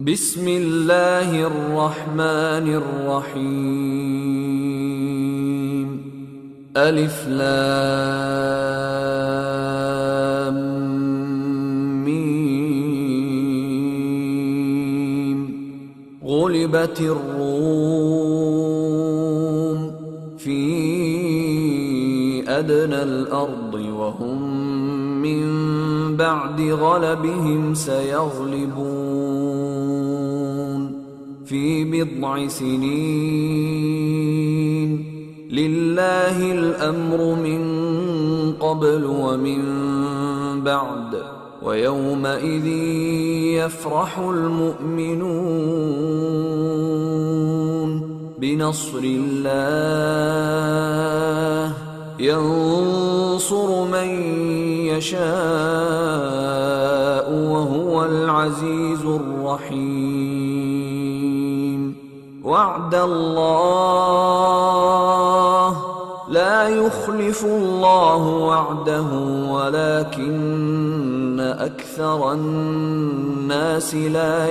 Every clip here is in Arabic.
بسم الله الرحمن الرحيم. ألف لام ميم. غلبت الروم في أدنى الأرض وهم من بعد غلبهم سيغلبون في بضع سنين. لله الأمر من قبل ومن بعد ويومئذ يفرح المؤمنون بنصر الله ينصر من يشاء وهو العزيز الرحيم. وعد الله لا يخلف الله وعده ولكن أكثر الناس لا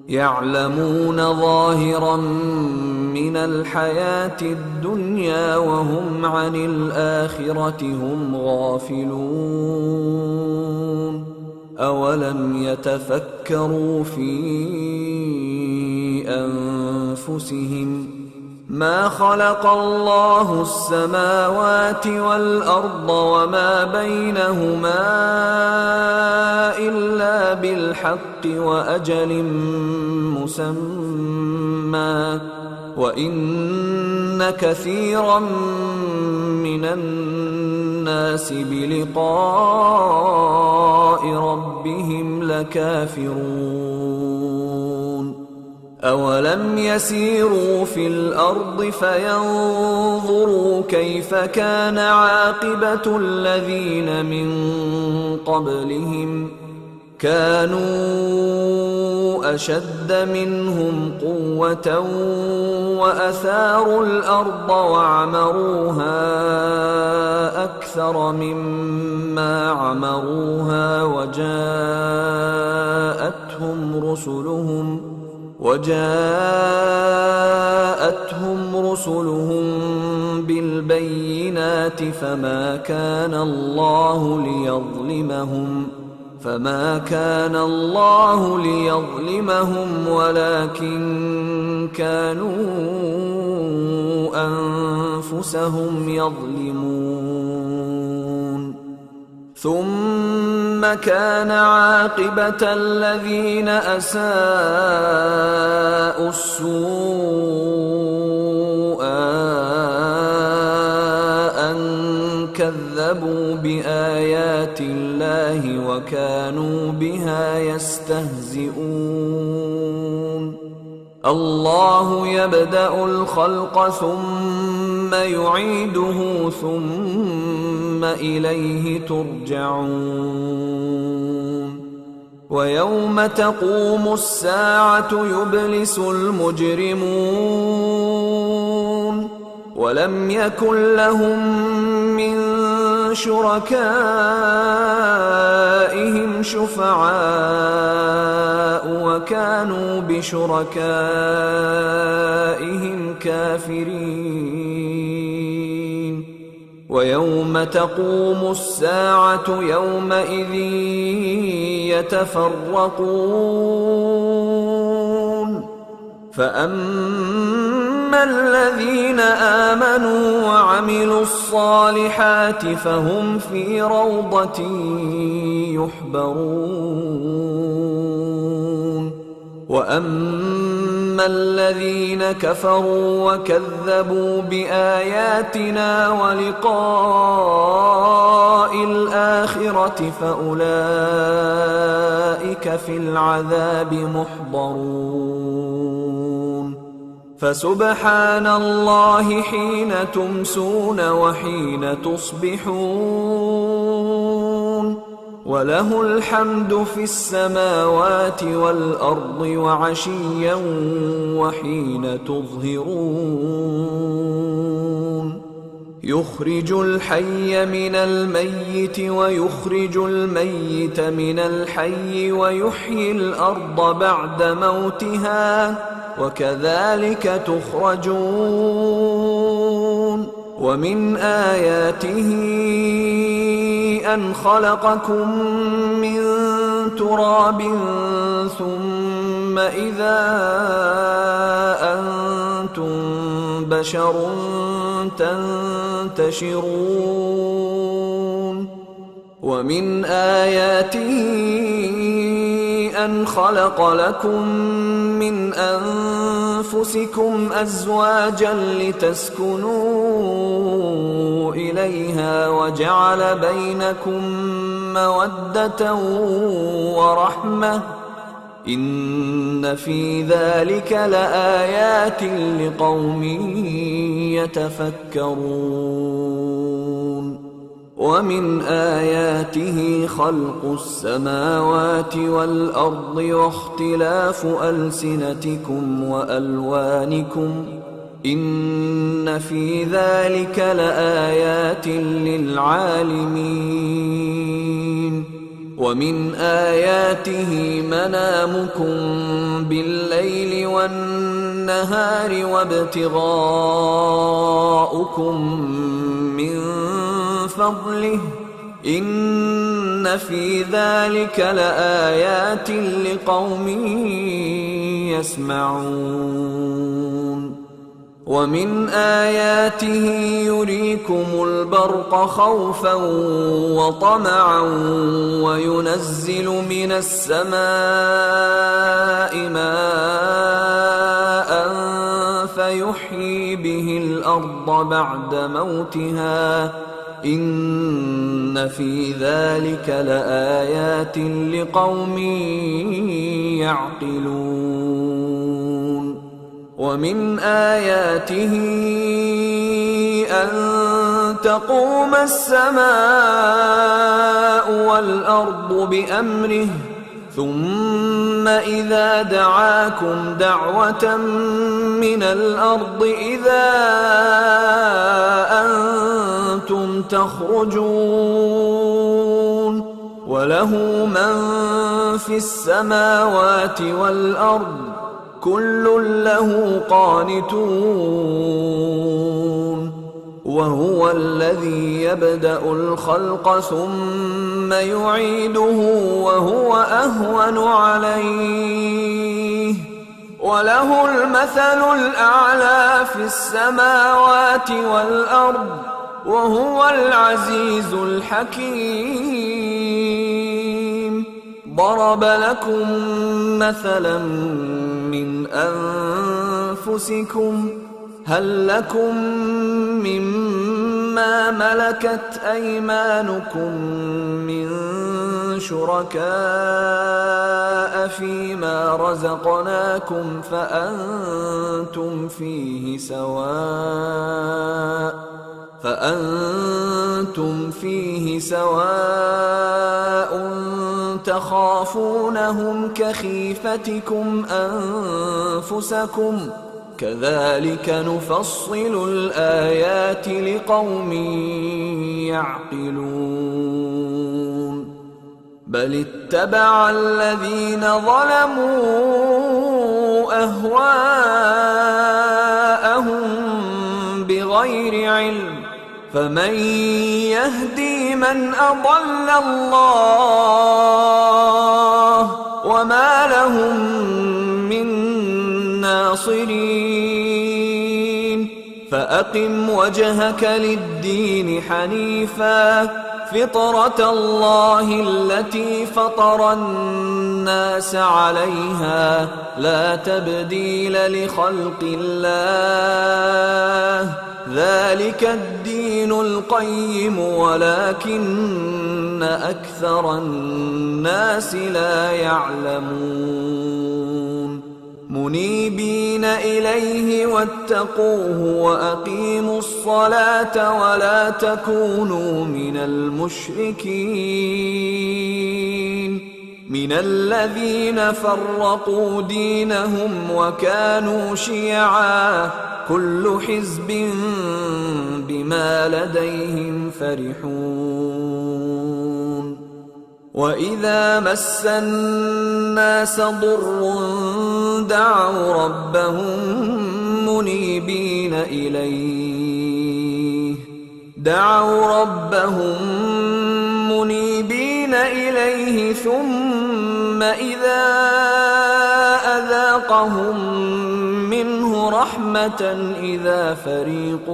يعلمون ظاهرا من الحياة الدنيا وهم عن الآخرة هم غافلون. أولم يتفكروا في أنفسهم ما خلق الله السماوات والأرض وما بينهما إلا بالحق وأجل مسمى وإن كثيرا من الناس بلقاء ربهم لكافرون. أولم يسيروا في الأرض فينظروا كيف كان عاقبة الذين من قبلهم كانوا أشد منهم قوة وأثاروا الأرض وعمروها أكثر مما عمروها وجاءتهم رسلهم بالبينات فما كان الله ليظلمهم ولكن كانوا أنفسهم يظلمون. ثم كان عاقبة الذين أساءوا السوء أن كذبوا بآيات الله وكانوا بها يستهزئون. الله يبدأ الخلق ثم يعيده ثم إليه ترجعون. ويوم تقوم الساعة يبلس المجرمون ولم يكن لهم من شركائهم شفعاء وكانوا بشركائهم كافرين. ويوم تقوم الساعة يومئذ يتفرقون فأما الذين آمنوا وعملوا الصالحات فهم في روضة يحبرون. وأما الذين كفروا وكذبوا بآياتنا ولقاء الآخرة فأولئك في العذاب محضرون. فسبحان الله حين تمسون وحين تصبحون وله الحمد في السماوات والأرض وعشيا وحين تظهرون. يخرج الحي من الميت ويخرج الميت من الحي ويحيي الأرض بعد موتها وكذلك تخرجون ومن آياته أن خلقكم من تراب ثم إذا أنتم بشر تنتشرون ومن آياته أن خلق لكم من أنفسكم أزواجا لتسكنوا إليها وجعل بينكم مودة ورحمة إن في ذلك لآيات لقوم يتفكرون ومن آياته خلق السماوات والأرض واختلاف ألسنتكم وألوانكم إن في ذلك لآيات للعالمين ومن آياته منامكم بالليل والنهار وابتغاؤكم من فضله إن في ذلك لآيات لقوم يسمعون ومن آياته يريكم البرق خوفا وطمعا وينزل من السماء ماء فيحيي به الأرض بعد موتها إن في ذلك لآيات لقوم يعقلون ومن آياته أن تقوم السماء والأرض بأمره ثم إذا دعاكم دعوة من الأرض إذا أنتم تخرجون وله من في السماوات والأرض كل له قانتون وهو الذي يبدأ الخلق ثم يعيده وهو أهون عليه وله المثل الأعلى في السماوات والأرض وهو العزيز الحكيم ضرب لكم مثلا من أنفسكم هل لكم مما ملكت أيمانكم من شركاء فيما رزقناكم فأنتم فيه سواء تخافونهم كخيفتكم أنفسكم كذلك نفصل الآيات لقوم يعقلون بل اتبع الذين ظلموا أهواءهم بغير علم فمن يهدي من أضل الله وما لهم من ناصرين فأقم وجهك للدين حنيفا فطرة الله التي فطر الناس عليها لا تبديل لخلق الله ذلك الدين القيم ولكن أكثر الناس لا يعلمون منيبين إليه واتقوه وأقيموا الصلاة ولا تكونوا من المشركين من الذين فرقوا دينهم وكانوا شيعا كل حزب بما لديهم فرحون وإذا مس الناس ضر دعوا ربهم منيبين إليه ثم إذا أذاقهم منه رحمة إذا فريق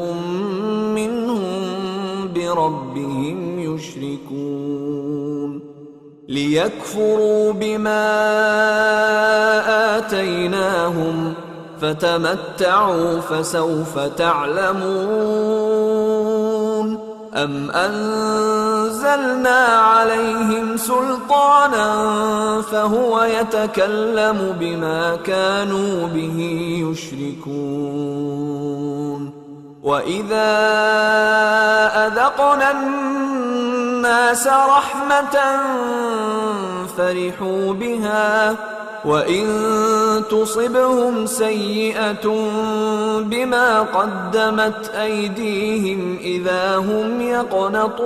منهم بربهم يشركون ليكفروا بما آتيناهم فتمتعوا فسوف تعلمون أم أنزلنا عليهم سلطانا فهو يتكلم بما كانوا به يشركون وإذا أذقنا الناس رحمة فرحوا بها وإن تصبهم سيئة بما قدمت أيديهم إذا هم يقنطون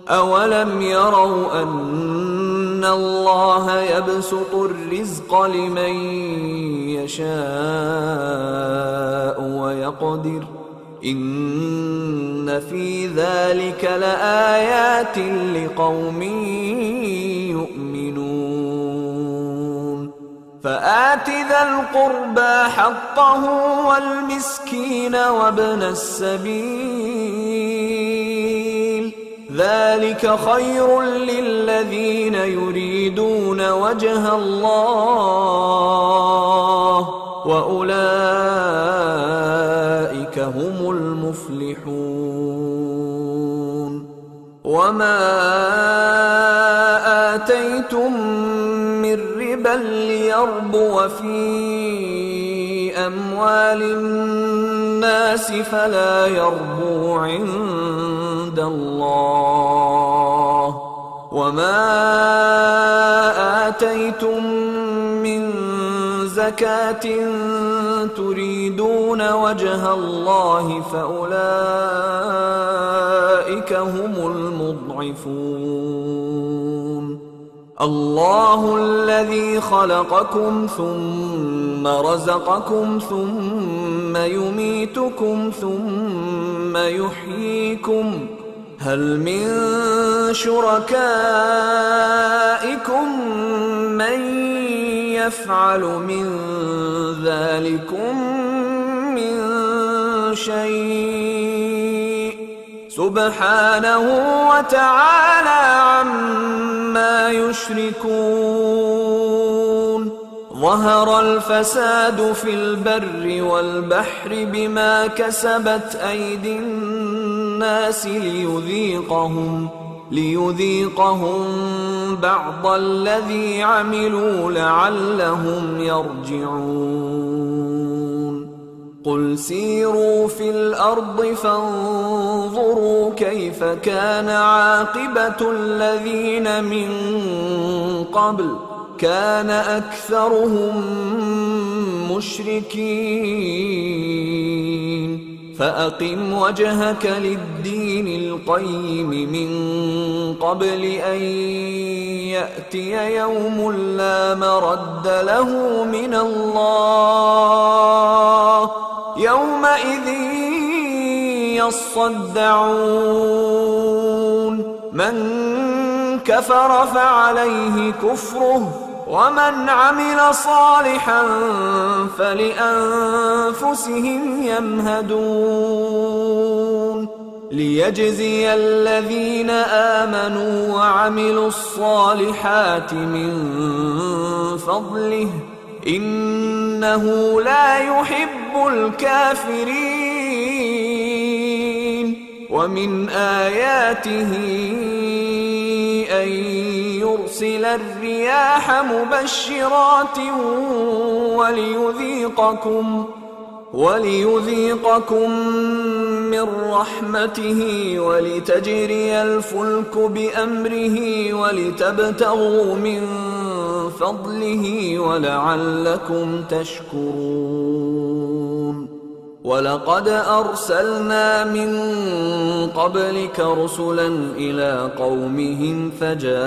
أولم يروا أن الله يبسط الرزق لمن يشاء ويقدر إن في ذلك لآيات لقوم يؤمنون فآت ذا القربى حقه والمسكين وابن السبيل ذلك خير للذين يريدون وجه الله وأولئك هم المفلحون وما آتيتم من ربا ليربو في أموال الناس فلا يربو عند الله وما آتيتم من زكاة تريدون وجه الله فأولئك هم المضعفون الله الذي خلقكم ثم رزقكم ثم يميتكم ثم يحييكم هل من شركائكم من يفعل من ذلكم من شيء سبحانه وتعالى عما يشركون ظهر الفساد في البر والبحر بما كسبت أيدي الناس ليذيقهم بعض الذي عملوا لعلهم يرجعون قل سيروا في الأرض فانظروا كيف كان عاقبة الذين من قبل كان أكثرهم مشركين فأقم وجهك للدين القيم من قبل أن يأتي يوم لا مرد له من الله يومئذ يصدعون من كفر فعليه كفره ومن عمل صالحا فلأنفسهم يمهدون ليجزي الذين آمنوا وعملوا الصالحات من فضله إنه لا يحب الكافرين ومن آياته أن يرسل الرياح مبشرات وليذيقكم من رحمته ولتجري الفلك بأمره ولتبتغوا من فضله ولعلكم تشكرون. ولقد أرسلنا من قبلك رسلا إلى قومهم فجاءوهم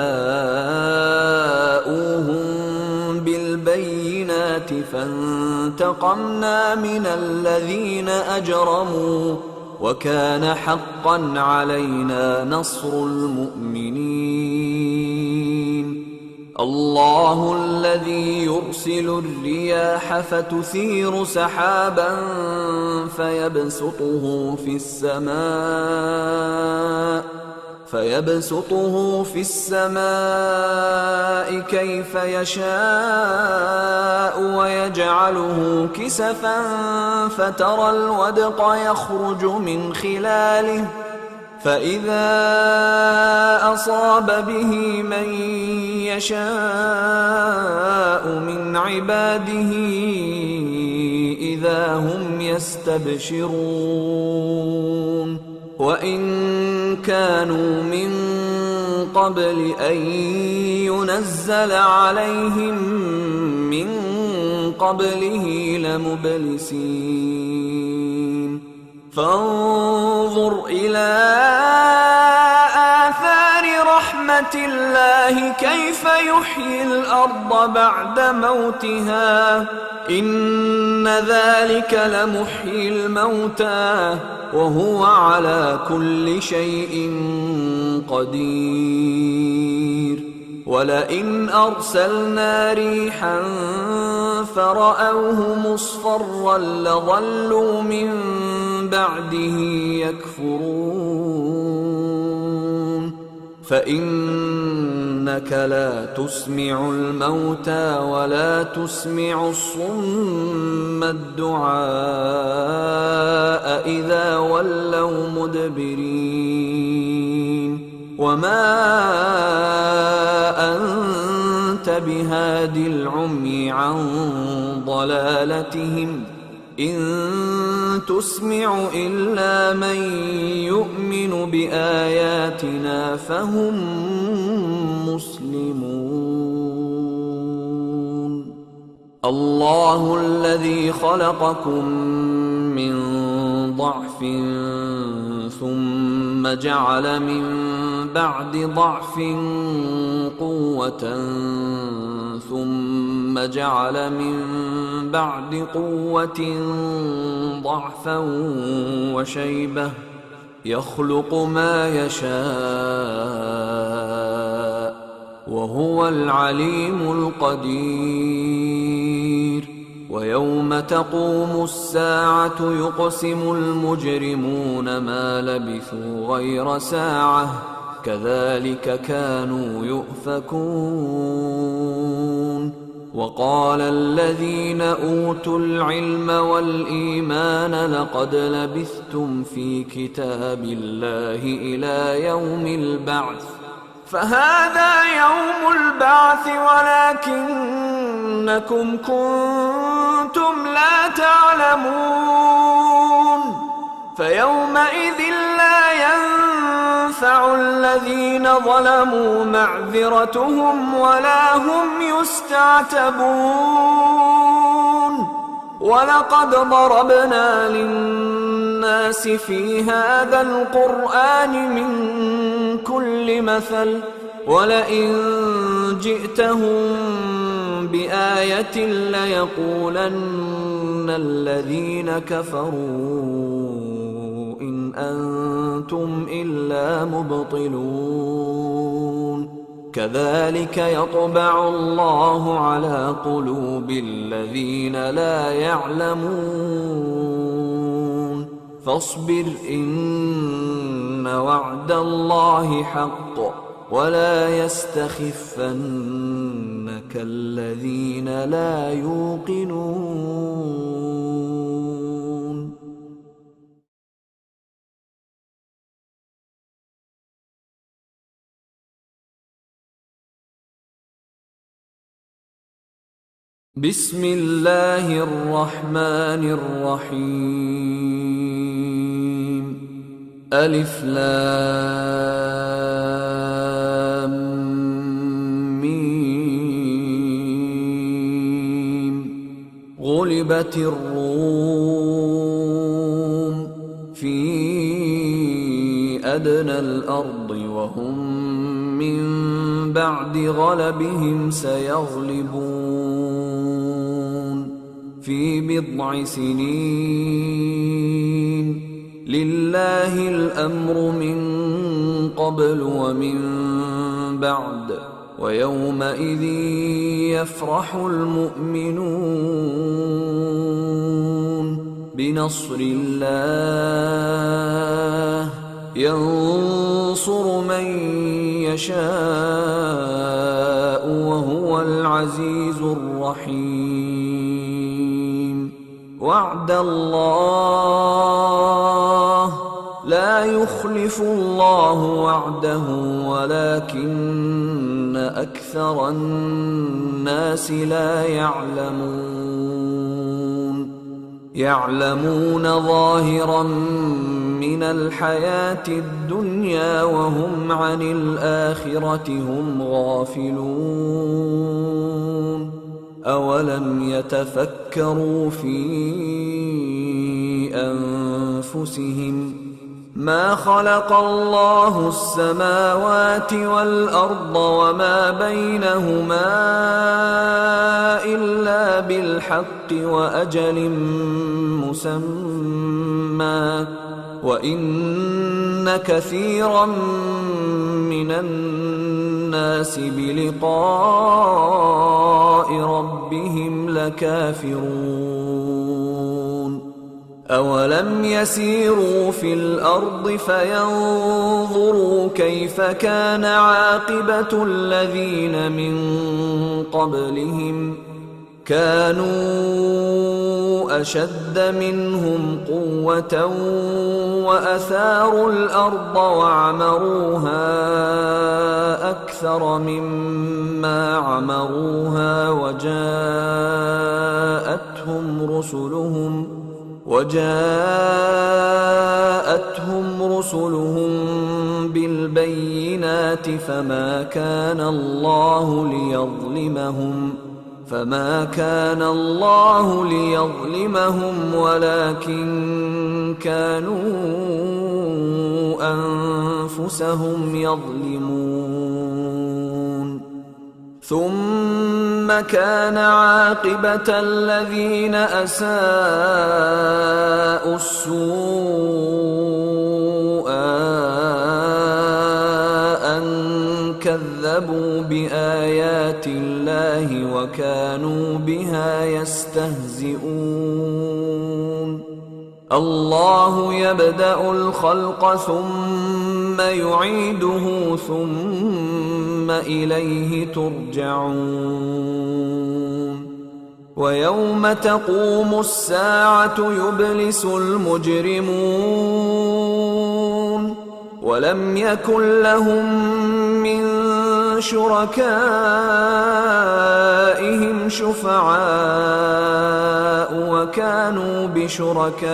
بالبينات فانتقمنا من الذين أجرموا وكان حقا علينا نصر المؤمنين. الله الذي يرسل الرياح فتثير سحابا فيبسطه في السماء كيف يشاء ويجعله كسفا فترى الودق يخرج من خلاله فإذا أصاب به من يشاء من عباده إذا هم يستبشرون. وإن كانوا من قبل أن ينزل عليهم من قبله لمبلسين. فانظر إلى آثار رحمة الله كيف يحيي الأرض بعد موتها إن ذلك لمحيي الموتى وهو على كل شيء قدير. ولئن أرسلنا ريحا فرأوه مصفرا لظلوا من بعده يكفرون. فإنك لا تسمع الموتى ولا تسمع الصم الدعاء إذا ولوا مدبرين. وما أنت بهاد العمي عن ضلالتهم إن تسمع إلا من يؤمن بآياتنا فهم مسلمون. الله الذي خلقكم من ضعف ثم جعل من بعد ضعف قوة ثم جعل من بعد قوة ضعفا وشيبة يخلق ما يشاء وهو العليم القدير. ويوم تقوم الساعة يقسم المجرمون ما لبثوا غير ساعة كذلك كانوا يؤفكون. وقال الذين أوتوا العلم والإيمان لقد لبثتم في كتاب الله إلى يوم البعث فهذا يوم البعث ولكنكم كنتم لا تعلمون. فيومئذ لا ينفع الذين ظلموا معذرتهم ولا هم يستعتبون. ولقد ضربنا للناس في هذا القرآن من كل مثل ولئن جئتهم بآية ليقولن الذين كفروا إن أنتم إلا مبطلون. كذلك يطبع الله على قلوب الذين لا يعلمون. فاصبر إن وعد الله حق ولا يستخفنك الذين لا يوقنون. بسم الله الرحمن الرحيم. ألف لام ميم غُلِبَتِ الرُّومُ فِي أَدْنَى الْأَرْضِ وَهُمْ مِنْ بَعْدِ غَلَبِهِمْ سَيَغْلِبُونَ فِي بِضْعِ سِنِينَ لِلَّهِ الْأَمْرُ مِنْ قَبْلُ وَمِنْ بَعْدُ وَيَوْمَئِذٍ يَفْرَحُ الْمُؤْمِنُونَ بِنَصْرِ اللَّهِ يَنْصُرُ مَنْ يَشَاءُ وَهُوَ الْعَزِيزُ الرَّحِيمُ وَعْدَ اللَّهِ لا يخلف الله وعده ولكن أكثر الناس لا يعلمون ظاهرا من الحياة الدنيا وهم عن الآخرة هم غافلون أولم يتفكروا في أنفسهم ما خلق الله السماوات والأرض وما بينهما إلا بالحق وأجل مسمى وإن كثيرا من الناس بلقاء ربهم لكافرون أولم يسيروا في الأرض فينظروا كيف كان عاقبة الذين من قبلهم كانوا أشد منهم قوة وأثاروا الأرض وعمروها أكثر مما عمروها وجاءتهم رسلهم بالبينات فما كان الله ليظلمهم ولكن كانوا أنفسهم يظلمون ثم كان عاقبة الذين أساءوا السوء أن كذبوا بآيات الله وكانوا بها يستهزئون الله يبدأ الخلق ثم يعيده ثم إليه ترجعون ويوم تقوم الساعة يبلس المجرمون ولم يكن لهم من شركائهم شفعاء وكانوا بشركائهم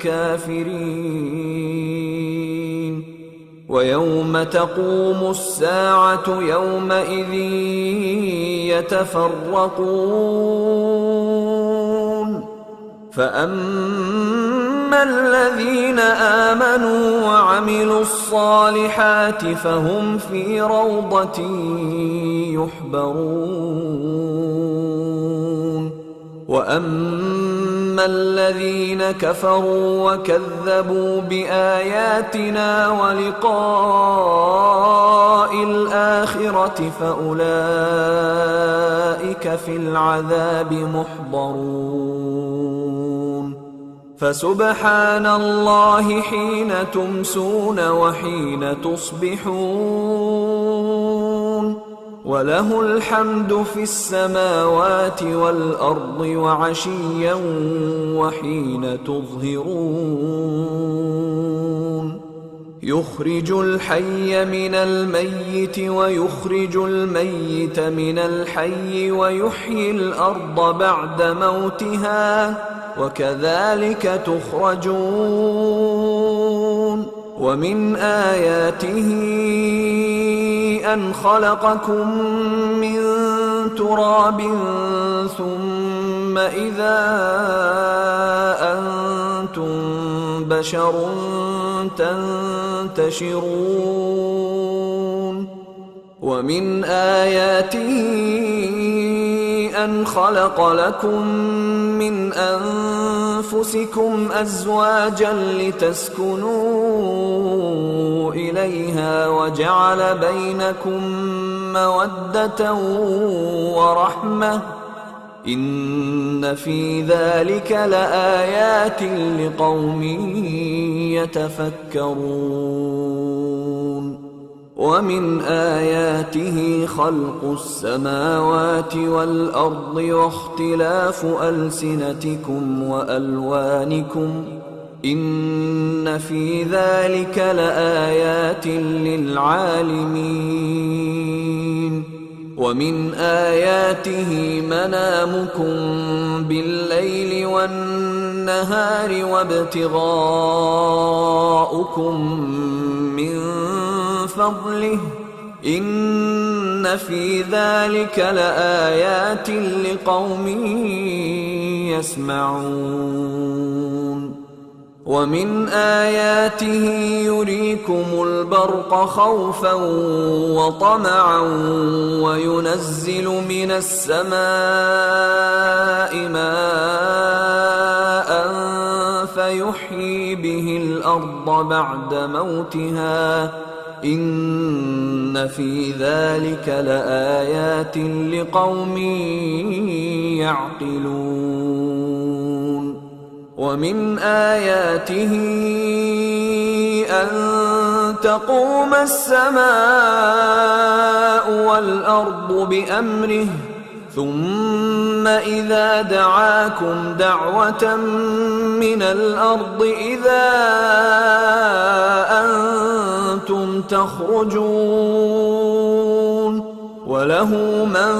كافرين ويوم تقوم الساعة يومئذ يتفرقون فأما الذين آمنوا وعملوا الصالحات فهم في روضة يحبرون وأما الذين كفروا وكذبوا بآياتنا ولقاء الآخرة فأولئك في العذاب محضرون فسبحان الله حين تمسون وحين تصبحون وله الحمد في السماوات والأرض وعشيا وحين تظهرون يخرج الحي من الميت ويخرج الميت من الحي ويحيي الأرض بعد موتها وكذلك تخرجون ومن آياته أن خلقكم من تراب ثم إذا أنتم بشر تنتشرون ومن آياته أن خلق لكم من أنفسكم أزواجا لتسكنوا إليها وجعل بينكم مودة ورحمة إن في ذلك لآيات لقوم يتفكرون ومن آياته خلق السماوات والأرض واختلاف ألسنتكم وألوانكم إن في ذلك لآيات للعالمين ومن آياته منامكم بالليل والنهار وابتغاؤكم من فضله إن في ذلك لآيات لقوم يسمعون ومن آياته يريكم البرق خوفا وطمعا وينزل من السماء ماء فيحيي به الأرض بعد موتها إن في ذلك لآيات لقوم يعقلون ومن آياته أن تقوم السماء والأرض بأمره ثم إذا دعاكم دعوة من الأرض إذا أنتم تخرجون وله من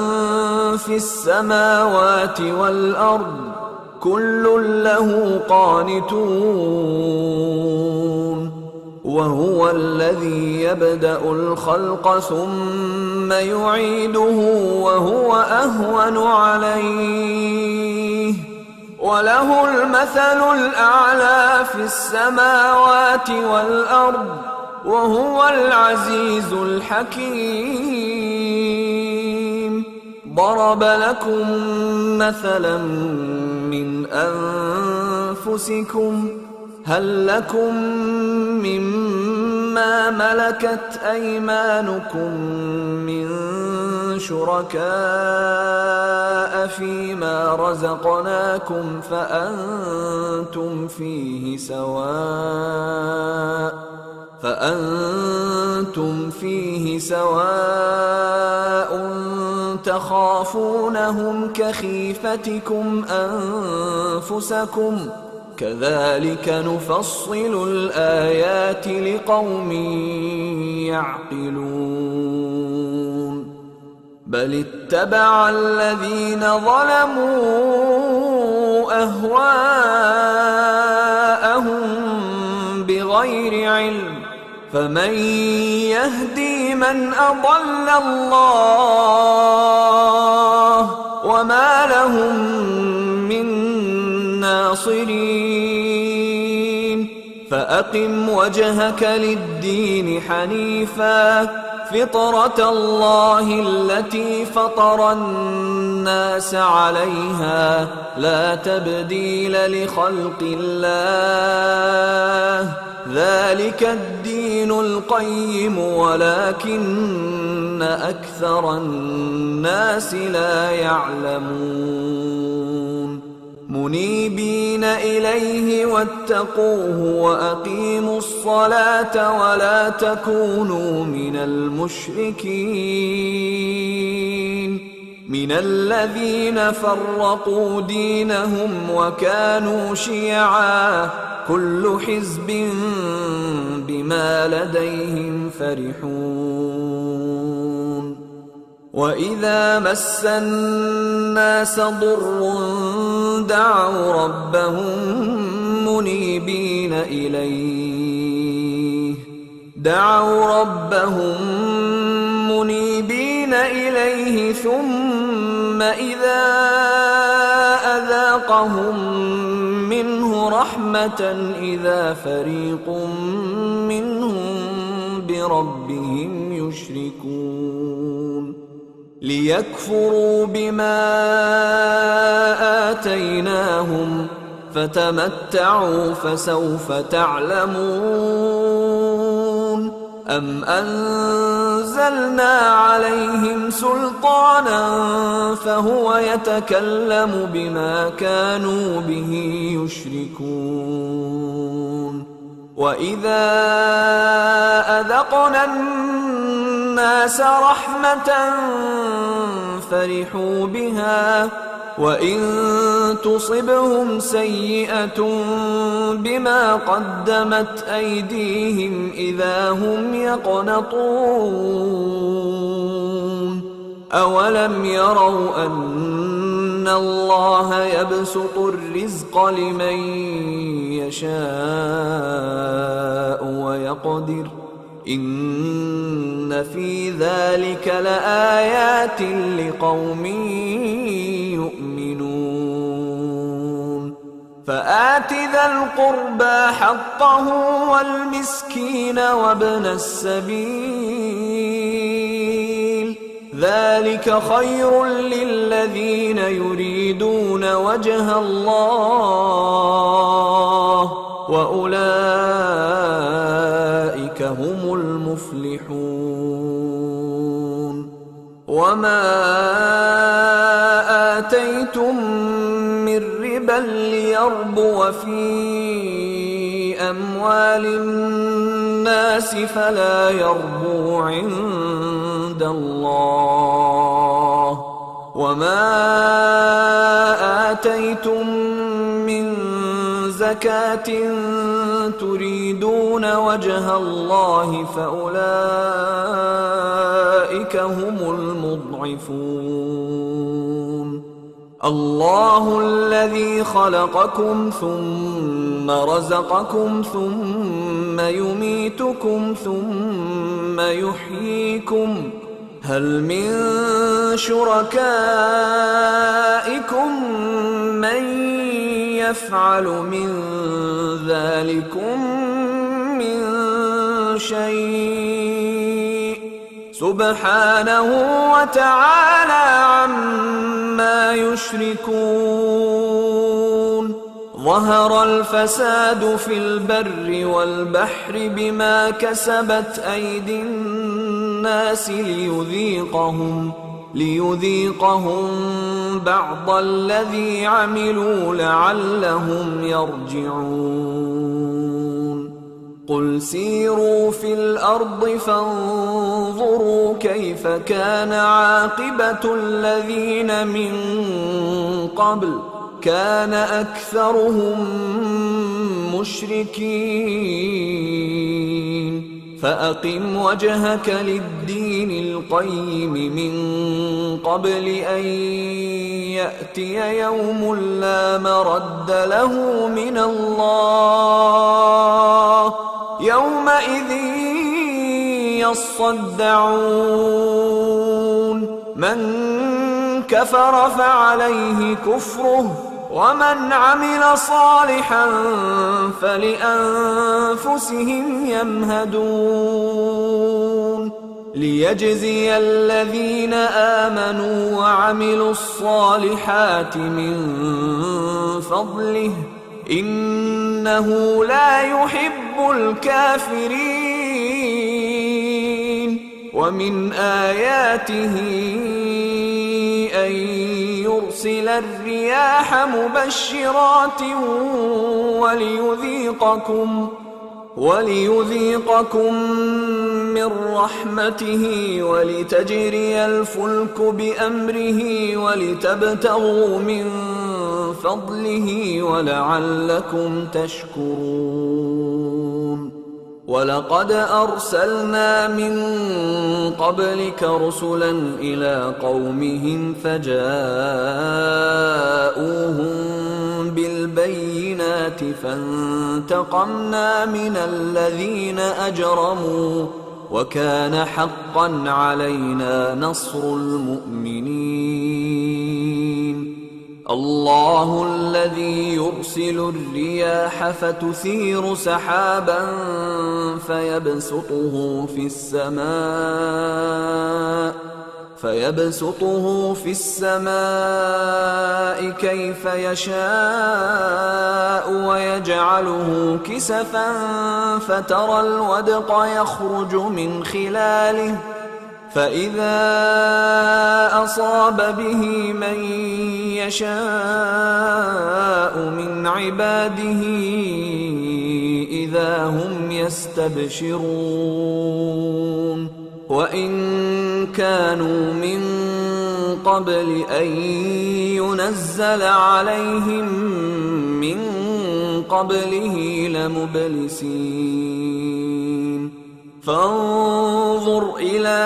في السماوات والأرض كل له قانتون وهو الذي يبدأ الخلق ثم يعيده وهو أهون عليه وله المثل الأعلى في السماوات والأرض وهو العزيز الحكيم ضرب لكم مثلا من أنفسكم هل لكم مما ملكت أيمانكم من شركاء فيما رزقناكم فأنتم فيه سواء تخافونهم كخيفتكم أنفسكم كذلك نفصل الآيات لقوم يعقلون بل اتبع الذين ظلموا أهواءهم بغير علم فمن يهدي من أضل الله وما لهم من ناصرين فأقم وجهك للدين حنيفا فطرة الله التي فطر الناس عليها لا تبديل لخلق الله ذلك الدين القيم ولكن أكثر الناس لا يعلمون منيبين إليه واتقوه وأقيموا الصلاة ولا تكونوا من المشركين من الذين فرقوا دينهم وكانوا شيعا كل حزب بما لديهم فرحون وإذا مس الناس ضر دعوا ربهم منيبين إليه ثم ثم إذا أذاقهم منه رحمة إذا فريق منهم بربهم يشركون ليكفروا بما آتيناهم فتمتعوا فسوف تعلمون أم أنزلنا عليهم سلطانا فهو يتكلم بما كانوا به يشركون وإذا أذقنا الناس رحمة فرحوا بها وإن تصبهم سيئة بما قدمت أيديهم إذا هم يقنطون أولم يروا أن الله يبسط الرزق لمن يشاء ويقدر إن في ذلك لآيات لقوم يؤمنون فآت ذا القربى حقه والمسكين وابن السبيل ذلك خير للذين يريدون وجه الله وأولئك هم المفلحون وما آتيتم من ربا ليربو في أموال الناس فلا يربو عند الله وما آتيتم من زكاة تريدون وجه الله فأولئك هم المضعفون الله الذي خلقكم ثم رزقكم ثم يميتكم ثم يحييكم هل من شركائكم من يفعل من ذلكم من شيء سبحانه وتعالى عما يشركون ظهر الفساد في البر والبحر بما كسبت أيدي الناس ليذيقهم بعض الذي عملوا لعلهم يرجعون قل سيروا في الأرض فانظروا كيف كان عاقبة الذين من قبل كان أكثرهم مشركين فأقم وجهك للدين القيم من قبل أن يأتي يوم لا مرد له من الله يومئذ يصدعون من كفر فعليه كفره ومن عمل صالحا فلأنفسهم يمهدون ليجزي الذين آمنوا وعملوا الصالحات من فضله إنه لا يحب الكافرين ومن آياته أن يرسل الرياح مبشرات وليذيقكم من رحمته ولتجري الفلك بأمره ولتبتغوا من فضله ولعلكم تشكرون ولقد أرسلنا من قبلك رسلا إلى قومهم فجاءوهم بالبينات فانتقمنا من الذين أجرموا وكان حقا علينا نصر المؤمنين الله الذي يرسل الرياح فتثير سحابا فيبسطه في السماء كيف يشاء ويجعله كسفا فترى الودق يخرج من خلاله فإذا أصاب به من يشاء من عباده إذا هم يستبشرون وإن كانوا من قبل أن ينزل عليهم من قبله لمبلسين فانظر إلى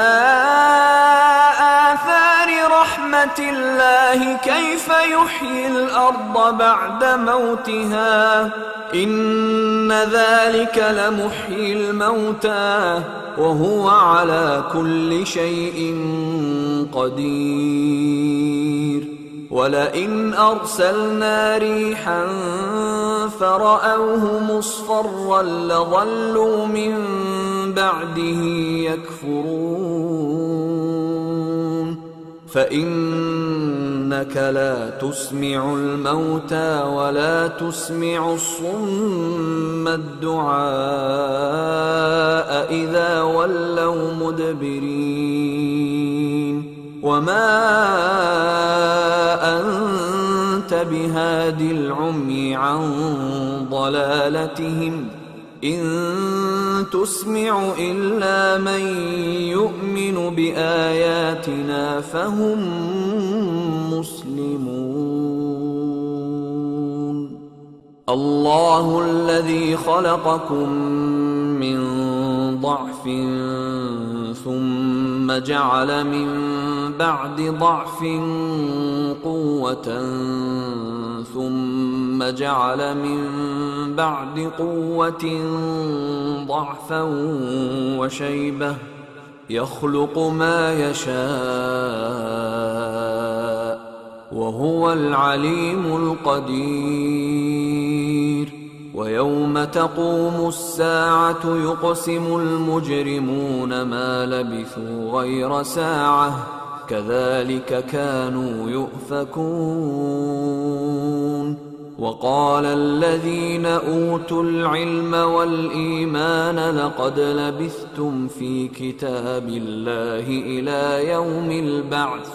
آثار رحمة الله كيف يحيي الأرض بعد موتها إن ذلك لمحيي الموتى وهو على كل شيء قدير ولئن أرسلنا ريحا فرأوه مصفرا لظلوا من بعده يكفرون فإنك لا تسمع الموتى ولا تسمع الصم الدعاء إذا ولوا مدبرين وما أنت بهادي العمي عن ضلالتهم إن تسمع إلا من يؤمن بآياتنا فهم مسلمون الله الذي خلقكم من ضعف ثم جعل من بعد ضعف قوة ثم جعل من بعد قوة ضعفا وشيبة يخلق ما يشاء وهو العليم القدير ويوم تقوم الساعة يقسم المجرمون ما لبثوا غير ساعة كذلك كانوا يؤفكون وقال الذين أوتوا العلم والإيمان لقد لبثتم في كتاب الله إلى يوم البعث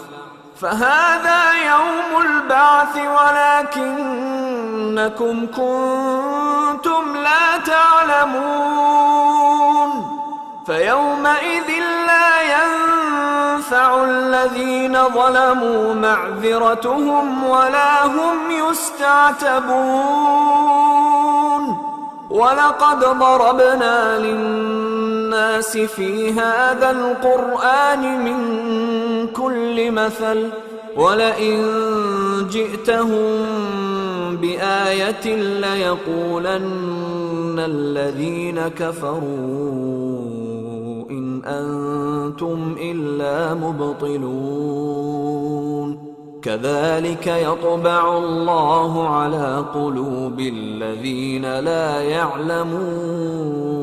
فهذا يوم البعث ولكنكم كنتم لا تعلمون فيومئذ لا ينفع الذين ظلموا معذرتهم ولا هم يستعتبون ولقد ضربنا للناس في هذا القرآن من كل مثل ولئن جئتهم بآية ليقولن الذين كفروا إن أنتم إلا مبطلون كذلك يطبع الله على قلوب الذين لا يعلمون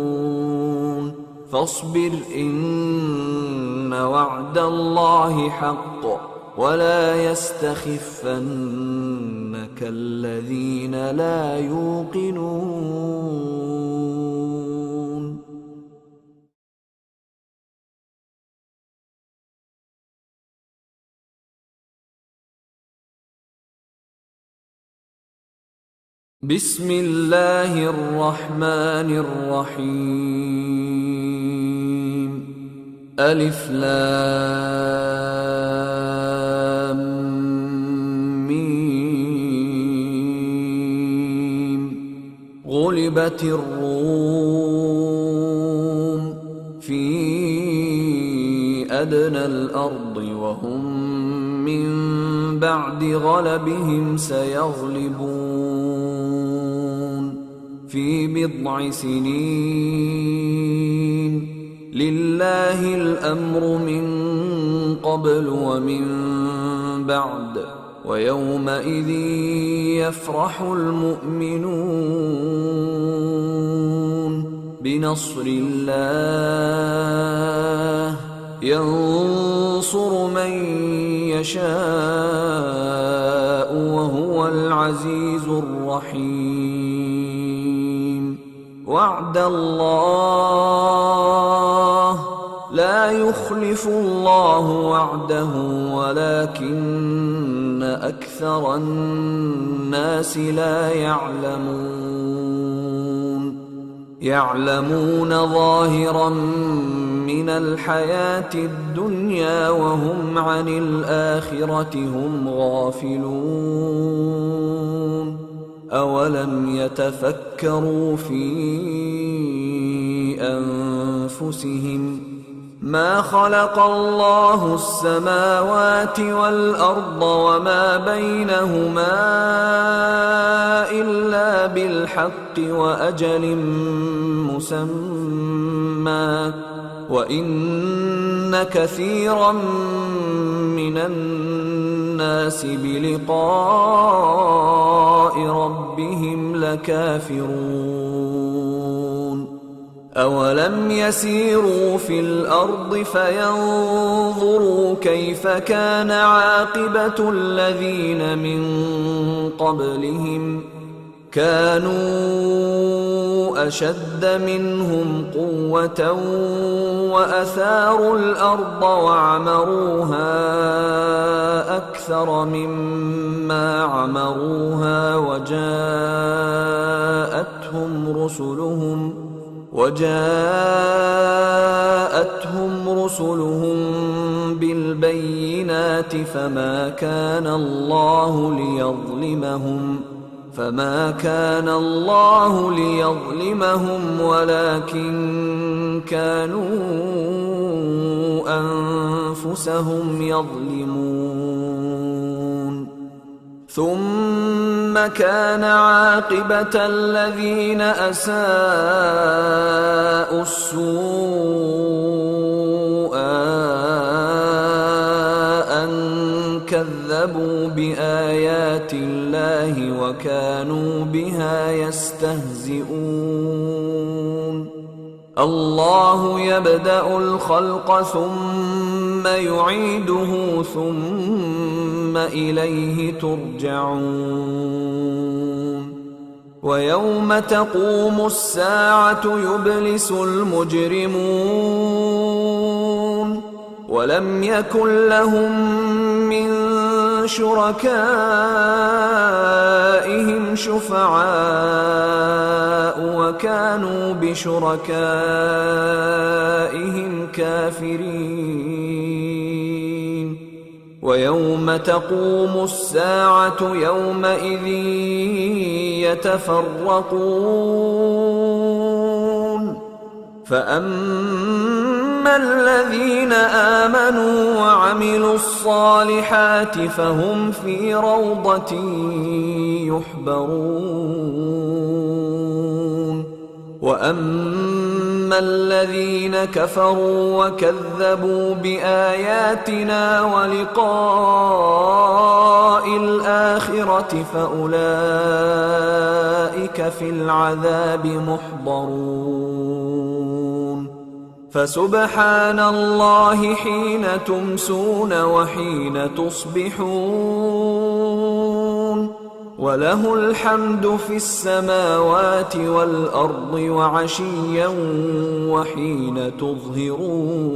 فاصبر إن وعد الله حق ولا يستخفنك الذين لا يوقنون بسم الله الرحمن الرحيم ألف لام ميم غلبت الروم في أدنى الأرض وهم من بعد غلبهم سيغلبون في بضع سنين لله الأمر من قبل ومن بعد ويومئذ يفرح المؤمنون بنصر الله ينصر من يشاء وهو العزيز الرحيم وعد الله لا يخلف الله وعده ولكن أكثر الناس لا يعلمون ظاهرا من الحياة الدنيا وهم عن الآخرة هم غافلون أولم يتفكروا في أنفسهم ما خلق الله السماوات والأرض وما بينهما إلا بالحق وأجل مسمى وإن كثيرا من الناس بلقاء ربهم لكافرون أولم يسيروا في الأرض فينظروا كيف كان عاقبة الذين من قبلهم كانوا أشد منهم قوة وأثاروا الأرض وعمروها أكثر مما عمروها وجاءتهم رسلهم بالبينات فما كان الله ليظلمهم ولكن كانوا أنفسهم يظلمون ثم كان عاقبة الذين أساءوا السوء أن كذبوا بآيات الله وكانوا بها يستهزئون الله يبدأ الخلق ثم يعيده ثم إليه ترجعون ويوم تقوم الساعة يبلس المجرمون ولم يكن لهم من شركائهم شفعاء وكانوا بشركائهم كافرين ويوم تقوم الساعة يومئذ يتفرقون فأما الذين آمنوا وعملوا الصالحات فهم في روضة يحبرون وأما الذين كفروا وكذبوا بآياتنا ولقاء الآخرة فأولئك في العذاب محضرون فسبحان الله حين تمسون وحين تصبحون وله الحمد في السماوات والأرض وعشيا وحين تظهرون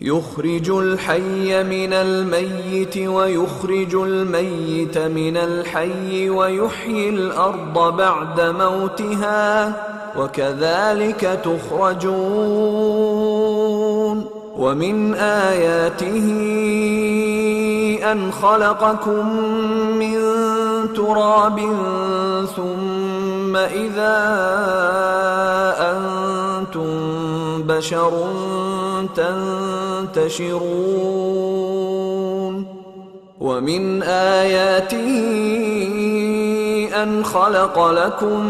يخرج الحي من الميت ويخرج الميت من الحي ويحيي الأرض بعد موتها وكذلك تخرجون ومن آياته أن خلقكم من تراب ثم إذا أنتم بشر تنتشرون ومن آياته أن خلق لكم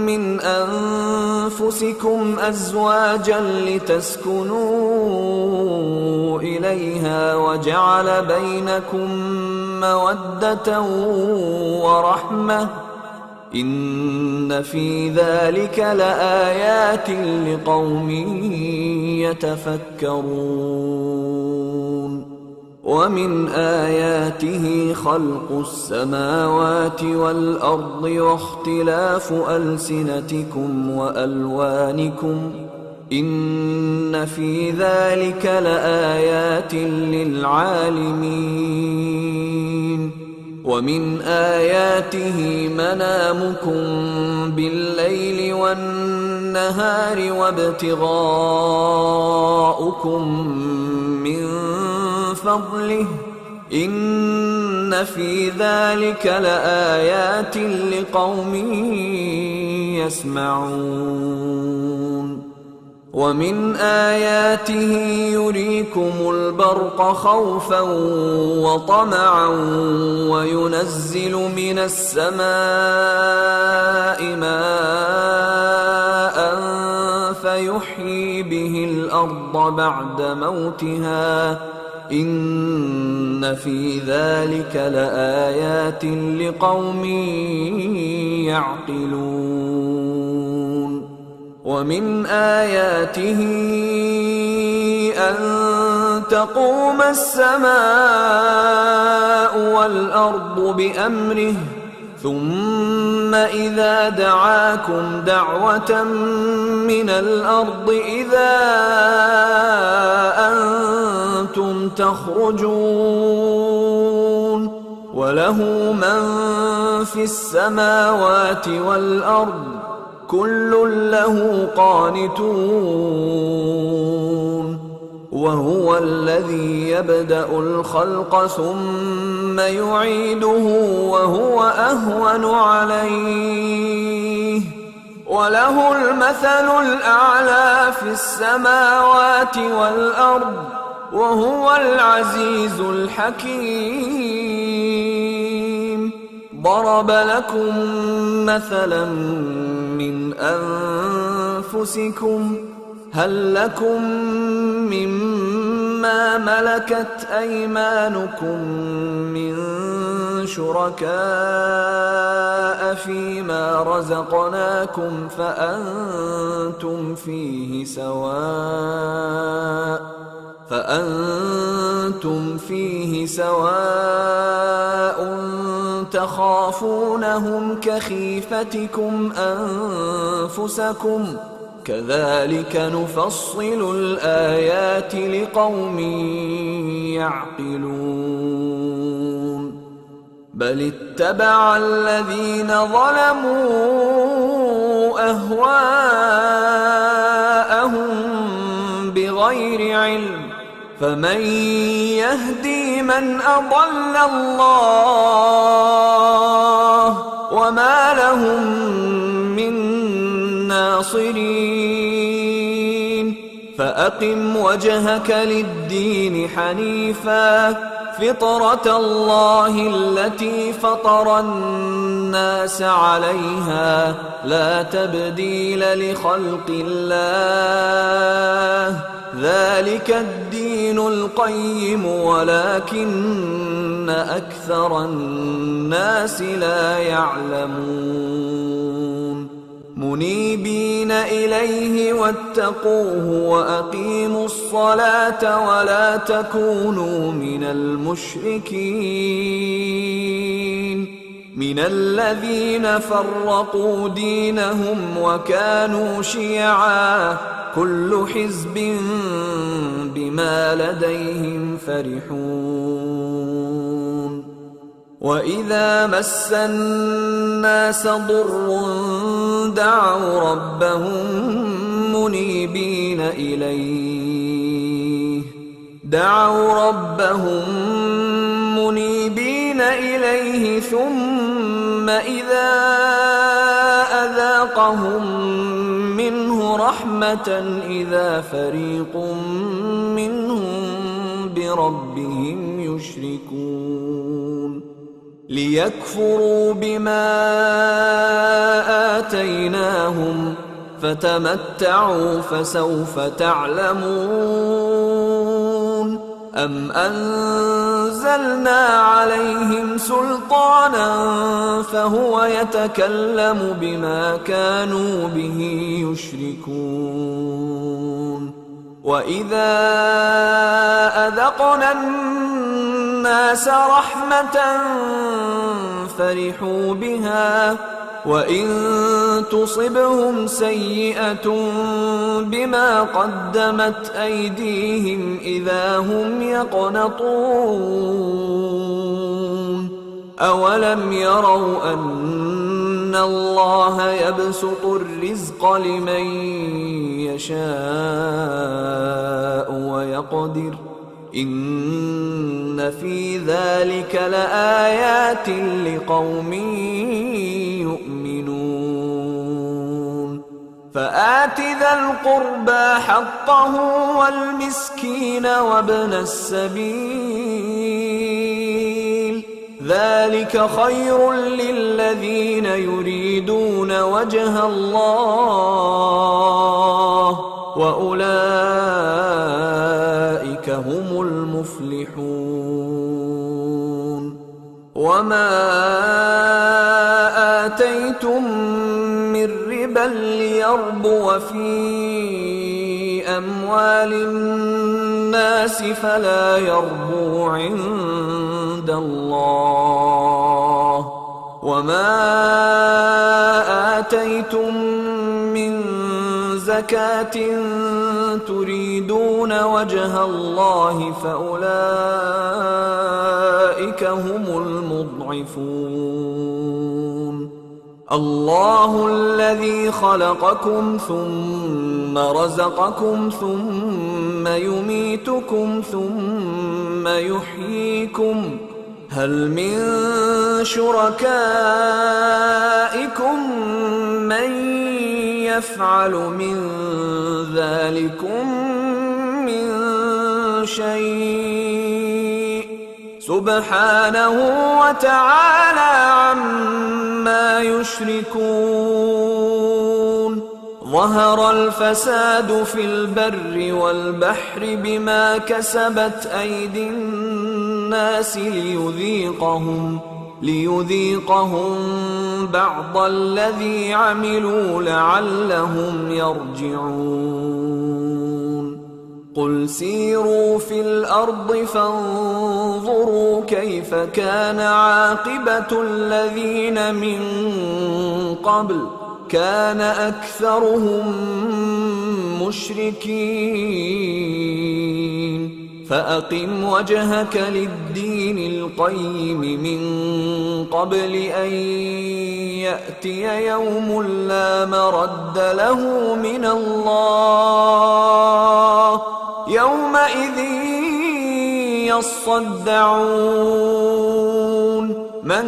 من أنفسكم أزواجا لتسكنوا إليها وجعل بينكم مودة ورحمة إن في ذلك لآيات لقوم يتفكرون ومن آياته خلق السماوات والأرض واختلاف ألسنتكم وألوانكم إن في ذلك لآيات للعالمين ومن آياته منامكم بالليل والنهار وابتغاؤكم من فضله إن في ذلك لآيات لقوم يسمعون ومن آياته يريكم البرق خوفا وطمعا وينزل من السماء ماء فيحيي به الأرض بعد موتها إن في ذلك لآيات لقوم يعقلون ومن آياته أن تقوم السماء والأرض بأمره ثم إذا دعاكم دعوة من الأرض إذا أنتم تخرجون وله من في السماوات والأرض كل له قانتون وهو الذي يبدأ الخلق ثم يعيده وهو أهون عليه وله المثل الأعلى في السماوات والأرض وهو العزيز الحكيم ضرب لكم مثلا من أنفسكم هل لكم مما ملكت أيمانكم من شركاء فيما رزقناكم فأنتم فيه سواء تخافونهم كخيفتكم أنفسكم كذلك نفصل الآيات لقوم يعقلون بل اتبع الذين ظلموا أهواءهم بغير علم فمن يهدي من أضل الله وما لهم من ناصرين فأقم وجهك للدين حنيفا فطرة الله التي فطر الناس عليها لا تبديل لخلق الله ذلك الدين القيم ولكن أكثر الناس لا يعلمون منيبين إليه واتقوه وأقيموا الصلاة ولا تكونوا من المشركين من الذين فرقوا دينهم وكانوا شيعا كل حزب بما لديهم فرحون وإذا مس الناس ضر دعوا ربهم منيبين إليه ثم إذا أذاقهم منه رحمة إذا فريق منهم بربهم يشركون ليكفروا بما آتيناهم فتمتعوا فسوف تعلمون أم أنزلنا عليهم سلطانا فهو يتكلم بما كانوا به يشركون وإذا أذقنا الناس رحمة فرحوا بها وإن تصبهم سيئة بما قدمت أيديهم إذا هم يقنطون أولم يروا أن الله يبسط الرزق لمن يشاء ويقدر إن في ذلك لآيات لقوم يؤمنون فآت ذا القربى حقه والمسكين وابن السبيل ذلك خير للذين يريدون وجه الله وأولئك هم المفلحون وما آتيتم من ربا ليربو في أموال الناس فلا يربو عند الله وما آتيتم من زكاة تريدون وجه الله فأولئك هم المضعفون الله الذي خلقكم ثم رزقكم ثم يميتكم ثم يحييكم هل من شركائكم من يفعل من ذلكم من شيء سبحانه وتعالى عما يشركون ظهر الفساد في البر والبحر بما كسبت أيدي الناس ليذيقهم بعض الذي عملوا لعلهم يرجعون قل سيروا في الأرض فانظروا كيف كان عاقبة الذين من قبل كان أكثرهم مشركين فأقم وجهك للدين القيم من قبل أن يأتي يوم لا مرد له من الله يومئذ يصدعون من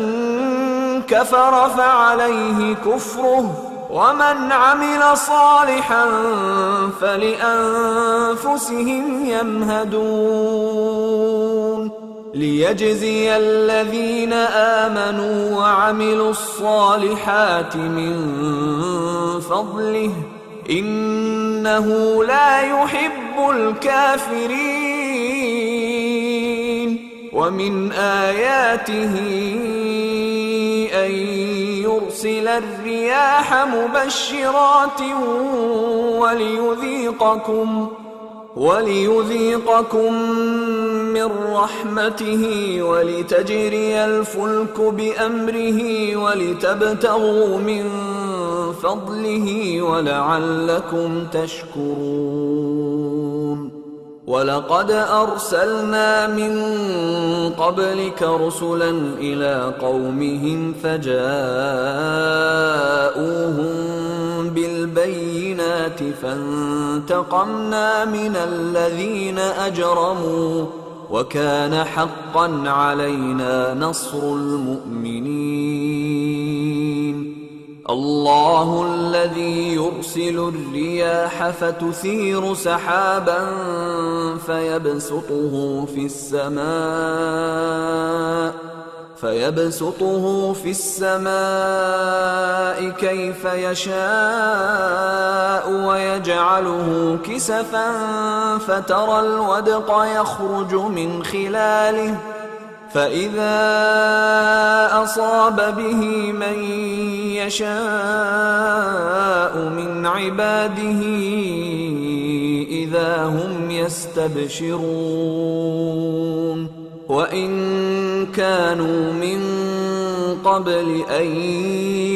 كفر فعليه كفره ومن عمل صالحا فلأنفسهم يمهدون ليجزي الذين آمنوا وعملوا الصالحات من فضله إنه لا يحب الكافرين ومن آياته أن يرسل الرياح مبشرات وليذيقكم من رحمته ولتجري الفلك بأمره ولتبتغوا من فضله ولعلكم تشكرون ولقد أرسلنا من قبلك رسلا إلى قومهم فجاءوهم بالبينات فانتقمنا من الذين أجرموا وكان حقا علينا نصر المؤمنين الله الذي يرسل الرياح فتثير سحابا فيبسطه في السماء كيف يشاء ويجعله كسفا فترى الودق يخرج من خلاله فإذا أصاب به من يشاء من عباده إذا هم يستبشرون وإن كانوا من قبل أن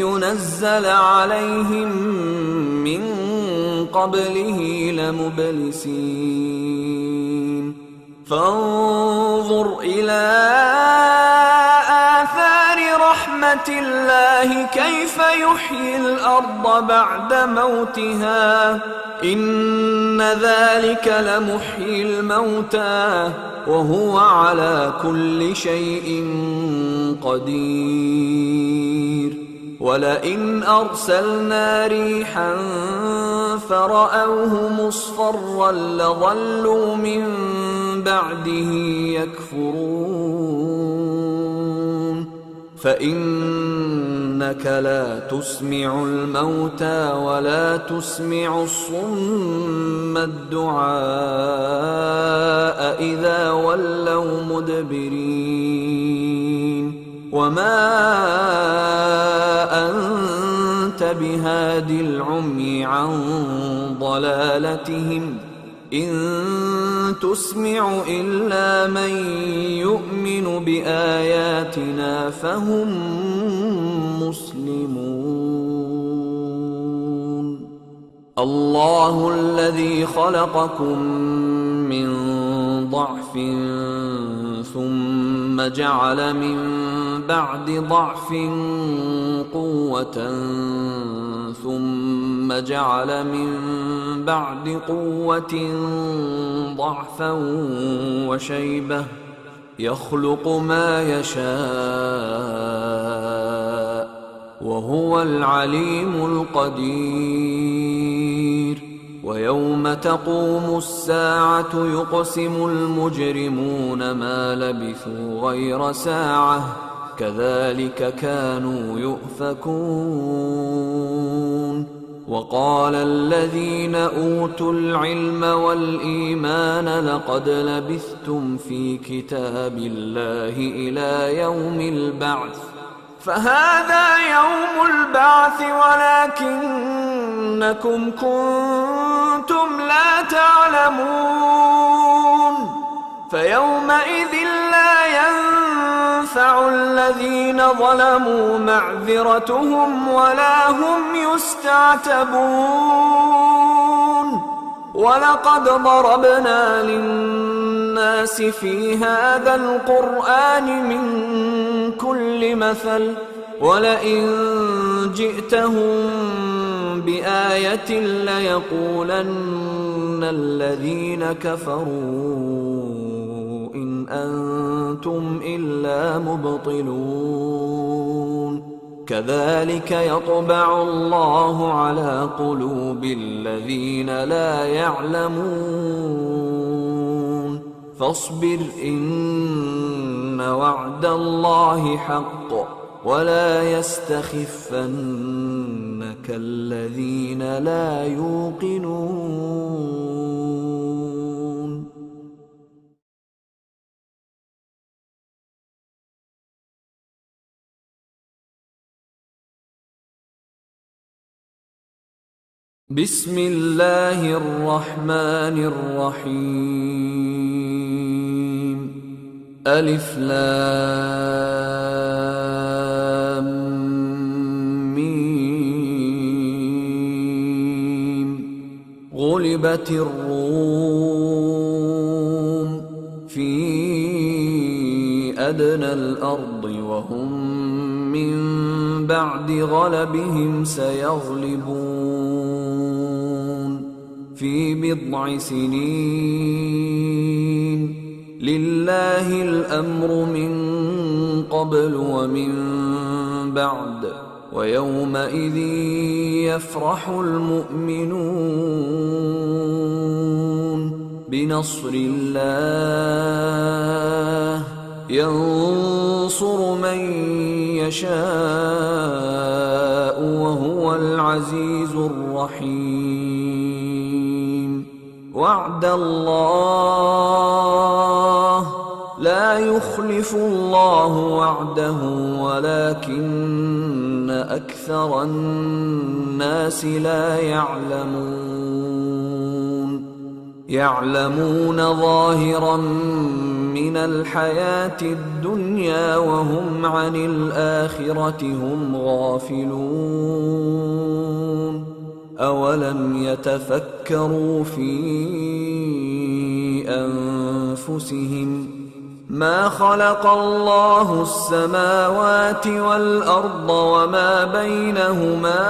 ينزل عليهم من قبله لمبلسين فانظر إلى آثار رحمة الله كيف يحيي الأرض بعد موتها إن ذلك لمحيي الموتى وهو على كل شيء قدير ولئن أرسلنا ريحا فرأوه مصفرا لظلوا من بعده يكفرون فإنك لا تسمع الموتى ولا تسمع الصم الدعاء إذا ولوا مدبرين وما أنت بهاد العمي عن ضلالتهم إن تسمع إلا من يؤمن بآياتنا فهم مسلمون الله الذي خلقكم من ضعف ثم جعل من بعد ضعف قوة ثم جعل من بعد قوة ضعفا وشيبة يخلق ما يشاء وهو العليم القدير ويوم تقوم الساعة يقسم المجرمون ما لبثوا غير ساعة كذلك كانوا يؤفكون وقال الذين أوتوا العلم والإيمان لقد لبثتم في كتاب الله إلى يوم البعث فهذا يوم البعث ولكنكم كنتم لا تعلمون فيومئذ لا ينفع الذين ظلموا معذرتهم ولا هم يستعتبون ولقد ضربنا للناس في هذا القرآن من كل مثل ولئن جئتهم بآية ليقولن الذين كفروا إن أنتم إلا مبطلون كذلك يطبع الله على قلوب الذين لا يعلمون فاصبر إن وعد الله حق ولا يستخفنك الذين لا يوقنون بسم الله الرحمن الرحيم ألف لام ميم غلبت الروم في أدنى الأرض وهم من بعد غلبهم سيغلبون في بضع سنين لله الأمر من قبل ومن بعد ويومئذ يفرح المؤمنون بنصر الله ينصر من يشاء وهو العزيز الرحيم. وعد الله، لا يخلف الله وعده ولكن أكثر الناس لا يعلمون ظاهرا من الحياة الدنيا وهم عن الآخرة هم غافلون. أولم يتفكروا في أنفسهم ما خلق الله السماوات والأرض وما بينهما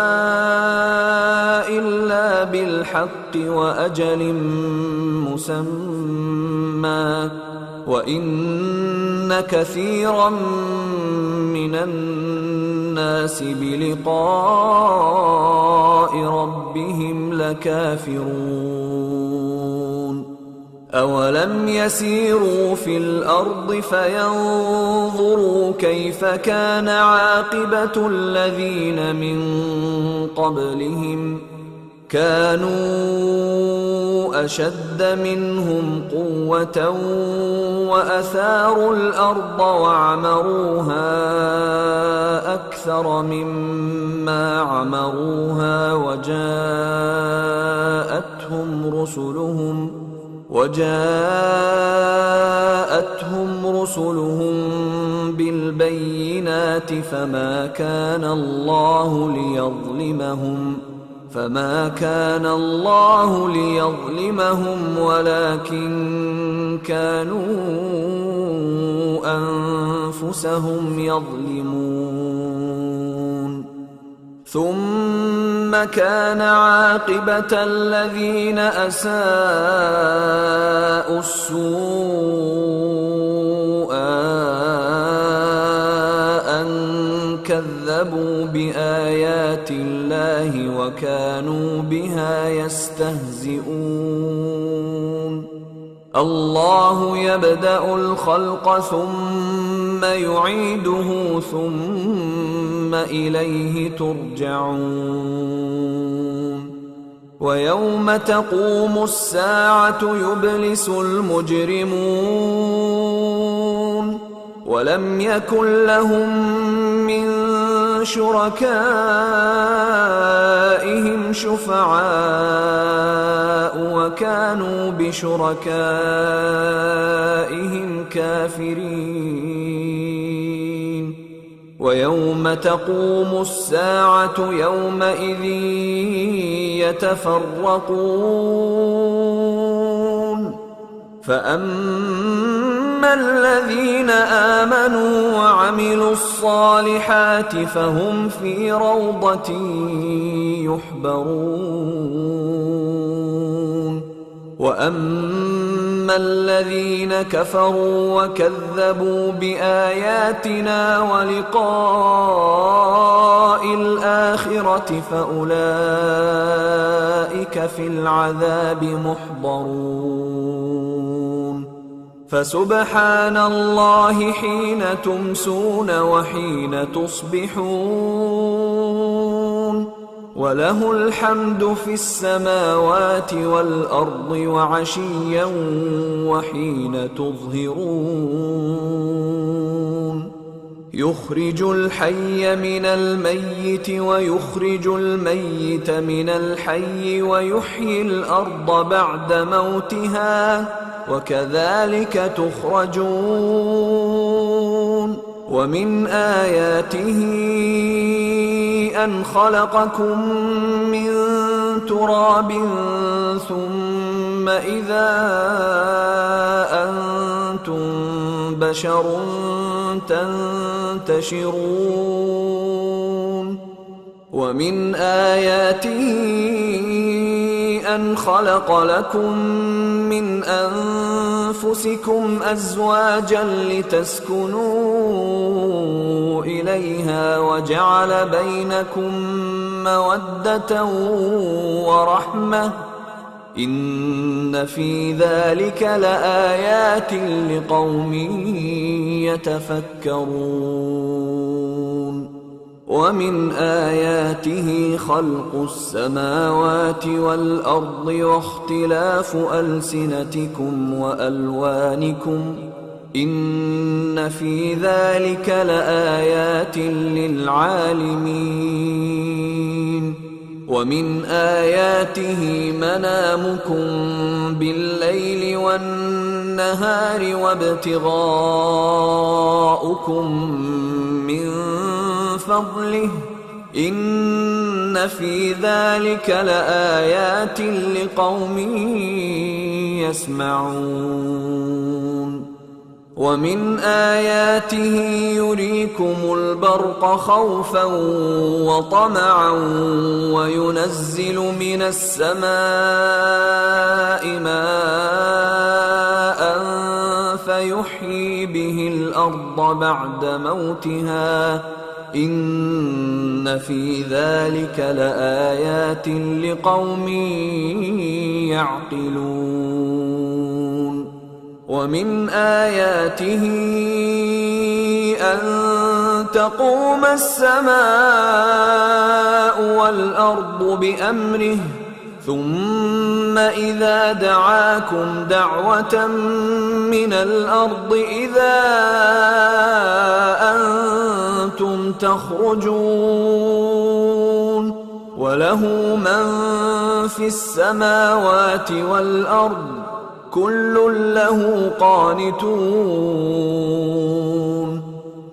إلا بالحق وأجل مسمى وإن كثيرا من الناس بلقاء ربهم لكافرون. أولم يسيروا في الأرض فينظروا كيف كان عاقبة الذين من قبلهم كانوا أشد منهم قوة وأثاروا الأرض وعمروها أكثر مما عمروها وجاءتهم رسلهم بالبينات فما كان الله ليظلمهم ولكن كانوا أنفسهم يظلمون. ثم كان عاقبة الذين أساءوا السوء أن كذبوا بآيات الله وكانوا بها يستهزئون. الله يبدأ الخلق ثم يعيده ثم إليه ترجعون. ويوم تقوم الساعة يبلس المجرمون ولم يكن لهم من شركائهم شفعاء وكانوا بشركائهم كافرين. ويوم تقوم الساعة يومئذ يتفرقون فأما الذين آمنوا وعملوا الصالحات فهم في روضة يحبرون. وأما الذين كفروا وكذبوا بآياتنا ولقاء الآخرة فأولئك في العذاب محضرون. فسبحان الله حين تمسون وحين تصبحون وله الحمد في السماوات والأرض وعشيا وحين تظهرون. يخرج الحي من الميت ويخرج الميت من الحي ويحيي الأرض بعد موتها وكذلك تخرجون. ومن آياته أن خلقكم من تراب ثم إذا أنتم بشر تنتشرون. ومن آياته أن خلق لكم من أنفسكم أزواجا لتسكنوا إليها وجعل بينكم مودة ورحمة إن في ذلك لآيات لقوم يتفكرون ومن آياته خلق السماوات والأرض واختلاف ألسنتكم وألوانكم إن في ذلك لآيات للعالمين ومن آياته منامكم بالليل والنهار وابتغاؤكم من فضله إن في ذلك لآيات لقوم يسمعون ومن آياته يريكم البرق خوفا وطمعا وينزل من السماء ماء فيحيي به الأرض بعد موتها إن في ذلك لآيات لقوم يعقلون ومن آياته أن تقوم السماء والأرض بأمره ثم إذا دعاكم دعوة من الأرض إذا أنتم تخرجون وله من في السماوات والأرض كل له قانتون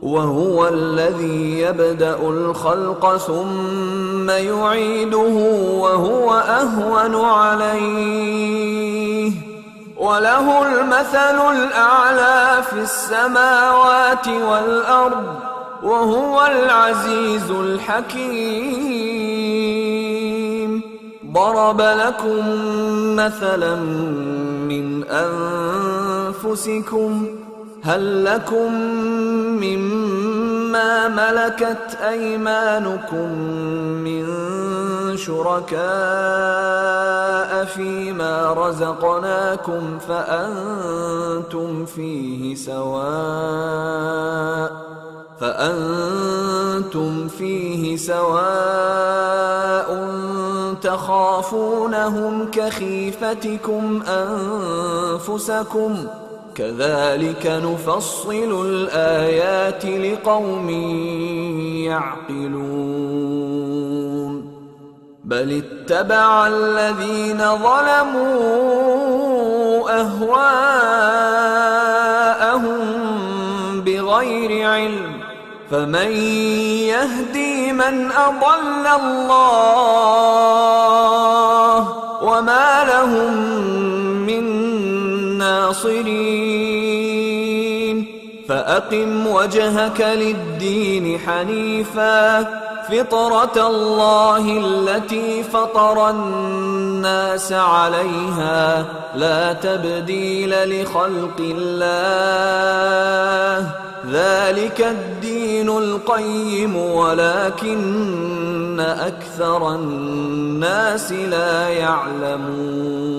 وهو الذي يبدأ الخلق ثم يعيده وهو أهون عليه وله المثل الأعلى في السماوات والأرض وهو العزيز الحكيم ضرب لكم مثلا من أنفسكم هل لكم مما ملكت أيمانكم من شركاء فيما رزقناكم فأنتم فيه سواء تخافونهم كخيفتكم أنفسكم كذلك نفصل الآيات لقوم يعقلون بل اتبع الذين ظلموا أهواءهم بغير علم فمن يهدي من أضل الله وما لهم من ناصرين فأقم وجهك للدين حنيفا فطرة الله التي فطر الناس عليها لا تبديل لخلق الله ذلك الدين القيم ولكن أكثر الناس لا يعلمون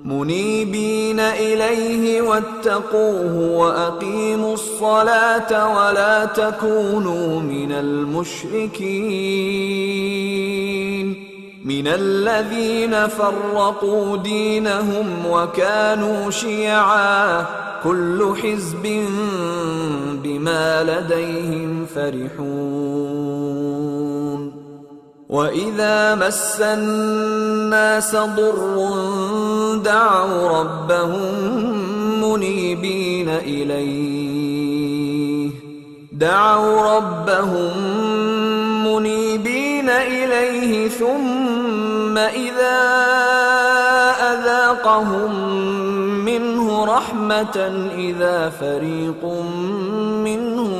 منيبين إليه واتقوه وأقيموا الصلاة ولا تكونوا من المشركين من الذين فرقوا دينهم وكانوا شيعا كل حزب بما لديهم فرحون وإذا مس الناس ضر دعوا ربهم منيبين إليه ثم إذا أذاقهم منه رحمة إذا فريق منهم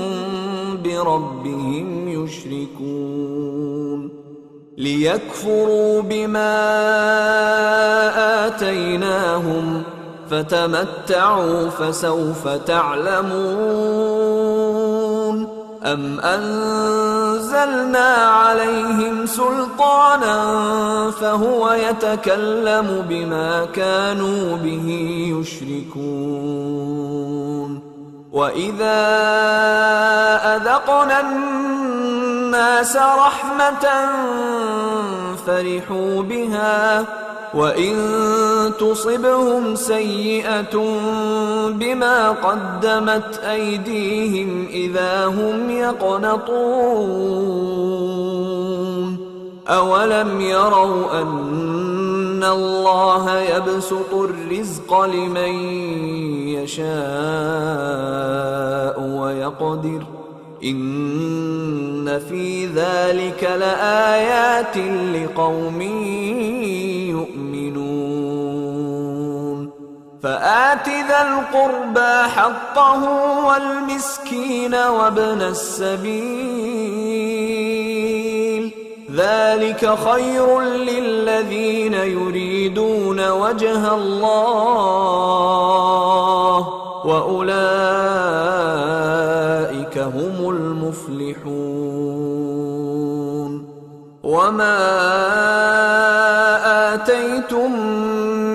بربهم يشركون ليكفروا بما آتيناهم فتمتعوا فسوف تعلمون أم أنزلنا أنزلنا عليهم سلطانا فهو يتكلم بما كانوا به يشركون. وإذا أذقنا الناس رحمة فرحوا بها وإن تصبهم سيئة بما قدمت أيديهم إذا هم يقنطون. أولم يروا أن الله يبسط الرزق لمن يشاء ويقدر إن في ذلك لآيات لقوم يؤمنون. فآت ذا القربى حقه والمسكين وابن السبيل ذلك خير للذين يريدون وجه الله وأولئك هم المفلحون. وما آتيتم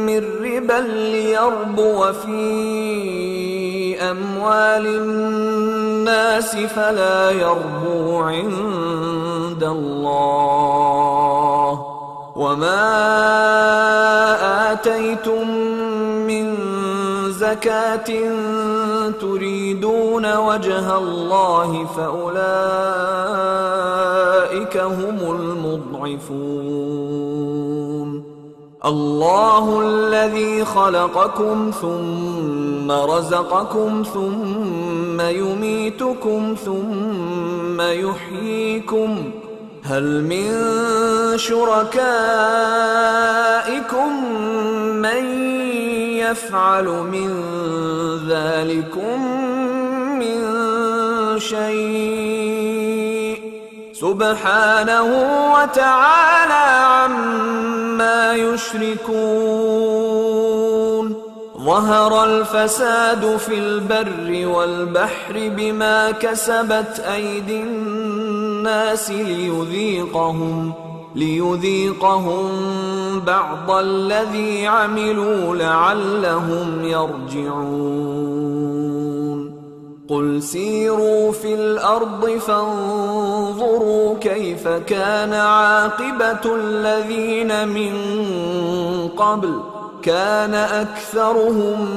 من ربا ليربو في أموال الناس فلا يربو عند الله وما آتيتم من زكاة تريدون وجه الله فأولئك هم المضعفون. الله الذي خلقكم ثم رزقكم ثم يميتكم ثم يحييكم هل من شركائكم من يفعل من ذلكم من شيء سبحانه وتعالى عما يشركون. ظهر الفساد في البر والبحر بما كسبت أيدي الناس ليذيقهم بعض الذي عملوا لعلهم يرجعون. قل سيروا في الأرض فانظروا كيف كان عاقبة الذين من قبل كان أكثرهم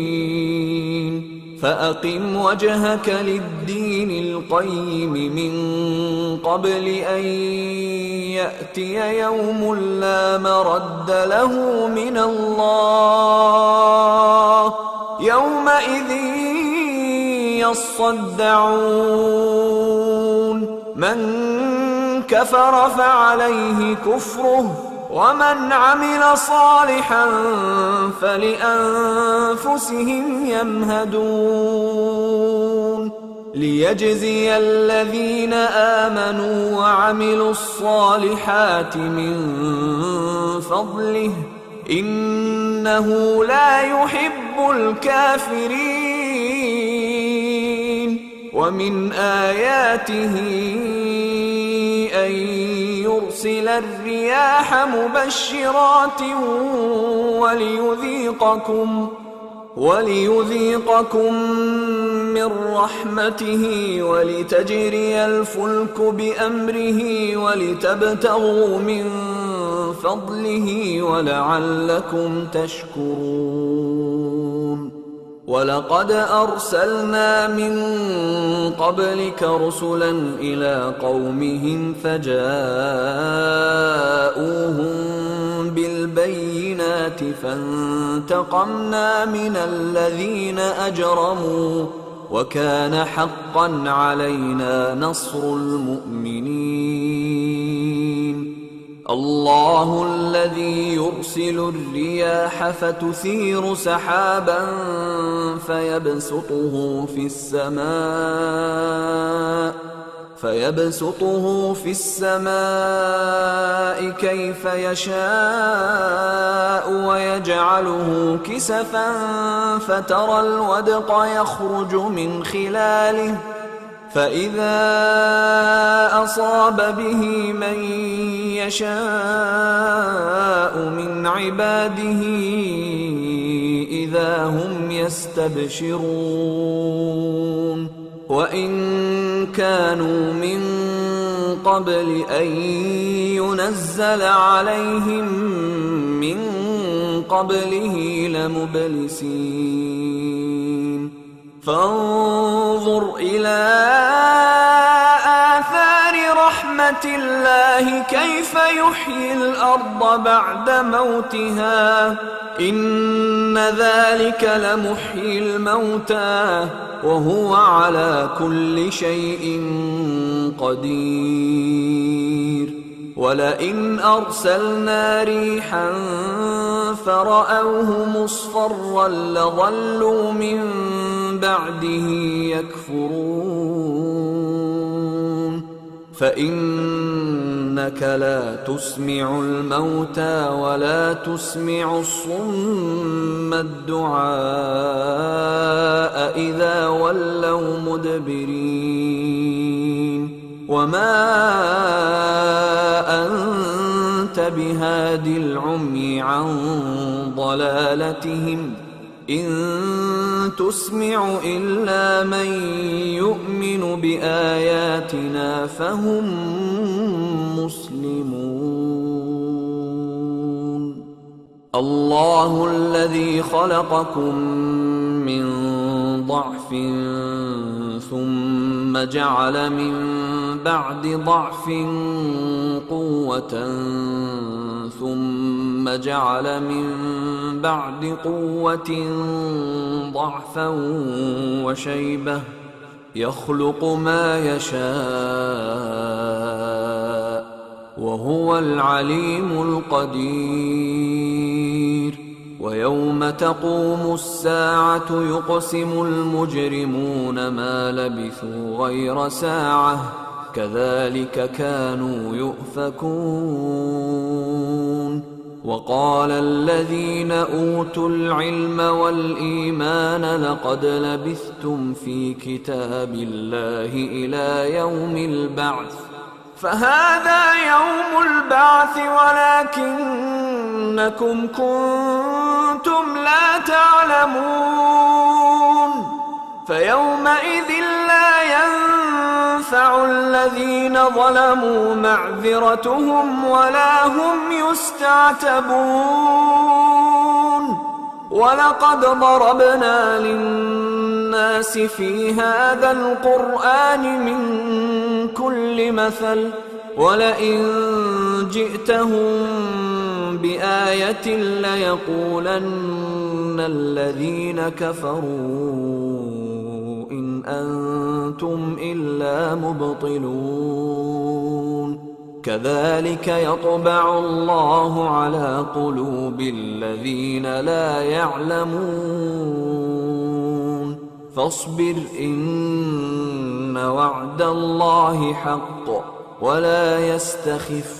مشركين. فأقم وجهك للدين القيم من قبل أن يأتي يوم لا مرد له من الله يومئذ يصدعون. من كفر فعليه كفره ومن عمل صالحا فلأنفسهم يمهدون. ليجزي الذين آمنوا وعملوا الصالحات من فضله إنه لا يحب الكافرين. ومن آياته أن يرسل الرياح مبشرات وليذيقكم من رحمته ولتجري الفلك بأمره ولتبتغوا من فضله ولعلكم تشكرون. ولقد أرسلنا من قبلك رسلا إلى قومهم فجاءوهم بالبينات فانتقمنا من الذين أجرموا وكان حقا علينا نصر المؤمنين. الله الذي يرسل الرياح فتثير سحابا فيبسطه في السماء كيف يشاء ويجعله كسفا فترى الودق يخرج من خلاله فإذا أصاب به من يشاء من عباده إذا هم يستبشرون وإن كانوا من قبل أن ينزل عليهم من قبله لمبلسين فانظر إلى آثار رحمة الله كيف يحيي الأرض بعد موتها إن ذلك لمحيي الموتى وهو على كل شيء قدير ولئن أرسلنا ريحا فرأوه مصفرا لظلوا من بعده يكفرون فإنك لا تسمع الموتى ولا تسمع الصم الدعاء إذا ولوا مدبرين وما أنت بهاد العمي عن ضلالتهم إن تسمع إلا من يؤمن بآياتنا فهم مسلمون الله الذي خلقكم من ضعف ثم جعل من بعد ضعف قوة ثم جعل من بعد قوة ضعفا وشيبة يخلق ما يشاء وهو العليم القدير ويوم تقوم الساعة يقسم المجرمون ما لبثوا غير ساعة كذلك كانوا يؤفكون وقال الذين أوتوا العلم والإيمان لقد لبثتم في كتاب الله إلى يوم البعث فهذا يوم البعث ولكنكم كنتم لا تعلمون فيومئذ لا ينفع الذين ظلموا معذرتهم ولا هم يستعتبون ولقد ضربنا للناس في هذا القرآن من كل مثل ولئن جئتهم بآية ليقولن الذين كفروا إن أنتم إلا مبطلون كذلك يطبع الله على قلوب الذين لا يعلمون فاصبر إن وعد الله حق ولا يستخفنك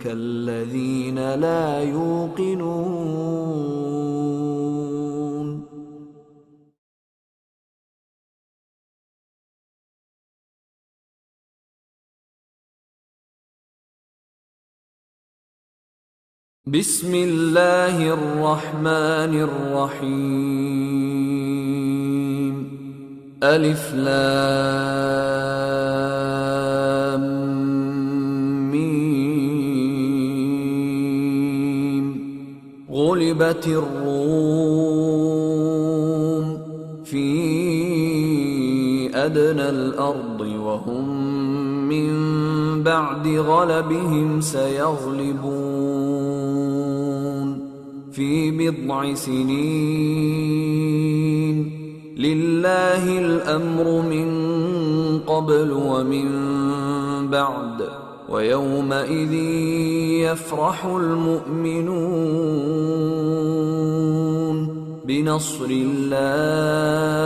الذين لا يوقنون بسم الله الرحمن الرحيم ألف لام ميم غلبت الروم في أدنى الأرض وهم من بعد غلبهم سيغلبون في بضع سنين لله الأمر من قبل ومن بعد ويومئذ يفرح المؤمنون بنصر الله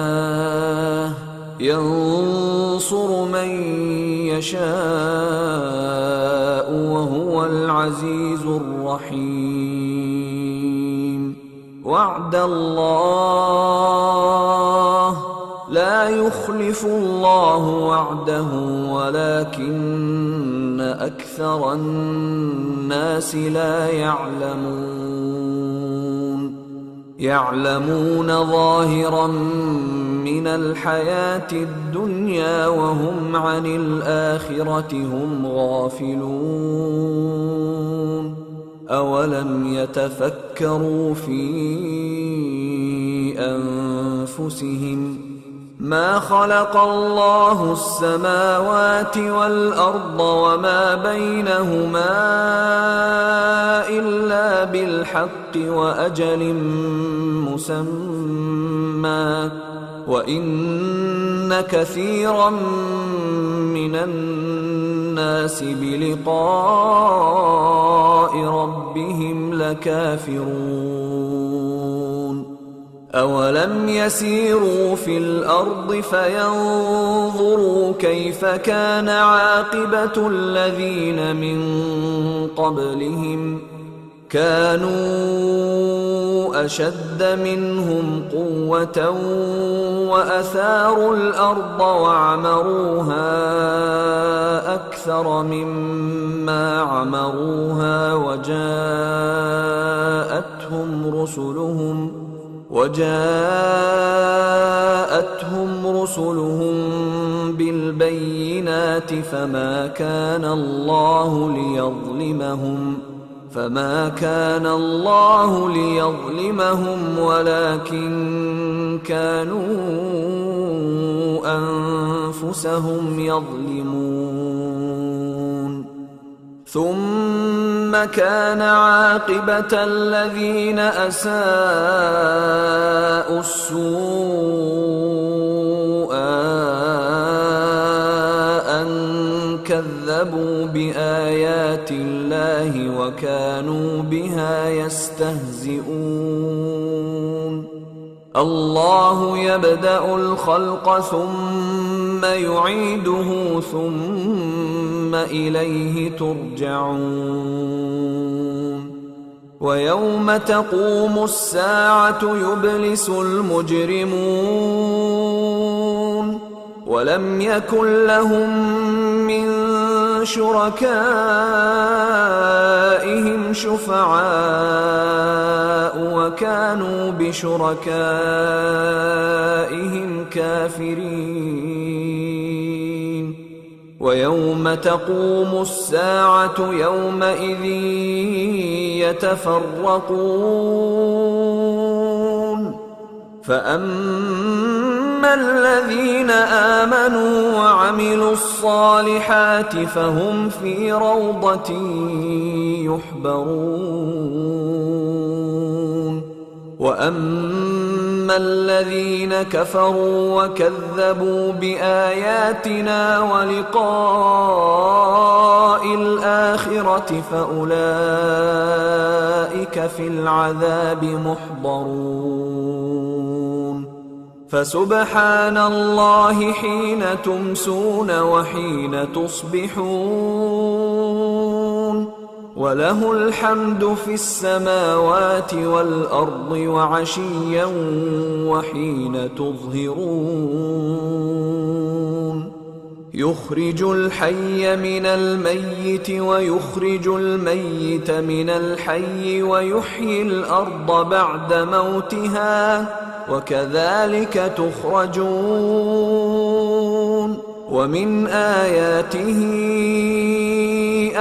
ينصر من يشاء وهو العزيز الرحيم وعد الله لا لا يخلف الله وعده ولكن أكثر الناس لا يعلمون ظاهرا من الحياة الدنيا وهم عن الآخرة هم غافلون. أولم يتفكروا في أنفسهم ما خلق الله السماوات والأرض وما بينهما إلا بالحق وأجل مسمى وإن كثيرا من الناس بلقاء ربهم لكافرون. أولم يسيروا في الأرض فينظروا كيف كان عاقبة الذين من قبلهم كانوا أشد منهم قوة وأثاروا الأرض وعمروها أكثر مما عمروها وجاءتهم رسلهم بالبينات فما كان الله ليظلمهم ولكن كانوا أنفسهم يظلمون. ثم كان عاقبة الذين أساءوا السوء أن كذبوا بآيات الله وكانوا بها يستهزئون. الله يبدأ الخلق ثم يعيده ثم إليه ترجعون. ويوم تقوم الساعة يبلس المجرمون ولم يكن لهم من شركائهم شفعاء وكانوا بشركائهم كافرين. ويوم تقوم الساعة يومئذ يتفرقون فأما الذين آمنوا وعملوا الصالحات فهم في روضة يحبرون. وأما الذين كفروا وكذبوا بآياتنا ولقاء الآخرة فأولئك في العذاب محضرون. فسبحان الله حين تمسون وحين تصبحون وله الحمد في السماوات والأرض وعشيا وحين تظهرون. يخرج الحي من الميت ويخرج الميت من الحي ويحيي الأرض بعد موتها وكذلك تخرجون. ومن آياته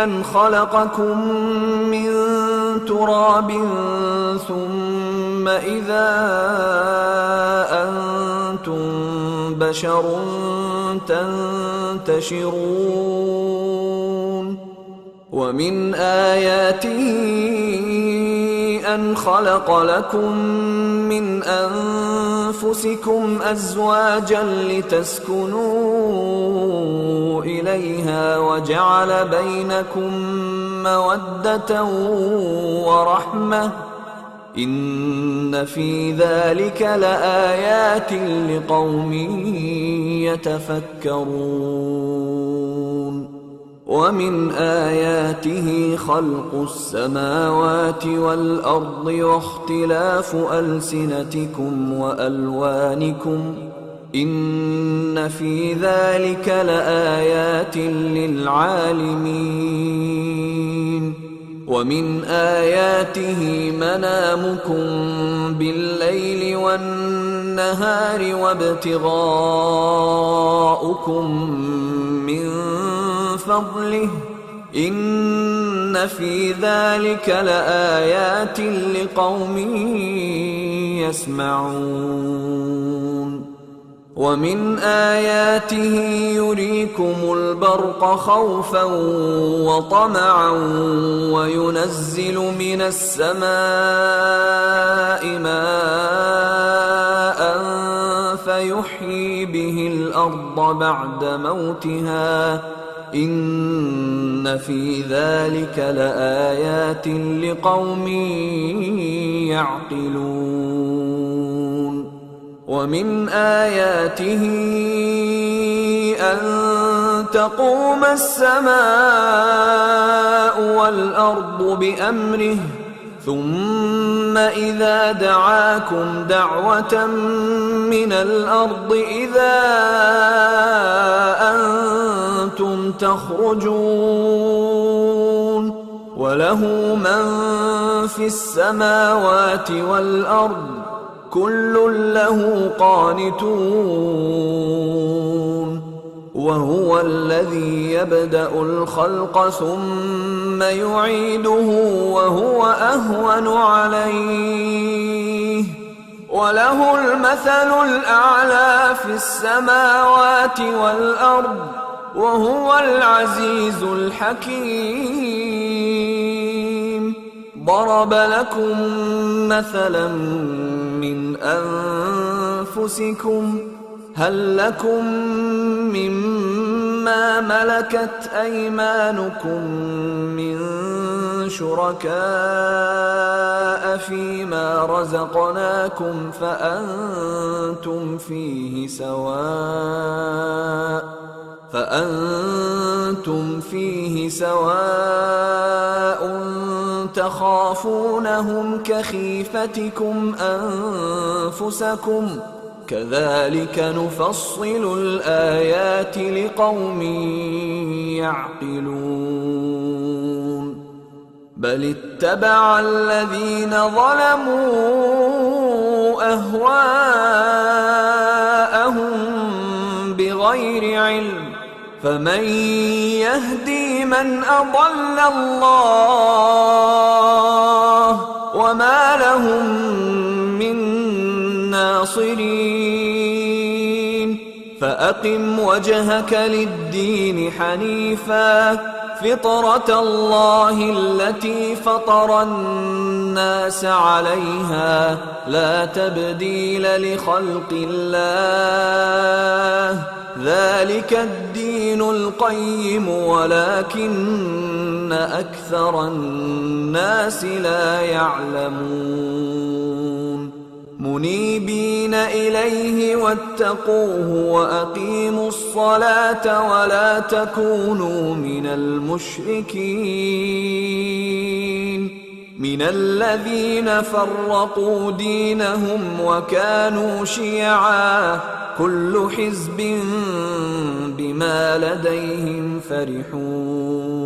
أن خلقكم من تراب ثم إذا أنتم بشر تنتشرون. ومن آياته أن خلق لكم من أنفسكم أزواجا لتسكنوا إليها وجعل بينكم مودة ورحمة إن في ذلك لآيات لقوم يتفكرون. ومن آياته خلق السماوات والأرض واختلاف ألسنتكم وألوانكم إن في ذلك لآيات للعالمين. ومن آياته منامكم بالليل والنهار وابتغاؤكم من فضله إن في ذلك لآيات لقوم يسمعون. ومن آياته يريكم البرق خوفا وطمعا وينزل من السماء ماء فيحيي به الأرض بعد موتها إن في ذلك لآيات لقوم يعقلون. ومن آياته أن تقوم السماء والأرض بأمره ثم إذا دعاكم دعوة من الأرض إذا أنتم تخرجون. وله من في السماوات والأرض كل له قانتون. وهو الذي يبدأ الخلق ثم يعيده وهو أهون عليه وله المثل الأعلى في السماوات والأرض وهو العزيز الحكيم. ضرب لكم مثلا من أنفسكم هل لكم مما ملكت أيمانكم من شركاء فيما رزقناكم فأنتم فيه سواء تخافونهم كخيفتكم أنفسكم كذلك نفصل الآيات لقوم يعقلون. بل اتبع الذين ظلموا أهواءهم بغير علم فمن يهدي من أضل الله وما لهم من ناصرين. فأقم وجهك للدين حنيفا فطرة الله التي فطر الناس عليها لا تبديل لخلق الله ذلك الدين القيم ولكن أكثر الناس لا يعلمون. منيبين إليه واتقوه وأقيموا الصلاة ولا تكونوا من المشركين من الذين فرقوا دينهم وكانوا شيعا كل حزب بما لديهم فرحون.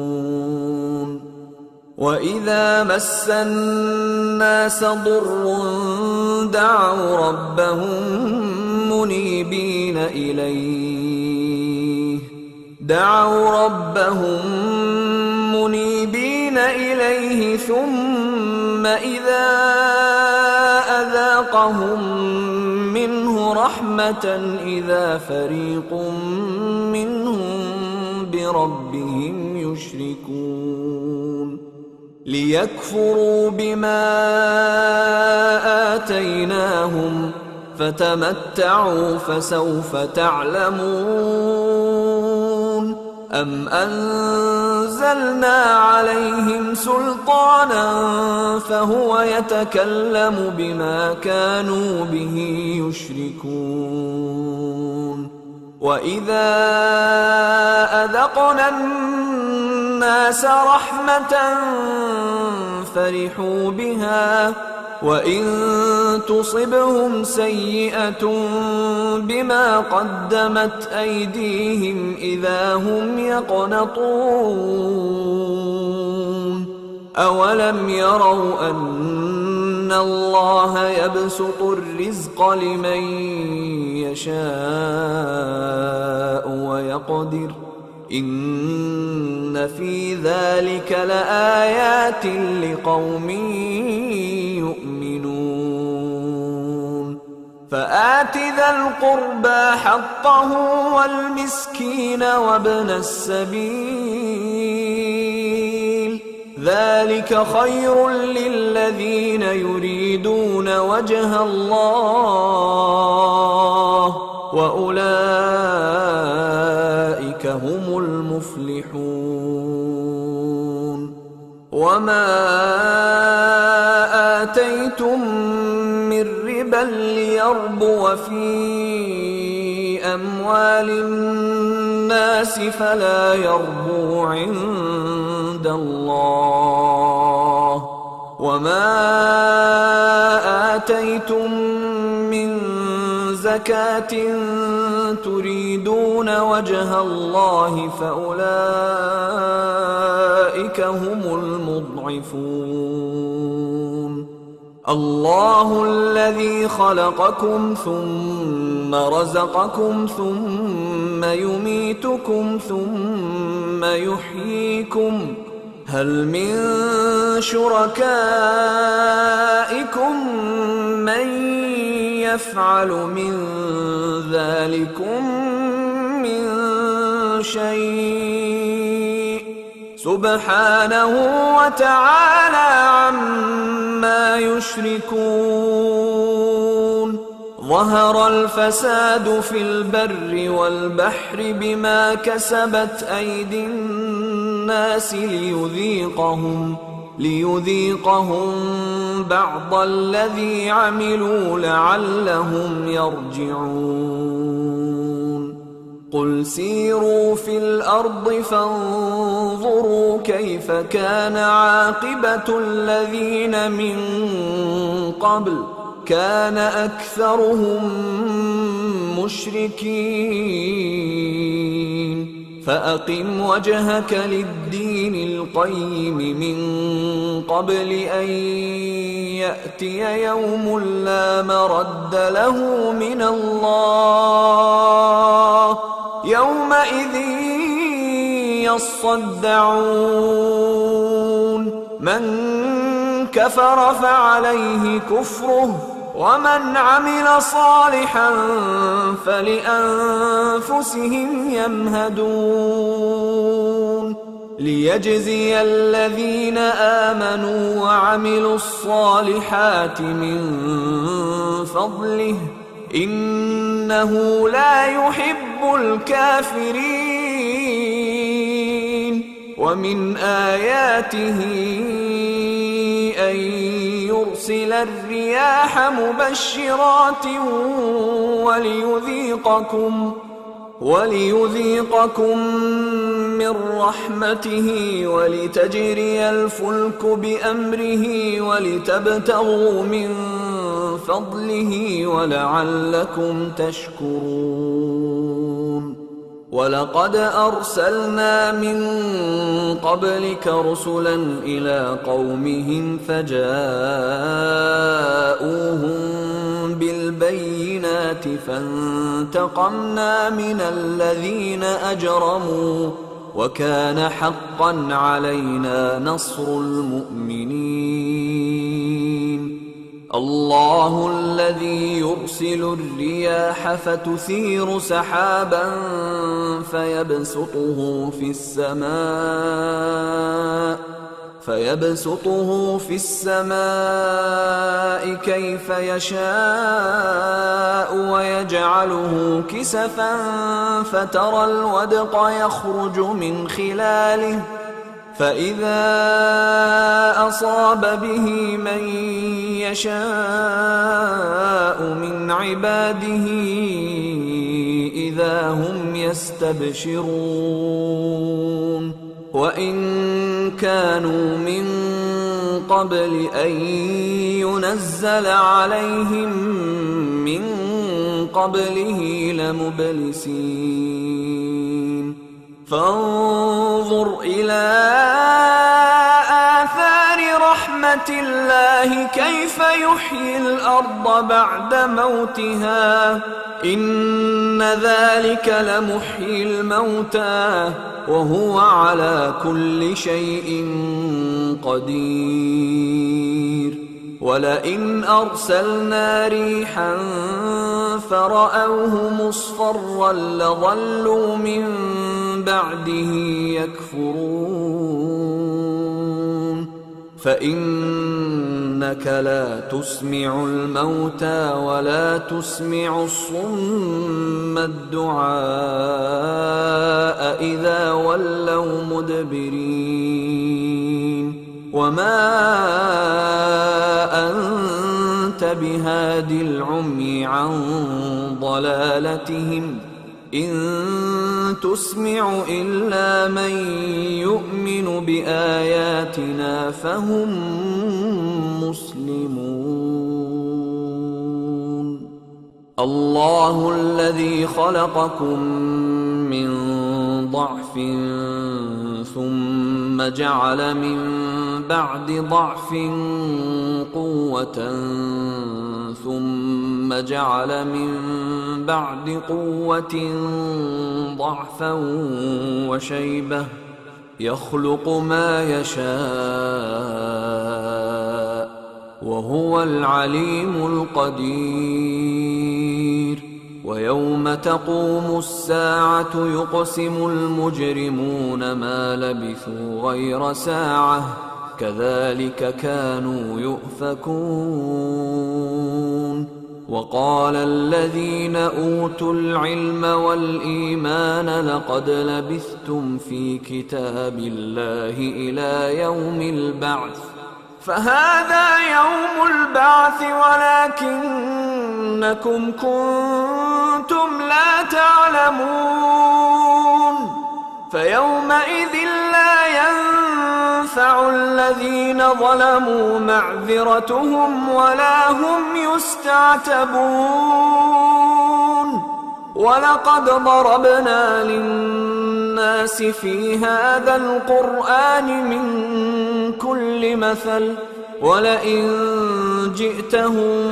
وإذا مس الناس ضر دعوا ربهم منيبين إليه ثم إذا أذاقهم منه رحمة إذا فريق منهم بربهم يشركون. ليكفروا بما آتيناهم فتمتعوا فسوف تعلمون. أم أنزلنا عليهم سلطانا فهو يتكلم بما كانوا به يشركون. وإذا أذقنا الناس رحمة فرحوا بها وإن تصبهم سيئة بما قدمت أيديهم إذا هم يقنطون أولم يروا أن الله يبسط الرزق لمن يشاء ويقدر إن في ذلك لآيات لقوم يؤمنون فآت ذا القربى حقه والمسكين وابن السبيل ذلك خير للذين يريدون وجه الله وأولئك هم المفلحون وما آتيتم من ربا ليربو في أموال الناس فلا يربو عند الله وما آتيتم من زكاة تريدون وجه الله فأولئك هم المضعفون الله الذي خلقكم ثم رزقكم ثم يميتكم ثم يحييكم هل من شركائكم من يفعل من ذلكم من شيء سبحانه وتعالى عما يشركون ظهر الفساد في البر والبحر بما كسبت أيدي الناس ليذيقهم بعض الذي عملوا لعلهم يرجعون قل سيروا في الأرض فانظروا كيف كان عاقبة الذين من قبل كان أكثرهم مشركين فأقم وجهك للدين القيم من قبل أن يأتي يوم لا مرد له من الله يومئذ يصدعون من كفر فعليه كفره ومن عمل صالحا فلأنفسهم يمهدون ليجزي الذين آمنوا وعملوا الصالحات من فضله إنه لا يحب الكافرين ومن آياته أن يرسل الرياح مبشرات وليذيقكم من رحمته ولتجري الفلك بأمره ولتبتغوا من فضله ولعلكم تشكرون ولقد أرسلنا من قبلك رسلا إلى قومهم فجاءوهم بالبينات فانتقمنا من الذين أجرموا وكان حقا علينا نصر المؤمنين الله الذي يرسل الرياح فتثير سحابا فيبسطه في السماء كيف يشاء ويجعله كسفا فترى الودق يخرج من خلاله فإذا أصاب به من يشاء من عباده إذا هم يستبشرون وإن كانوا من قبل أن ينزل عليهم من قبله لمبلسين فانظر إلى آثار رحمة الله كيف يحيي الأرض بعد موتها إن ذلك لمحيي الموتى وهو على كل شيء قدير ولئن أرسلنا ريحا فرأوه مصفرا لظلوا من بعده يكفرون فإنك لا تسمع الموتى ولا تسمع الصم الدعاء إذا ولوا مدبرين وما أنت بهاد العمي عن ضلالتهم إن تسمع إلا من يؤمن بآياتنا فهم مسلمون الله الذي خلقكم من ضعف ثم جعل من بعد ضعف قوة ثم جعل من بعد قوة ضعفا وشيبة يخلق ما يشاء وهو العليم القدير ويوم تقوم الساعة يقسم المجرمون ما لبثوا غير ساعة كذلك كانوا يؤفكون وقال الذين أوتوا العلم والإيمان لقد لبثتم في كتاب الله إلى يوم البعث فهذا يوم البعث ولكنكم كنتم لا تعلمون فيومئذ لا ينفع الذين ظلموا معذرتهم ولا هم يستعتبون ولقد ضربنا للناس في هذا القرآن من كل مثل ولئن جئتهم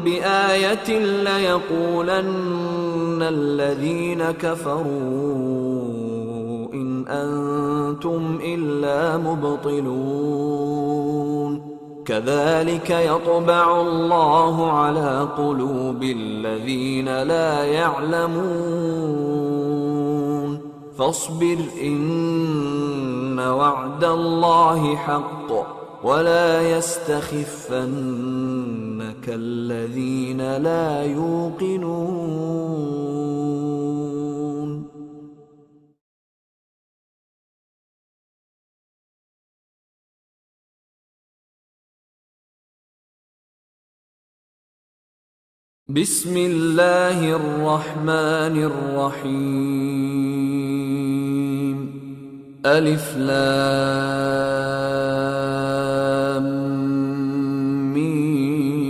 بآية ليقولن الذين كفروا إن أنتم إلا مبطلون كذلك يطبع الله على قلوب الذين لا يعلمون فاصبر إن وعد الله حق ولا يستخفنك الذين لا يوقنون بسم الله الرحمن الرحيم ألف لام ميم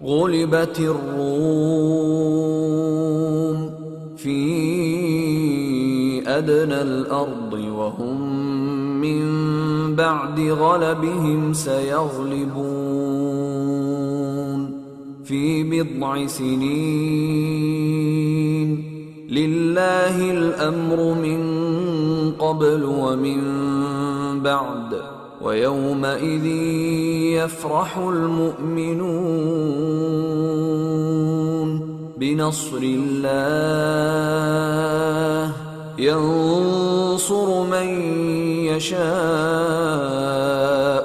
غلبت الروم في أدنى الأرض وهم من بعد غلبهم سيغلبون في بضع سنين لله الأمر من قبل ومن بعد ويومئذ يفرح المؤمنون بنصر الله ينصر من يشاء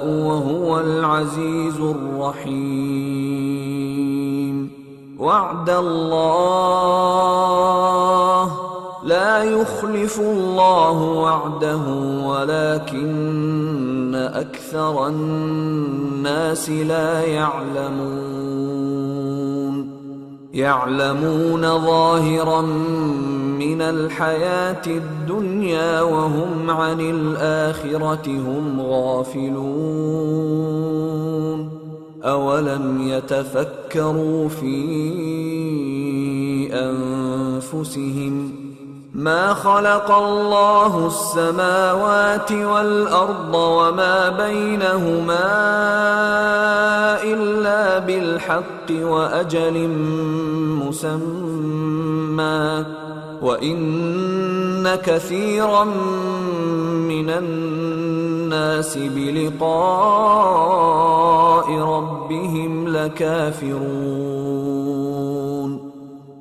وهو العزيز الرحيم وعد الله لا يخلف الله وعده ولكن أكثر الناس لا يعلمون يعلمون ظاهرا من الحياة الدنيا وهم عن الآخرة هم غافلون أولم يتفكروا في أنفسهم ما خلق الله السماوات والأرض وما بينهما إلا بالحق وأجل مسمى وإن كثيرا من الناس بلقاء ربهم لكافرون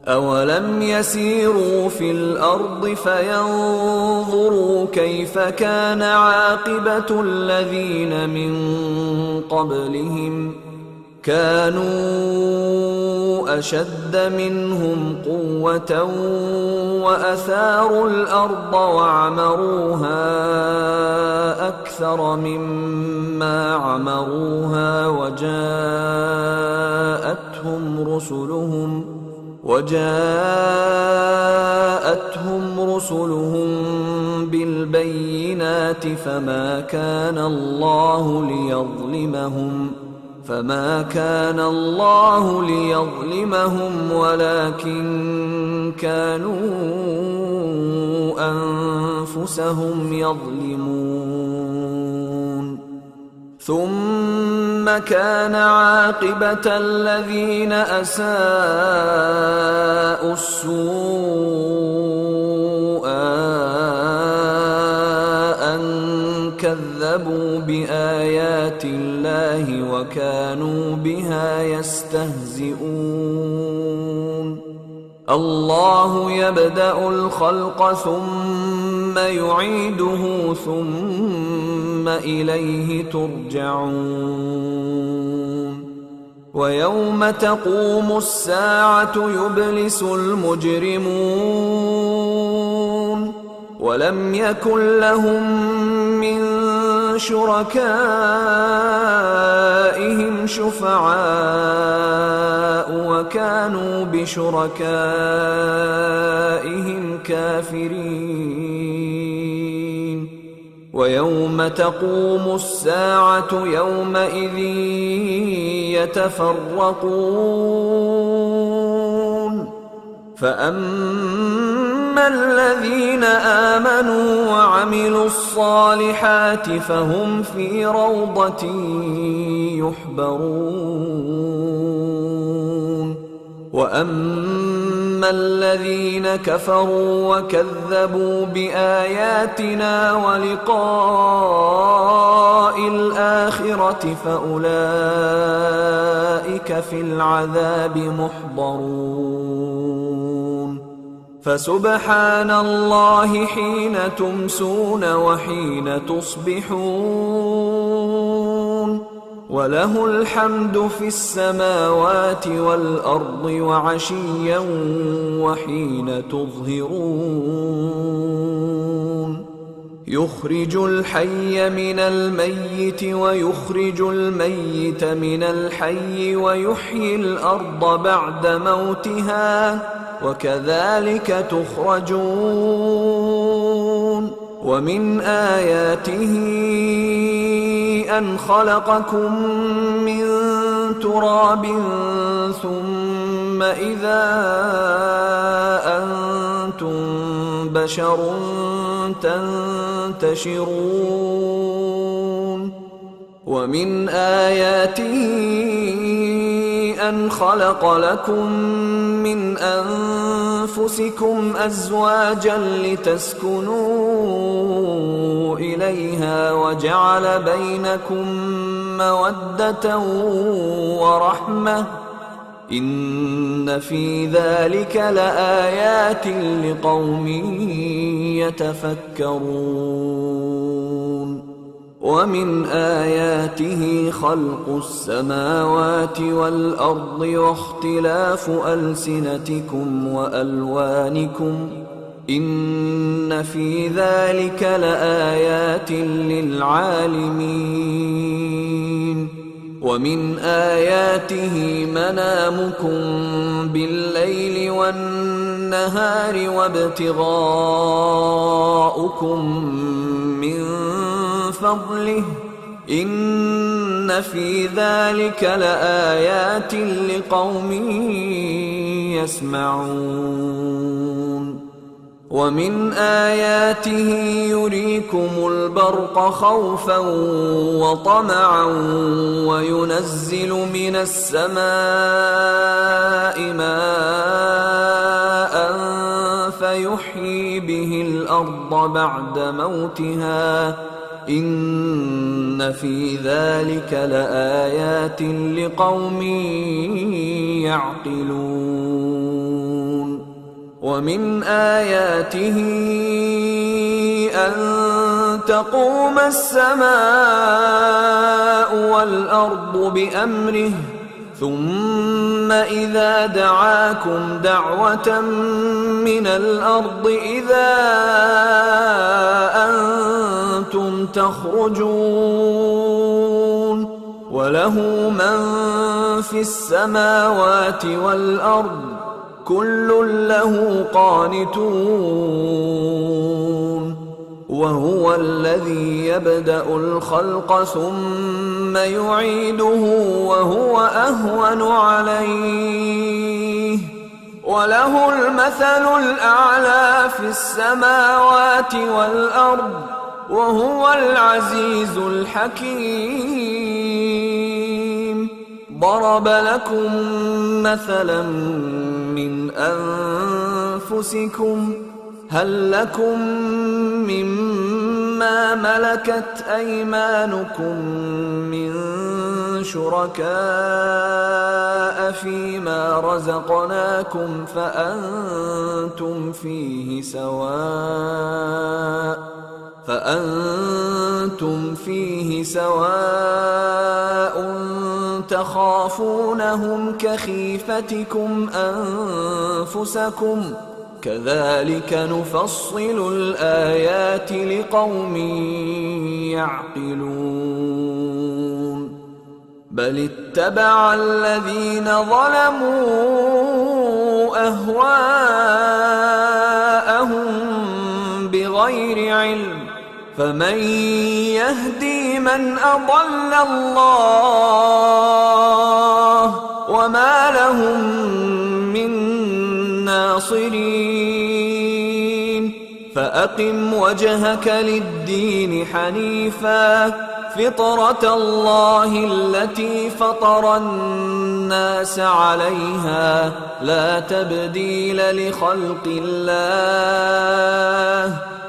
أولم يسيروا في الأرض فينظروا كيف كان عاقبة الذين من قبلهم كانوا أشد منهم قوة وأثاروا الأرض وعمروها أكثر مما عمروها وجاءتهم رسلهم بالبينات فما كان الله ليظلمهم ولكن كانوا أنفسهم يظلمون ثم كان عاقبة الذين أساءوا السوء أن كذبوا بآيات الله وكانوا بها يستهزئون الله يبدأ الخلق ثم يعيده ثم إليه ترجعون ويوم تقوم الساعة يبلس المجرمون ولم يكن لهم من شركائهم شفعاء وكانوا بشركائهم كافرين ويوم تقوم الساعة يومئذ يتفرقون فأما الذين آمنوا وعملوا الصالحات فهم في روضة يحبرون وأما الذين كفروا وكذبوا بآياتنا ولقاء الآخرة فأولئك في العذاب محضرون فسبحان الله حين تمسون وحين تصبحون وله الحمد في السماوات والأرض وعشيا وحين تظهرون يخرج الحي من الميت ويخرج الميت من الحي ويحيي الأرض بعد موتها وكذلك تخرجون ومن آياته أن خلقكم من تراب ثم إذا أنتم بشر تنتشرون ومن آياته أن خلق لكم من أنفسكم أزواجا لتسكنوا إليها وجعل بينكم مودة ورحمة إن في ذلك لآيات لقوم يتفكرون ومن آياته خلق السماوات والأرض واختلاف ألسنتكم وألوانكم إن في ذلك لآيات للعالمين ومن آياته منامكم بالليل والنهار وابتغاؤكم من فضله إن في ذلك لآيات لقوم يسمعون ومن آياته يريكم البرق خوفا وطمعا وينزل من السماء ماء فيحيي به الأرض بعد موتها إن في ذلك لآيات لقوم يعقلون ومن آياته أن تقوم السماء والأرض بأمره ثم إذا دعاكم دعوة من الأرض إذا أنتم تخرجون وله من في السماوات والأرض كل له قانتون وهو الذي يبدأ الخلق ثم يعيده وهو أهون عليه وله المثل الأعلى في السماوات والأرض وهو العزيز الحكيم ضرب لكم مثلا من أنفسكم هل لكم مما ملكت أيمانكم من شركاء فيما رزقناكم فأنتم فيه سواء تخافونهم كخيفتكم أنفسكم كذلك نفصل الآيات لقوم يعقلون بل اتبع الذين ظلموا أهواءهم بغير علم فمن يهدي من أضل الله وما لهم من ناصرين فأقم وجهك للدين حنيفا فطرة الله التي فطر الناس عليها لا تبديل لخلق الله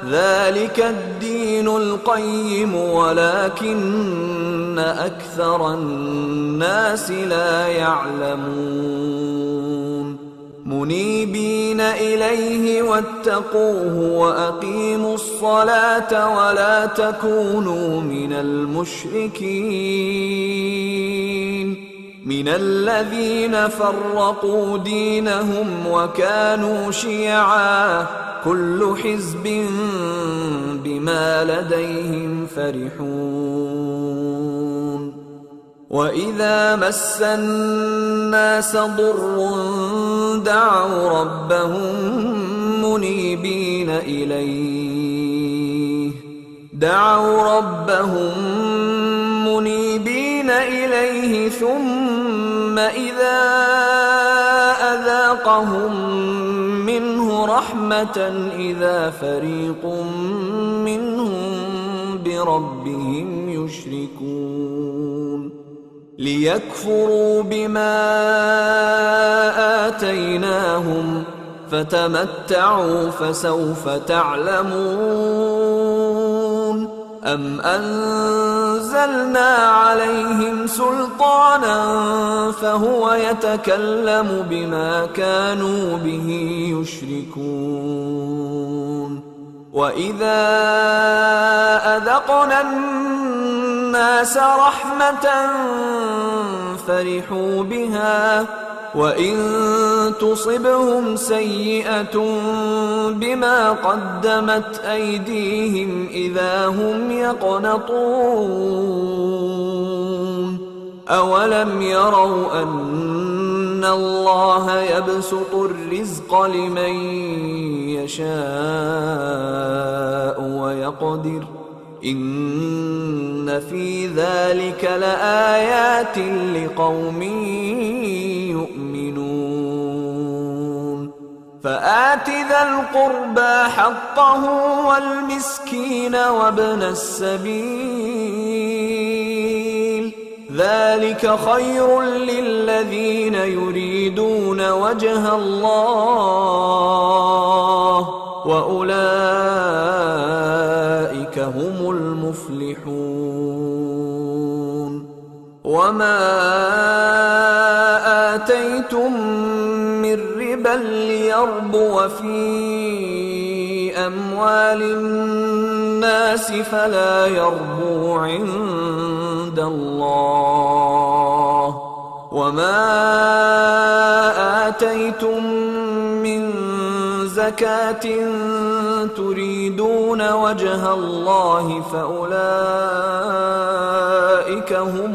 ذلك الدين القيم ولكن أكثر الناس لا يعلمون منيبين إليه واتقوه وأقيموا الصلاة ولا تكونوا من المشركين من الذين فرقوا دينهم وكانوا شيعا كل حزب بما لديهم فرحون وإذا مس الناس ضر دعوا ربهم منيبين إليه ثم إذا أذاقهم منه رحمة إذا فريق منهم بربهم يشركون ليكفروا بما آتيناهم فتمتعوا فسوف تعلمون أم أنزلنا عليهم سلطانا فهو يتكلم بما كانوا به يشركون وإذا أذقنا الناس رحمة فرحوا بها وإن تصبهم سيئة بما قدمت أيديهم إذا هم يقنطون أولم يروا أن الله يبسط الرزق لمن يشاء ويقدر إن في ذلك لآيات لقوم يؤمنون فآت ذا القربى حقه والمسكين وابن السبيل ذلك خير للذين يريدون وجه الله وأولئك هم المفلحون وما آتيتم من ربا ليربو في أموال الناس فلا يربو عند الله وما آتيتم من زكاة تريدون وجه الله فأولئك هم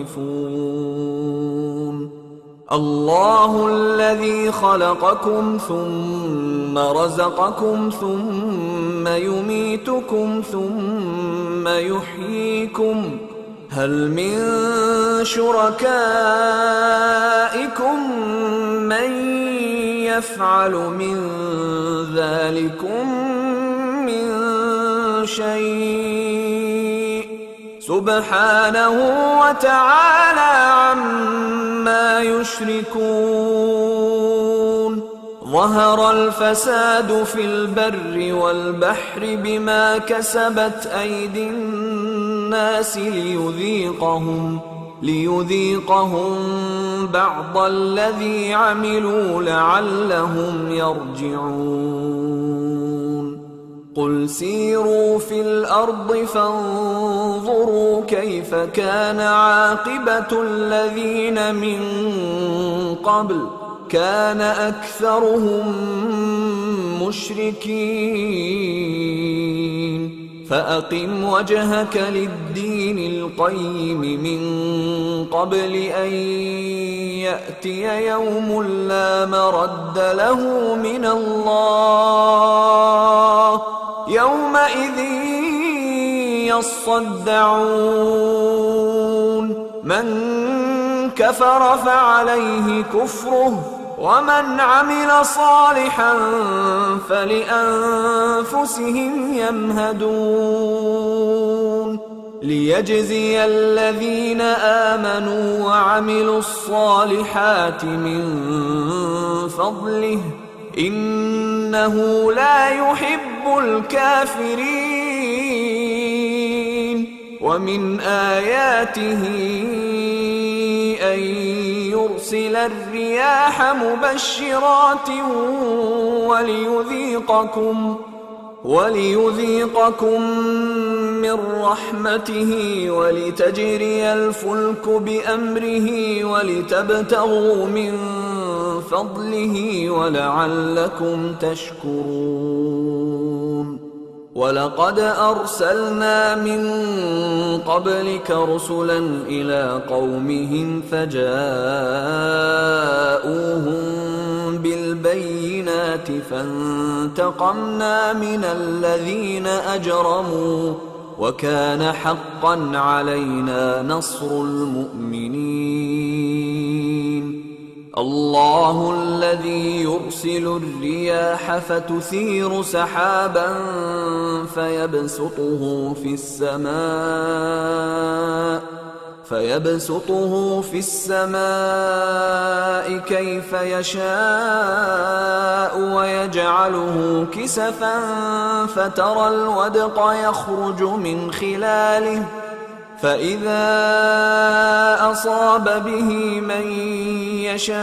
المضعفون الله الذي خلقكم ثم رزقكم ثم يميتكم ثم يحييكم هل من شركائكم من يفعل من ذلكم من شيء سبحانه وتعالى عما يشركون ظهر الفساد في البر والبحر بما كسبت أيدي الناس ليذيقهم بعض الذي عملوا لعلهم يرجعون قل سيروا في الأرض فانظروا كيف كان عاقبة الذين من قبل كان أكثرهم مشركين فأقم وجهك للدين القيم من قبل أن يأتي يوم لا مرد له من الله يومئذ يصدعون من كفر فعليه كفره ومن عمل صالحا فلأنفسهم يمهدون ليجزي الذين آمنوا وعملوا الصالحات من فضله إنه لا يحب الكافرين ومن آياته أن يرسل الرياح مبشرات وليذيقكم من رحمته ولتجري الفلك بأمره ولتبتغوا من فضله ولعلكم تشكرون ولقد أرسلنا من قبلك رسلا إلى قومهم فجاءوهم بالبينات فانتقمنا من الذين أجرموا وكان حقا علينا نصر المؤمنين الله الذي يرسل الرياح فتثير سحابا فيبسطه في السماء كيف يشاء ويجعله كسفا فترى الودق يخرج من خلاله فإذا أصاب به من يشاء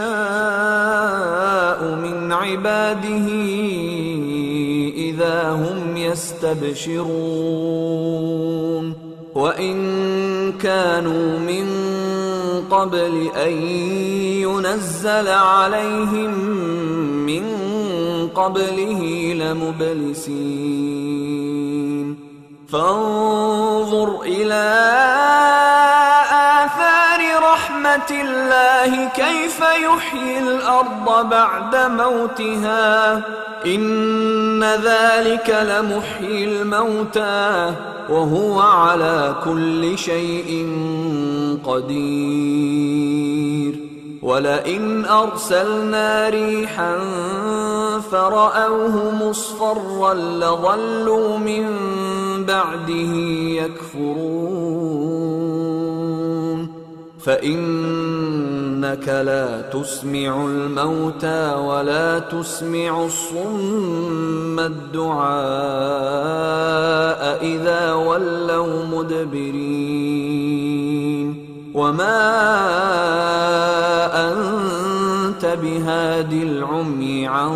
من عباده إذا هم يستبشرون وإن كانوا من قبل أن ينزل عليهم من قبله لمبلسين فانظر إلى آثار آيات الله كيف يحيي الأرض بعد موتها إن ذلك لمحيي الموتى وهو على كل شيء قدير ولئن أرسلنا ريحا فرأوه مصفرا لظلوا من بعده يكفرون فإنك لا تسمع الموتى ولا تسمع الصم الدعاء إذا ولوا مدبرين وما أنت بهاد العمي عن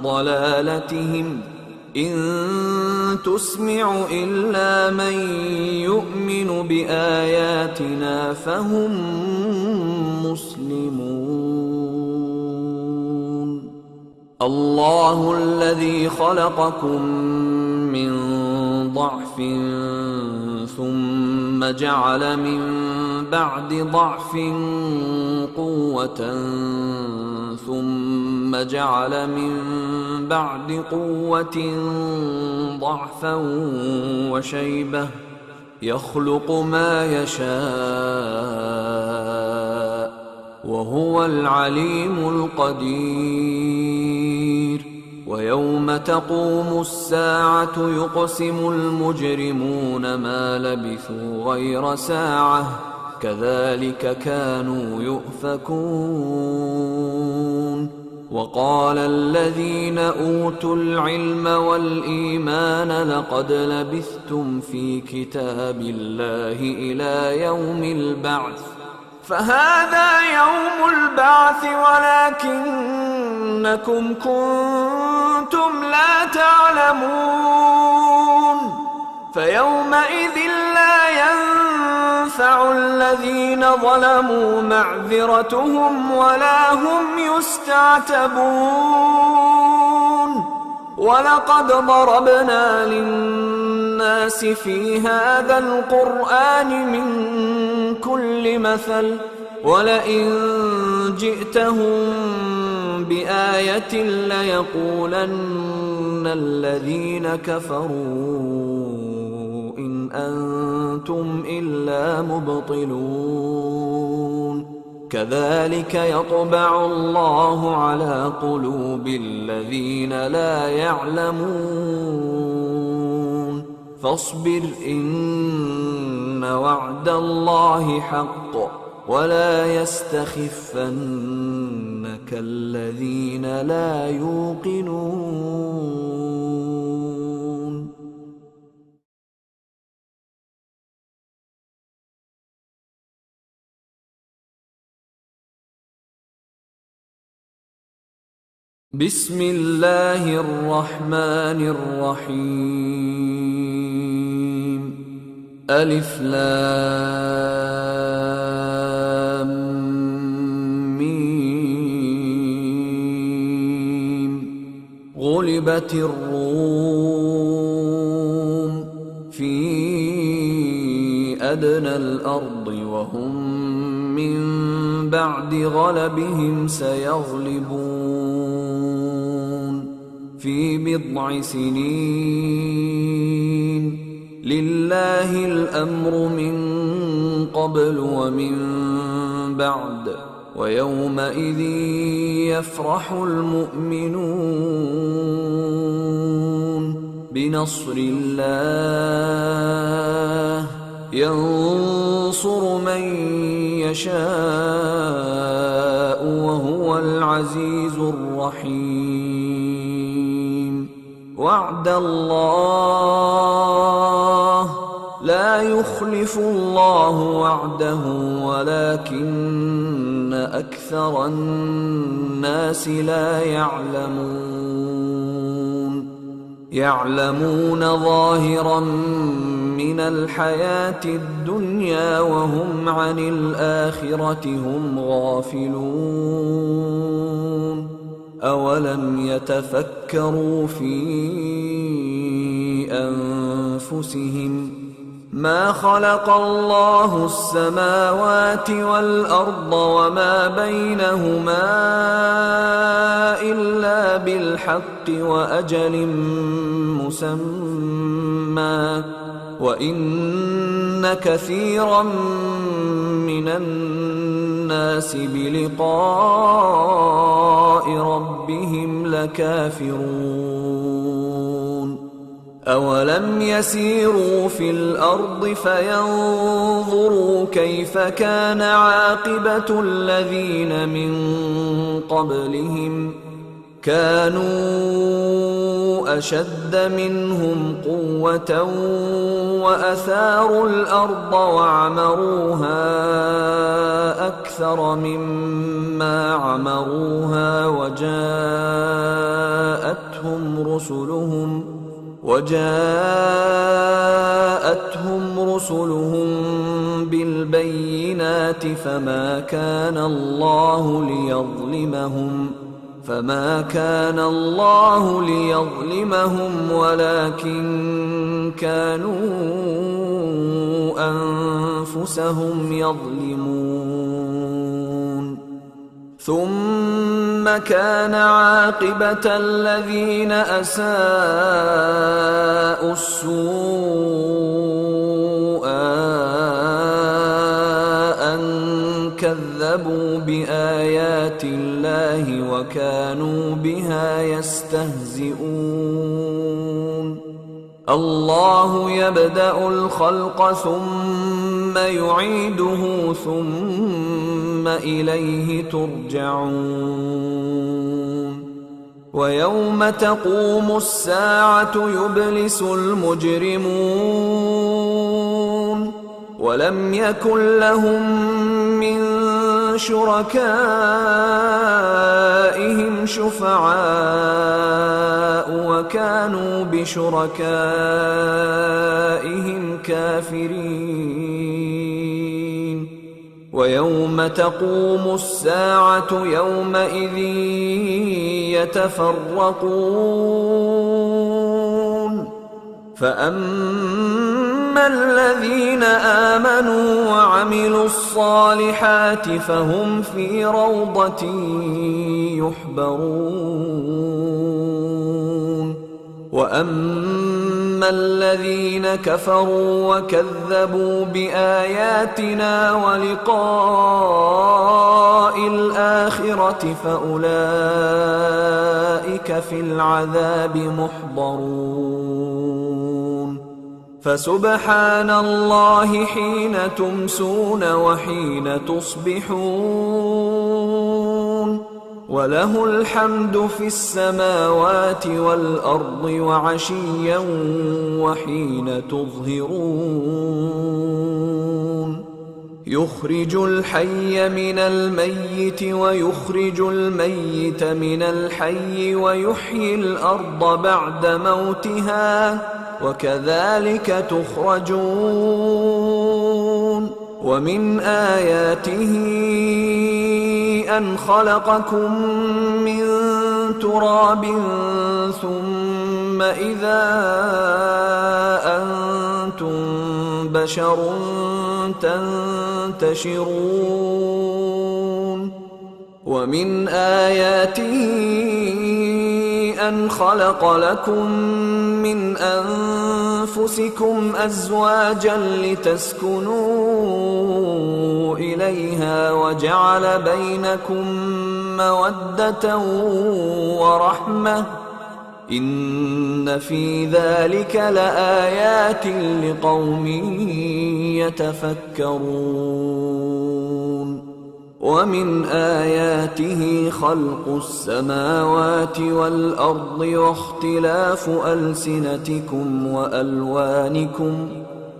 ضلالتهم إن تسمع إلا من يؤمن بآياتنا فهم مسلمون الله الذي خلقكم من ضعف ثم جعل من بعد ضعف قوة ثم جعل من بعد قوة ضعفا وشيبة يخلق ما يشاء وهو العليم القدير ويوم تقوم الساعة يقسم المجرمون ما لبثوا غير ساعة كذلك كانوا يؤفكون وقال الذين أوتوا العلم والإيمان لقد لبثتم في كتاب الله إلى يوم البعث فهذا يوم البعث ولكنكم كنتم لا تعلمون فيومئذ لا ينفع الذين ظلموا معذرتهم ولا هم يستعتبون ولقد ضربنا للناس في هذا القرآن من كل مثل ولئن جئتهم بآية ليقولن الذين كفروا إن أنتم إلا مبطلون كذلك يطبع الله على قلوب الذين لا يعلمون فاصبر إن وعد الله حق ولا يستخفنك الذين لا يوقنون بسم الله الرحمن الرحيم ألف لام ميم غلبت الروم في أدنى الأرض وهم من بعد غلبهم سيغلبون في بضع سنين لله الأمر من قبل ومن بعد ويومئذ يفرح المؤمنون بنصر الله ينصر من يشاء وهو العزيز الرحيم وعد الله لا يخلف الله وعده ولكن أكثر الناس لا يعلمون ظاهرا من الحياة الدنيا وهم عن الآخرة هم غافلون أولم يتفكروا في أنفسهم ما خلق الله السماوات والأرض وما بينهما إلا بالحق وأجل مسمى وإن كثيرا من الناس بلقاء ربهم لكافرون أولم يسيروا في الأرض فينظروا كيف كان عاقبة الذين من قبلهم كانوا أشد منهم قوة وأثاروا الأرض وعمروها أكثر مما عمروها وجاءتهم رسلهم بالبينات فما كان الله ليظلمهم ولكن كانوا أنفسهم يظلمون ثم كان عاقبة الذين أساءوا السوء أن كذبوا بآيات الله وكانوا بها يستهزئون الله يبدأ الخلق ثم يعيده ثم إليه ترجعون ويوم تقوم الساعة يبلس المجرمون ولم يكن لهم من شركائهم شفعاء وكانوا بشركائهم كافرين ويوم تقوم الساعة يومئذ يتفرقون فأما الذين آمنوا وعملوا الصالحات فهم في روضة يحبرون وأما الذين كفروا وكذبوا بآياتنا ولقاء الآخرة فأولئك في العذاب محضرون فسبحان الله حين تمسون وحين تصبحون وله الحمد في السماوات والأرض وعشيا وحين تظهرون يخرج الحي من الميت ويخرج الميت من الحي ويحيي الأرض بعد موتها وكذلك تخرجون ومن آياته أن خلقكم من تراب ثم إذا أنتم بشر تنتشرون ومن آياته أن خلق لكم من أنفسكم أزواجا لتسكنوا إليها وجعل بينكم مودة ورحمة إن في ذلك لآيات لقوم يتفكرون ومن آياته خلق السماوات والأرض واختلاف ألسنتكم وألوانكم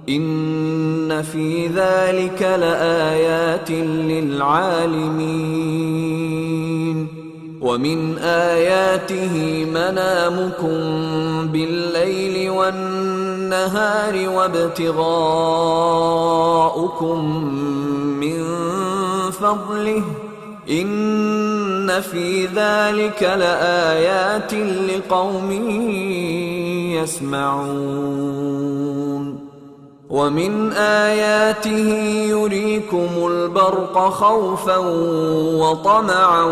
إن في ذلك لآيات للعالمين ومن آياته منامكم بالليل والنهار وابتغاؤكم من فضله إن في ذلك لآيات لقوم يسمعون ومن آياته يريكم البرق خوفا وطمعا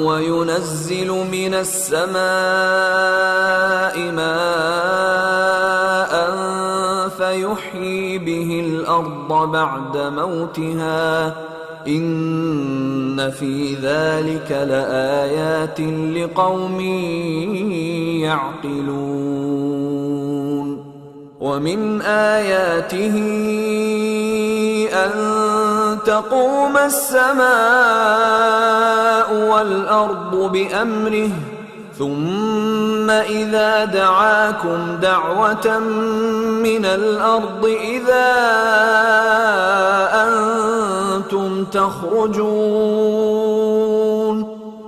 وينزل من السماء ماء فيحيي به الأرض بعد موتها إن في ذلك لآيات لقوم يعقلون ومن آياته أن تقوم السماء والأرض بأمره ثم إذا دعاكم دعوة من الأرض إذا أنتم تخرجون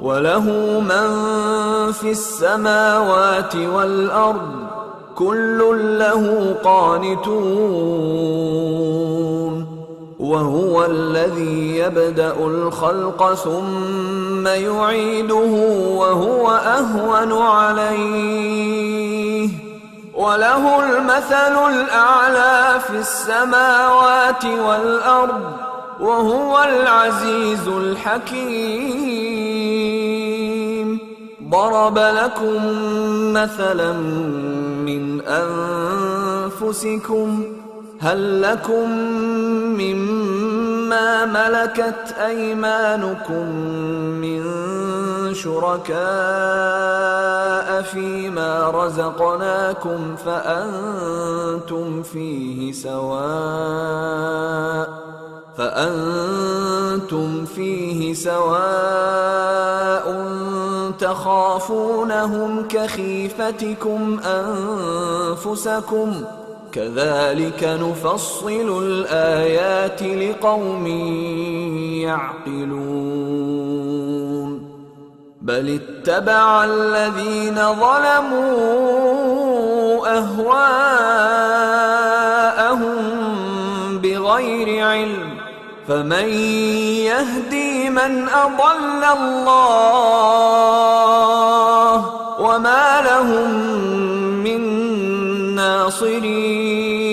وله من في السماوات والأرض كل له قانتون وهو الذي يبدأ الخلق ثم يعيده وهو أهون عليه وله المثل الأعلى في السماوات والأرض وهو العزيز الحكيم ضرب لكم مثلا من أنفسكم هل لكم مما ملكت أيمانكم من شركاء فيما رزقناكم فأنتم فيه سواء تخافونهم كخيفتكم أنفسكم كذلك نفصل الآيات لقوم يعقلون بل اتبع الذين ظلموا أهواءهم بغير علم فمن يهدي من أضل الله وما لهم من ناصرين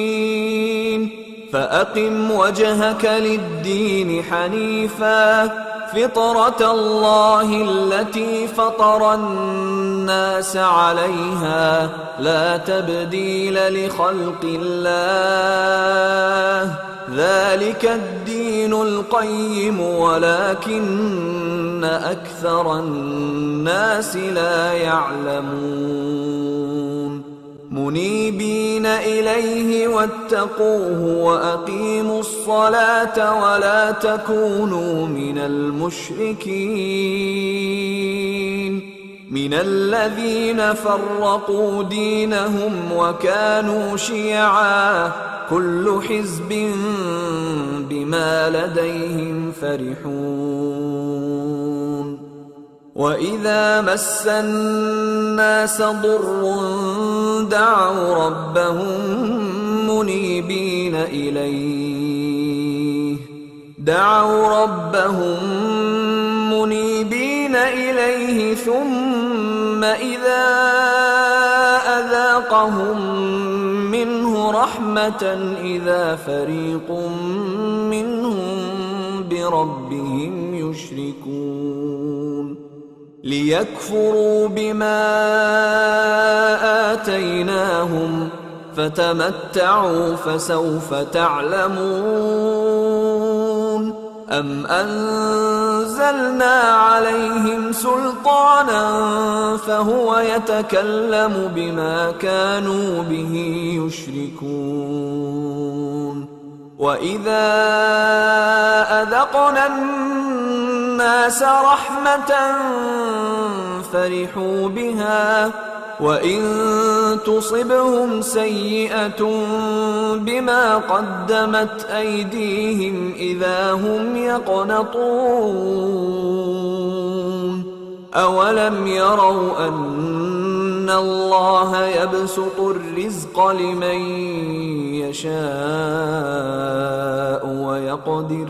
فأقم وجهك للدين حنيفا فطرة الله التي فطر الناس عليها لا تبديل لخلق الله ذلك الدين القيم ولكن أكثر الناس لا يعلمون منيبين إليه واتقوه وأقيموا الصلاة ولا تكونوا من المشركين من الذين فرقوا دينهم وكانوا شيعا كل حزب بما لديهم فرحون وإذا مس الناس ضر دعوا ربهم منيبين إليه ثم إذا أذاقهم منه رحمة إذا فريق منهم بربهم يشركون ليكفروا بما آتيناهم فتمتعوا فسوف تعلمون أم أنزلنا عليهم سلطانا فهو يتكلم بما كانوا به يشركون وإذا أذقنا الناس رحمة فرحوا بها وإن تصبهم سيئة بما قدمت أيديهم إذا هم يقنطون أولم يروا أن الله يبسط الرزق لمن يشاء ويقدر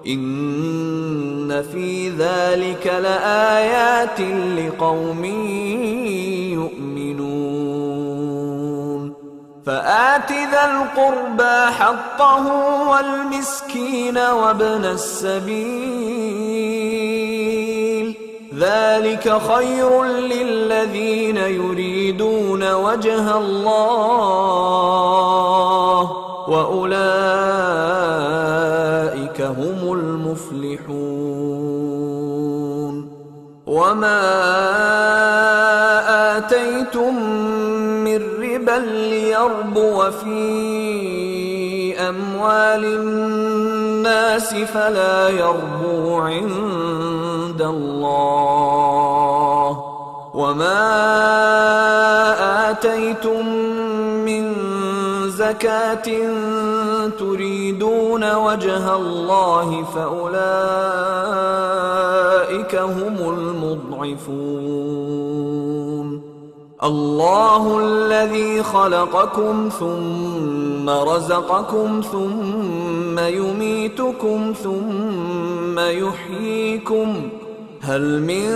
إن في ذلك لآيات لقوم يؤمنون فآت ذا القربى حقه والمسكين وابن السبيل ذلك خير للذين يريدون وجه الله وأولئك هم المفلحون. وما آتيتم من ربا ليربو في أموال الناس فلا يربو عند الله، وما آتيتم من زكاة تريدون وجه الله فأولئك هم المضعفون. الله الذي خلقكم ثم رزقكم ثم يميتكم ثم يحييكم، هل من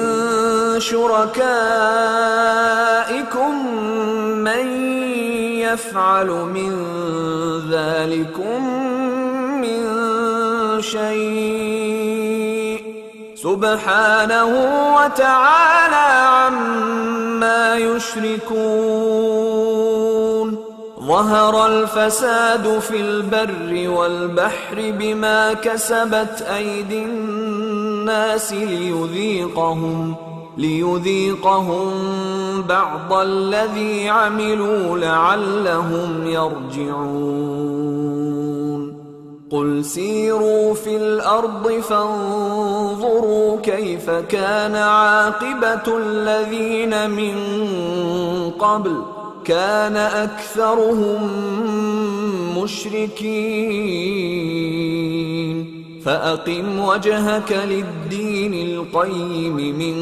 شركائكم من يفعل من ذلكم من شيء؟ سبحانه وتعالى عما يشركون. ظهر الفساد في البر والبحر بما كسبت أيدي الناس ليذيقهم بعض الذي عملوا لعلهم يرجعون. قل سيروا في الأرض فانظروا كيف كان عاقبة الذين من قبل، كان أكثرهم مشركين. فأقم وجهك للدين القيم من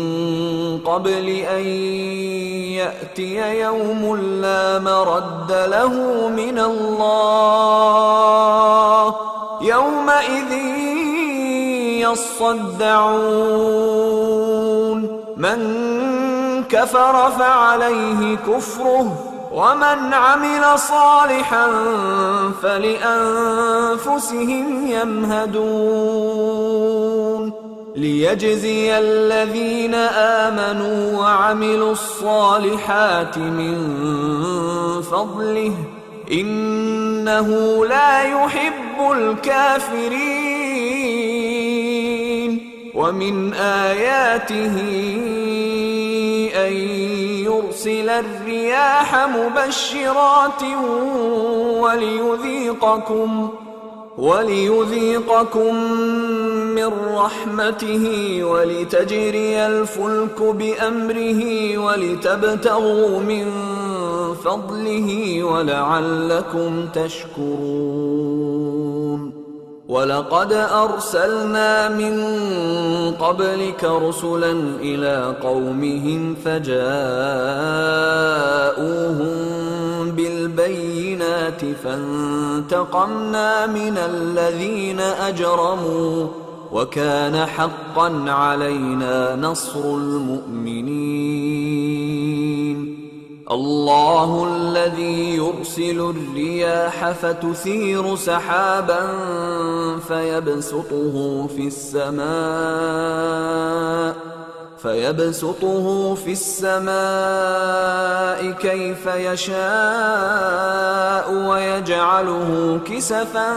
قبل أن يأتي يوم لا مرد له من الله، يومئذ يصدعون. من كفر فعليه كفره ومن عمل صالحا فلأنفسهم يمهدون. ليجزي الذين آمنوا وعملوا الصالحات من فضله إنه لا يحب الكافرين. ومن آياته أن يرسل الرياح مبشرات وليذيقكم من رحمته ولتجري الفلك بأمره ولتبتغوا من فضله ولعلكم تشكرون. ولقد أرسلنا من قبلك رسلا إلى قومهم فجاءوهم بالبينات فانتقمنا من الذين أجرموا وكان حقا علينا نصر المؤمنين. الله الذي يرسل الرياح فتثير سحابا فيبسطه في السماء كيف يشاء ويجعله كسفا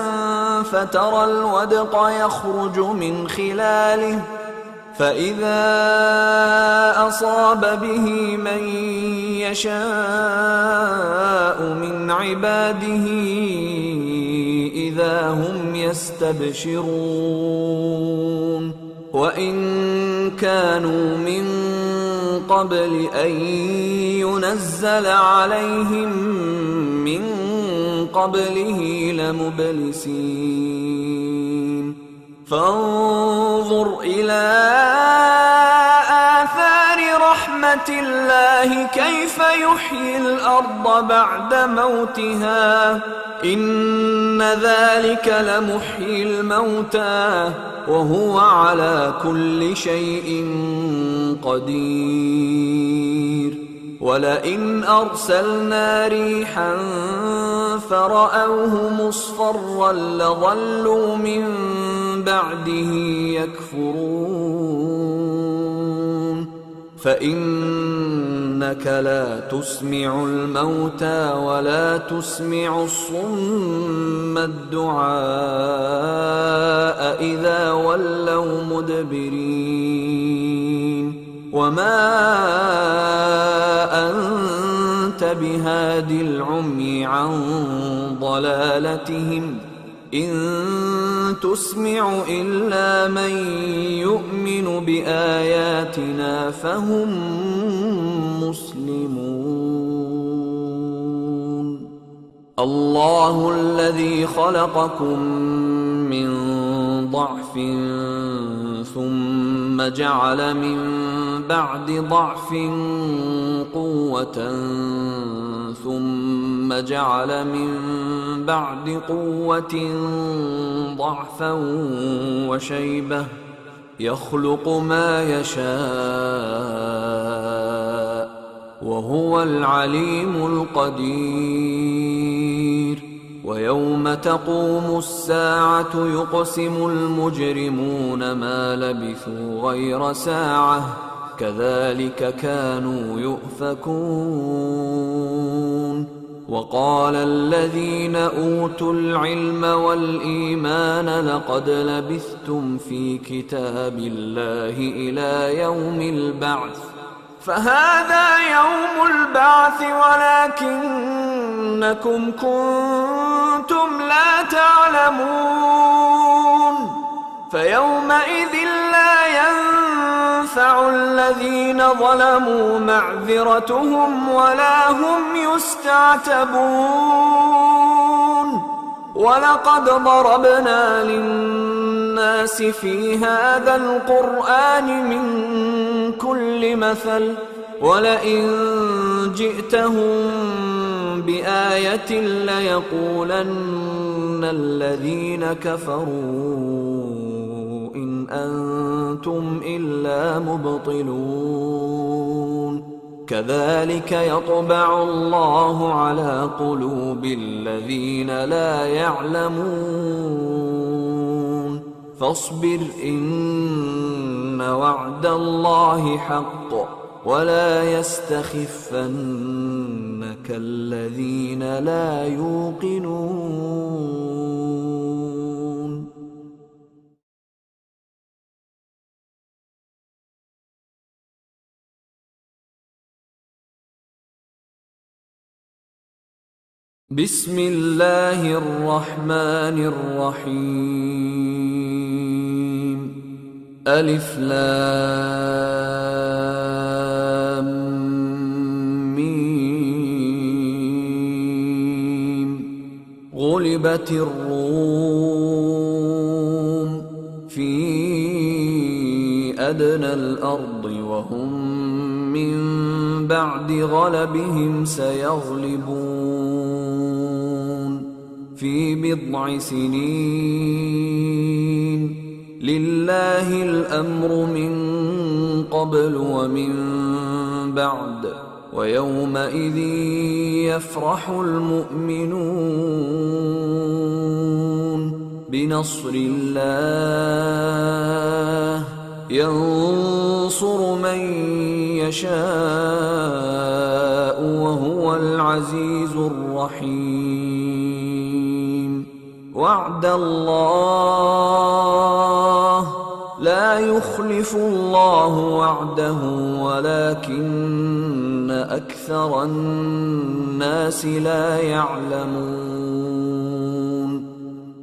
فترى الودق يخرج من خلاله فإذا أصاب به من يشاء من عباده إذا هم يستبشرون. وإن كانوا من قبل أن ينزل عليهم من قبله لمبلسين. فانظر إلى آثار رحمة الله كيف يحيي الأرض بعد موتها إن ذلك لمحيي الموتى وهو على كل شيء قدير. ولئن أرسلنا ريحا فرأوه مصفرا لظلوا من بعده يكفرون فإنك لا تسمع الموتى ولا تسمع الصم الدعاء إذا ولوا مدبرين وما أنت بهاد العمي عن ضلالتهم إن تسمع إلا من يؤمن بآياتنا فهم مسلمون الله الذي خلقكم من ضعف ثم جعل من بعد ضعف قوة ثم جعل من بعد قوة ضعفا وشيبة يخلق ما يشاء وهو العليم القدير ويوم تقوم الساعة يقسم المجرمون ما لبثوا غير ساعة كذلك كانوا يؤفكون وقال الذين أوتوا العلم والإيمان لقد لبثتم في كتاب الله إلى يوم البعث فهذا يوم البعث ولكنكم كنتم لا تعلمون فيومئذ لا ينفع الذين ظلموا معذرتهم ولا هم يستعتبون ولقد ضربنا للناس في هذا القرآن من كل مثل ولئن جئتهم بآية ليقولن الذين كفروا إن أنتم إلا مبطلون كذلك يطبع الله على قلوب الذين لا يعلمون فاصبر إن وعد الله حق ولا يستخفنك الذين لا يوقنون بسم الله الرحمن الرحيم ألف لام ميم غلبت الروم في أدنى الأرض وهم من بعد غلبهم سيغلبون في بضع سنين لله الأمر من قبل ومن بعد ويومئذ يفرح المؤمنون بنصر الله ينصر من يشاء وهو العزيز الرحيم وعد الله لا يخلف الله وعده ولكن أكثر الناس لا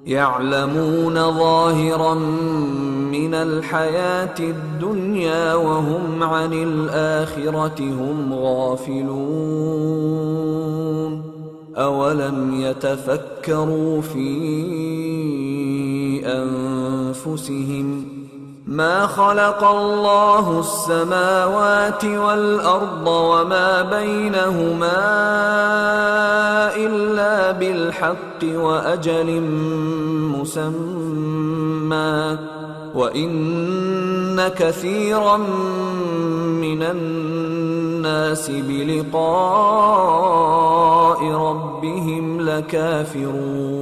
يعلمون ظاهرا من الحياة الدنيا وهم عن الآخرة هم غافلون أولم يتفكروا في أنفسهم ما خلق الله السماوات والأرض وما بينهما إلا بالحق وأجل مسمى وإن كثيرا من الناس بلقاء ربهم لكافرون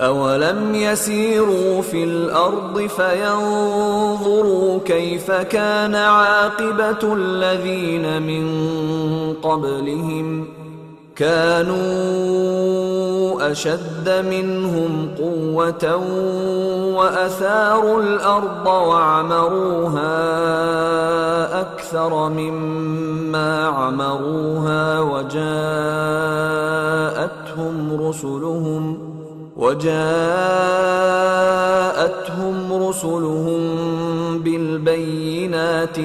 أولم يسيروا في الأرض فينظروا كيف كان عاقبة الذين من قبلهم كانوا أشد منهم قوة وأثاروا الأرض وعمروها أكثر مما عمروها وجاءتهم رسلهم بالبينات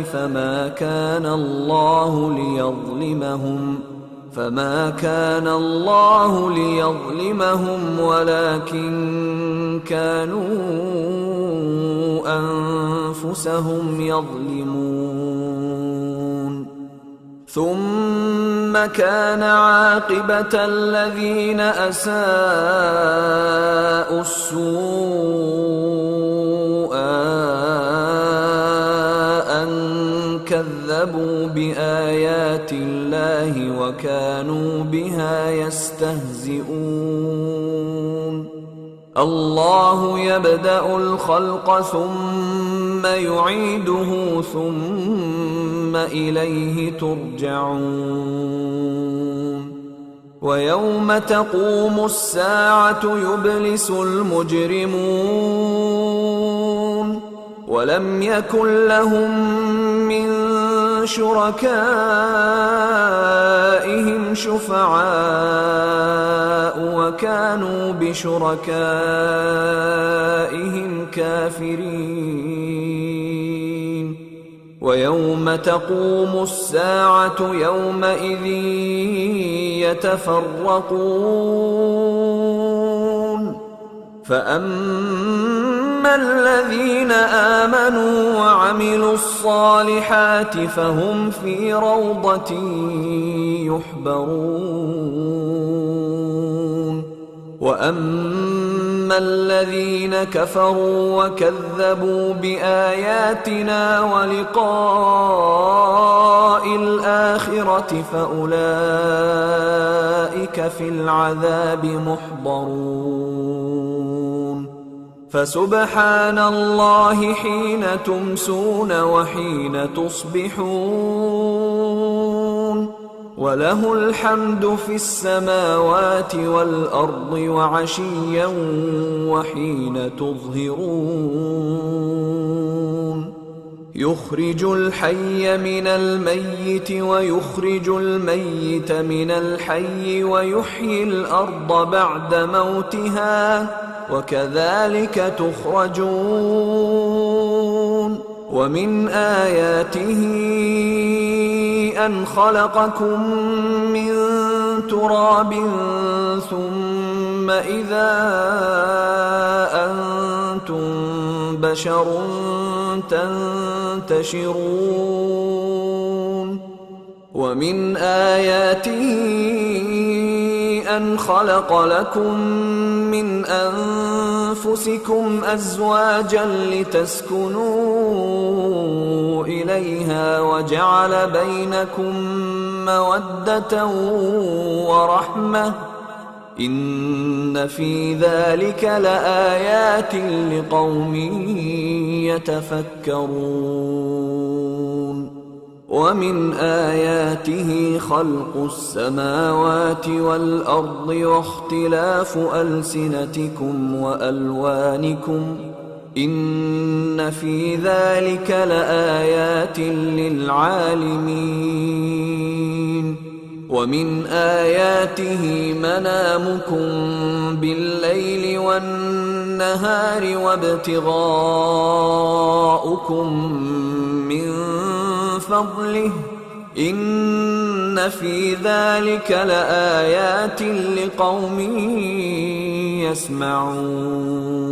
فما كان الله ليظلمهم ولكن كانوا أنفسهم يظلمون ثم كان عاقبة الذين أساءوا السوء أن كذبوا بآيات الله وكانوا بها يستهزئون الله يبدأ الخلق ثم يعيده ثم إليه ترجعون ويوم تقوم الساعة يبلس المجرمون ولم يكن لهم من شركائهم شفعاء وكانوا بشركائهم كافرين ويوم تقوم الساعة يومئذ يتفرقون فأما الذين آمنوا وعملوا الصالحات فهم في روضة يحبرون وأما الذين كفروا وكذبوا بآياتنا ولقاء الآخرة فأولئك في العذاب محضرون فسبحان الله حين تمسون وحين تصبحون وله الحمد في السماوات والأرض وعشيا وحين تظهرون يخرج الحي من الميت ويخرج الميت من الحي ويحيي الأرض بعد موتها وكذلك تخرجون ومن آياته أن خلقكم من تراب ثم إذا أنتم بشر تنتشرون ومن آياته أن خلق لكم من أنفسكم أزواجا لتسكنوا إليها وجعل بينكم مودة ورحمة إن في ذلك لآيات لقوم يتفكرون ومن آياته خلق السماوات والأرض واختلاف ألسنتكم وألوانكم إن في ذلك لآيات للعالمين ومن آياته منامكم بالليل والنهار وابتغاؤكم من فضله إن في ذلك لآيات لقوم يسمعون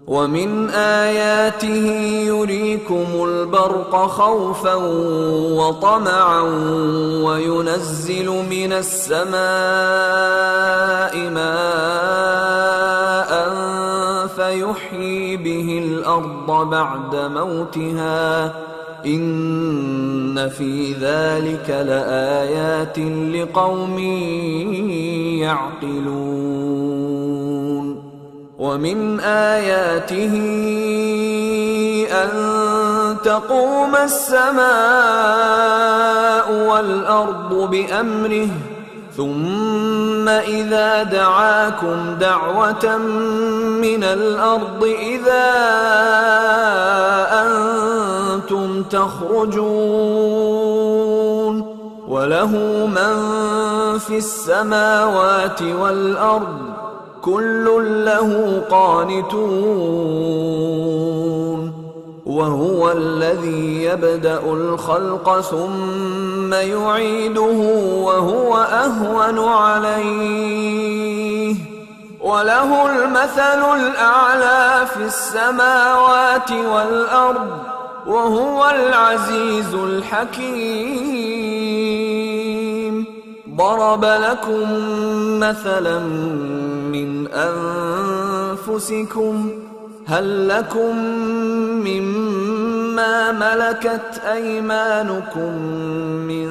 ومن آياته يريكم البرق خوفا وطمعا وينزل من السماء ماء فيحيي به الأرض بعد موتها إن في ذلك لآيات لقوم يعقلون ومن آياته أن تقوم السماء والأرض بأمره ثم إذا دعاكم دعوة من الأرض إذا أنتم تخرجون وله من في السماوات والأرض كل له قانتون وهو الذي يبدأ الخلق ثم يعيده وهو أهون عليه وله المثل الأعلى في السماوات والأرض وهو العزيز الحكيم ضرب لكم مثلا من أنفسكم هل لكم مما ملكت أيمانكم من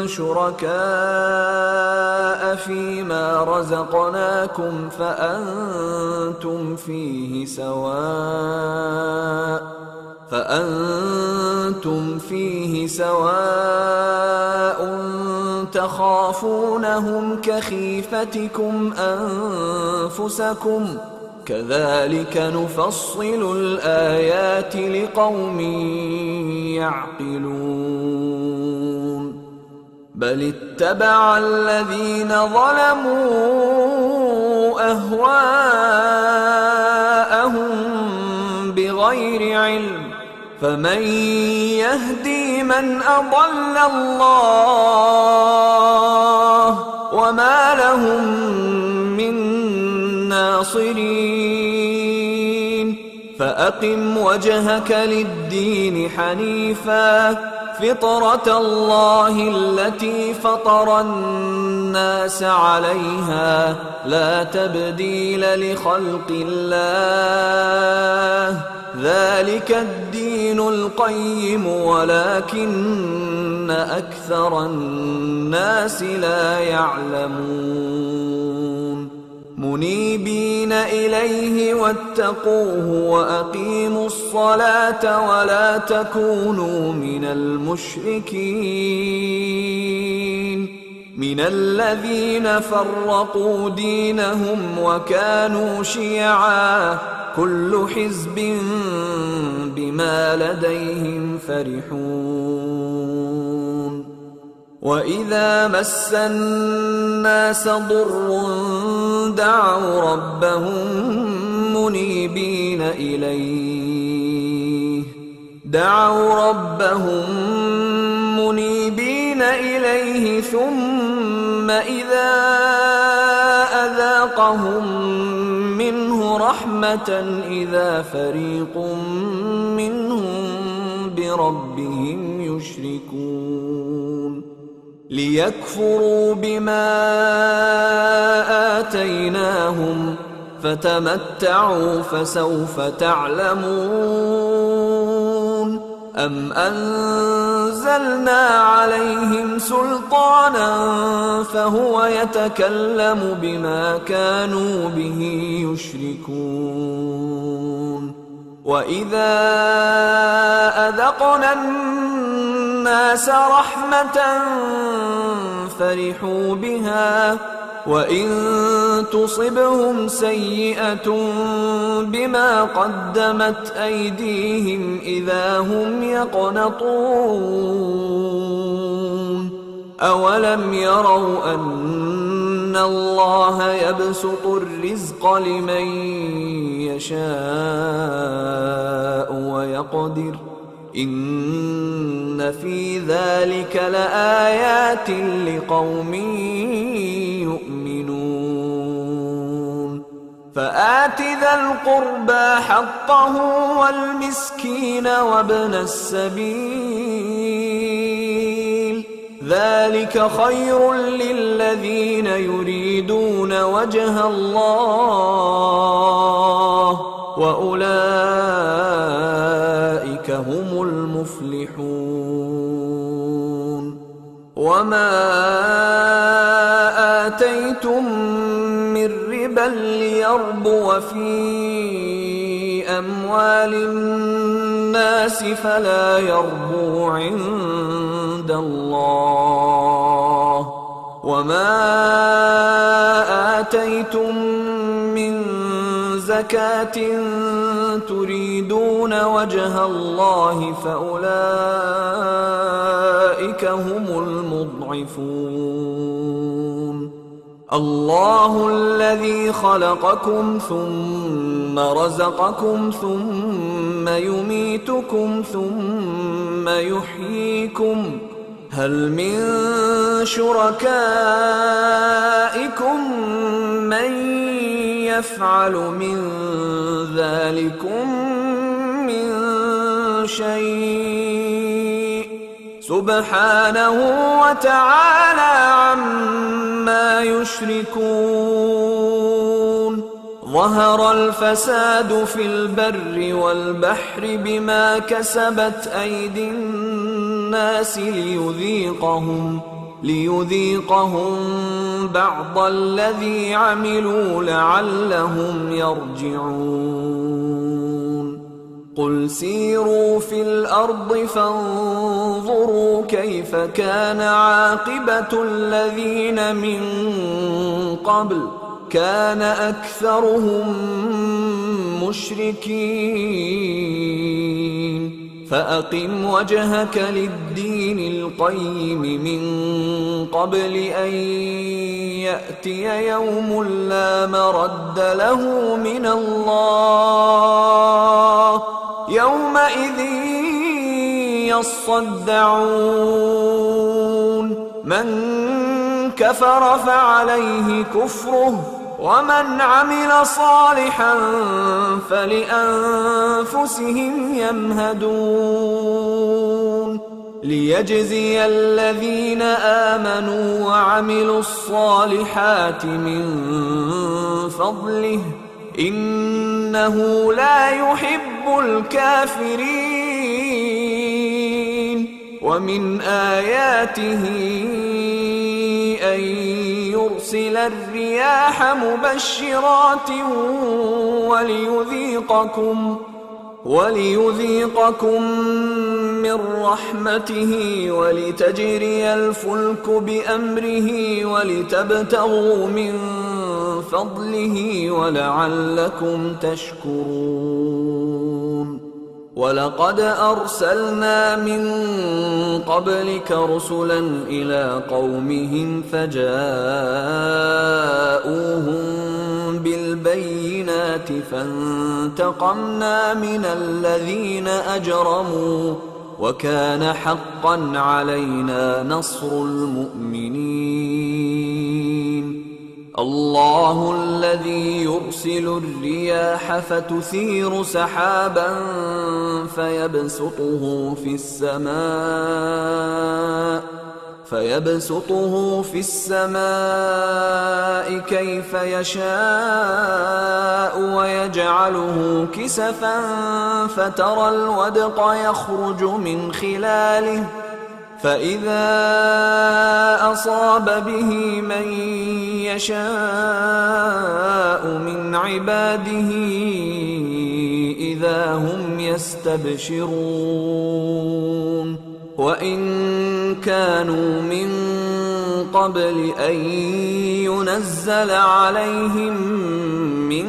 شركاء فيما رزقناكم فأنتم فيه سواء تخافونهم كخيفتكم أنفسكم كذلك نفصل الآيات لقوم يعقلون بل اتبع الذين ظلموا أهواءهم بغير علم فمن يهدي من أضل الله وما لهم من ناصرين فأقم وجهك للدين حنيفا فطرة الله التي فطر الناس عليها لا تبديل لخلق الله ذلك الدين القيم ولكن أكثر الناس لا يعلمون منيبين إليه واتقوه وأقيموا الصلاة ولا تكونوا من المشركين من الذين فرقوا دينهم وكانوا شيعا كل حزب بما لديهم فرحون وإذا مس الناس ضر دعوا ربهم منيبين إليه ثم إذا أذاقهم منه رحمة إذا فريق منهم بربهم يشركون ليكفروا بما آتيناهم فتمتعوا فسوف تعلمون أم أنزلنا عليهم سلطانا فهو يتكلم بما كانوا به يشركون وإذا أذقنا الناس رحمة فرحوا بها وإن تصبهم سيئة بما قدمت أيديهم إذا هم يقنطون أولم يروا أن الله يبسط الرزق لمن يشاء ويقدر إن في ذلك لآيات لقوم يؤمنون فآت ذا القربى حقه والمسكين وابن السبيل ذلك خير للذين يريدون وجه الله وأولئك هم المفلحون. وما آتيتم من ربا ليربو في أموال الناس فلا يربو عند الله، وما آتيتم من زكاة تريدون وجه الله فأولئك هم المضعفون. الله الذي خلقكم ثم رزقكم ثم يميتكم ثم يحييكم هل من شركائكم من يفعل من ذلكم من شيء سبحانه وتعالى عما يشركون. ظهر الفساد في البر والبحر بما كسبت أيدي الناس ليذيقهم بعض الذي عملوا لعلهم يرجعون. قل سيروا في الأرض فانظروا كيف كان عاقبة الذين من قبل كان أكثرهم مشركين. فأقم وجهك للدين القيم من قبل أن يأتي يوم لا مرد له من الله يومئذ يصدعون. من كفر فعليه كفره ومن عمل صالحا فلأنفسهم يمهدون. ليجزي الذين آمنوا وعملوا الصالحات من فضله إنه لا يحب الكافرين. ومن آياته أن يرسل الرياح مبشرات وليذيقكم من رحمته ولتجري الفلك بأمره ولتبتغوا من فضله ولعلكم تشكرون. ولقد أرسلنا من قبلك رسلا إلى قومهم فجاءوهم بالبينات فانتقمنا من الذين أجرموا وكان حقا علينا نصر المؤمنين. الله الذي يرسل الرياح فتثير سحابا فيبسطه في السماء كيف يشاء ويجعله كسفا فترى الودق يخرج من خلاله فإذا أصاب به من يشاء من عباده إذا هم يستبشرون. وإن كانوا من قبل أن ينزل عليهم من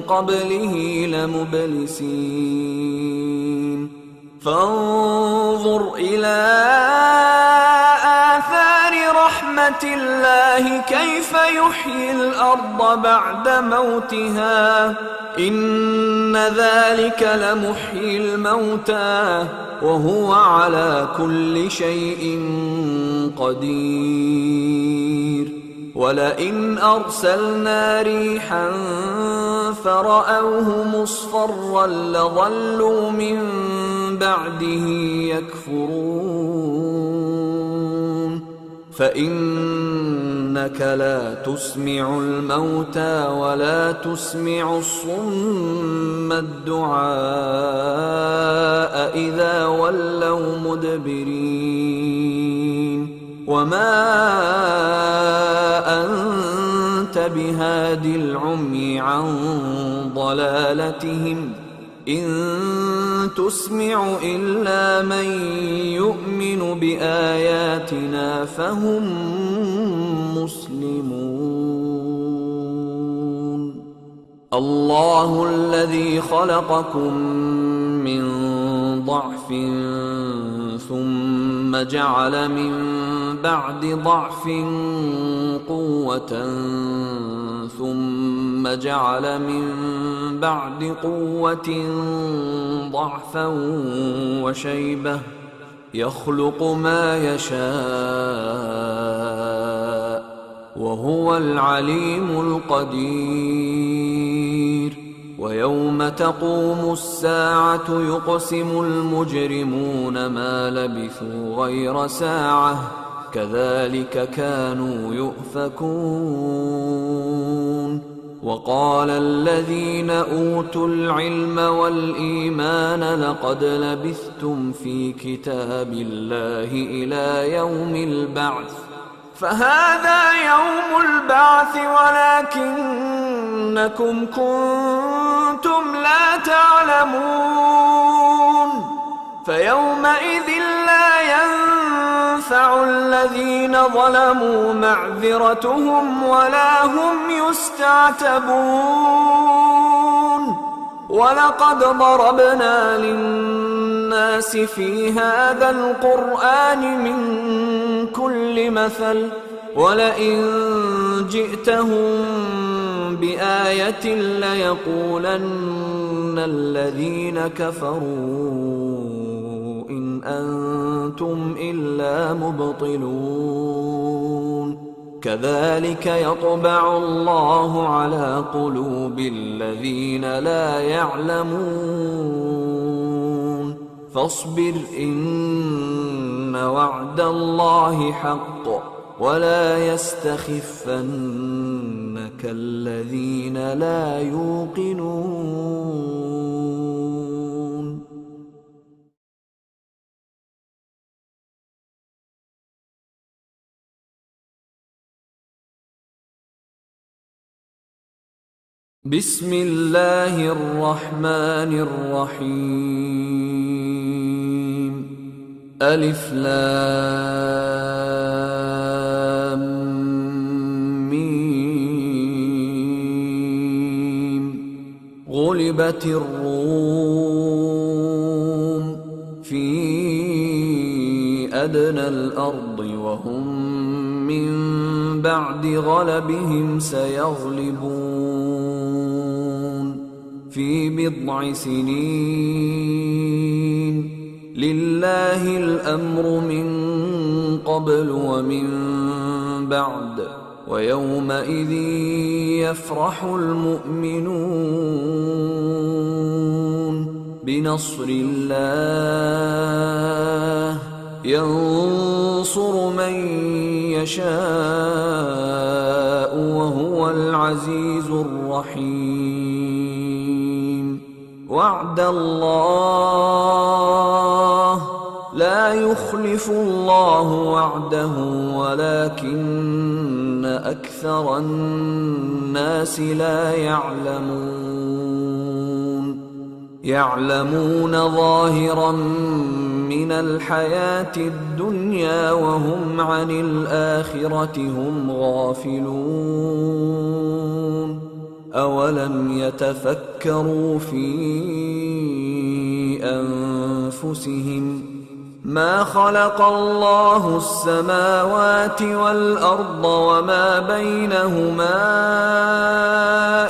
قبله لمبلسين. فانظر إلى آثار رحمة الله كيف يحيي الأرض بعد موتها إن ذلك لمحيي الموتى وهو على كل شيء قدير. ولئن أرسلنا ريحا فرأوه مصفرا لظلوا من بعده يكفرون فإنك لا تسمع الموتى ولا تسمع الصم الدعاء إذا ولوا مدبرين وما أنت بهاد العمي عن ضلالتهم إن تسمع إلا من يؤمن بآياتنا فهم مسلمون الله الذي خلقكم من ضعف ثم جعل من بعد ضعف قوة ثم جعل من بعد قوة ضعفا وشيبة يخلق ما يشاء وهو العليم القدير ويوم تقوم الساعة يقسم المجرمون ما لبثوا غير ساعة كذلك كانوا يؤفكون وقال الذين أوتوا العلم والإيمان لقد لبثتم في كتاب الله إلى يوم البعث فهذا يوم البعث ولكنكم كنتم لا تعلمون فيومئذ لا ينفع الذين ظلموا معذرتهم ولا هم يستعتبون ولقد ضربنا للناس في هذا القرآن من كل مثل ولئن جئتهم بآية ليقولن الذين كفروا إن أنتم إلا مبطلون كذلك يطبع الله على قلوب الذين لا يعلمون فاصبر إن وعد الله حق ولا يستخفنك الذين لا يوقنون بسم الله الرحمن الرحيم ألف لام ميم غلبت الروم في أدنى الأرض وهم من بعد غلبهم سيغلبون في بضع سنين لله الأمر من قبل ومن بعد ويومئذ يفرح المؤمنون بنصر الله ينصر من يشاء وهو العزيز الرحيم وعد الله لا يخلف الله وعده ولكن أكثر الناس لا يعلمون ظاهرا من الحياة الدنيا وهم عن الآخرة هم غافلون أولم يتفكروا في أنفسهم ما خلق الله السماوات والأرض وما بينهما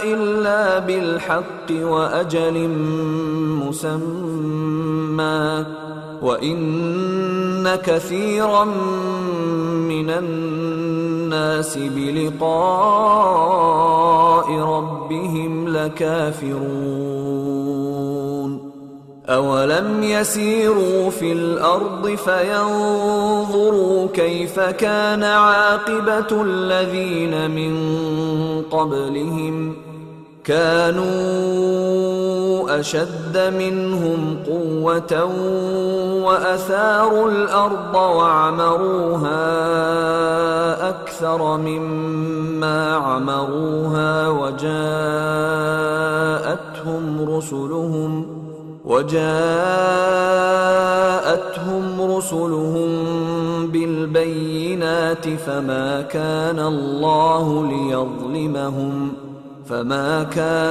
إلا بالحق وأجل مسمى وإن كثيرا من الناس بلقاء ربهم لكافرون أولم يسيروا في الأرض فينظروا كيف كان عاقبة الذين من قبلهم كانوا أشد منهم قوة وأثاروا الأرض وعمروها أكثر مما عمروها وجاءتهم رسلهم بالبينات فما كان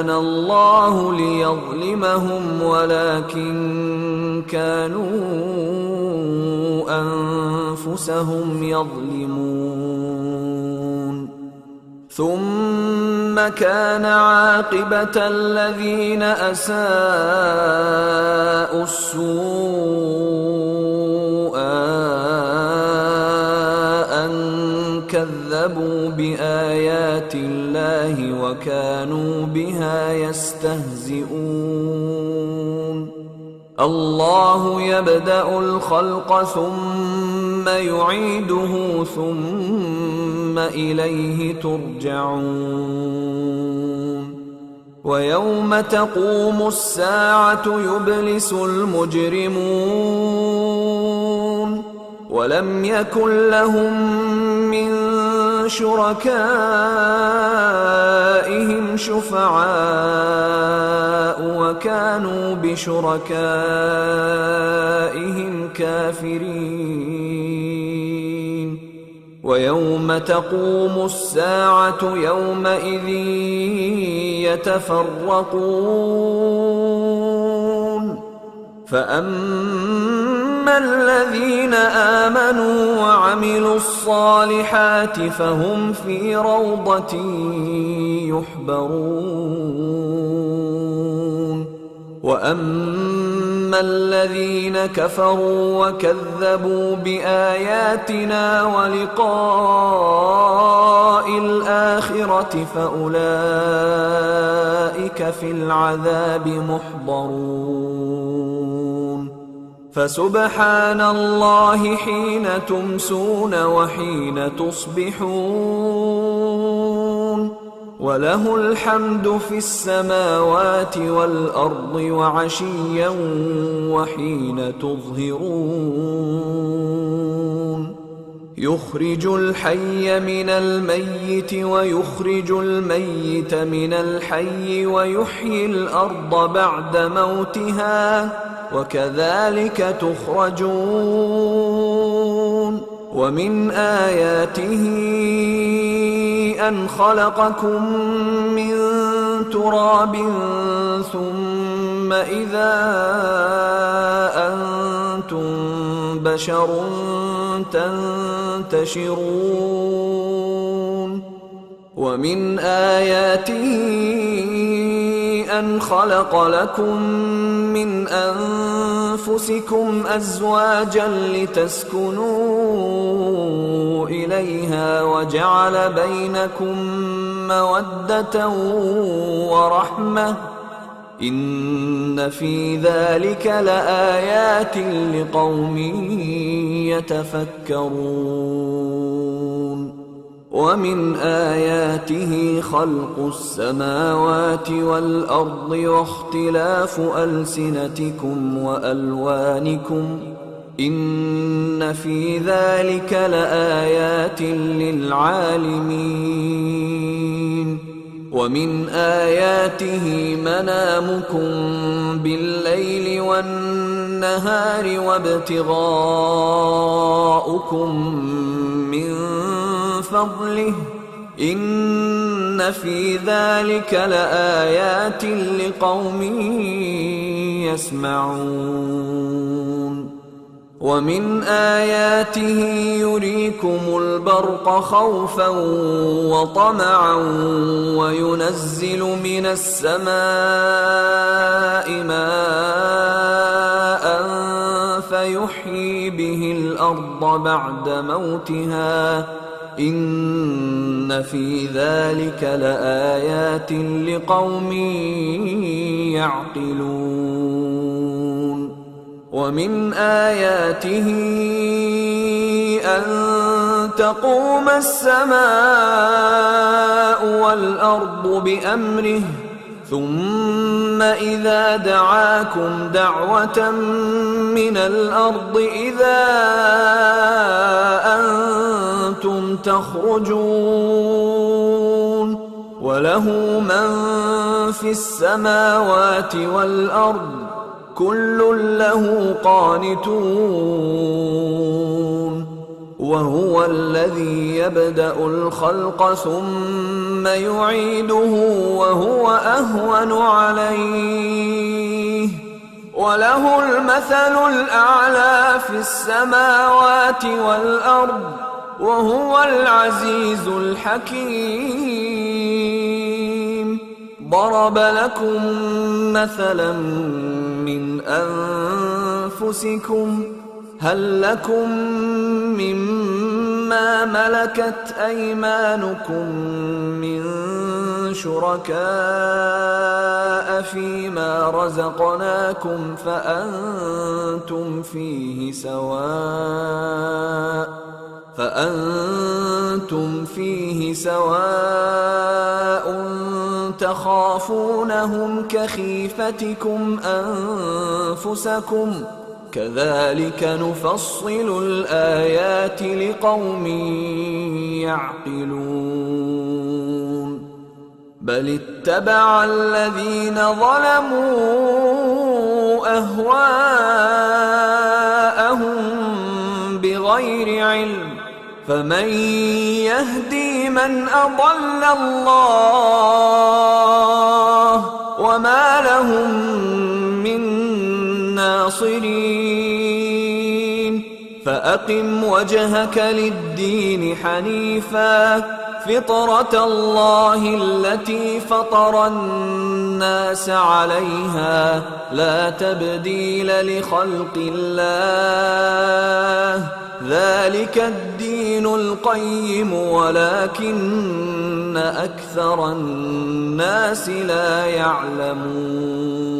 الله ليظلمهم ولكن كانوا أنفسهم يظلمون ثم كان عاقبة الذين أساءوا السوء أن كذبوا بآيات الله وكانوا بها يستهزئون الله يبدأ الخلق ثم يعيده ثم إليه ترجعون ويوم تقوم الساعة يبلس المجرمون ولم يكن لهم من شركائهم شفعاء وكانوا بشركائهم كافرين ويوم تقوم الساعة يومئذ يتفرقون فأما الذين آمنوا وعملوا الصالحات فهم في روضة يحبرون وأما الذين كفروا وكذبوا بآياتنا ولقاء الآخرة فأولئك في العذاب محضرون فسبحان الله حين تمسون وحين تصبحون وله الحمد في السماوات والأرض وعشيا وحين تظهرون يخرج الحي من الميت ويخرج الميت من الحي ويحيي الأرض بعد موتها وكذلك تخرجون ومن آياته أن خلقكم من تراب ثم إذا أنتم بشر تنتشرون ومن آياته أن خلق لكم من أنفسكم أزواجا لتسكنوا إليها وجعل بينكم مودة ورحمة إن في ذلك لآيات لقوم يتفكرون ومن آياته خلق السماوات والأرض واختلاف ألسنتكم وألوانكم إن في ذلك لآيات للعالمين ومن آياته منامكم بالليل والنهار وابتغاؤكم من فضله إن في ذلك لآيات لقوم يسمعون ومن آياته يريكم البرق خوفا وطمعا وينزل من السماء ماء فيحيي به الأرض بعد موتها إن في ذلك لآيات لقوم يعقلون ومن آياته أن تقوم السماء والأرض بأمره ثم إذا دعاكم دعوة من الأرض إذا أنتم تخرجون وله من في السماوات والأرض كل له قانتون وهو الذي يبدأ الخلق ثم يعيده وهو أهون عليه وله المثل الأعلى في السماوات والأرض وهو العزيز الحكيم ضرب لكم مثلا من أنفسكم هل لكم مما ملكت أيمانكم من شركاء فيما رزقناكم فأنتم فيه سواء تخافونهم كخيفتكم أنفسكم كذلك نفصل الآيات لقوم يعقلون بل اتبع الذين ظلموا أهواءهم بغير علم فمن يهدي من أضل الله وما لهم من ناصرين فأقم وجهك للدين حنيفا فطرة الله التي فطر الناس عليها لا تبديل لخلق الله ذلك الدين القيم ولكن أكثر الناس لا يعلمون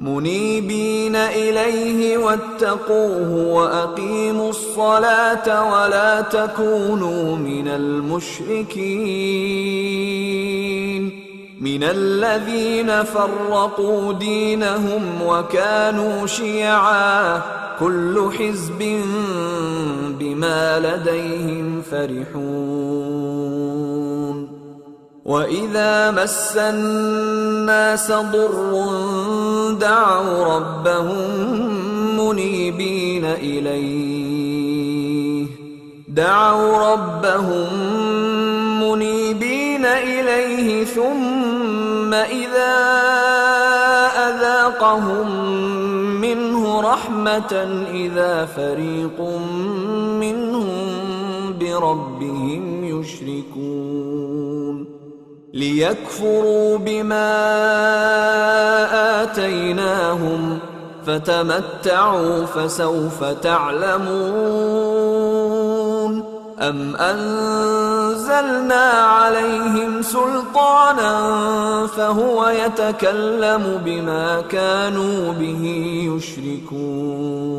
منيبين إليه واتقوه وأقيموا الصلاة ولا تكونوا من المشركين من الذين فرقوا دينهم وكانوا شيعا كل حزب بما لديهم فرحون وإذا مس الناس ضر دعوا ربهم منيبين إليه ثم إذا أذاقهم منه رحمة إذا فريق منهم بربهم يشركون ليكفروا بما آتيناهم فتمتعوا فسوف تعلمون أم أنزلنا عليهم سلطانا فهو يتكلم بما كانوا به يشركون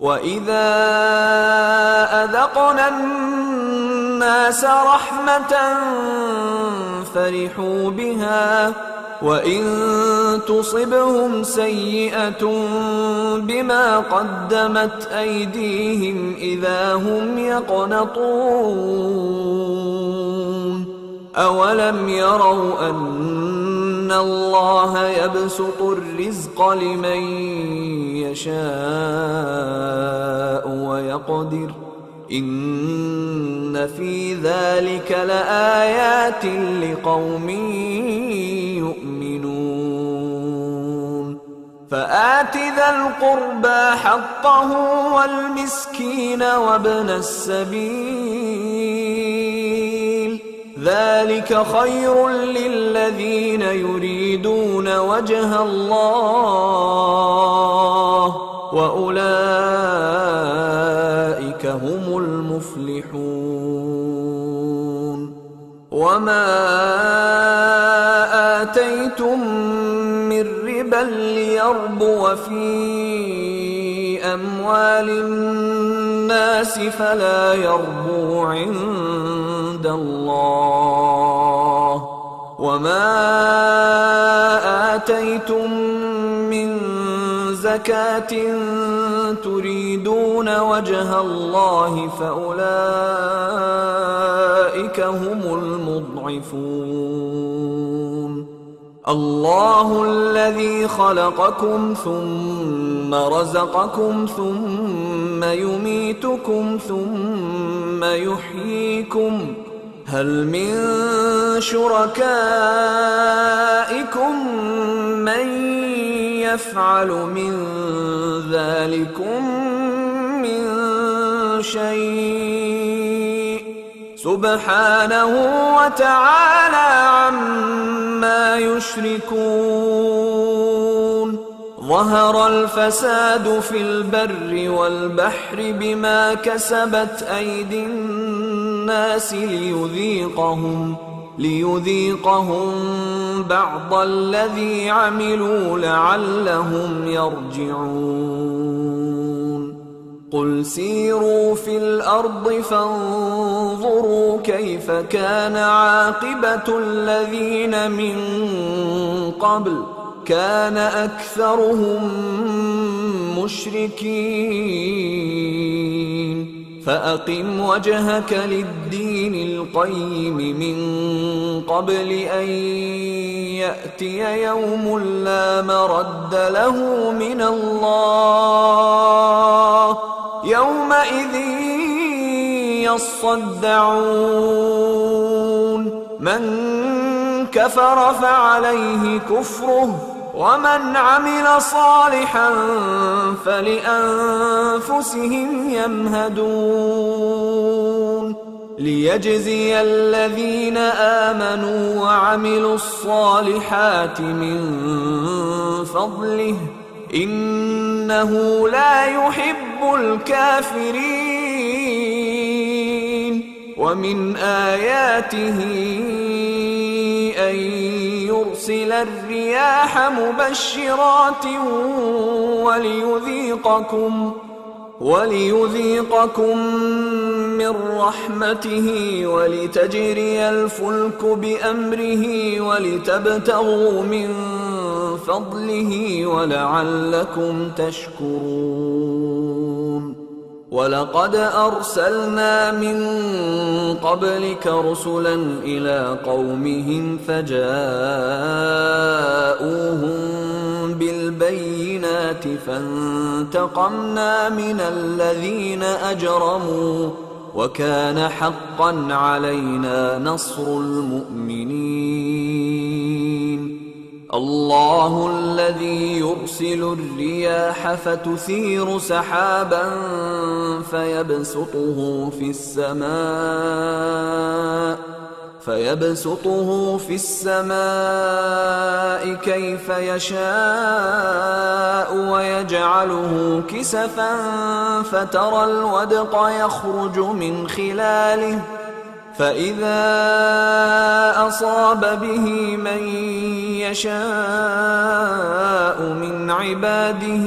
وإذا أذقنا الناس رحمة فرحوا بها وإن تصبهم سيئة بما قدمت أيديهم إذا هم يقنطون أولم يروا أن الله يبسط الرزق لمن يشاء ويقدر إن في ذلك لآيات لقوم يؤمنون فآت ذا القربى حقه والمسكين وابن السبيل ذلك خير للذين يريدون وجه الله وأولئك هم المفلحون. وما آتيتم من ربا ليربو في أموال الناس فلا يربو عند الله، وما آتيتم من زكاة تريدون وجه الله فأولئك هم المضعفون. الله الذي خلقكم ثم رزقكم ثم يميتكم ثم يحييكم، هل من شركائكم من يفعل من ذلكم من شيء؟ سبحانه وتعالى عما يشركون. ظهر الفساد في البر والبحر بما كسبت أيدي الناس ليذيقهم بعض الذي عملوا لعلهم يرجعون. قل سيروا في الأرض فانظروا كيف كان عاقبة الذين من قبل، كان أكثرهم مشركين. فأقم وجهك للدين القيم من قبل أن يأتي يوم لا مرد له من الله، يومئذ يصدعون. من كفر فعليه كفره، ومن عمل صالحا فلأنفسهم يمهدون. ليجزي الذين آمنوا وعملوا الصالحات من فضله، إنه لا يحب الكافرين. ومن آياته أن يرسل الرياح مبشرات وليذيقكم من رحمته ولتجري الفلك بأمره ولتبتغوا من فضله ولعلكم تشكرون. ولقد أرسلنا من قبلك رسلا إلى قومهم فجاءوهم بالبينات فانتقمنا من الذين أجرموا، وكان حقا علينا نصر المؤمنين. الله الذي يرسل الرياح فتثير سحابا فيبسطه في السماء كيف يشاء ويجعله كسفا فترى الودق يخرج من خلاله، فإذا أصاب به من يشاء من عباده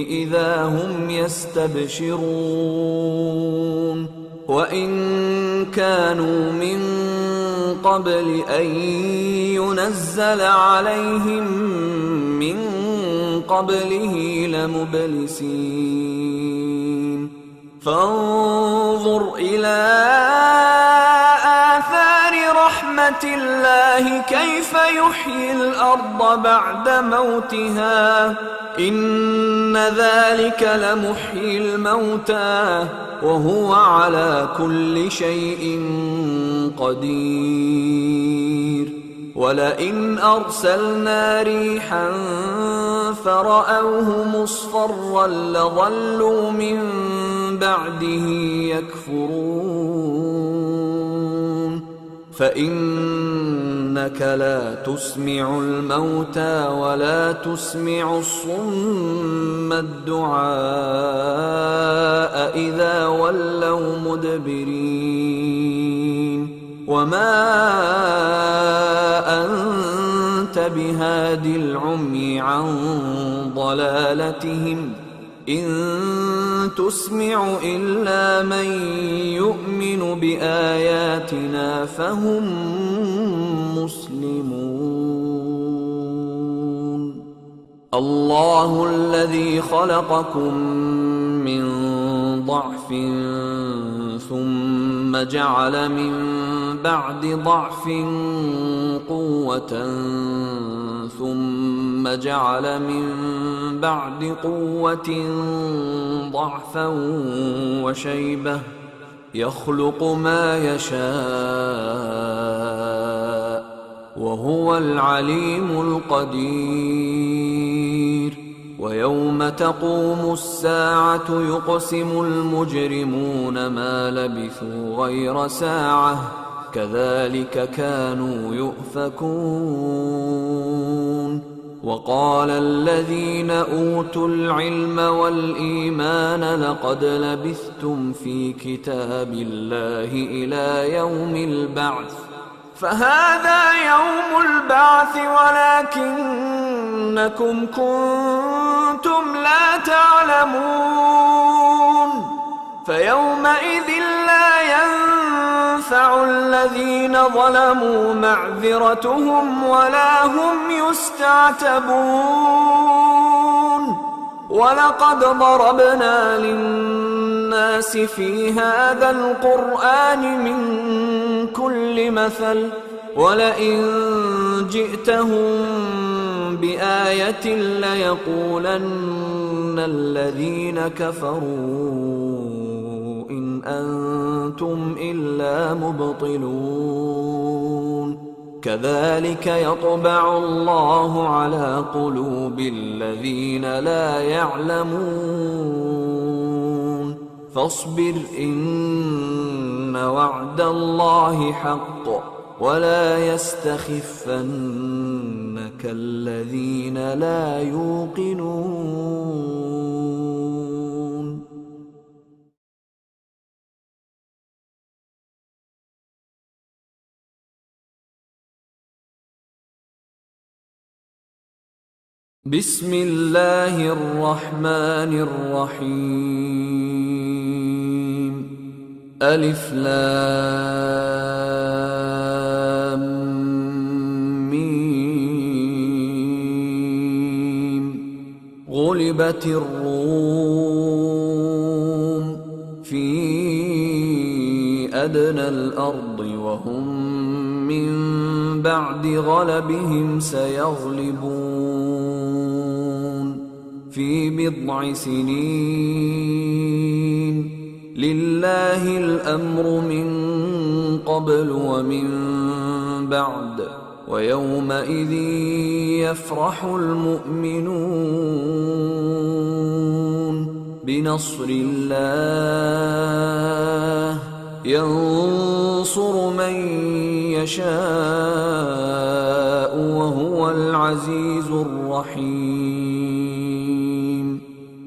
إذا هم يستبشرون. وإن كانوا من قبل أن ينزل عليهم من قبله لمبلسين. فانظر إلى آثار رحمة الله كيف يحيي الأرض بعد موتها، إن ذلك لمحيي الموتى وهو على كل شيء قدير. ولئن أرسلنا ريحا فرأوه مصفرا لظلوا من بعده يكفرون. فإن إنك لا تسمع الموتى ولا تسمع الصم الدعاء إذا ولوا مدبرين وما أنت بهاد العمي عن ضلالتهم إن تسمع إلا من يؤمن بآياتنا فهم مسلمون. الله الذي خلقكم من ضعف ثم جعل من بعد ضعف قوة ثم جعل من بعد قوة ضعفا وشيبة يخلق ما يشاء وهو العليم القدير. ويوم تقوم الساعة يقسم المجرمون ما لبثوا غير ساعة كذلك كانوا يؤفكون. وقال الذين أوتوا العلم والإيمان لقد لبثتم في كتاب الله إلى يوم البعث فهذا يوم البعث ولكنكم كنتم لا تعلمون. فيومئذ لا ينفع الذين ظلموا معذرتهم ولا هم يستعتبون. ولقد ضربنا للناس في هذا القرآن من كل مثل ولئن جئتهم بآية ليقولن الذين كفروا إن أنتم إلا مبطلون. كذلك يطبع الله على قلوب الذين لا يعلمون. فاصبر إن وعد الله حق ولا يستخفنك الذين لا يوقنون. بسم الله الرحمن الرحيم. ألف لام ميم. غلبت الروم في أدنى الأرض وهم من بعد غلبهم سيغلبون في بضع سنين. لله الأمر من قبل ومن بعد ويومئذ يفرح المؤمنون بنصر الله ينصر من يشاء وهو العزيز الرحيم.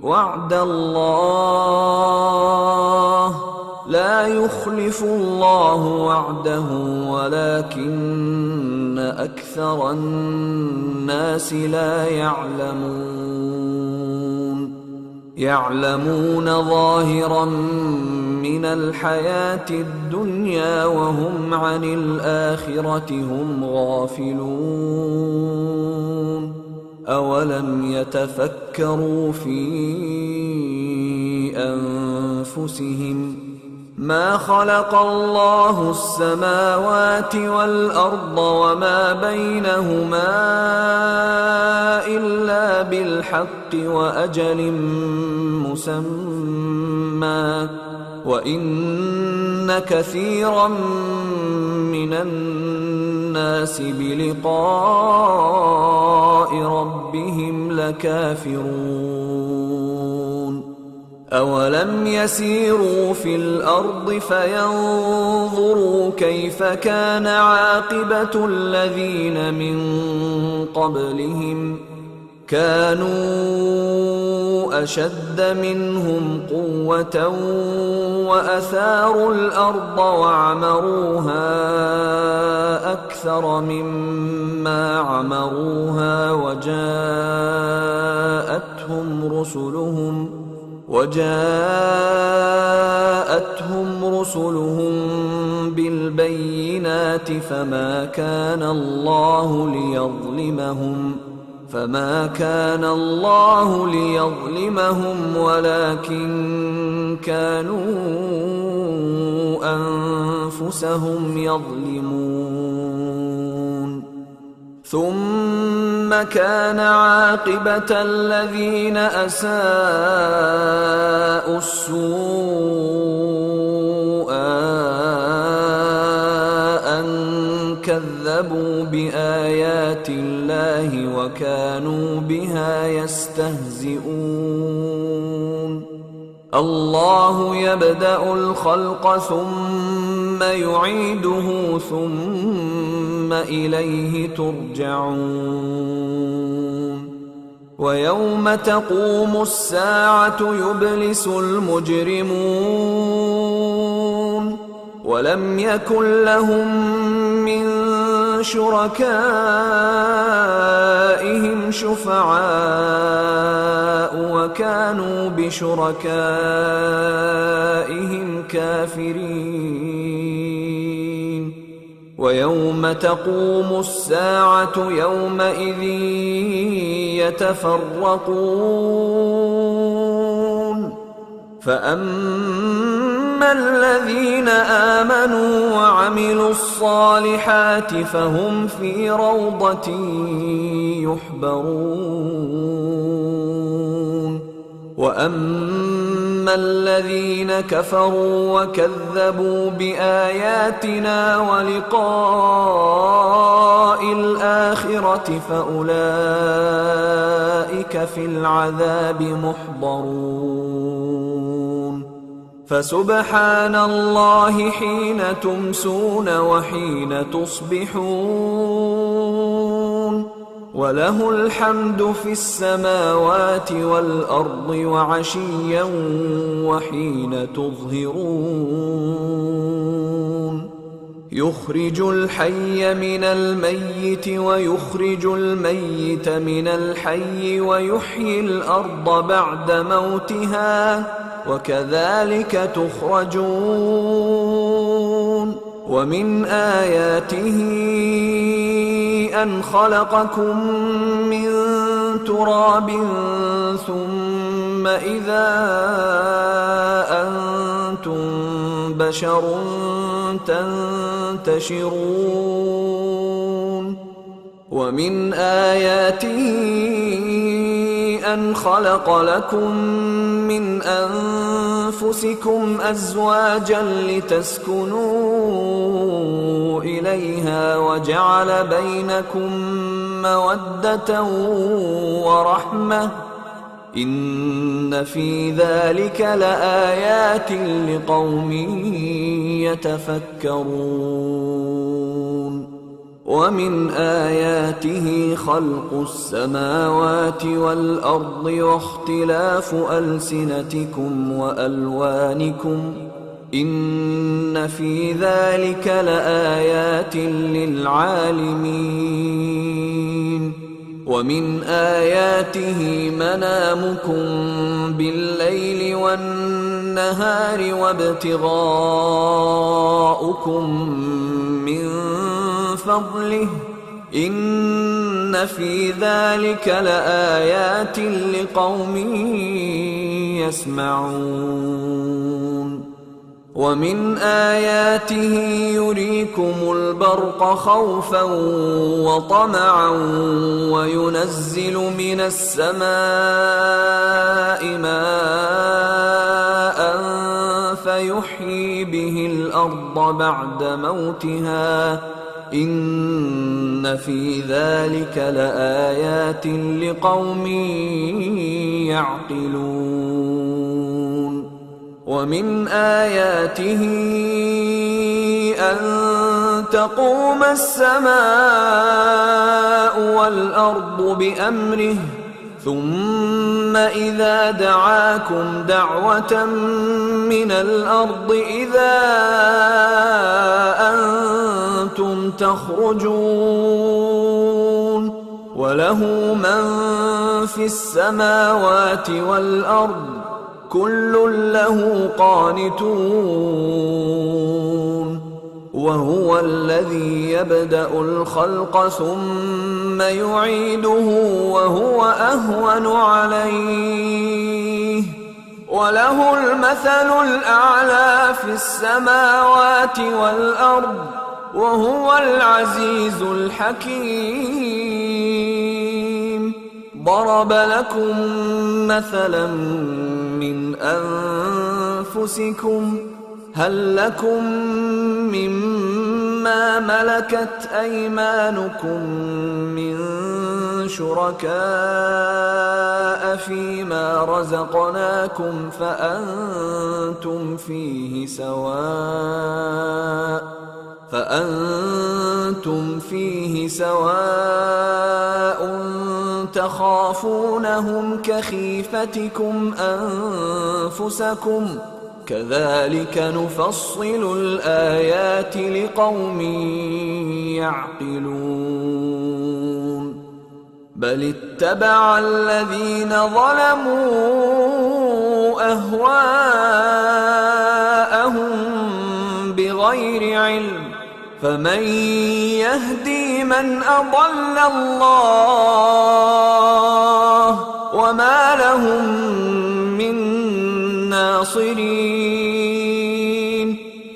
وعد الله لا يخلف الله وعده ولكن أكثر الناس لا يعلمون ظاهرا من الحياة الدنيا وهم عن الآخرة هم غافلون. أولم يتفكروا في أنفسهم ما خلق الله السماوات والأرض وما بينهما إلا بالحق وأجل مسمى وإن كثيرا من الناس بلقاء ربهم لكافرون. أولم يسيروا في الأرض فينظروا كيف كان عاقبة الذين من قبلهم كانوا أشد منهم قوة وأثاروا الأرض وعمروها أكثر مما عمروها وجاءتهم رسلهم بالبينات فما كان الله ليظلمهم ولكن كانوا أنفسهم يظلمون ثم كان عاقبة الذين أساءوا السوء أن كذبوا بآيات الله وكانوا بها يستهزئون الله يبدأ الخلق ثم يعيده ثم إليه ترجعون ويوم تقوم الساعة يبلس المجرمون ولم يكن لهم من شركائهم شفعاء وكانوا بشركائهم كافرين ويوم تقوم الساعة يومئذ يتفرقون فأما الذين آمنوا وعملوا الصالحات فهم في روضة يحبرون وأما الذين كفروا وكذبوا بآياتنا ولقاء الآخرة فأولئك في العذاب محضرون فسبحان الله حين تمسون وحين تصبحون وله الحمد في السماوات والأرض وعشيا وحين تظهرون يخرج الحي من الميت ويخرج الميت من الحي ويحيي الأرض بعد موتها وكذلك تخرجون ومن آياته أن خلقكم من تراب ثم إذا أنتم بشر تنتشرون ومن آياته أن خلق لكم من أنفسكم أزواجا لتسكنوا إليها وجعل بينكم مودة ورحمة إن في ذلك لآيات لقوم يتفكرون ومن آياته خلق السماوات والأرض واختلاف ألسنتكم وألوانكم إن في ذلك لآيات للعالمين ومن آياته منامكم بالليل والنهار وابتغاؤكم من فضله إن في ذلك لآيات لقوم يسمعون ومن آياته يريكم البرق خوفا وطمعا وينزل من السماء ماء فيحيي به الأرض بعد موتها إن في ذلك لآيات لقوم يعقلون ومن آياته أن تقوم السماء والأرض بأمره ثم إذا دعاكم دعوة من الأرض إذا أنتم تخرجون وله من في السماوات والأرض كل له قانتون وهو الذي يبدأ الخلق ثم يعيده وهو أهون عليه وله المثل الأعلى في السماوات والأرض وهو العزيز الحكيم. ضرب لكم مثلا من أنفسكم هل لكم مما ملكت أيمانكم من شركاء فيما رزقناكم فأنتم فيه سواء تخافونهم كخيفتكم أنفسكم كذلك نفصل الآيات لقوم يعقلون. بل اتبع الذين ظلموا أهواءهم بغير علم فمن يهدي من أضل الله وما لهم من ناصرين.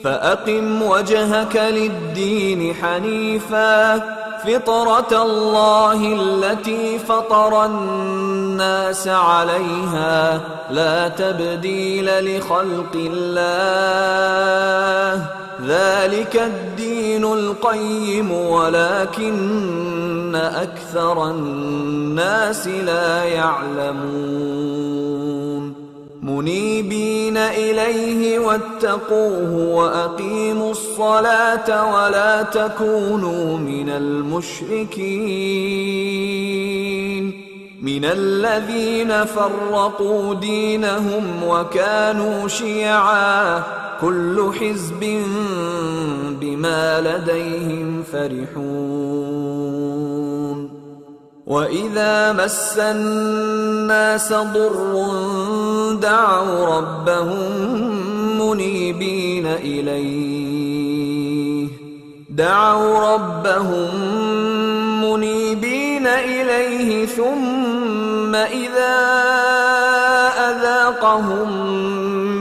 فأقم وجهك للدين حنيفا فطرة الله التي فطر الناس عليها لا تبديل لخلق الله ذلك الدين القيم ولكن أكثر الناس لا يعلمون. منيبين إليه واتقوه وأقيموا الصلاة ولا تكونوا من المشركين من الذين فرقوا دينهم وكانوا شيعا كل حزب بما لديهم فرحون. وإذا مس الناس ضر دعوا ربهم منيبين إليه ثم إذا أذاقهم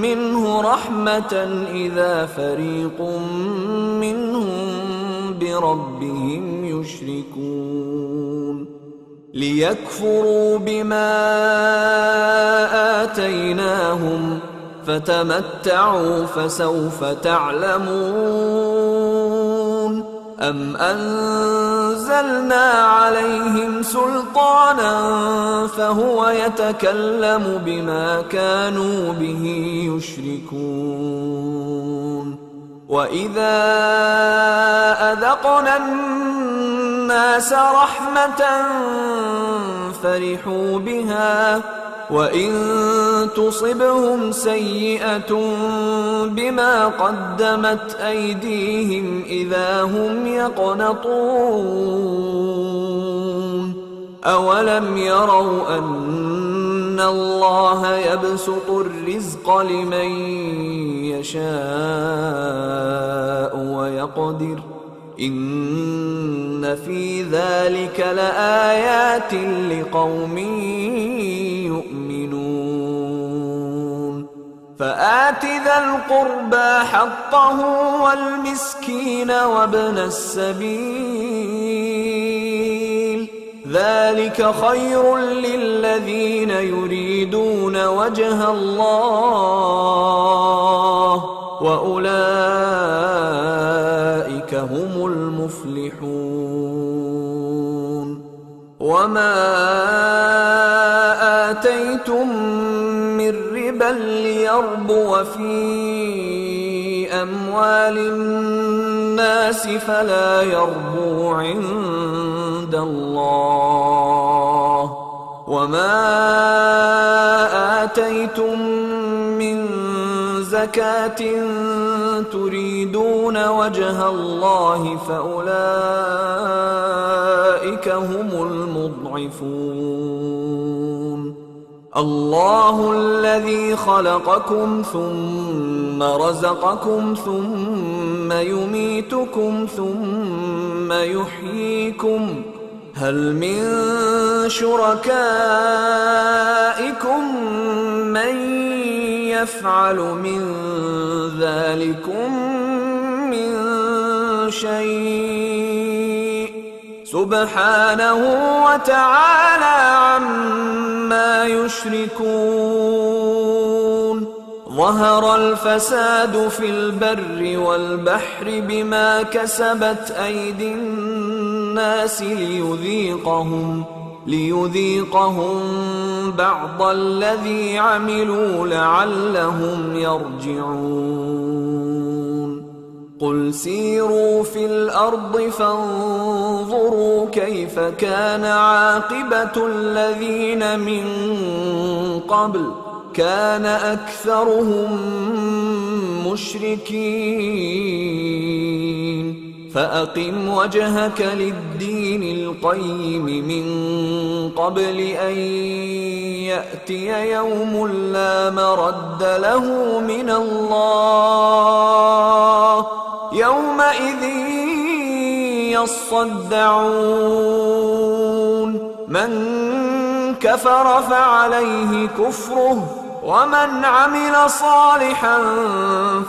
منه رحمة إذا فريق منهم بربهم يشركون. ليكفروا بما آتيناهم فتمتعوا فسوف تعلمون. أم أنزلنا عليهم سلطانا فهو يتكلم بما كانوا به يشركون. وإذا أذقنا الناس رحمة فرحوا بها وإن تصبهم سيئة بما قدمت أيديهم إذا هم يقنطون. أولم يروا أن الله يبسط الرزق لمن يشاء ويقدر إن في ذلك لآيات لقوم يؤمنون. فآت ذا القربى حقه والمسكين وابن السبيل ذلك خير للذين يريدون وجه الله وأولئك هم المفلحون. وما آتيتم من ربا إلا ليربو في أموال الناس فلا يربو عند الله. وما آتيتم من زكاة تريدون وجه الله فأولئك هم المضعفون. الله الذي خلقكم ثم رزقكم ثم يميتكم ثم يحييكم هل من شركائكم من يفعل من ذلكم من شيء سبحانه وتعالى عما يشركون. ظهر الفساد في البر والبحر بما كسبت أيدي الناس ليذيقهم بعض الذي عملوا لعلهم يرجعون. قل سيروا في الأرض فانظروا كيف كان عاقبة الذين من قبل كان أكثرهم مشركين. فأقم وجهك للدين القيم من قبل أن يأتي يوم لا مرد له من الله يومئذ يصدعون. من كفر فعليه كفره ومن عمل صالحا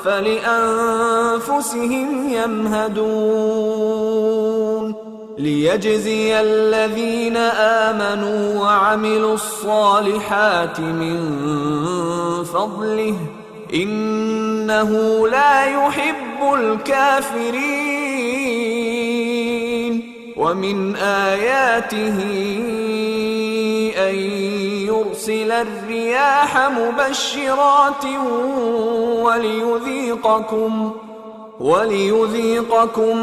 فلأنفسهم يمهدون. ليجزي الذين آمنوا وعملوا الصالحات من فضله إنه لا يحب الكافرين. ومن آياته أن يرسل الرياح مبشرات وليذيقكم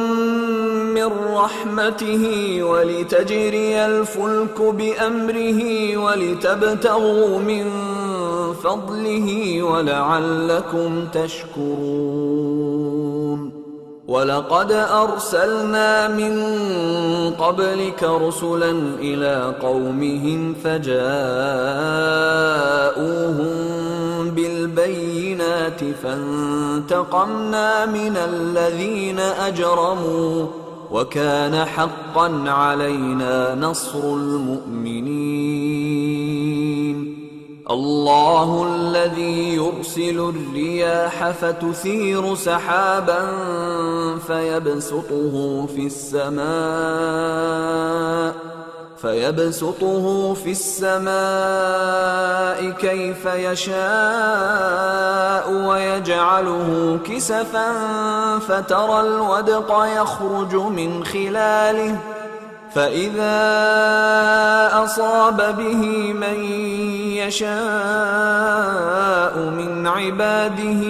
من رحمته ولتجري الفلك بأمره ولتبتغوا من فضله ولعلكم تشكرون. ولقد أرسلنا من قبلك رسلا إلى قومهم فجاءوهم بالبينات فانتقمنا من الذين أجرموا وكان حقا علينا نصر المؤمنين. الله الذي يرسل الرياح فتثير سحابا فيبسطه في السماء كيف يشاء ويجعله كسفا فترى الودق يخرج من خلاله فإذا أصاب به من يشاء من عباده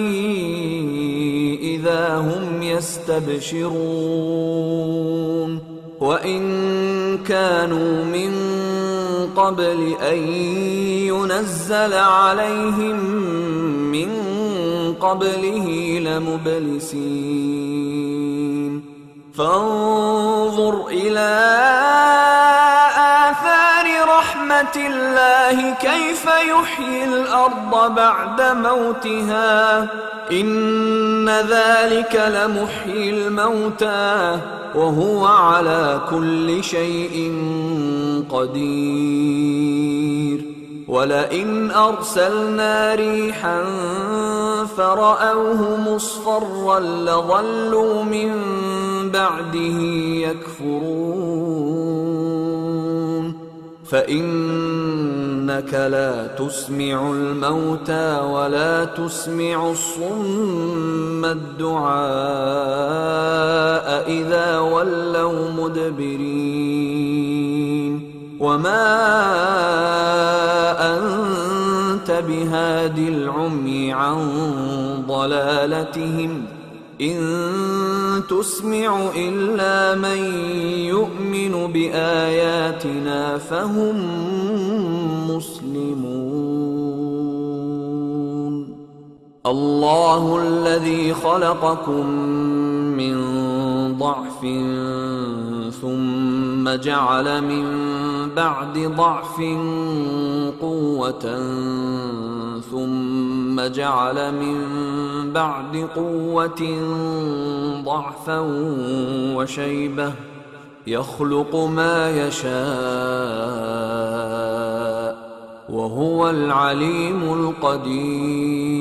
إذا هم يستبشرون. وإن كانوا من قبل أن ينزل عليهم من قبله لمبلسين. فانظر إلى آثار رحمة الله كيف يحيي الأرض بعد موتها إن ذلك لمحيي الموتى وهو على كل شيء قدير. ولئن أرسلنا ريحا فرأوه مصفرا لظلوا من بعده يكفرون. فإنك لا تسمع الموتى ولا تسمع الصم الدعاء إذا ولوا مدبرين. وما أنت بهاد العمي عن ضلالتهم إن تسمع إلا من يؤمن بآياتنا فهم مسلمون. الله الذي خلقكم من ضعف ثم جعل من بعد ضعف قوة ثم جعل من بعد قوة ضعفا وشيبة يخلق ما يشاء وهو العليم القدير.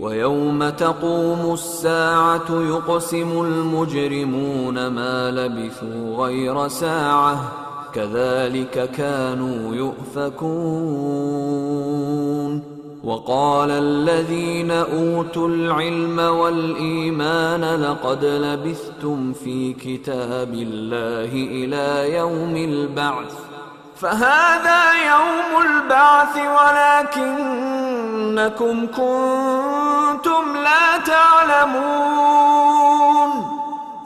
ويوم تقوم الساعة يقسم المجرمون ما لبثوا غير ساعة كذلك كانوا يؤفكون. وقال الذين أوتوا العلم والإيمان لقد لبثتم في كتاب الله إلى يوم البعث فهذا يوم البعث ولكنكم كنتم لا تعلمون.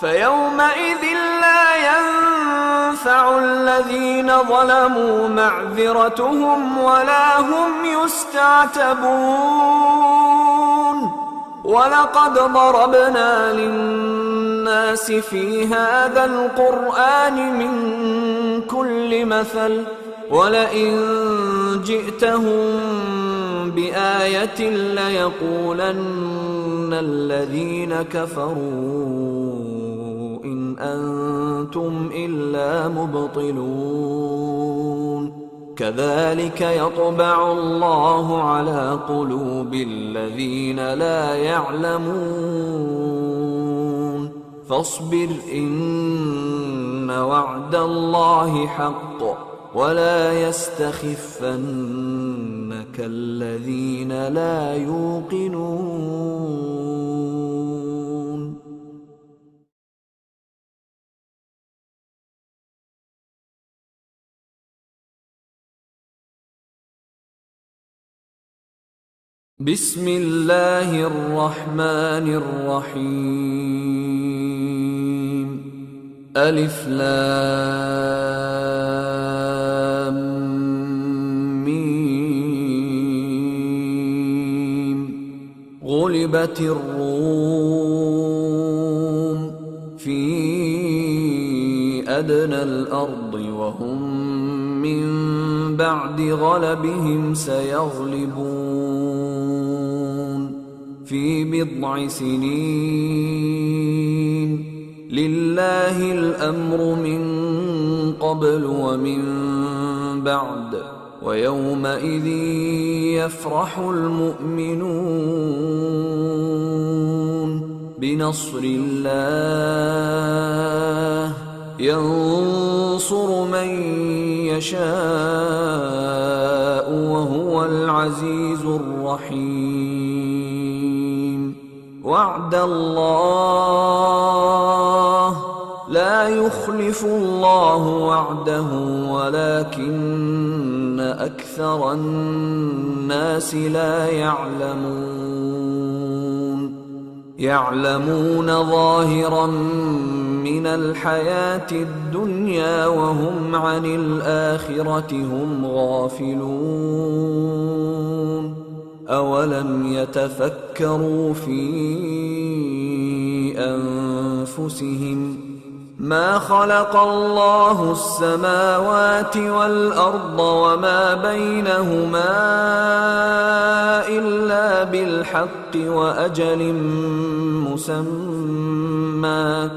فيومئذ لا ينفع الذين ظلموا معذرتهم ولا هم يستعتبون. ولقد ضربنا للناس في هذا القرآن من كل مثل ولئن جئتهم بآية ليقولن الذين كفروا إن أنتم إلا مبطلون. كذلك يطبع الله على قلوب الذين لا يعلمون. فاصبر إن وعد الله حق ولا يستخفنك الذين لا يوقنون. بسم الله الرحمن الرحيم. ألف لام ميم. غلبت الروم في أدنى الأرض وهم من بعد غلبهم سيغلبون في بضع سنين. لله الأمر من قبل ومن بعد ويومئذ يفرح المؤمنون بنصر الله ينصر من يشاء وهو العزيز الرحيم. وعد الله لا يخلف الله وعده ولكن أكثر الناس لا يعلمون ظاهرا من الحياة الدنيا وهم عن الآخرة هم غافلون. أولم يتفكروا في أنفسهم ما خلق الله السماوات والأرض وما بينهما إلا بالحق وأجل مسمى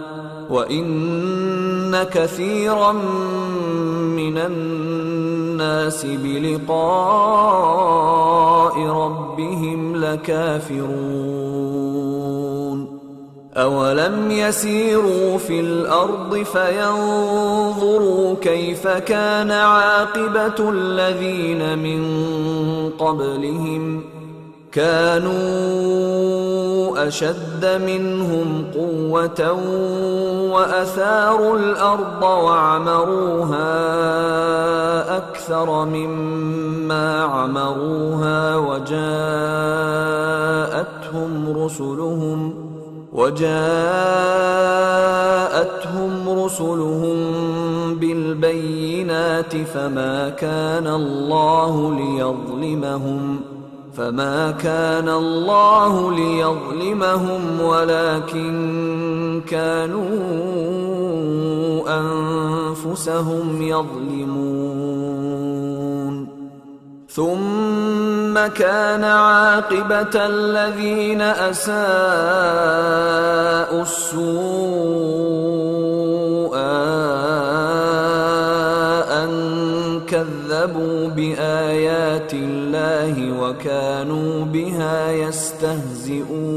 وإن كثيرا من الناس بلقاء ربهم لكافرون. أولم يسيروا في الأرض فينظروا كيف كان عاقبة الذين من قبلهم كانوا أشد منهم قوة وأثاروا الأرض وعمروها أكثر مما عمروها وجاءتهم رسلهم بالبينات فما كان الله ليظلمهم ولكن كانوا أنفسهم يظلمون ثم كان عاقبة الذين أساءوا السوء أن كذبوا بآيات الله وكانوا بها يستهزئون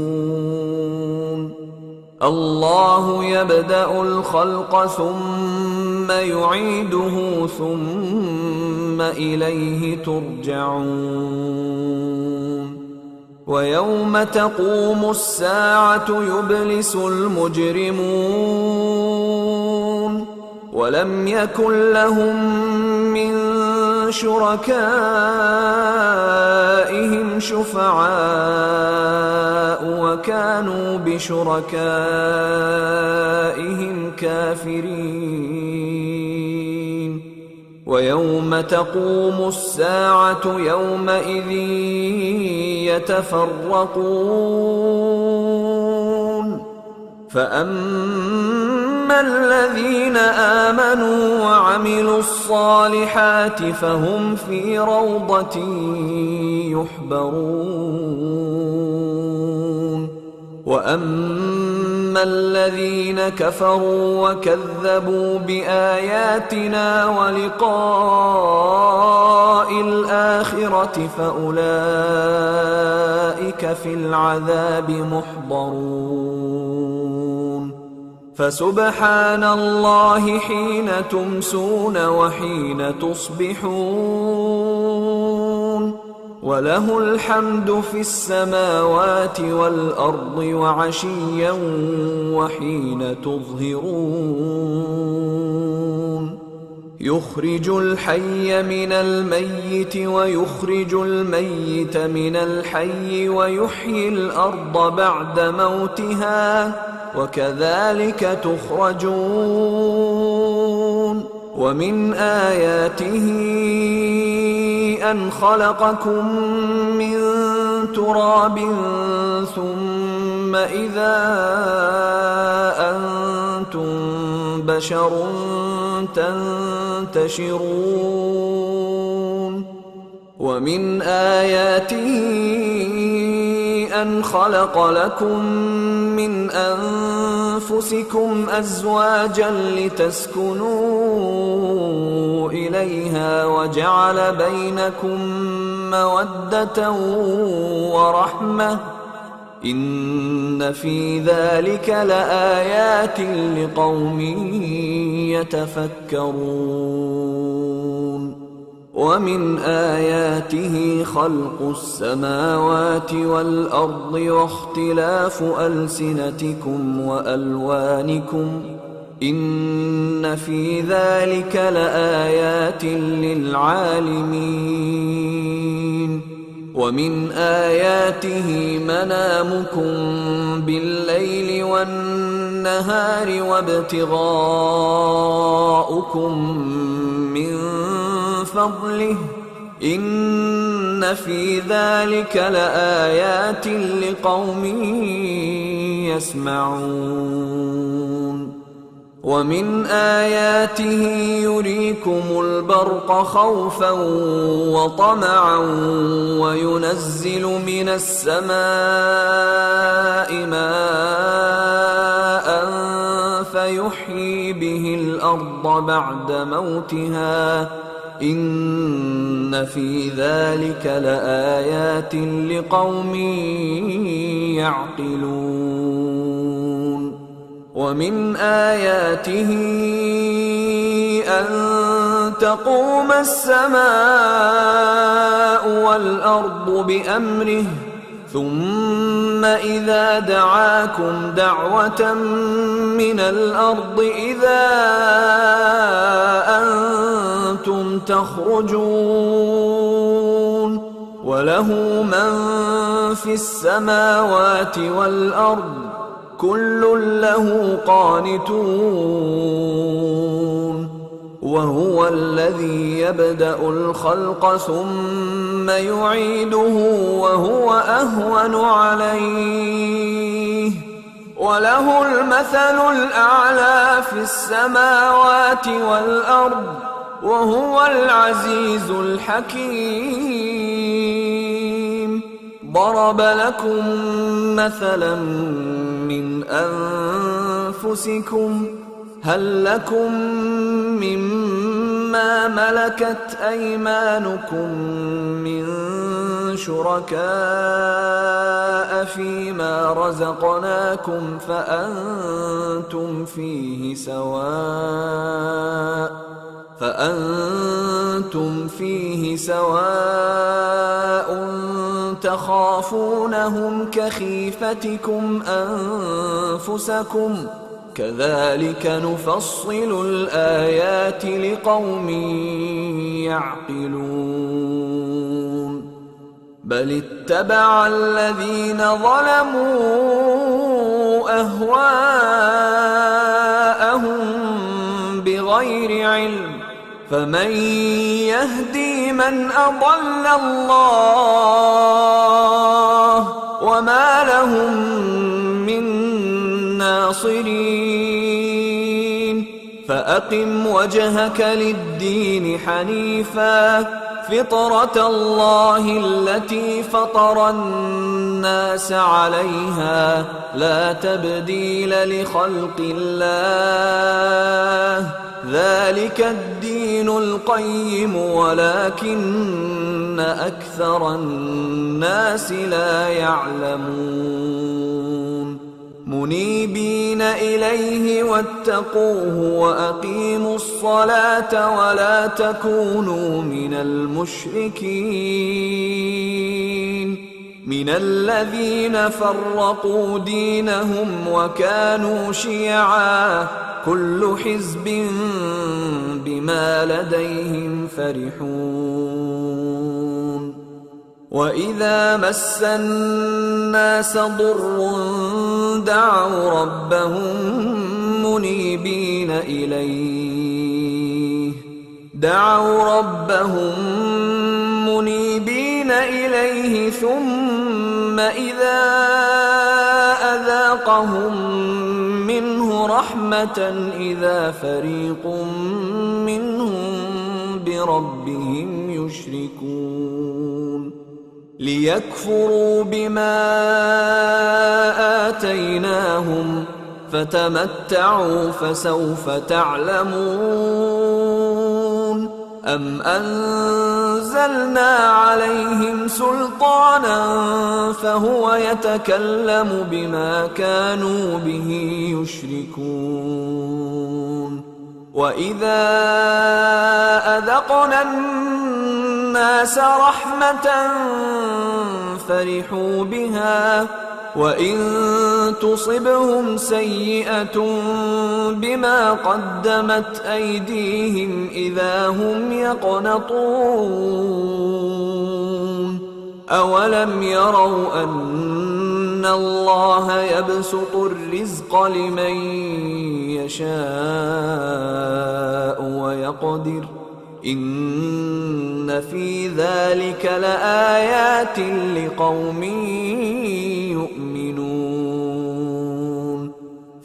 الله يبدأ الخلق ثم يعيده ثم إليه ترجعون ويوم تقوم الساعة يبلس المجرمون ولم يكن لهم من شركائهم شفعاء وكانوا بشركائهم كافرين ويوم تقوم الساعة يومئذ يتفرقون فأما الذين آمنوا وعملوا الصالحات فهم في روضة يحبرون وأما الذين كفروا وكذبوا بآياتنا ولقاء الآخرة فأولئك في العذاب محضرون فسبحان الله حين تمسون وحين تصبحون وله الحمد في السماوات والأرض وعشيا وحين تظهرون يخرج الحي من الميت ويخرج الميت من الحي ويحيي الأرض بعد موتها وكذلك تخرجون ومن آياته أن خلقكم من تراب ثم إذا أنتم بشر تنتشرون ومن آياته أن خلق لكم من أنفسكم أزواجا لتسكنوا إليها وجعل بينكم مودة ورحمة إن في ذلك لآيات لقوم يتفكرون ومن آياته خلق السماوات والأرض واختلاف ألسنتكم وألوانكم إن في ذلك لآيات للعالمين ومن آياته منامكم بالليل والنهار وابتغاؤكم من فضله إن في ذلك لآيات لقوم يسمعون ومن آياته يريكم البرق خوفا وطمعا وينزل من السماء ماء فيحيي به الأرض بعد موتها إن في ذلك لآيات لقوم يعقلون ومن آياته أن تقوم السماء والأرض بأمره ثم إذا دعاكم دعوة من الأرض إذا أنتم تخرجون وله من في السماوات والأرض كل له قانتون وهو الذي يبدأ الخلق ثم يعيده وهو أهون عليه وله المثل الأعلى في السماوات والأرض وهو العزيز الحكيم. ضرب لكم مثلا من أنفسكم هل لكم مما ملكت أيمانكم من شركاء فيما رزقناكم فأنتم فيه سواء تخافونهم كخيفتكم أنفسكم كذلك نفصل الآيات لقوم يعقلون بل اتبع الذين ظلموا أهواءهم بغير علم فمن يهدي من أضل الله وما لهم من ناصرين. فأقم وجهك للدين حنيفا فطرة الله التي فطر الناس عليها لا تبديل لخلق الله ذلك الدين القيم ولكن أكثر الناس لا يعلمون. منيبين إليه واتقوه وأقيموا الصلاة ولا تكونوا من المشركين من الذين فرقوا دينهم وكانوا شيعا كل حزب بما لديهم فرحون. وإذا مس الناس ضر دعوا ربهم منيبين إليه ثم إذا أذاقهم منه رحمة إذا فريق منهم بربهم يشركون ليكفروا بما آتيناهم فتمتعوا فسوف تعلمون. أم أنزلنا عليهم سلطانا فهو يتكلم بما كانوا به يشركون. وإذا أذقنا الناس رحمة فرحوا بها وإن تصبهم سيئة بما قدمت أيديهم إذا هم يقنطون. أولم يروا أن الله يبسط الرزق لمن يشاء ويقدر إن في ذلك لآيات لقوم يؤمنون.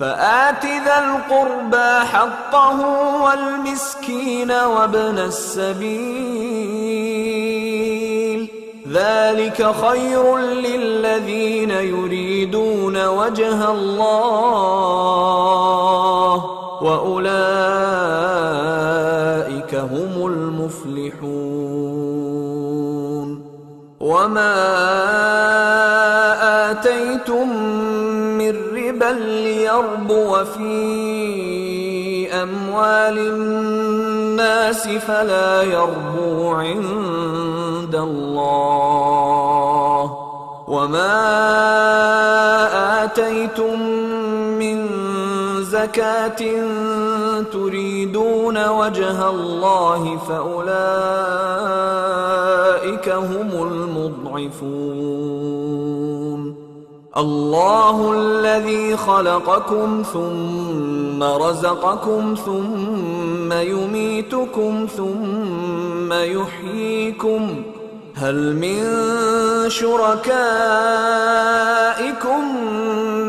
فآت ذا القربى حقه والمسكين وابن السبيل ذلك خير للذين يريدون وجه الله وأولئك هم المفلحون. وما آتيتم من ربا ليربو في أموال الناس فلا يربو عند الله وما آتيتم من زكاة تريدون وجه الله فأولئك هم المضعفون. الله الذي خلقكم ثم رزقكم ثم يميتكم ثم يحييكم، هل من شركائكم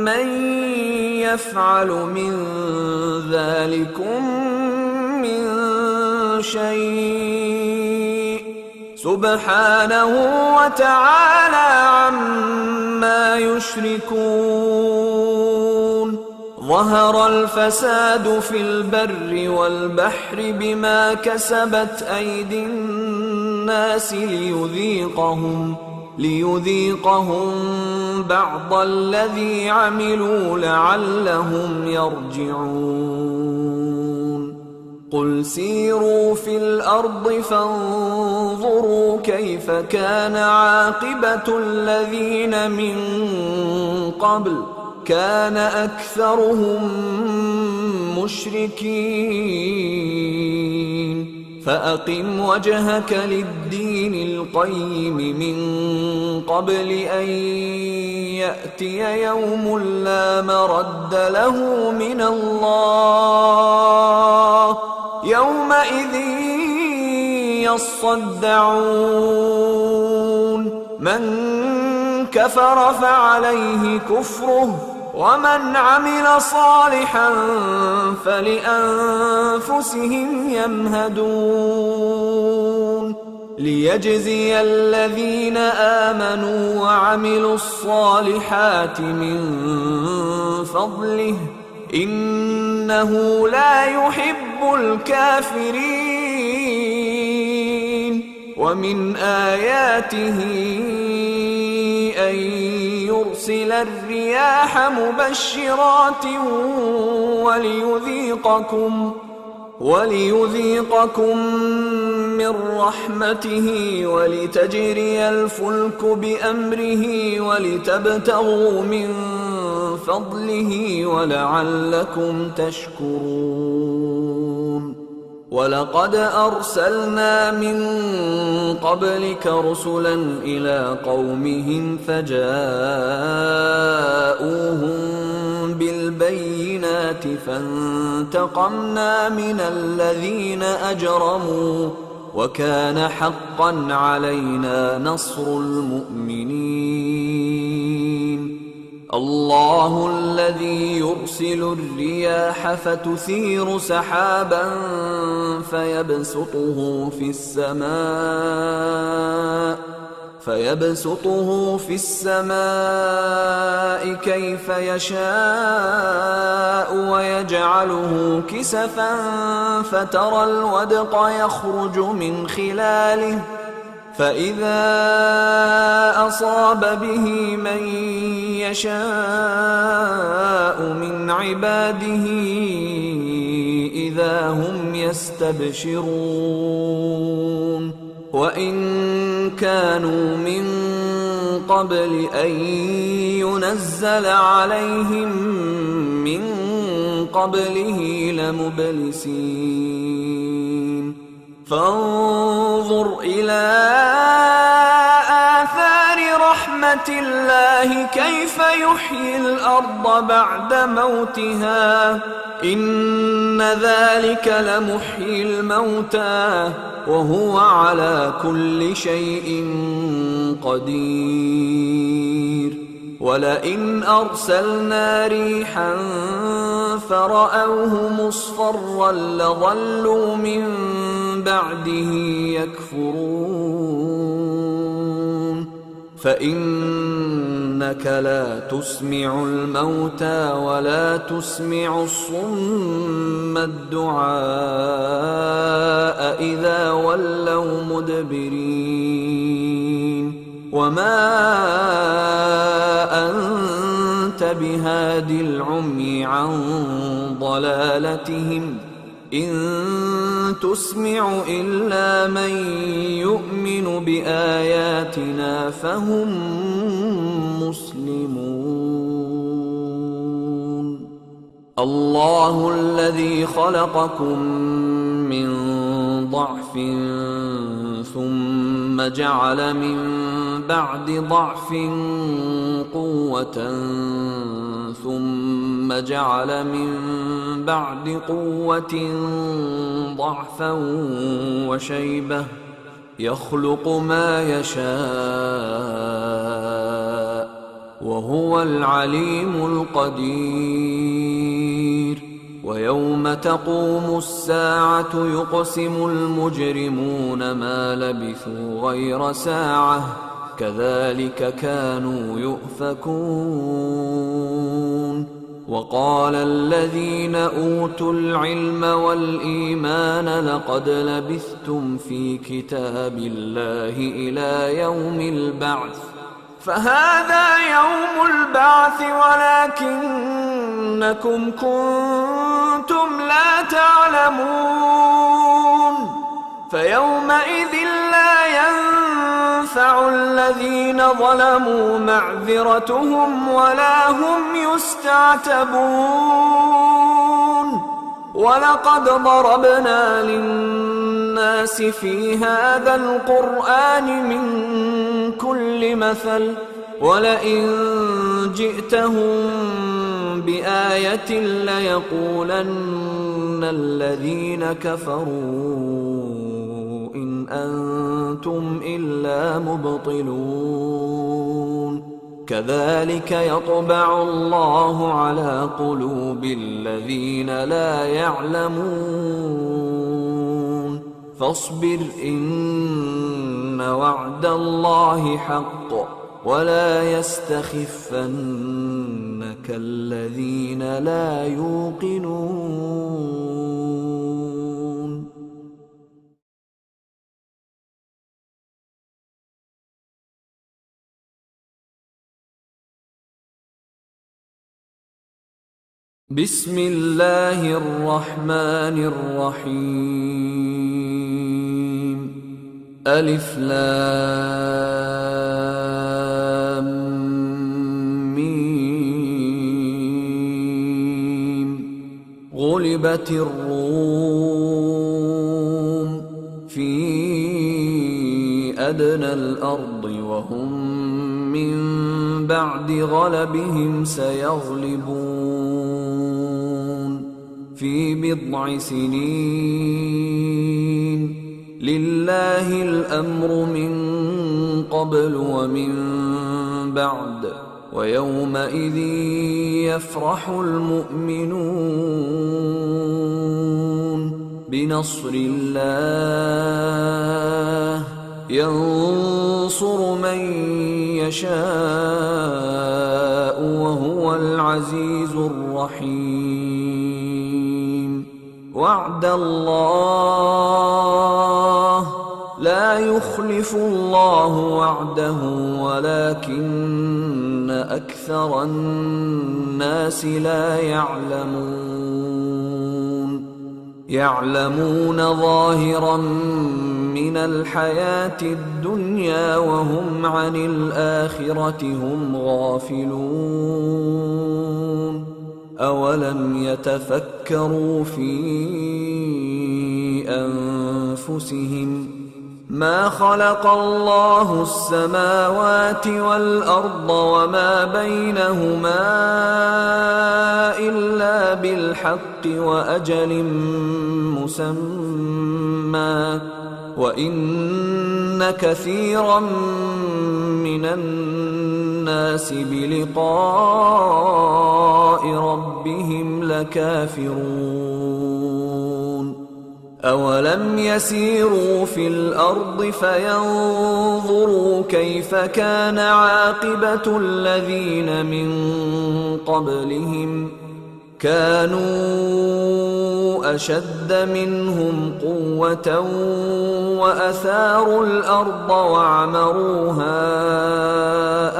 من يفعل من ذلكم من شيء؟ سبحانه وتعالى عما يشركون. ظهر الفساد في البر والبحر بما كسبت أيدي الناس ليذيقهم بعض الذي عملوا لعلهم يرجعون. قل سيروا في الأرض فانظروا كيف كان عاقبة الذين من قبل، كان أكثرهم مشركين. فأقم وجهك للدين القيم من قبل أن يأتي يوم لا مرد له من الله، يومئذ يصدعون. من كفر فعليه كفره، ومن عمل صالحا فلأنفسهم يمهدون. ليجزي الذين آمنوا وعملوا الصالحات من فضله، إنه لا يحب الكافرين. ومن آياته أن يرسل الرياح مبشرات وليذيقكم من رحمته ولتجري الفلك بأمره ولتبتغوا من فضله ولعلكم تشكرون. ولقد أرسلنا من قبلك رسلا إلى قومهم فجاءوهم بالبينات فانتقمنا من الذين أجرموا، وكان حقا علينا نصر المؤمنين. الله الذي يرسل الرياح فتثير سحابا فيبسطه في السماء كيف يشاء ويجعله كسفا فترى الودق يخرج من خلاله، فإذا أصاب به من يشاء من عباده إذا هم يستبشرون. وإن كانوا من قبل أن ينزل عليهم من قبله لمبلسين. فانظر إلى آثار رحمة الله كيف يحيي الأرض بعد موتها، إن ذلك لمحيي الموتى وهو على كل شيء قدير. ولئن أرسلنا ريحا فرأوه مصفرا لظلوا من بعده يكفرون. فإنك لا تسمع الموتى ولا تسمع الصم الدعاء إذا ولوا مدبرين. وما أنت بهاد العمي عن ضلالتهم، إن تسمع إلا من يؤمن بآياتنا فهم مسلمون. الله الذي خلقكم من ضعف ثم جعل من بعد ضعف قوة ثم جعل من بعد قوة ضعفا وشيبة يخلق ما يشاء وهو العليم القدير. ويوم تقوم الساعة يقسم المجرمون ما لبثوا غير ساعة كذلك كانوا يؤفكون. وقال الذين أوتوا العلم والإيمان لقد لبثتم في كتاب الله إلى يوم البعث فهذا يوم البعث ولكنكم كنتم لا تعلمون. فيومئذ لا ينفع الذين ظلموا معذرتهم ولا هم يستعتبون. ولقد ضربنا للناس في هذا القرآن من كل مثل ولئن جئتهم بآية ليقولن الذين كفروا إن أنتم إلا مبطلون. كذلك يطبع الله على قلوب الذين لا يعلمون. فاصبر إن وعد الله حق ولا يستخفنك الذين لا يوقنون. بسم الله الرحمن الرحيم. ألف لام ميم. غلبت الروم في أدنى الأرض وهم من بعد غلبهم سيغلبون في بضع سنين. لله الأمر من قبل ومن بعد ويومئذ يفرح المؤمنون بنصر الله ينصر من يشاء وهو العزيز الرحيم. وعد الله لا يخلف الله وعده ولكن أكثر الناس لا يعلمون ظاهرا من الحياة الدنيا وهم عن الآخرة هم غافلون. أولم يتفكروا في أنفسهم ما خلق الله السماوات والأرض وما بينهما إلا بالحق وأجل مسمى وإن كثيرا من الناس بلقاء ربهم لكافرون. أولم يسيروا في الأرض فينظروا كيف كان عاقبة الذين من قبلهم كانوا أشد منهم قوة وأثاروا الأرض وعمروها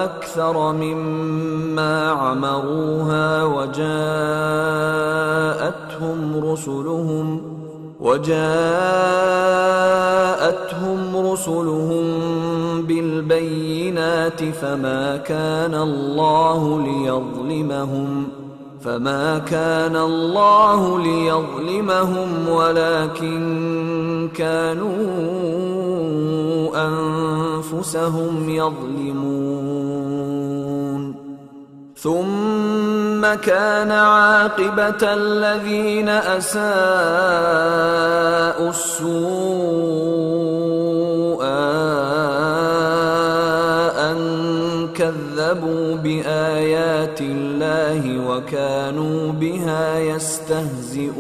أكثر مما عمروها وجاءتهم رسلهم بالبينات فما كان الله ليظلمهم ولكن كانوا أنفسهم يظلمون. ثم كان عاقبة الذين أساءوا السوء أن كذبوا بآيات الله وكانوا بها يستهزئون.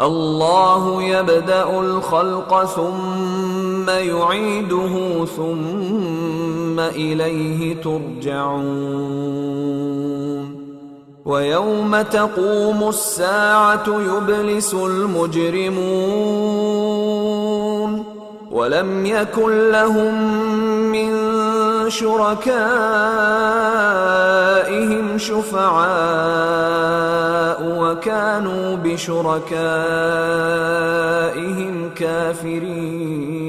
الله يبدأ الخلق ثم يعيده ثم إليه ترجعون. ويوم تقوم الساعة يبلس المجرمون ولم يكن لهم من شركائهم شفعاء وكانوا بشركائهم كافرين.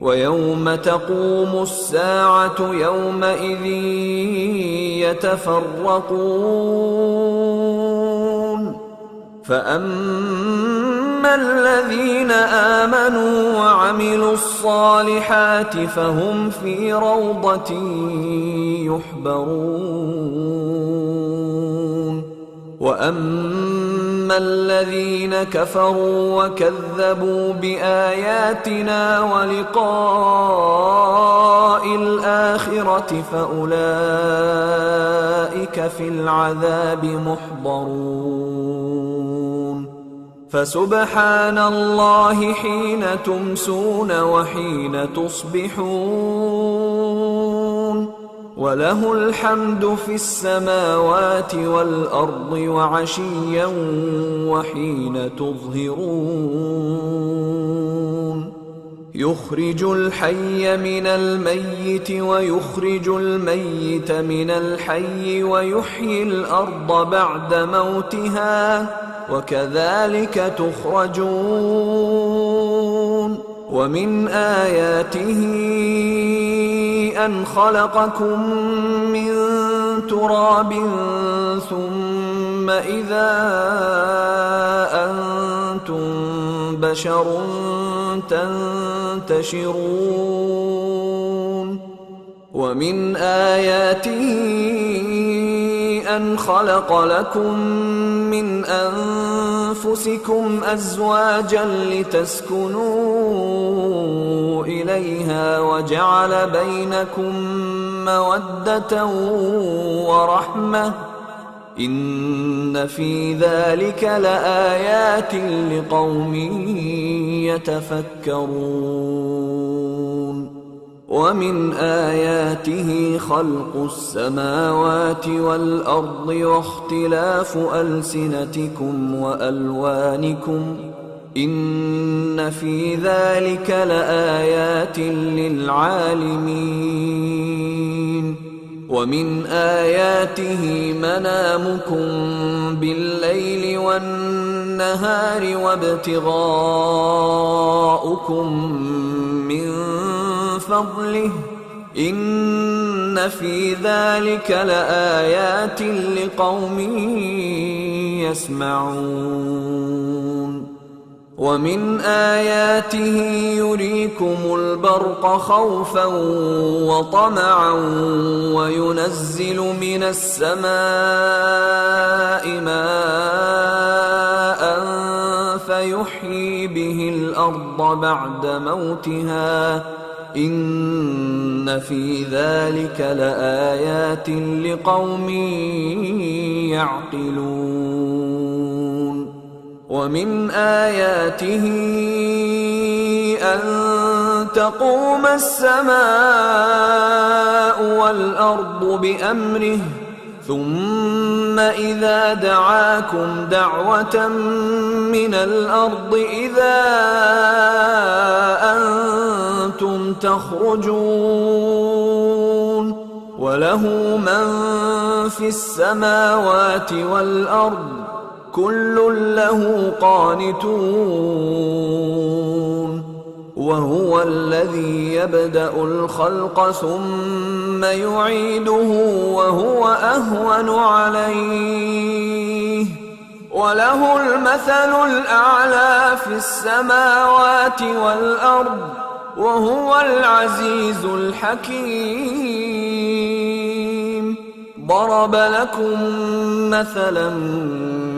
ويوم تقوم الساعة يومئذ يتفرقون فأما الذين آمنوا وعملوا الصالحات فهم في روضة يحبرون. وأما الذين كفروا وكذبوا بآياتنا ولقاء الآخرة فأولئك في العذاب محضرون. فسبحان الله حين تمسون وحين تصبحون وله الحمد في السماوات والأرض وعشيا وحين تظهرون. يخرج الحي من الميت ويخرج الميت من الحي ويحيي الأرض بعد موتها وكذلك تخرجون. ومن آياته أن خلقكم من تراب ثم إذا أنتم بشر تنتشرون. ومن آياته أن خلق لكم من أنفسكم أزواجا لتسكنوا إليها وجعل بينكم مودة ورحمة إن في ذلك لآيات لقوم يتفكرون. ومن آياته خلق السماوات والأرض واختلاف ألسنتكم وألوانكم إن في ذلك لآيات للعالمين. ومن آياته منامكم بالليل والنهار وابتغاؤكم من فضله إن في ذلك لآيات لقوم يسمعون. ومن آياته يريكم البرق خوفا وطمعا وينزل من السماء ماء فيحيي به الأرض بعد موتها إن في ذلك لآيات لقوم يعقلون. ومن آياته أن تقوم السماء والأرض بأمره ثم إذا دعاكم دعوة من الأرض إذا أنتم تخرجون. وله من في السماوات والأرض كل له قانتون وهو الذي يبدأ الخلق ثم يعيده وهو أهون عليه وله المثل الأعلى في السماوات والأرض وهو العزيز الحكيم. ضرب لكم مثلا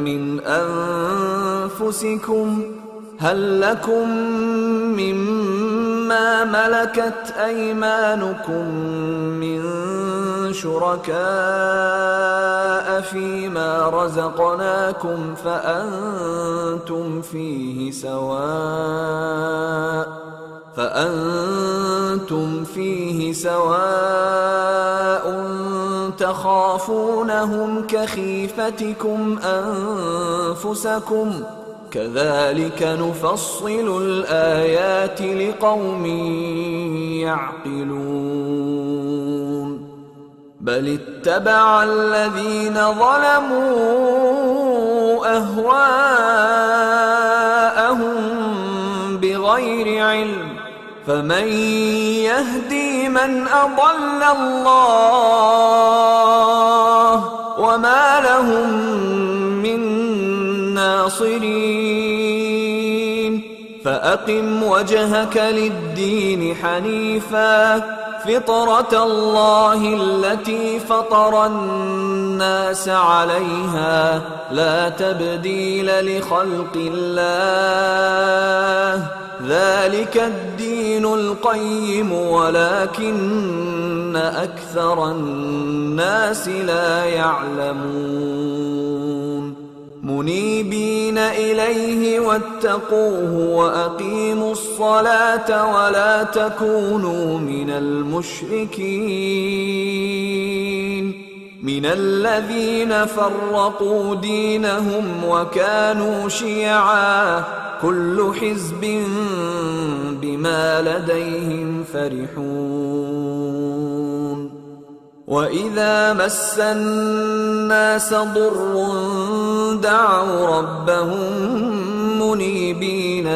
من أنفسكم هل لكم مما ملكت أيمانكم من شركاء فيما رزقناكم فأنتم فيه سواء تخافونهم كخيفتكم أنفسكم كذلك نفصل الآيات لقوم يعقلون. بل اتبع الذين ظلموا أهواءهم بغير علم فمن يهدي من أضل الله وما لهم من ناصرين. فأقم وجهك للدين حنيفا فطرة الله التي فطر الناس عليها لا تبديل لخلق الله ذلك الدين القيم ولكن أكثر الناس لا يعلمون. منيبين إليه واتقوه وأقيموا الصلاة ولا تكونوا من المشركين من الذين فرقوا دينهم وكانوا شيعا كل حزب بما لديهم فرحون. وإذا مس الناس ضر دعوا ربهم منيبين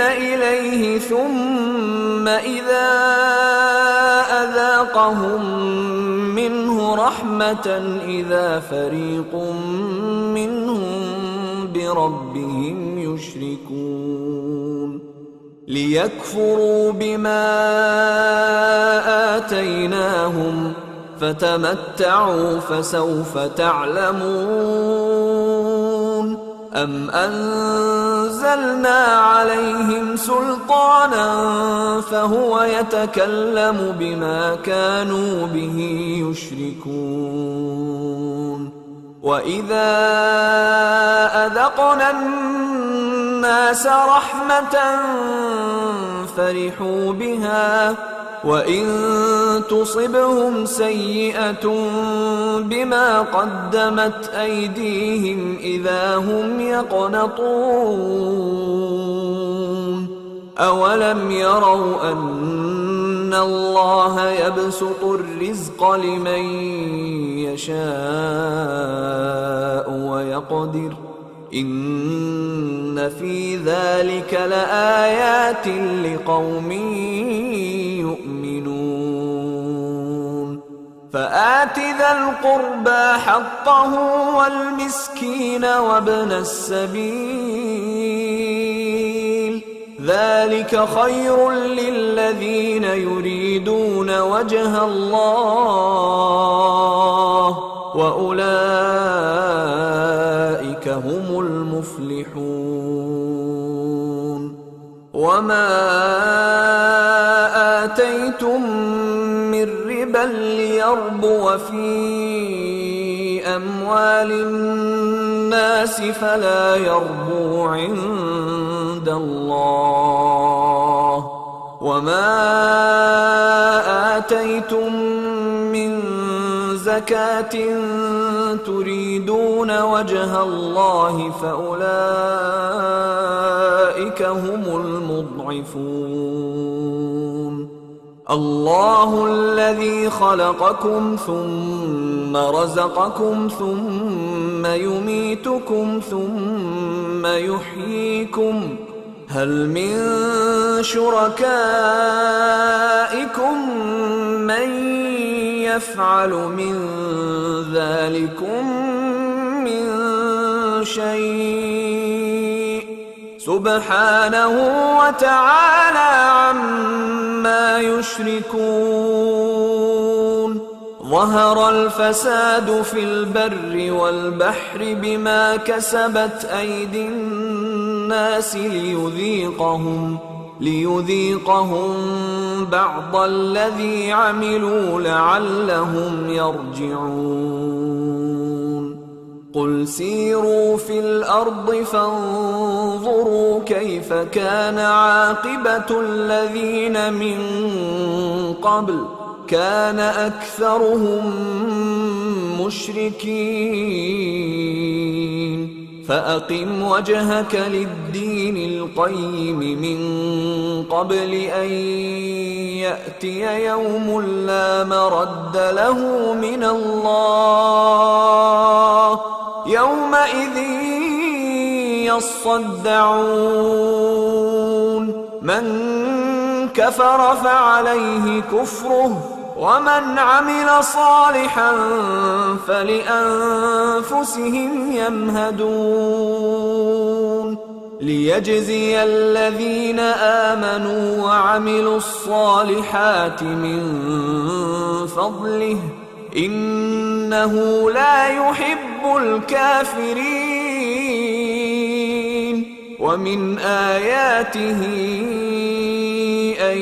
إليه ثم إذا أذاقهم منه رحمة إذا فريق منهم بربهم يشركون. ليكفروا بما آتيناهم فتمتعوا فسوف تعلمون. أم أنزلنا عليهم سلطانا فهو يتكلم بما كانوا به يشركون. وإذا أذقنا الناس رحمة فرحوا بها وإن تصبهم سيئة بما قدمت أيديهم إذا هم يقنطون. أولم يروا أن الله يبسط الرزق لمن يشاء ويقدر إن في ذلك لآيات لقوم يؤمنون. فآت ذا القربى حقه والمسكين وابن السبيل ذلك خير للذين يريدون وجه الله وأولئك هم المفلحون. وما آتيتم من ربا ليربو في أموال الناس فلا يربو عند الله وما آتيتم من زكاة تريدون وجه الله فأولئك هم المضعفون. الله الذي خلقكم ثم رزقكم ثم يميتكم ثم يحييكم، هل من شركائكم من يفعل من ذلكم من شيء؟ سبحانه وتعالى عما يشركون. ظهر الفساد في البر والبحر بما كسبت أيدي الناس ليذيقهم بعض الذي عملوا لعلهم يرجعون. قل سيروا في الأرض فانظروا كيف كان عاقبة الذين من قبل، كان أكثرهم مشركين. فأقم وجهك للدين القيم من قبل أن يأتي يوم لا مرد له من الله، يومئذ يصدعون. من كفر فعليه كفره، ومن عمل صالحا فلأنفسهم يمهدون. ليجزي الذين آمنوا وعملوا الصالحات من فضله، إنه لا يحب الكافرين. ومن آياته أن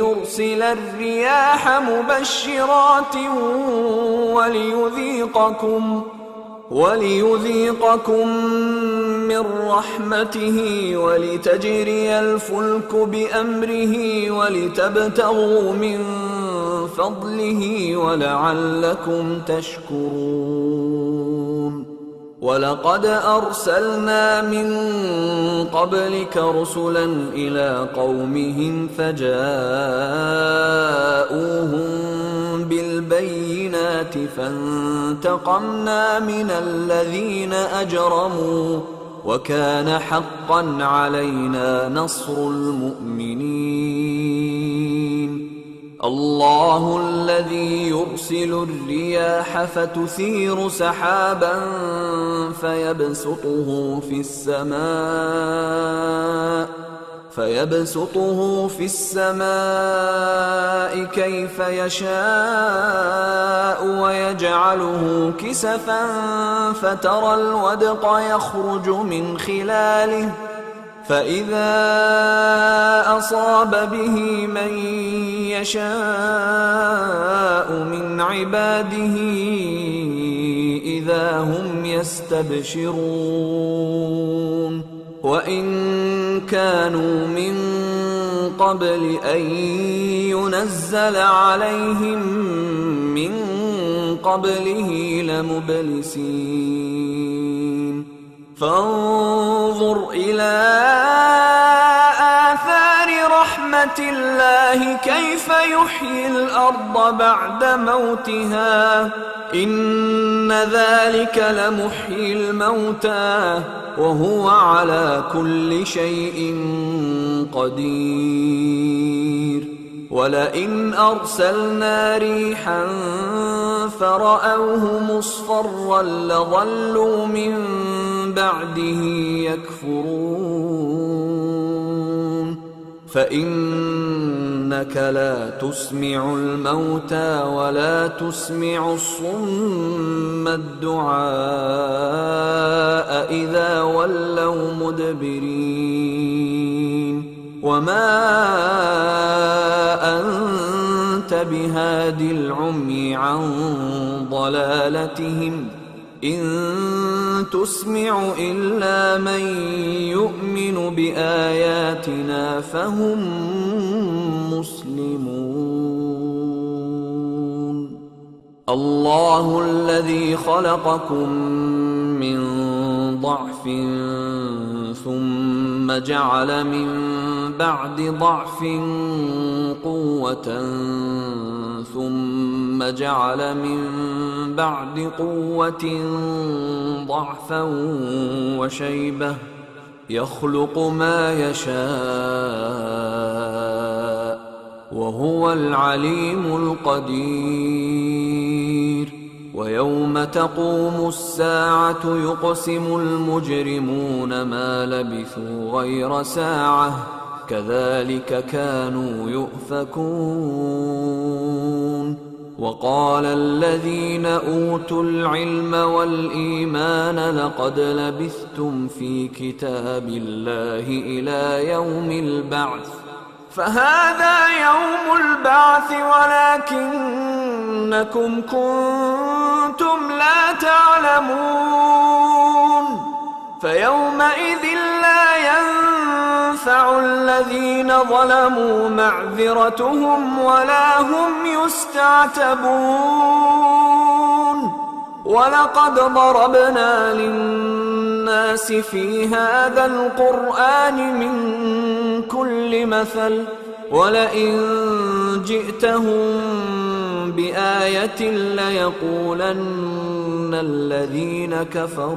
يرسل الرياح مبشرات وليذيقكم من رحمته ولتجري الفلك بأمره ولتبتغوا من فضله ولعلكم تشكرون. ولقد أرسلنا من قبلك رسلا إلى قومهم فجاءوهم بالبينات فانتقمنا من الذين أجرموا، وكان حقا علينا نصر المؤمنين. الله الذي يرسل الرياح فتثير سحابا فيبسطه في السماء كيف يشاء ويجعله كسفا فترى الودق يخرج من خلاله، فإذا أصاب به من يشاء من عباده إذا هم يستبشرون. وإن كانوا من قبل أن ينزل عليهم من قبله لمبلسين. فانظر إلى آثار رحمة الله كيف يحيي الأرض بعد موتها، إن ذلك لمحيي الموتى وهو على كل شيء قدير. ولئن أرسلنا ريحا فرأوه مصفرا لظلوا من بعده يكفرون. فإنك لا تسمع الموتى ولا تسمع الصم الدعاء إذا ولوا مدبرين. وما أنت بهاد العمي عن ضلالتهم، إن تسمع إلا من يؤمن بآياتنا فهم مسلمون. الله الذي خلقكم من ضعف ثم جعل من بعد ضعف قوة ثم جعل من بعد قوة ضعفا وشيبة يخلق ما يشاء وهو العليم القدير ويوم تقوم الساعة يقسم المجرمون ما لبثوا غير ساعة كذلك كانوا يؤفكون وقال الذين أوتوا العلم والإيمان لقد لبثتم في كتاب الله إلى يوم البعث فهذا يوم البعث ولكنكم كنتم لا تعلمون فيومئذ لا ينفع الذين ظلموا معذرتهم ولا هم يستعتبون ولقد ضربنا للناس في هذا القرآن من كل مثل ولئن جئتهم بآية ليقولن الذين كفروا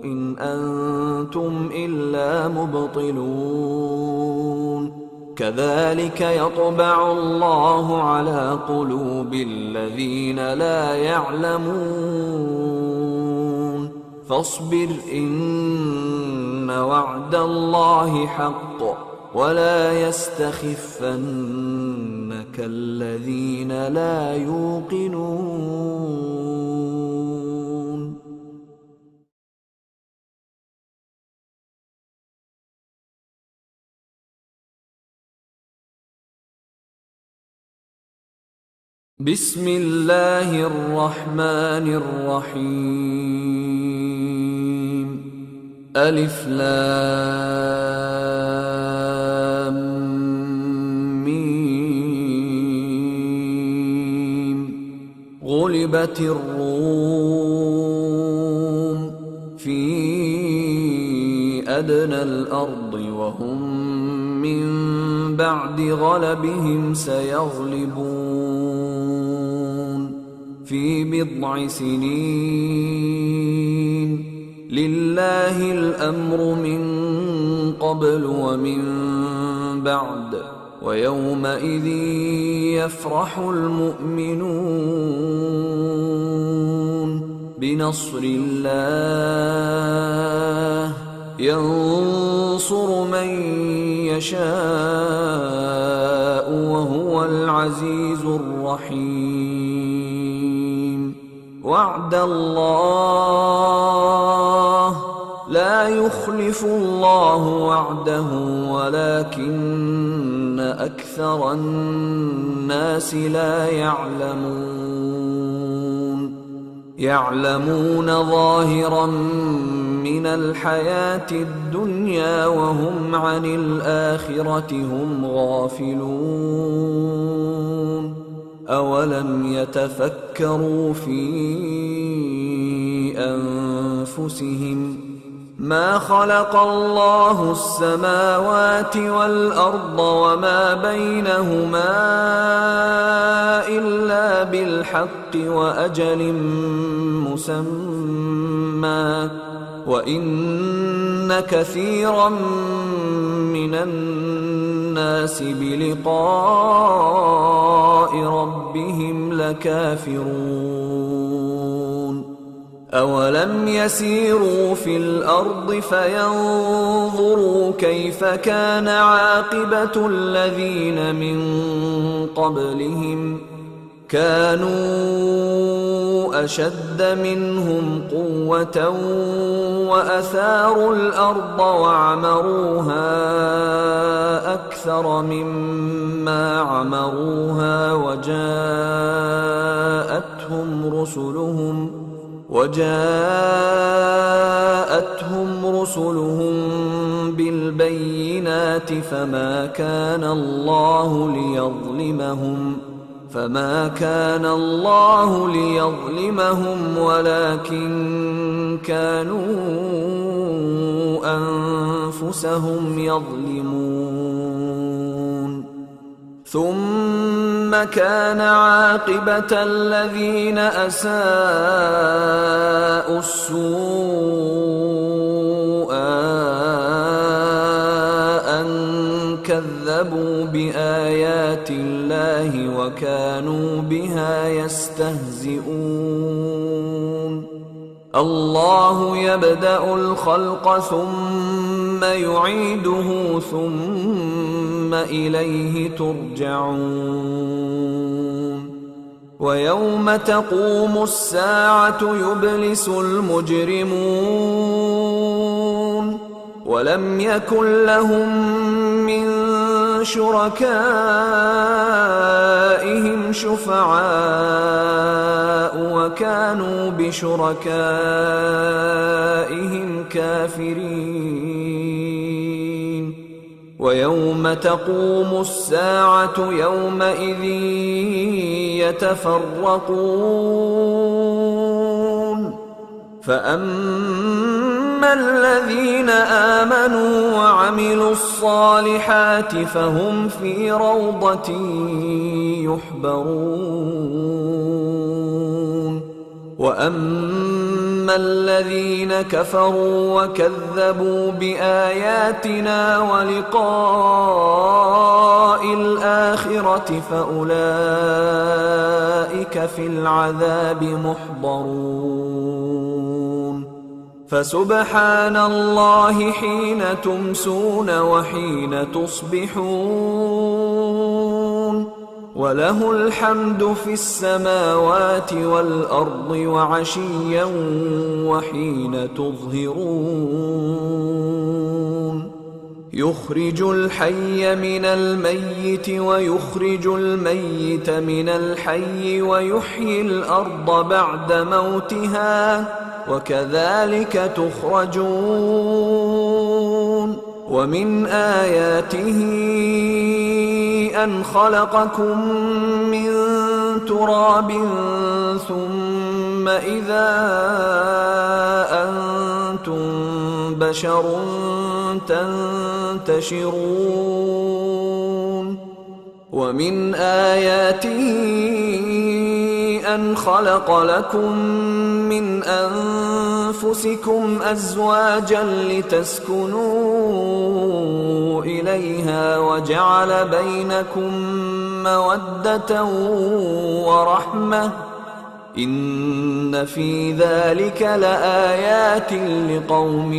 إن أنتم إلا مبطلون كذلك يطبع الله على قلوب الذين لا يعلمون فاصبر إن وعد الله حق ولا يستخفنك الذين لا يوقنون بسم الله الرحمن الرحيم ألف لام ميم غلبت الروم في أدنى الأرض وهم من بعد غلبهم سيغلبون في بضع سنين لله الأمر من قبل ومن بعد ويومئذ يفرح المؤمنون بنصر الله ينصر من يشاء وهو العزيز الرحيم وعد الله لا يخلف الله وعده ولكن أكثر الناس لا يعلمون ظاهرا من الحياة الدنيا وهم عن الآخرة هم غافلون أولم يتفكروا في أنفسهم ما خلق الله السماوات والأرض وما بينهما إلا بالحق وأجل مسمى وإن كثيرا من الناس بلقاء ربهم لكافرون أولم يسيروا في الأرض فينظروا كيف كان عاقبة الذين من قبلهم كانوا أشد منهم قوة وأثاروا الأرض وعمروها أكثر مما عمروها وجاءتهم رسلهم بالبينات فما كان الله فما كان الله ليظلمهم ولكن كانوا أنفسهم يظلمون. ثم كان عاقبة الذين أساءوا السوء أن كذبوا بآيات الله وكانوا بها يستهزئون. الله يبدأ الخلق ثم يعيده ثم إليه ترجعون. ويوم تقوم الساعة يبلس المجرمون ولم يكن لهم من شركائهم شفعاء وكانوا بشركائهم كافرين. ويوم تقوم الساعة يومئذ يتفرقون فأما الذين آمنوا وعملوا الصالحات فهم في روضة يحبرون. وأما الذين كفروا وكذبوا بآياتنا ولقاء الآخرة فأولئك في العذاب محضرون. فسبحان الله حين تمسون وحين تصبحون وله الحمد في السماوات والأرض وعشيا وحين تظهرون. يخرج الحي من الميت ويخرج الميت من الحي ويحيي الأرض بعد موتها وكذلك تخرجون. ومن آياته أن خلقكم من تراب ثم إذا أنتم بشر تنتشرون. ومن آياته أن خلق لكم من أنفسكم أزواجا لتسكنوا إليها وجعل بينكم مودة ورحمة إن في ذلك لآيات لقوم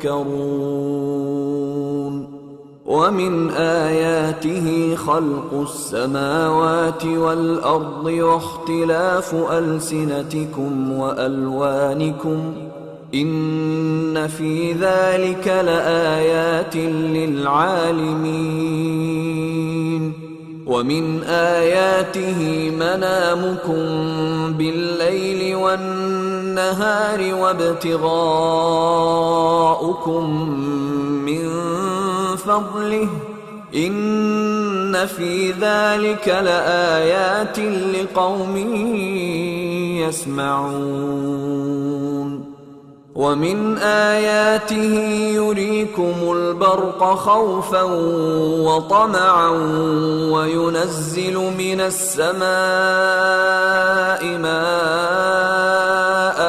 يتفكرون. ومن آياته خلق السماوات والأرض واختلاف ألسنتكم وألوانكم إن في ذلك لآيات للعالمين. ومن آياته منامكم بالليل والنهار وابتغاؤكم من فضله إن في ذلك لآيات لقوم يسمعون. ومن آياته يريكم البرق خوفا وطمعا وينزل من السماء ماء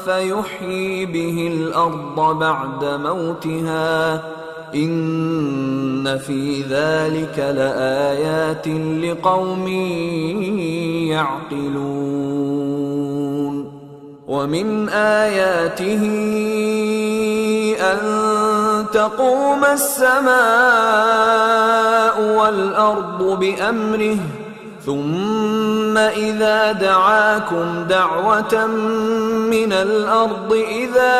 فيحيي به الأرض بعد موتها إن في ذلك لآيات لقوم يعقلون. ومن آياته أن تقوم السماء والأرض بأمره ثم إذا دعاكم دعوة من الأرض إذا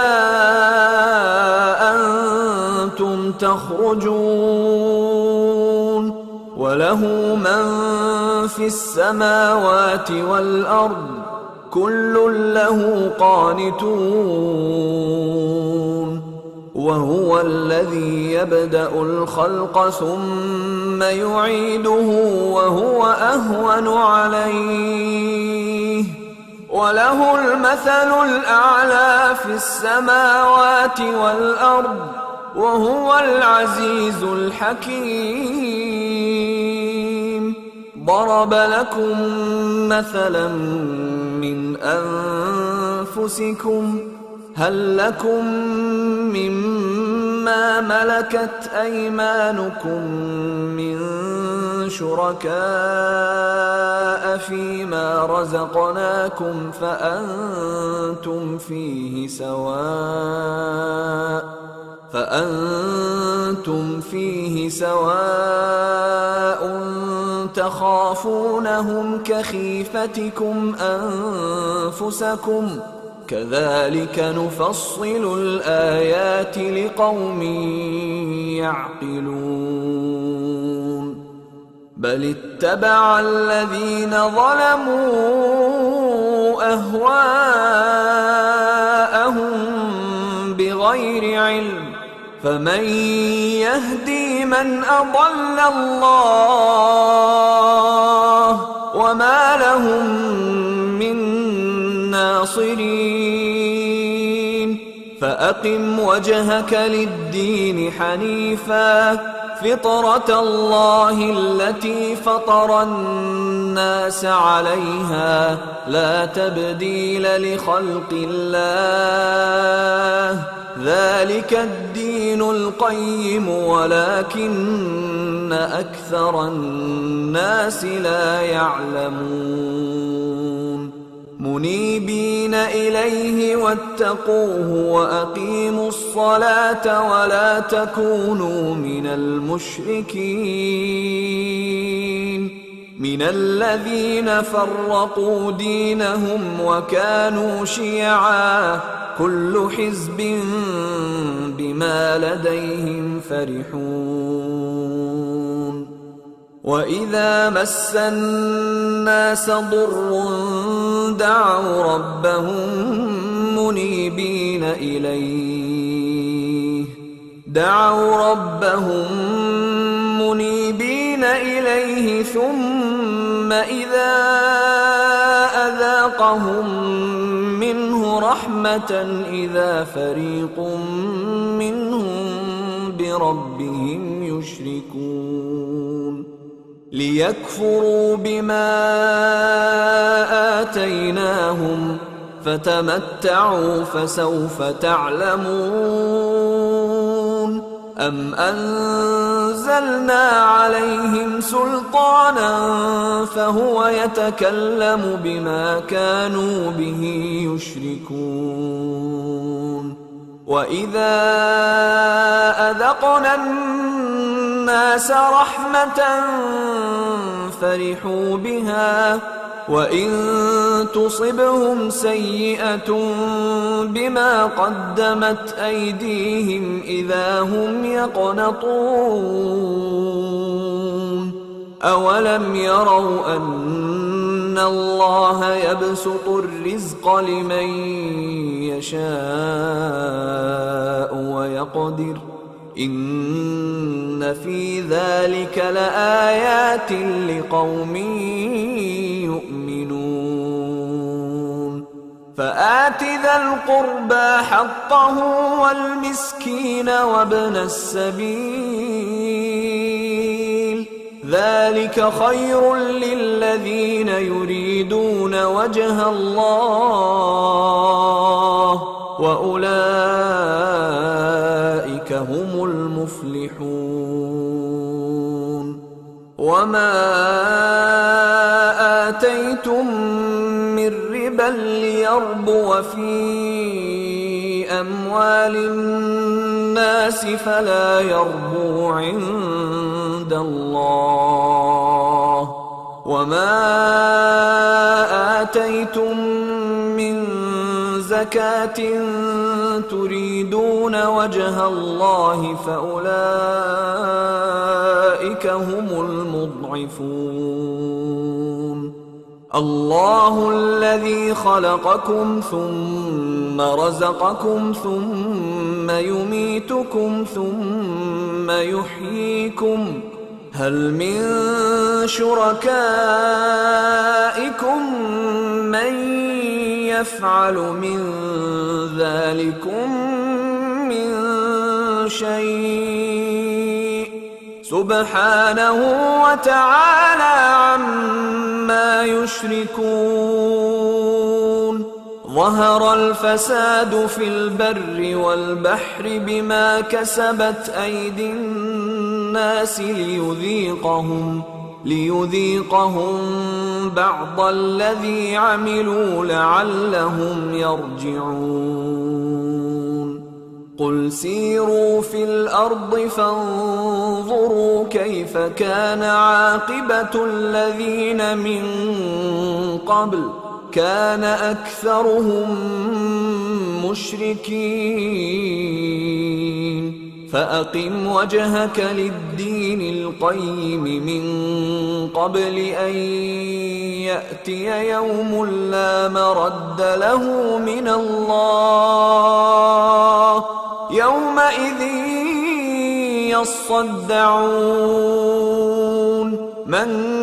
أنتم تخرجون. وله من في السماوات والأرض كل له قانتون. وهو الذي يبدأ الخلق ثم يعيده وهو أهون عليه وله المثل الأعلى في السماوات والأرض وهو العزيز الحكيم. ضرب لكم مثلا من أنفسكم هل لكم مما ملكت أيمانكم من شركاء فيما رزقناكم فأنتم فيه سواء تخافونهم كخيفتكم أنفسكم كذلك نفصل الآيات لقوم يعقلون. بل اتبع الذين ظلموا أهواءهم بغير علم فمن يهدي من أضل الله وما لهم من ناصرين. فأقم وجهك للدين حنيفا فطرة الله التي فطر الناس عليها لا تبديل لخلق الله ذلك الدين القيم ولكن أكثر الناس لا يعلمون. منيبين إليه واتقوه وأقيموا الصلاة ولا تكونوا من المشركين من الذين فرقوا دينهم وكانوا شيعا كل حزب بما لديهم فرحون. وإذا مس الناس ضر دعوا ربهم منيبين إليه ثم إذا أذاقهم منه رحمة إذا فريق منهم بربهم يشركون. ليكفروا بما آتيناهم فتمتعوا فسوف تعلمون. أم أنزلنا عليهم سلطانا فهو يتكلم بما كانوا به يشركون. وإذا أذقنا الناس رحمة فرحوا بها وإن تصبهم سيئة بما قدمت أيديهم إذا هم يقنطون. أولم يروا أن الله يبسط الرزق لمن يشاء ويقدر إن في ذلك لآيات لقوم يؤمنون. فآت ذا القربى حقه والمسكين وابن السبيل ذلك خير للذين يريدون وجه الله وأولئك هم المفلحون. وما آتيتم من ربا ليربو في أموال الناس فلا يربو عند الله وما آتيتم من زكاة تريدون وجه الله فأولئك هم المضعفون. الله الذي خلقكم ثم رزقكم ثم ثم يميتكم ثم يحييكم هل من شركائكم من يفعل من ذلكم من شيء سبحانه وتعالى عما يشركون ظهر الفساد في البر والبحر بما كسبت أيدي الناس ليذيقهم بعض الذي عملوا لعلهم يرجعون قل سيروا في الأرض فانظروا كيف كان عاقبة الذين من قبل كان أكثرهم مشركين فأقم وجهك للدين القيم من قبل أن يأتي يوم لا مرد له من الله يومئذ يصدعون من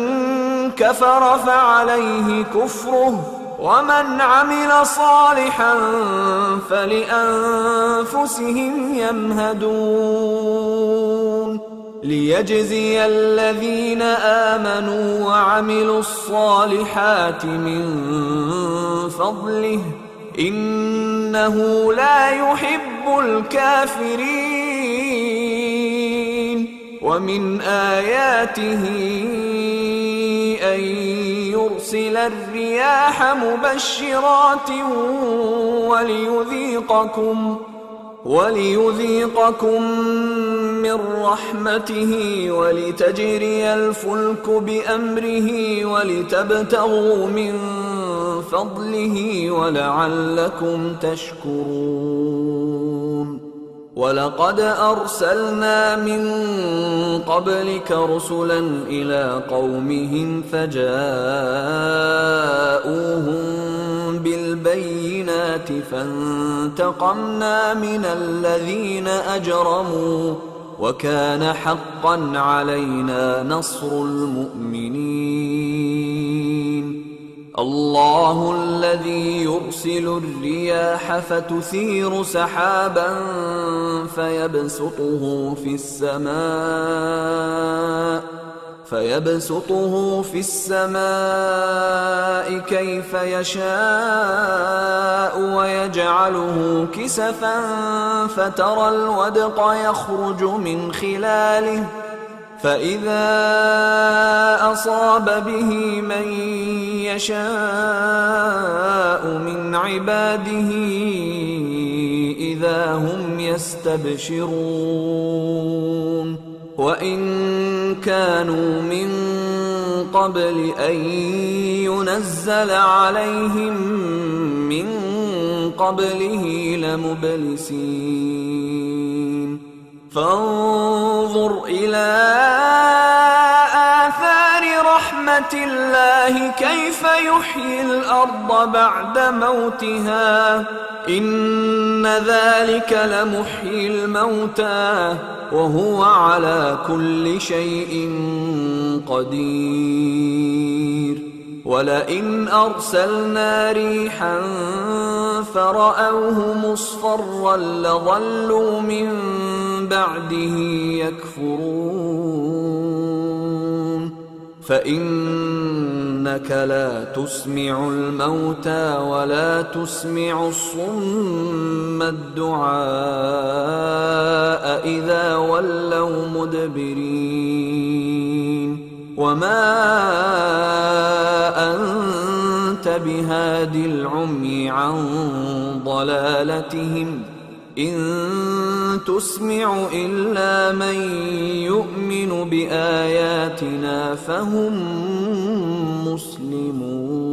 كفر فعليه كفره ومن عمل صالحا فلأنفسهم يمهدون ليجزي الذين آمنوا وعملوا الصالحات من فضله إنه لا يحب الكافرين ومن آياته أن يرسل الرياح مبشرات وليذيقكم من رحمته ولتجري الفلك بأمره ولتبتغوا من فضله ولعلكم تشكرون ولقد أرسلنا من قبلك رسلا إلى قومهم فجاءوهم بالبينات فانتقمنا من الذين أجرموا وكان حقا علينا نصر المؤمنين الله الذي يرسل الرياح فتثير سحابا فيبسطه في السماء كيف يشاء ويجعله كسفا فترى الودق يخرج من خلاله فإذا أصاب به من يشاء من عباده إذا هم يستبشرون وإن كانوا من قبل أن ينزل عليهم من قبله لمبلسين فانظر إلى آثار رحمة الله كيف يحيي الأرض بعد موتها إن ذلك لمحيي الموتى وهو على كل شيء قدير ولئن أرسلنا ريحا فرأوه مصفرا لظلوا من بعده يكفرون فإنك لا تسمع الموتى ولا تسمع الصم الدعاء إذا ولوا مدبرين وما أنت بهاد العمي عن ضلالتهم إن تسمع إلا من يؤمن بآياتنا فهم مسلمون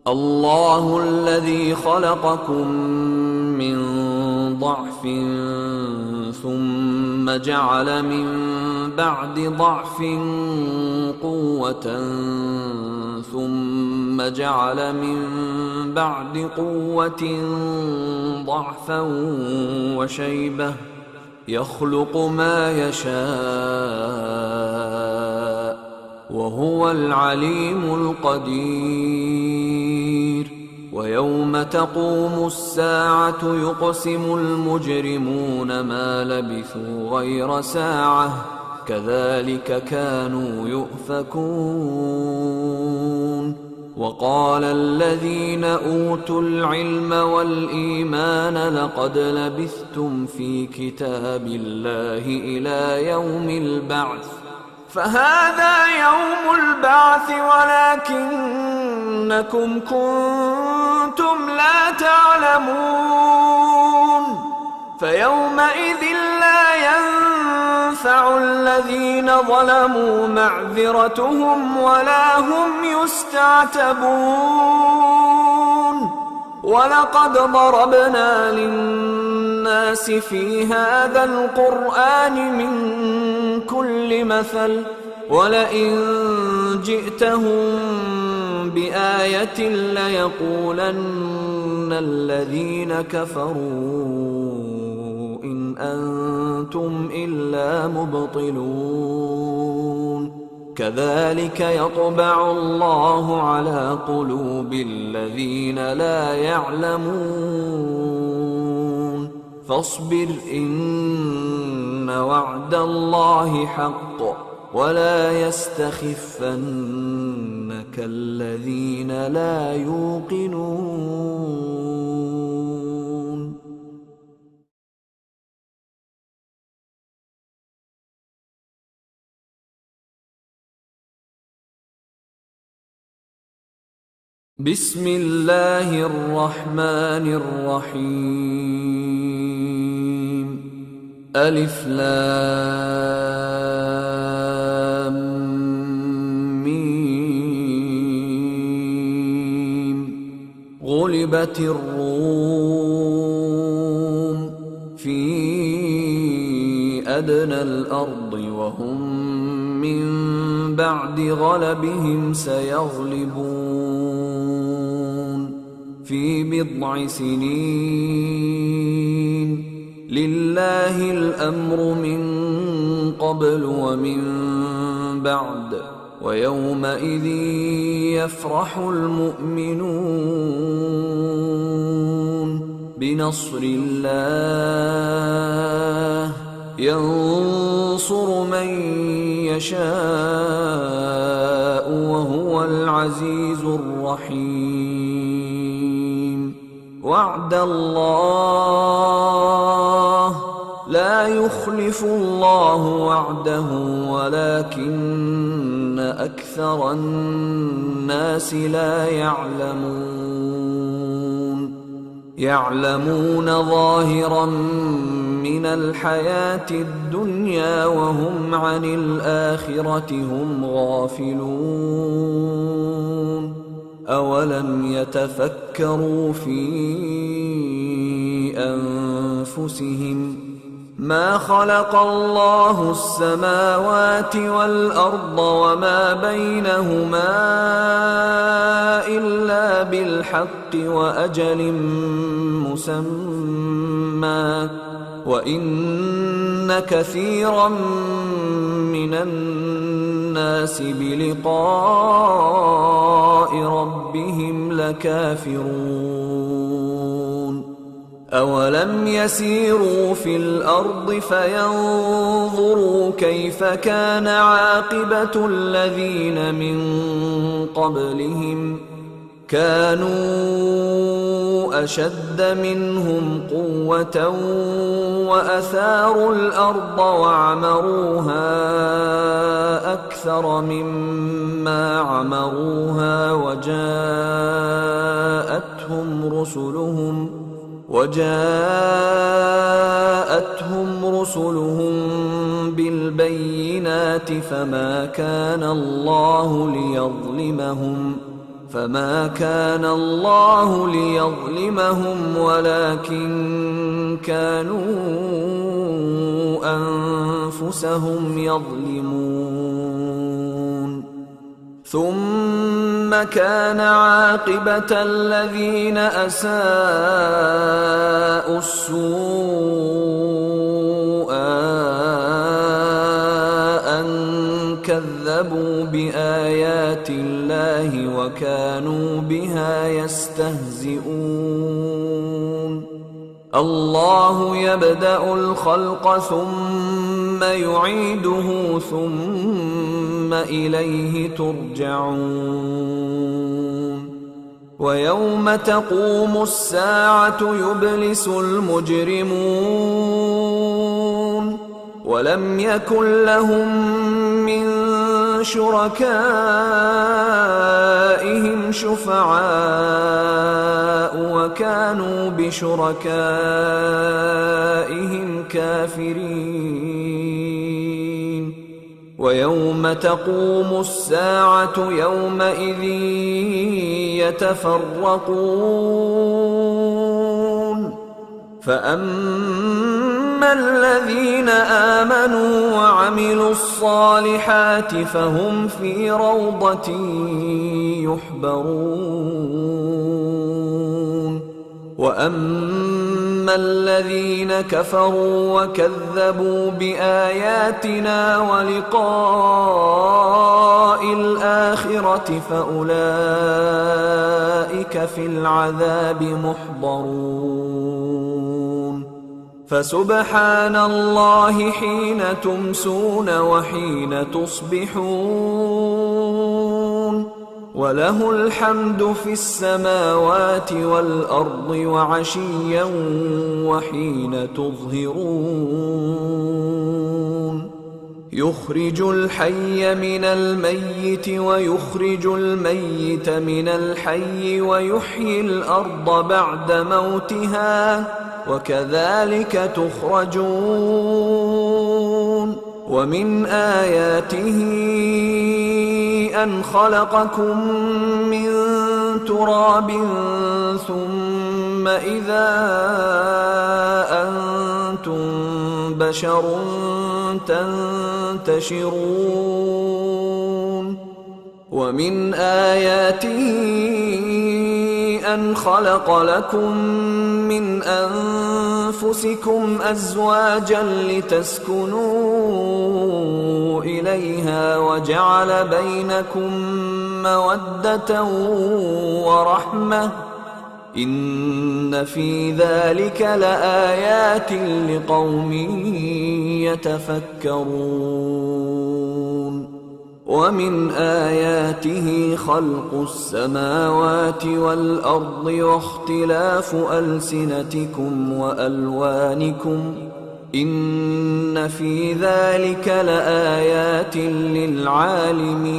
الله الذي خلقكم من ضعف ثم جعل من بعد ضعف قوة ثم جعل من بعد قوة ضعفا وشيبة يخلق ما يشاء وهو العليم القدير. ويوم تقوم الساعة يقسم المجرمون ما لبثوا غير ساعة كذلك كانوا يؤفكون. وقال الذين أوتوا العلم والإيمان لقد لبثتم في كتاب الله إلى يوم البعث فهذا يوم البعث ولكنكم كنتم لا تعلمون. فيومئذ لا ينفع الذين ظلموا معذرتهم ولا هم يستعتبون. ولقد ضربنا للناس في هذا القرآن من كل مثل ولئن جئتهم بآية ليقولن الذين كفروا إن أنتم إلا مبطلون. كذلك يطبع الله على قلوب الذين لا يعلمون. فاصبر إن وعد الله حق ولا يستخفنك الذين لا يوقنون. بسم الله الرحمن الرحيم. ألف لام ميم. غلبت الروم في أدنى الأرض وهم من بعد غلبهم سيغلبون في بضع سنين. لله الأمر من قبل ومن بعد ويومئذ يفرح المؤمنون بنصر الله ينصر من يشاء وهو العزيز الرحيم. وعد الله لا يخلف الله وعده ولكن أكثر الناس لا يعلمون ظاهرا من الحياة الدنيا وهم عن الآخرة هم غافلون. أولم يتفكروا في أنفسهم ما خلق الله السماوات والأرض وما بينهما إلا بالحق وأجل مسمى وإن كثيرا من الناس بلقاء ربهم لكافرون. أولم يسيروا في الأرض فينظروا كيف كان عاقبة الذين من قبلهم كانوا أشد منهم قوة وأثاروا الأرض وعمروها أكثر مما عمروها وجاءتهم رسلهم بالبينات فما كان الله ليظلمهم ولكن كانوا أنفسهم يظلمون ثم كان عاقبة الذين أساءوا السوء أن كذبوا بآيات الله وكانوا بها يستهزئون الله يبدأ الخلق ثم يعيده ثم إليه ترجعون ويوم تقوم الساعة يبلس المجرمون ولم يكن لهم من شركائهم شفعاء وكانوا بشركائهم كافرين ويوم تقوم الساعة يومئذ يتفرقون فأما الذين آمنوا وعملوا الصالحات فهم في روضة يحبرون وأما الذين كفروا وكذبوا بآياتنا ولقاء الآخرة فأولئك في العذاب محضرون فسبحان الله حين تمسون وحين تصبحون وله الحمد في السماوات والأرض وعشيا وحين تظهرون يخرج الحي من الميت ويخرج الميت من الحي ويحيي الأرض بعد موتها وكذلك تخرجون ومن آياته أن خلقكم من تراب ثم إذا أنتم بشر تنتشرون ومن آياته أن خلق لكم من أنفسكم أزواجا لتسكنوا إليها وجعل بينكم مودة ورحمة إن في ذلك لآيات لقوم يتفكرون ومن آياته خلق السماوات والأرض واختلاف ألسنتكم وألوانكم إن في ذلك لآيات للعالمين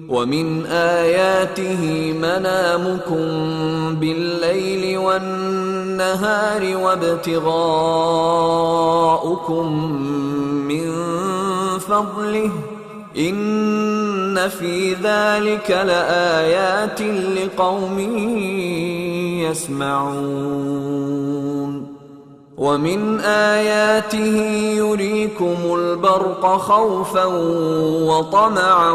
ومن آياته منامكم بالليل والنهار وابتغاؤكم من فضله إن في ذلك لآيات لقوم يسمعون ومن آياته يريكم البرق خوفا وطمعا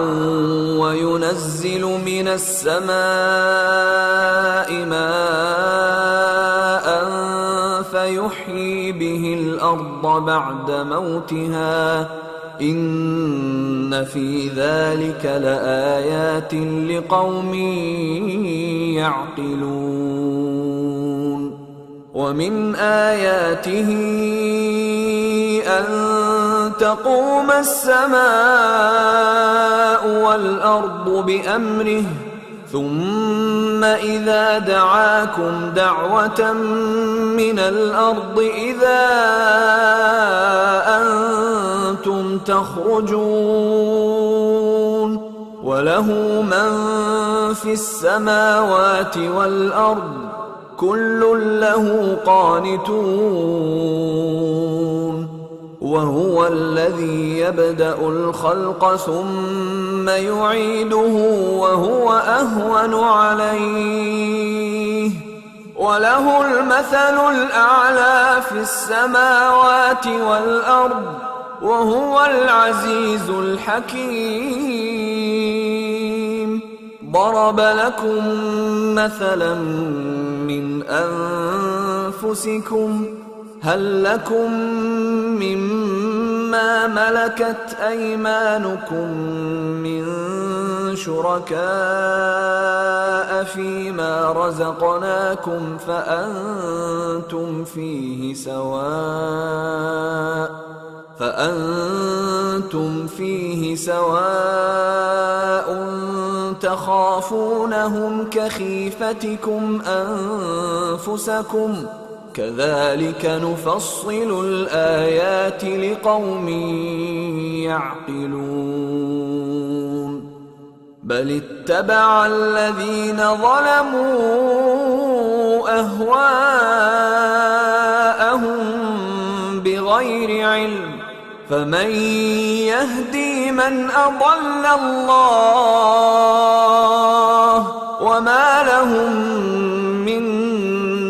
وينزل من السماء ماء فيحيي به الأرض بعد موتها إن في ذلك لآيات لقوم يعقلون ومن آياته أن تقوم السماء والأرض بأمره ثم إذا دعاكم دعوة من الأرض إذا أنتم تخرجون وله من في السماوات والأرض كل له قانتون وهو الذي يبدأ الخلق ثم يعيده وهو أهون عليه وله المثل الأعلى في السماوات والأرض وهو العزيز الحكيم. ضرب لكم مثلا من أنفسكم هل لكم مما ملكت أيمانكم من شركاء فيما رزقناكم فأنتم فيه سواء تخافونهم كخيفتكم أنفسكم كذلك نفصل الآيات لقوم يعقلون. بل اتبع الذين ظلموا أهواءهم بغير علم فمن يهدي من أضل الله وما لهم من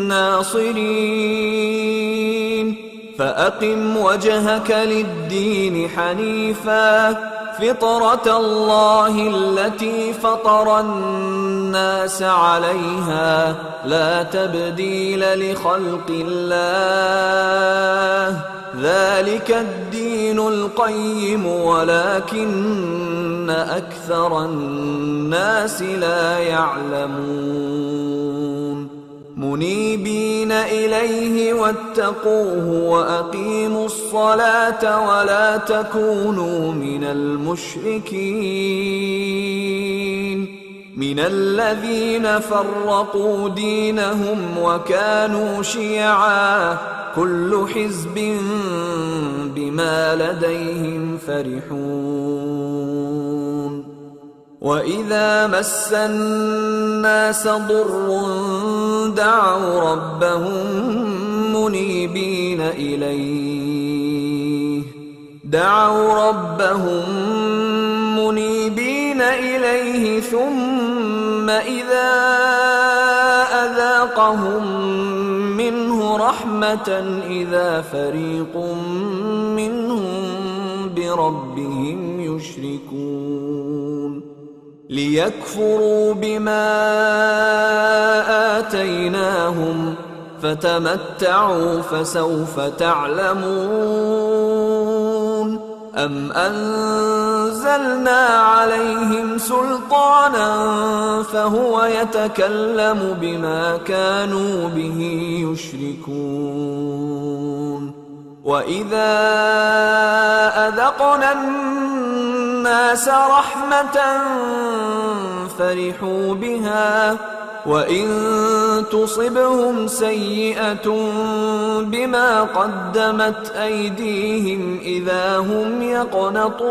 ناصرين. فأقم وجهك للدين حنيفا فطرة الله التي فطر الناس عليها لا تبديل لخلق الله ذلك الدين القيم ولكن أكثر الناس لا يعلمون. منيبين إليه واتقوه وأقيموا الصلاة ولا تكونوا من المشركين من الذين فرقوا دينهم وكانوا شيعا كل حزب بما لديهم فرحون. وإذا مس الناس ضر دعوا ربهم منيبين إليه ثم إذا أذاقهم منه رحمة إذا فريق منهم بربهم يشركون. ليكفروا بما آتيناهم فتمتعوا فسوف تعلمون. أم أنزلنا عليهم سلطانا فهو يتكلم بما كانوا به يشركون. وإذا أذقنا الناس رحمة فرحوا بها وإن تصبهم سيئة بما قدمت أيديهم إذا هم يقنطون.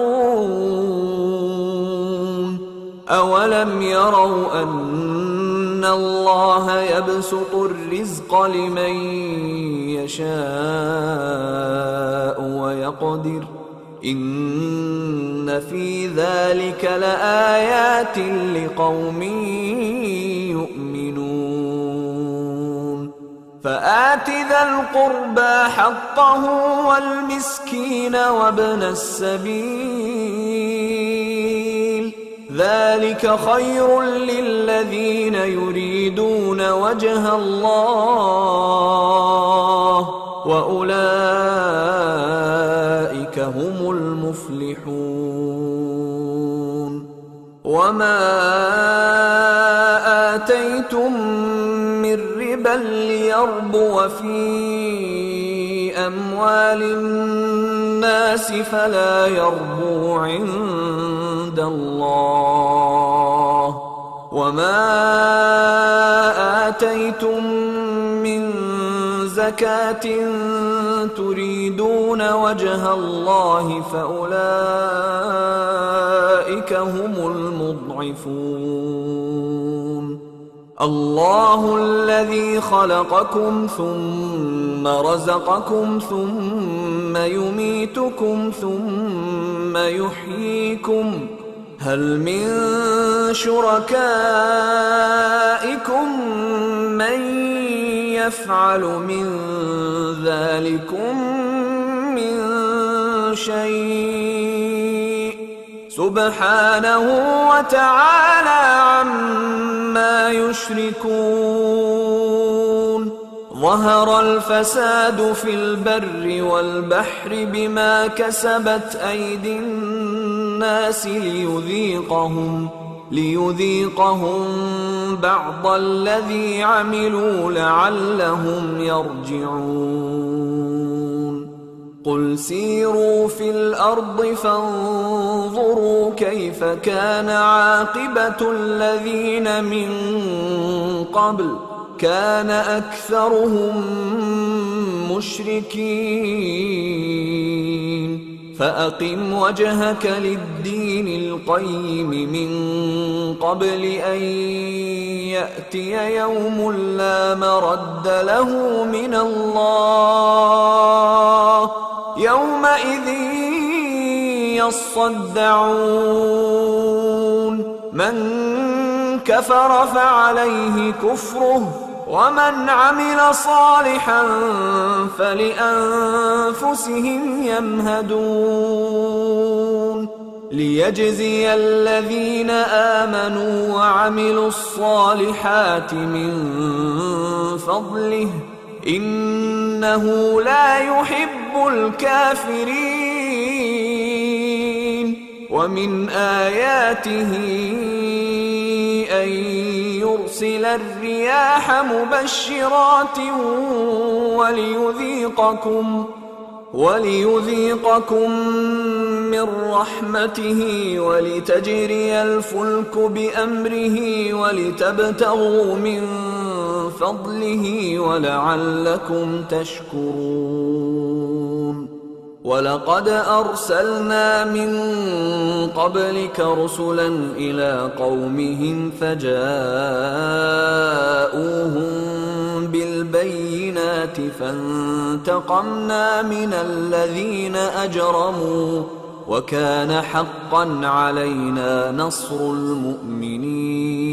أولم يروا أن الله يبسط الرزق لمن يشاء ويقدر إن في ذلك لآيات لقوم يؤمنون. فآت ذا القربى حقه والمسكين وابن السبيل ذلك خير للذين يريدون وجه الله وأولئك هم المفلحون. وما آتيتم من ربا ليربو في أموال الناس فلا يربو عند الله وما آتيتم من زكاة تريدون وجه الله فأولئك هم المضعفون. الله الذي خلقكم ثم رزقكم ثم يميتكم ثم يحييكم هل من شركائكم من يفعل من ذلكم من شيء سبحانه وتعالى عما يشركون ظهر الفساد في البر والبحر بما كسبت أيدي الناس ليذيقهم بعض الذي عملوا لعلهم يرجعون قل سيروا في الأرض فانظروا كيف كان عاقبة الذين من قبل كان أكثرهم مشركين فأقم وجهك للدين القيم من قبل أن يأتي يوم لا مرد له من الله يومئذ يصدعون من كفر فعليه كفره ومن عمل صالحا فلأنفسهم يمهدون ليجزي الذين آمنوا وعملوا الصالحات من فضله إنه لا يحب الكافرين ومن آياته أن يرسل الرياح مبشرات وليذيقكم من رحمته ولتجري الفلك بأمره ولتبتغوا من فضله ولعلكم تشكرون ولقد أرسلنا من قبلك رسلا إلى قومهم فجاءوهم بالبينات فانتقمنا من الذين أجرموا وكان حقا علينا نصر المؤمنين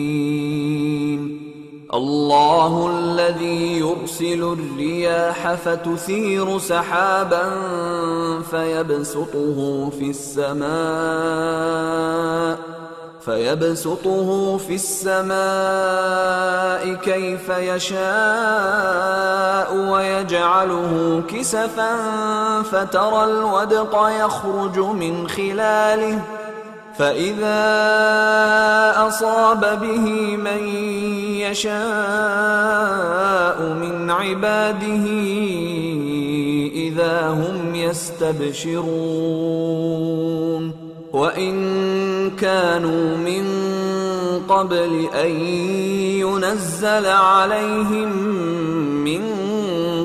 الله الذي يرسل الرياح فتثير سحابا فيبسطه في السماء كيف يشاء ويجعله كسفا فترى الودق يخرج من خلاله فإذا أصاب به من يشاء من عباده إذا هم يستبشرون وإن كانوا من قبل أن ينزل عليهم من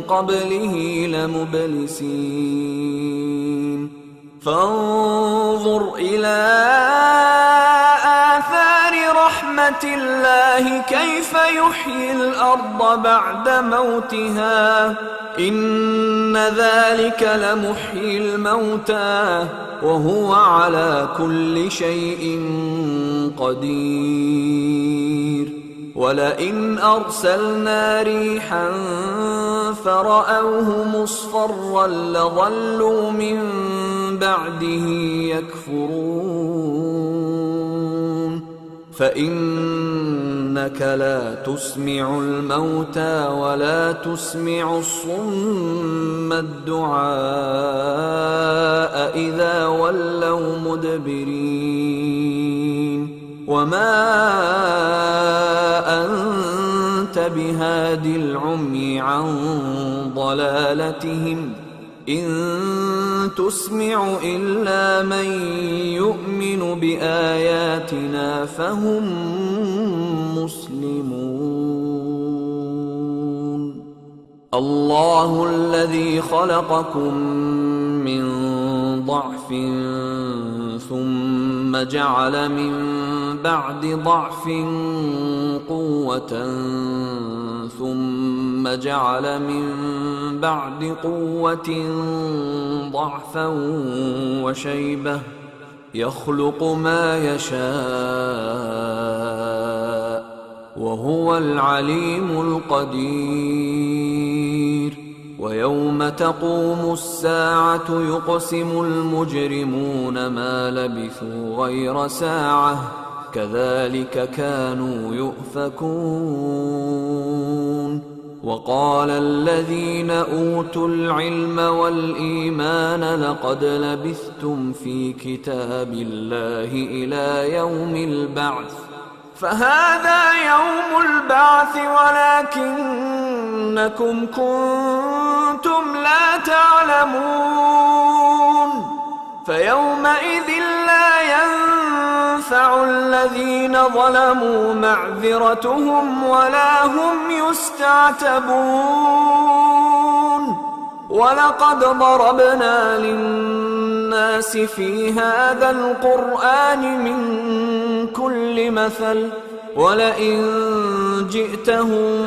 قبله لمبلسين فانظر إلى آثار رحمة الله كيف يحيي الأرض بعد موتها إن ذلك لمحيي الموتى وهو على كل شيء قدير ولئن أرسلنا ريحا فرأوه مصفرا لظلوا من بعده يكفرون فإنك لا تسمع الموتى ولا تسمع الصم الدعاء إذا ولوا مدبرين وما أنت بهادي العمي عن ضلالتهم إن تسمع إلا من يؤمن بآياتنا فهم مسلمون الله الذي خلقكم من ضعف ثم جعل من بعد ضعف قوة ثم جعل من بعد قوة ضعفا وشيبة يخلق ما يشاء وهو العليم القدير. ويوم تقوم الساعة يقسم المجرمون ما لبثوا غير ساعة كذلك كانوا يؤفكون. وقال الذين أوتوا العلم والإيمان لقد لبثتم في كتاب الله إلى يوم البعث فهذا يوم البعث ولكنكم كنتم لا تعلمون. فيومئذ لا ينفع الذين ظلموا معذرتهم ولا هم يستعتبون. ولقد ضربنا للناس في هذا القرآن من كل مثل ولئن جئتهم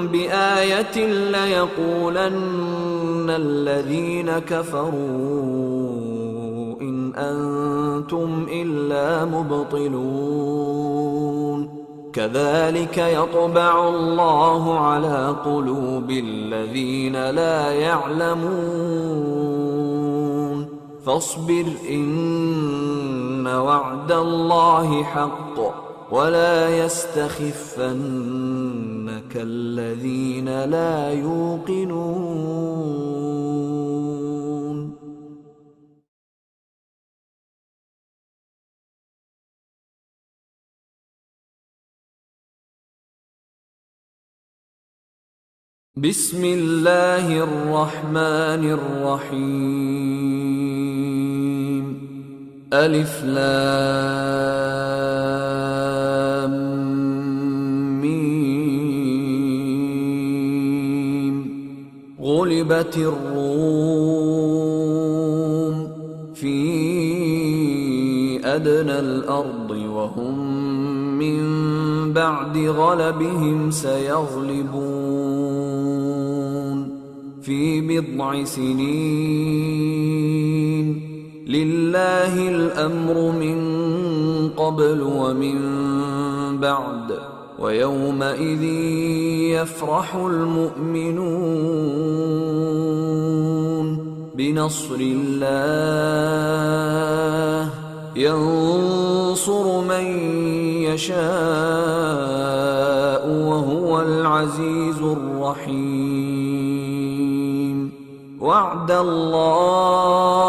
بآية ليقولن الذين كفروا إن أنتم إلا مبطلون. كذلك يطبع الله على قلوب الذين لا يعلمون. فاصبر إن وعد الله حق ولا يستخفنك الذين لا يوقنون. بسم الله الرحمن الرحيم. ألف لام ميم. غلبت الروم في أدنى الأرض وهم من بعد غلبهم سيغلبون في بضع سنين. لله الأمر من قبل ومن بعد ويومئذ يفرح المؤمنون بنصر الله ينصر من يشاء وهو العزيز الرحيم. وعد الله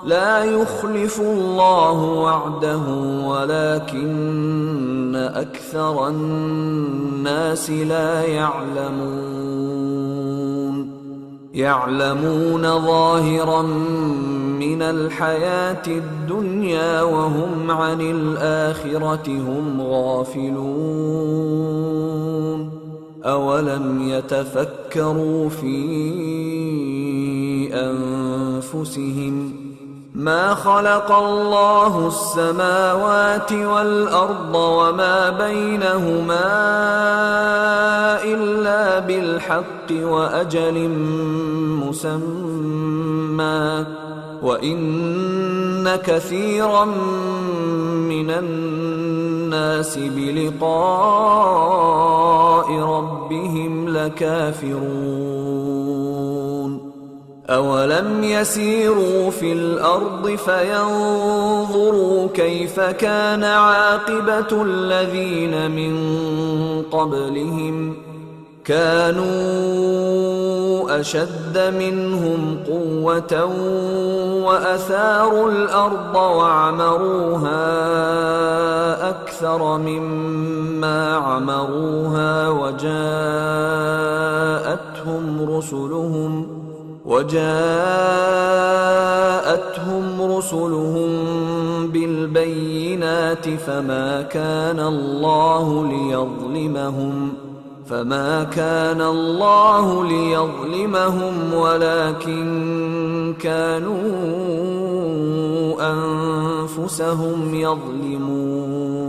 لا يخلف الله وعده ولكن أكثر الناس لا يعلمون ظاهرا من الحياة الدنيا وهم عن الآخرة هم غافلون. أولم يتفكروا في أنفسهم ما خلق الله السماوات والأرض وما بينهما إلا بالحق وأجل مسمى وإن كثيرا من الناس بلقاء ربهم لكافرون. أولم يسيروا في الأرض فينظروا كيف كان عاقبة الذين من قبلهم كانوا أشد منهم قوة وأثاروا الأرض وعمروها أكثر مما عمروها وجاءتهم رسلهم بالبينات فما كان الله ليظلمهم ولكن كانوا أنفسهم يظلمون.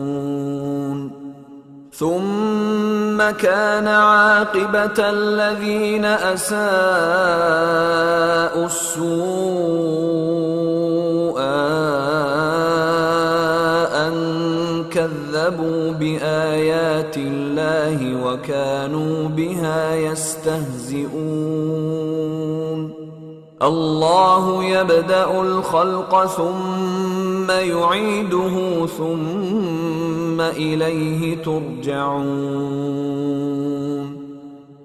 ثم كان عاقبة الذين أساءوا السوء كذبوا بآيات الله وكانوا بها يستهزئون الله يبدأ الخلق ثم يعيده ثم إليه ترجعون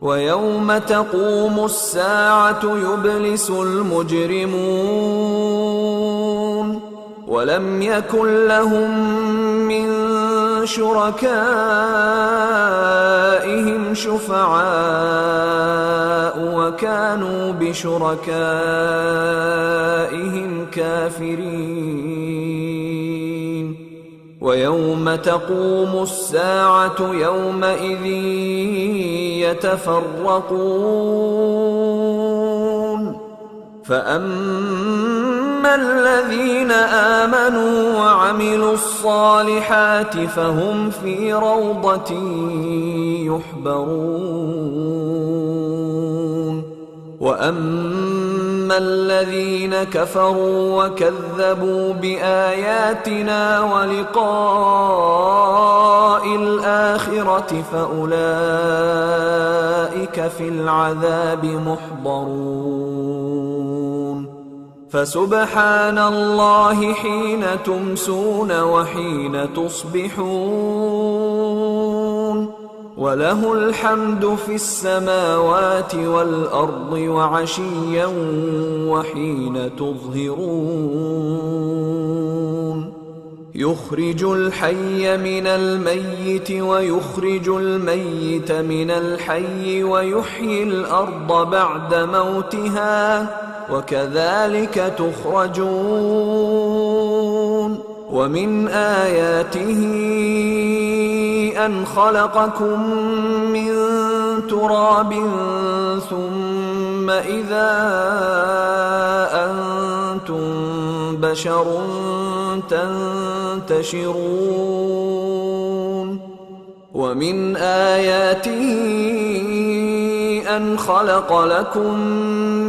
ويوم تقوم الساعة يبلس المجرمون ولم يكن لهم من شركائهم شفعاء وكانوا بشركائهم كافرين ويوم تقوم الساعة يومئذ يتفرقون فأما الذين آمنوا وعملوا الصالحات فهم في روضة يحبرون وأما الذين كفروا وكذبوا بآياتنا ولقاء الآخرة فأولئك في العذاب محضرون فسبحان الله حين تمسون وحين تصبحون وله الحمد في السماوات والأرض وعشيا وحين تظهرون يخرج الحي من الميت ويخرج الميت من الحي ويحيي الأرض بعد موتها وكذلك تخرجون ومن آياته أن خلقكم من تراب ثم إذا أنتم بشر تنتشرون ومن آياته أن خلق لكم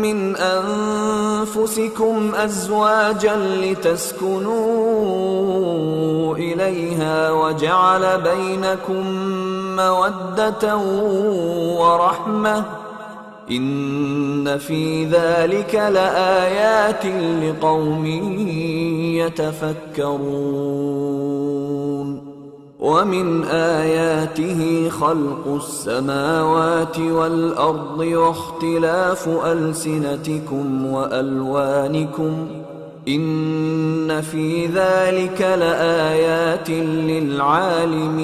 من أنفسكم أزواجا لتسكنوا إليها وجعل بينكم مودة ورحمة إن في ذلك لآيات لقوم يتفكرون ومن آياته خلق السماوات والأرض واختلاف ألسنتكم وألوانكم إن في ذلك لآيات للعالمين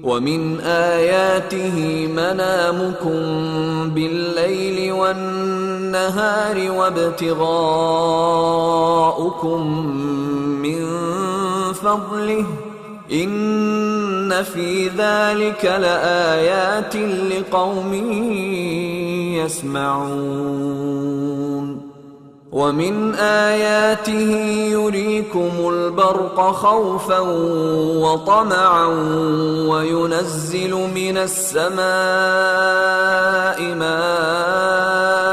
ومن آياته منامكم بالليل والنهار وابتغاؤكم من فضله إن في ذلك لآيات لقوم يسمعون ومن آياته يريكم البرق خوفا وطمعا وينزل من السماء ماء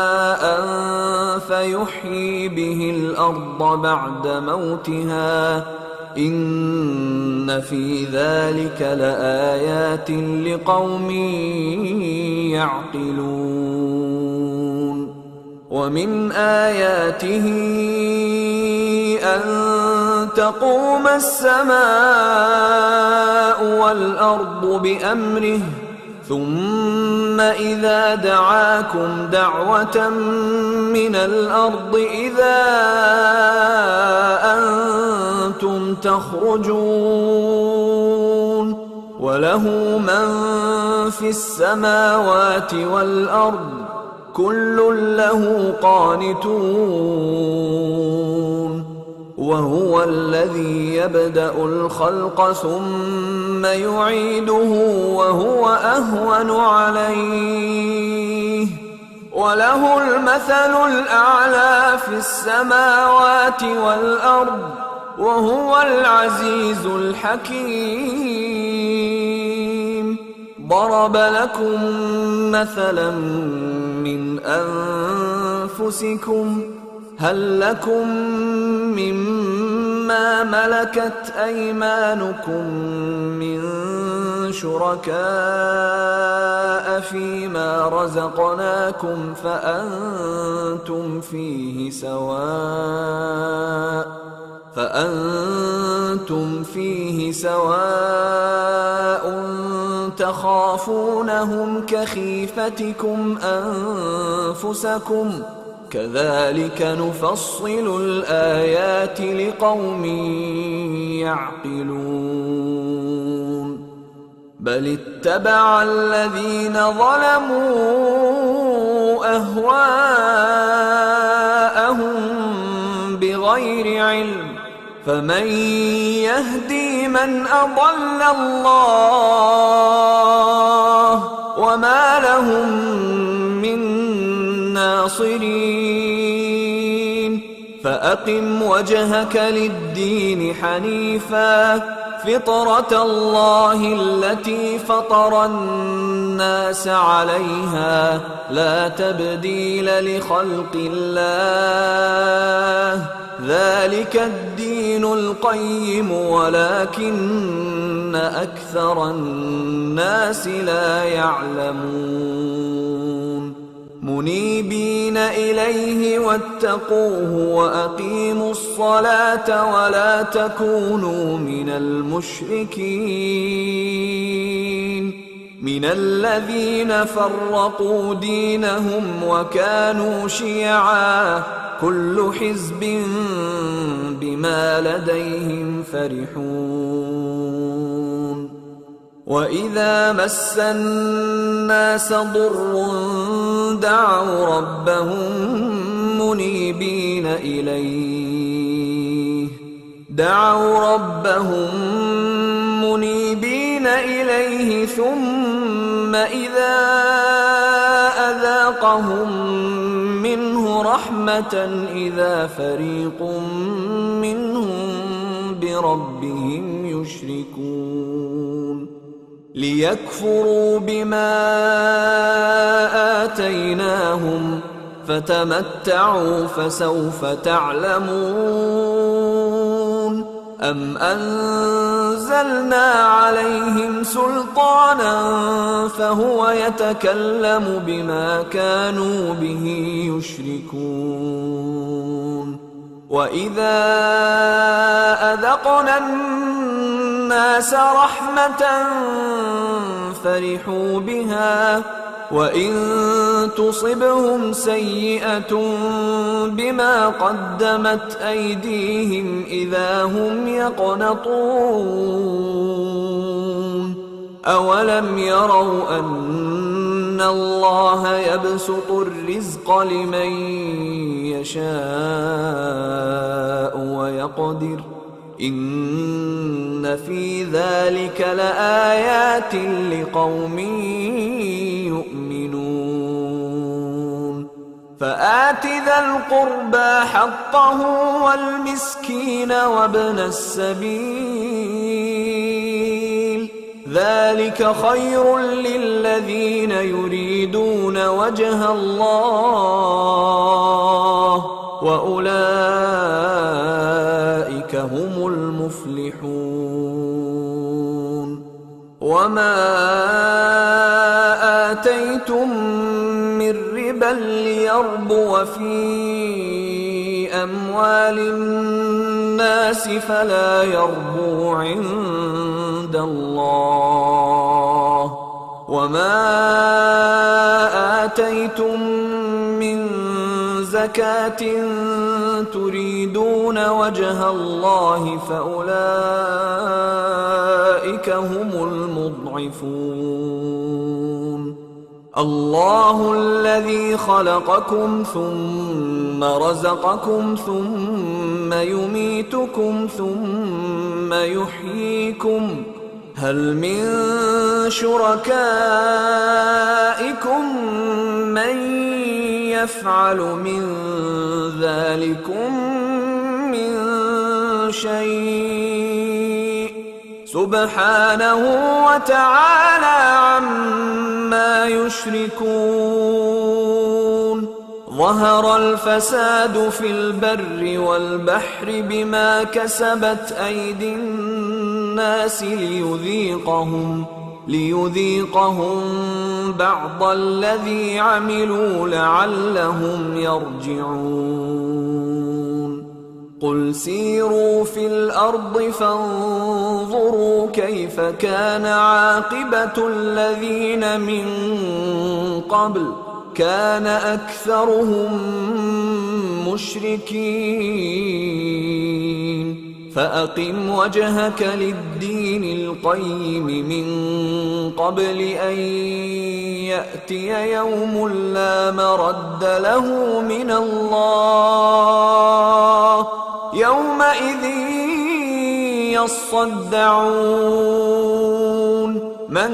فيحيي به الأرض بعد موتها إن في ذلك لآيات لقوم يعقلون ومن آياته أن تقوم السماء والأرض بأمره ثم إذا دعاكم دعوة من الأرض إذا أنتم تخرجون وله من في السماوات والأرض كل له قانتون وهو الذي يبدأ الخلق ثم يعيده وهو أهون عليه وله المثل الأعلى في السماوات والأرض وهو العزيز الحكيم ضرب لكم مثلا من أنفسكم هل لكم مما مما ملكت أيمانكم من شركاء فيما رزقناكم فأنتم فيه سواء تخافونهم كخيفتكم أنفسكم كذلك نفصل الآيات لقوم يعقلون بل اتبع الذين ظلموا أهواءهم بغير علم فمن يهدي من أضل الله وما لهم من ناصرين فأقم وجهك للدين حنيفا فطرة الله التي فطر الناس عليها لا تبديل لخلق الله ذلك الدين القيم ولكن أكثر الناس لا يعلمون منيبين إليه واتقوه وأقيموا الصلاة ولا تكونوا من المشركين من الذين فرقوا دينهم وكانوا شيعا كل حزب بما لديهم فرحون وإذا مس الناس ضر دعوا ربهم منيبين إليه ثم إذا أذاقهم منه رحمة إذا فريق منهم بربهم يشركون ليكفروا بما آتيناهم فتمتعوا فسوف تعلمون أم أنزلنا عليهم سلطانا فهو يتكلم بما كانوا به يشركون وإذا أذقنا الناس رحمة فرحوا بها وإن تصبهم سيئة بما قدمت أيديهم إذا هم يقنطون أولم يروا أن الله يبسط الرزق لمن يشاء ويقدر إن في ذلك لآيات لقوم يؤمنون فآت ذا القربى حقه والمسكين وابن السبيل ذلك خير للذين يريدون وجه الله وأولئك هم المفلحون وما آتيتم من ربا ليربو في أموال الناس فلا يربو عند الله وما آتيتم من زكاة تريدون وجه الله فأولئك هم المضعفون الله الذي خلقكم ثم رزقكم ثم يميتكم ثم يحييكم هل من شركائكم من يفعل من ذلكم من شيء سبحانه وتعالى عما يشركون ظهر الفساد في البر والبحر بما كسبت أيدي الناس ليذيقهم بعض الذي عملوا لعلهم يرجعون قل سيروا في الأرض فانظروا كيف كان عاقبة الذين من قبل كان أكثرهم مشركين فأقم وجهك للدين القيم من قبل أن يأتي يوم لا مرد له من الله يومئذ يصدعون من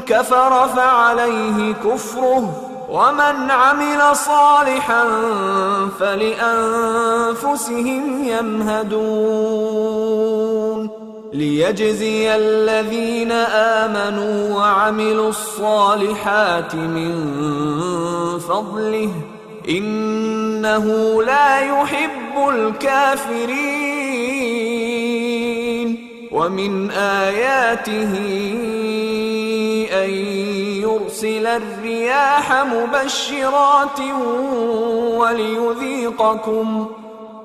كفر فعليه كفره ومن عمل صالحا فلأنفسهم يمهدون ليجزي الذين آمنوا وعملوا الصالحات من فضله إنه لا يحب الكافرين ومن آياته أن يرسل الرياح مبشرات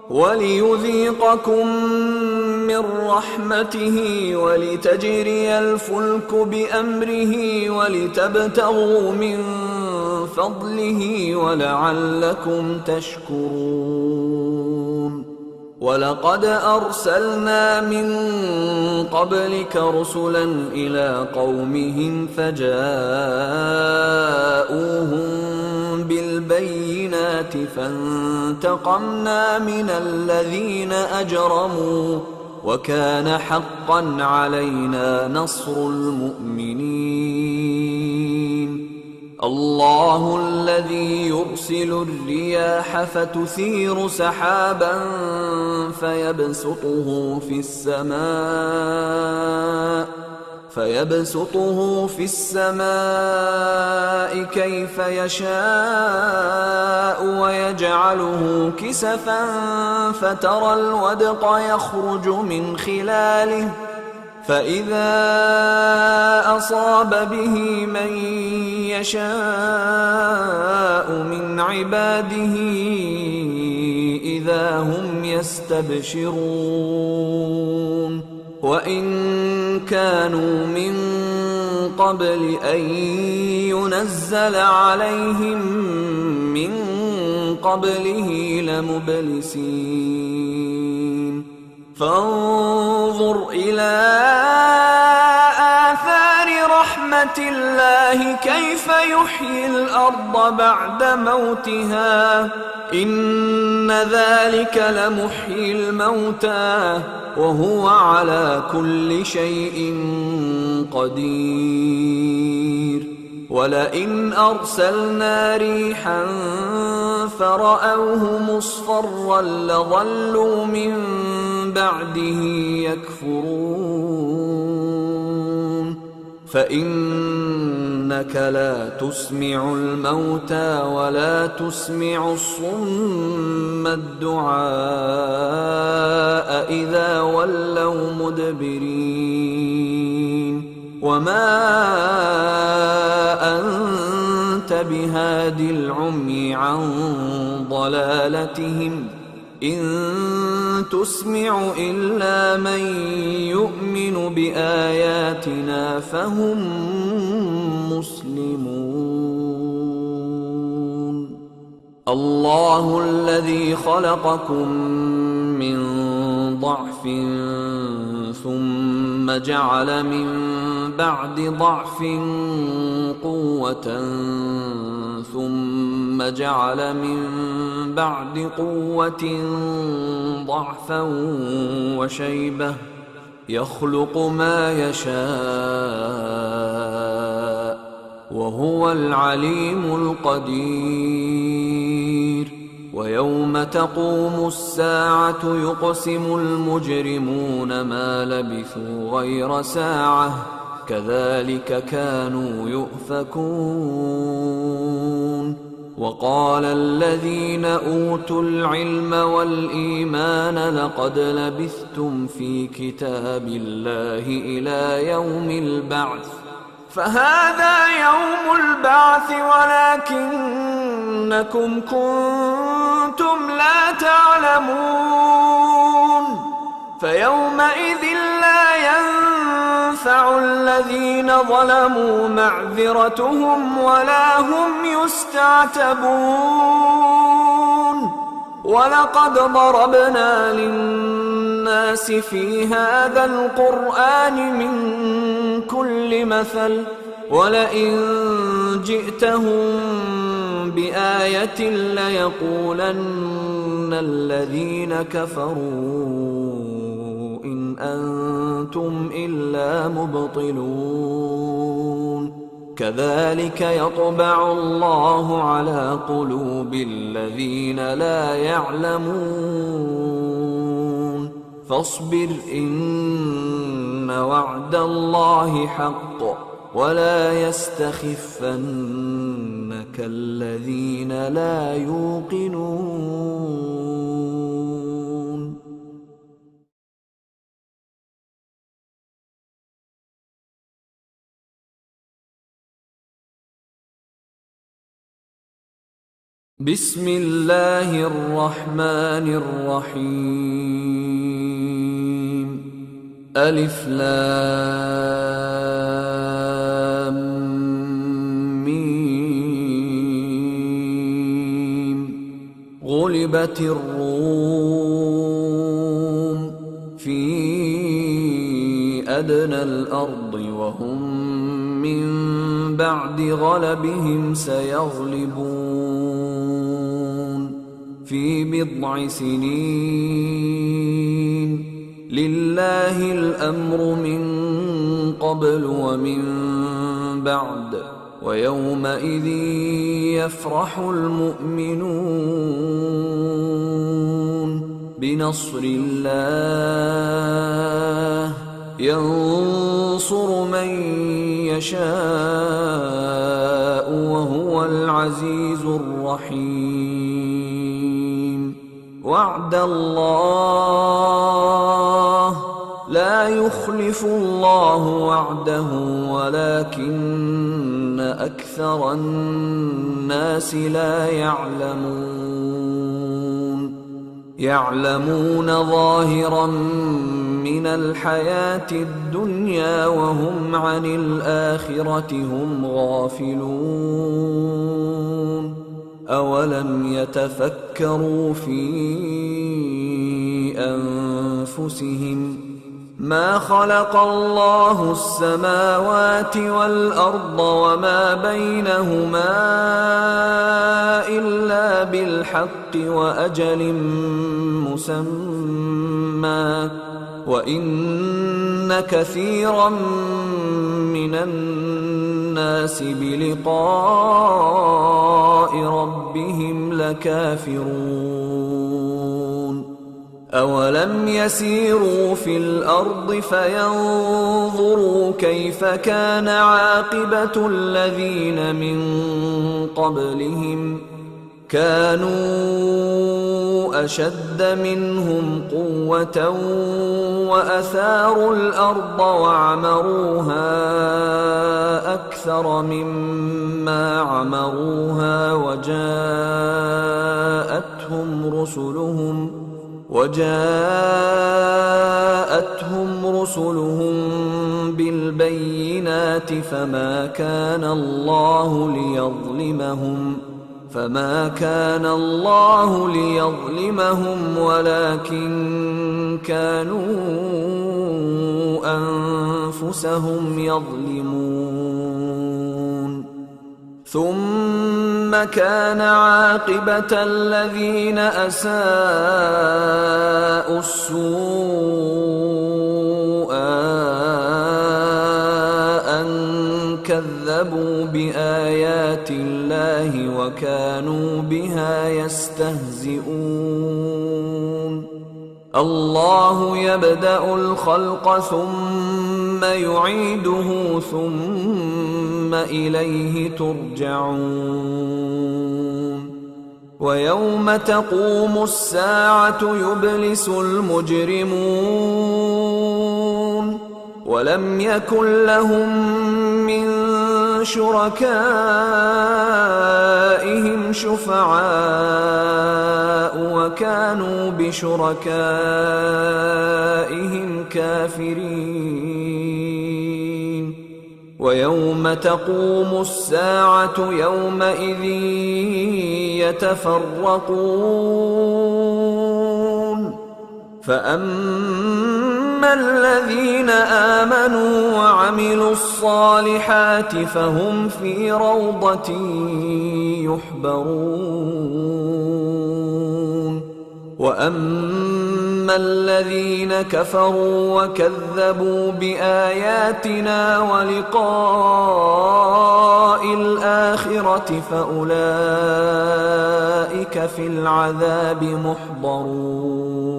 وليذيقكم من رحمته ولتجري الفلك بأمره ولتبتغوا من فضله ولعلكم تشكرون ولقد أرسلنا من قبلك رسلا إلى قومهم فجاءوهم بالبينات فانتقمنا من الذين أجرموا وكان حقا علينا نصر المؤمنين الله الذي يرسل الرياح فتثير سحابا فيبسطه في السماء كيف يشاء ويجعله كسفا فترى الودق يخرج من خلاله فإذا أصاب به من يشاء من عباده إذا هم يستبشرون وإن كانوا من قبل أن ينزل عليهم من قبله لمبلسين فانظر إلى آثار رحمة الله كيف يحيي الأرض بعد موتها إن ذلك لمحيي الموتى وهو على كل شيء قدير ولئن أرسلنا ريحا فرأوه مصفرا لظلوا من بعده يكفرون فإنك لا تسمع الموتى ولا تسمع الصم الدعاء إذا ولوا مدبرين وما أنت بهاد العمي عن ضلالتهم إن تسمع إلا من يؤمن بآياتنا فهم مسلمون الله الذي خلقكم من ضعف ثم جعل من بعد ضعف قوة ثم جعل من بعد قوة ضعفا وشيبة يخلق ما يشاء وهو العليم القدير ويوم تقوم الساعة يقسم المجرمون ما لبثوا غير ساعة كذلك كانوا يؤفكون وقال الذين أوتوا العلم والإيمان لقد لبثتم في كتاب الله إلى يوم البعث فهذا يوم البعث ولكنكم كنتم لا تعلمون فيومئذ لا ينفع الذين ظلموا معذرتهم ولا هم يستعتبون ولقد ضربنا للناس في هذا القرآن من كل مثل ولئن جئتهم بآية ليقولن الذين كفروا إن أنتم إلا مبطلون كذلك يطبع الله على قلوب الذين لا يعلمون فاصبر إن وعد الله حق ولا يستخفنك الذين لا يوقنون. بسم الله الرحمن الرحيم ألف لام ميم غلبت الروم في أدنى الأرض وهم من بعد غلبهم سيغلبون في بضع سنين لله الأمر من قبل ومن بعد ويومئذ يفرح المؤمنون بنصر الله ينصر من يشاء وهو العزيز الرحيم وعد الله لا يخلف الله وعده ولكن أكثر الناس لا يعلمون ظاهرا من الحياة الدنيا وهم عن الآخرة هم غافلون أولم يتفكروا في أنفسهم ما خلق الله السماوات والأرض وما بينهما إلا بالحق وأجل مسمى وإن كثيرا من الناس بلقاء ربهم لكافرون أولم يسيروا في الأرض فينظروا كيف كان عاقبة الذين من قبلهم كانوا أشد منهم قوة وأثاروا الأرض وعمروها أكثر مما عمروها وجاءتهم رسلهم بالبينات فما كان الله ليظلمهم ولكن كانوا أنفسهم يظلمون ثم كان عاقبة الذين أساءوا السوء أن كذبوا بآيات الله وكانوا بها يستهزئون الله يبدأ الخلق ثم يعيده ثم إليه ترجعون ويوم تقوم الساعة يبلس المجرمون ولم يكن لهم من شركائهم شفعاء وكانوا بشركائهم كافرين ويوم تقوم الساعة يومئذ يتفرقون فأما الذين آمنوا وعملوا الصالحات فهم في روضة يحبرون وأما الذين كفروا وكذبوا بآياتنا ولقاء الآخرة فأولئك في العذاب محضرون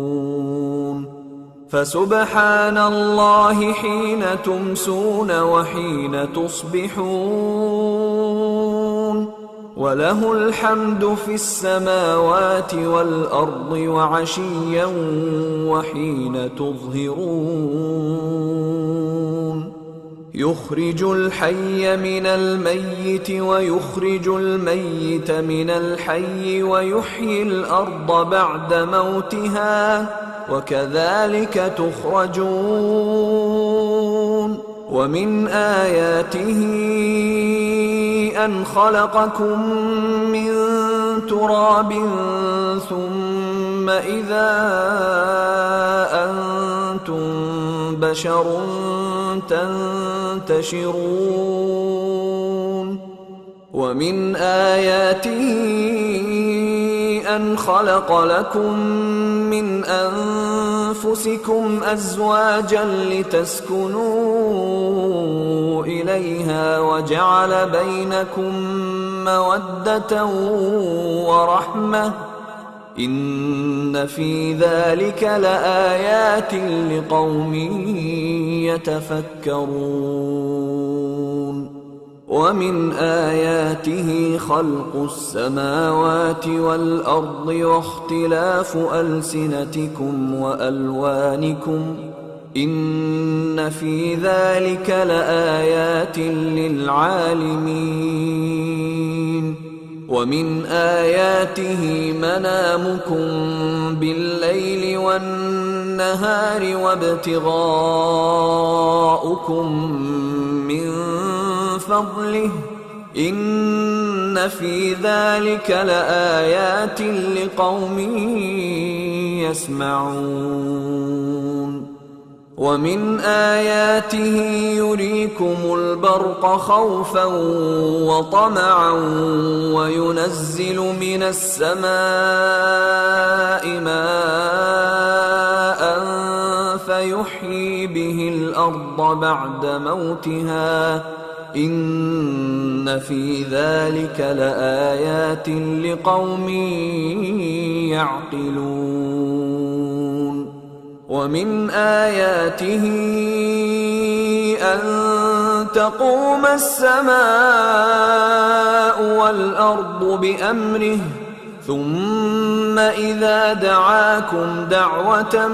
فسبحان الله حين تمسون وحين تصبحون وله الحمد في السماوات والأرض وعشيا وحين تظهرون يخرج الحي من الميت ويخرج الميت من الحي ويحيي الأرض بعد موتها وكذلك تخرجون ومن آياته أن خلقكم من تراب ثم إذا أنتم بشر تنتشرون ومن آياته أن خلق لكم من أنفسكم أزواجا لتسكنوا إليها وجعل بينكم مودة ورحمة إن في ذلك لآيات لقوم يتفكرون ومن آياته خلق السماوات والأرض واختلاف ألسنتكم وألوانكم إن في ذلك لآيات للعالمين ومن آياته منامكم بالليل والنهار وابتغاؤكم من فضله إن في ذلك لآيات لقوم يسمعون ومن آياته يريكم البرق خوفا وطمعا وينزل من السماء ماء فيحيي به الأرض بعد موتها إن في ذلك لآيات لقوم يعقلون ومن آياته أن تقوم السماء والأرض بأمره ثم إذا دعاكم دعوة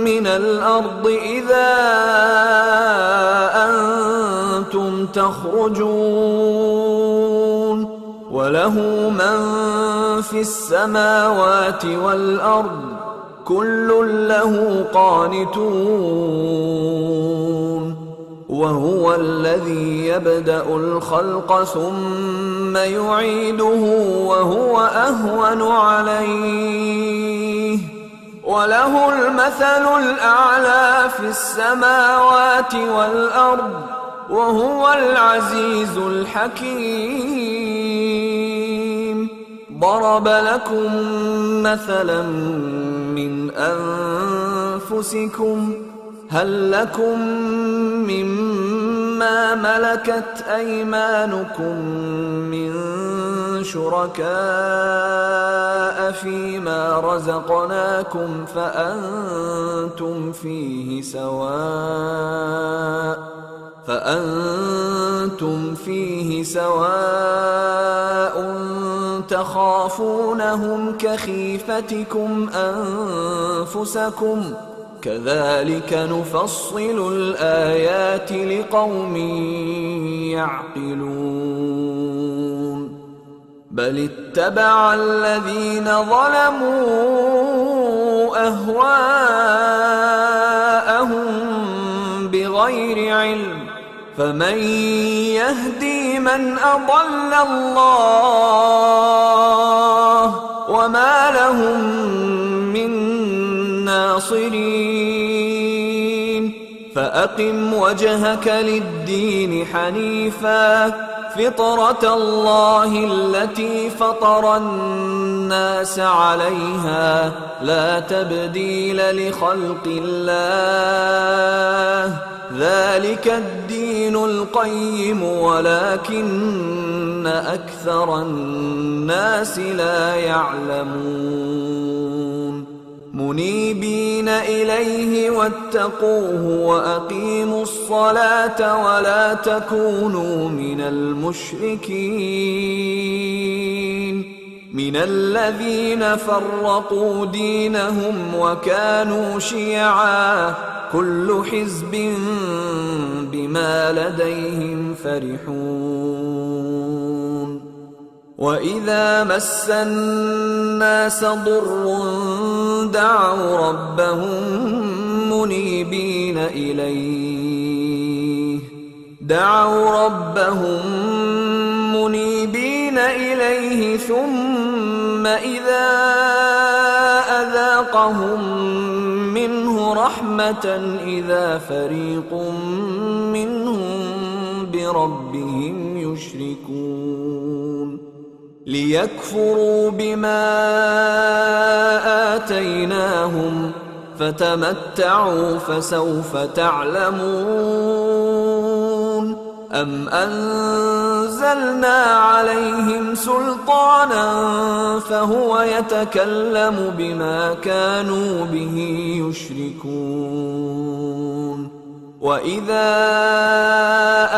من الأرض إذا أنتم تخرجون وله من في السماوات والأرض كل له قانتون وهو الذي يبدأ الخلق ثم يعيده وهو أهون عليه وله المثل الأعلى في السماوات والأرض وهو العزيز الحكيم ضرب لكم مثلا من أنفسكم هل لكم مما ملكت أيمانكم من شركاء فيما رزقناكم فأنتم فيه سواء تخافونهم كخيفتكم أنفسكم كذلك نفصل الآيات لقوم يعقلون بل اتبع الذين ظلموا أهواءهم بغير علم فمن يهدي من أضل الله وما لهم من ناصرين فأقم وجهك للدين حنيفا فطرة الله التي فطر الناس عليها لا تبديل لخلق الله ذلك الدين القيم ولكن أكثر الناس لا يعلمون منيبين إليه واتقوه وأقيموا الصلاة ولا تكونوا من المشركين من الذين فرقوا دينهم وكانوا شيعا كل حزب بما لديهم فرحون وإذا مس الناس ضر دعوا ربهم منيبين إليه ثم إذا أذاقهم منه رحمة إذا فريق منهم بربهم يشركون ليكفروا بما آتيناهم فتمتعوا فسوف تعلمون أم أنزلنا عليهم سلطانا فهو يتكلم بما كانوا به يشركون وإذا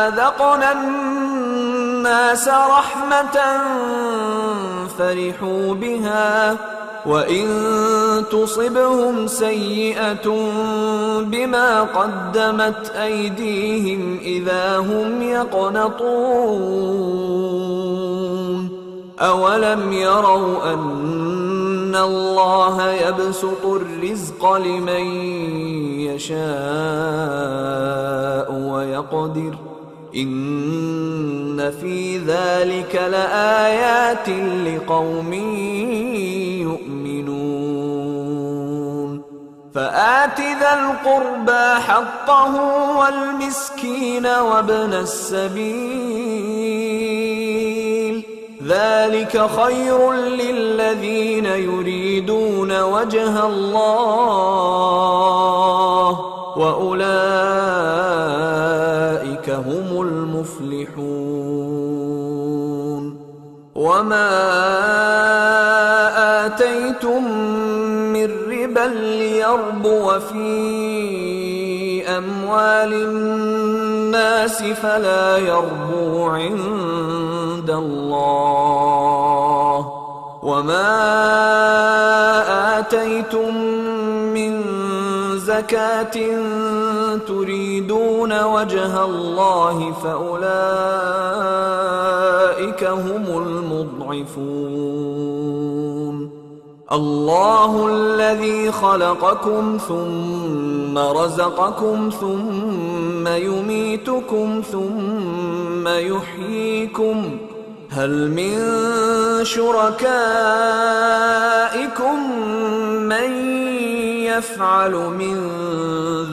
أذقنا الناس رحمة فرحوا بها وإن تصبهم سيئة بما قدمت أيديهم إذا هم يقنطون أولم يروا أن الله يبسط الرزق لمن يشاء ويقدر إن في ذلك لآيات لقوم يؤمنون فآت ذا القربى حقه والمسكين وابن السبيل ذلك خير للذين يريدون وجه الله وأولئك هم المفلحون وما آتيتم من ربا ليربو في أموال الناس فلا يربو عند الله وما آتيتم من زكاة تريدون وجه الله فأولئك هم المضعفون الله الذي خلقكم ثم رزقكم ثم يميتكم ثم يحييكم هل من شركائكم من يفعل من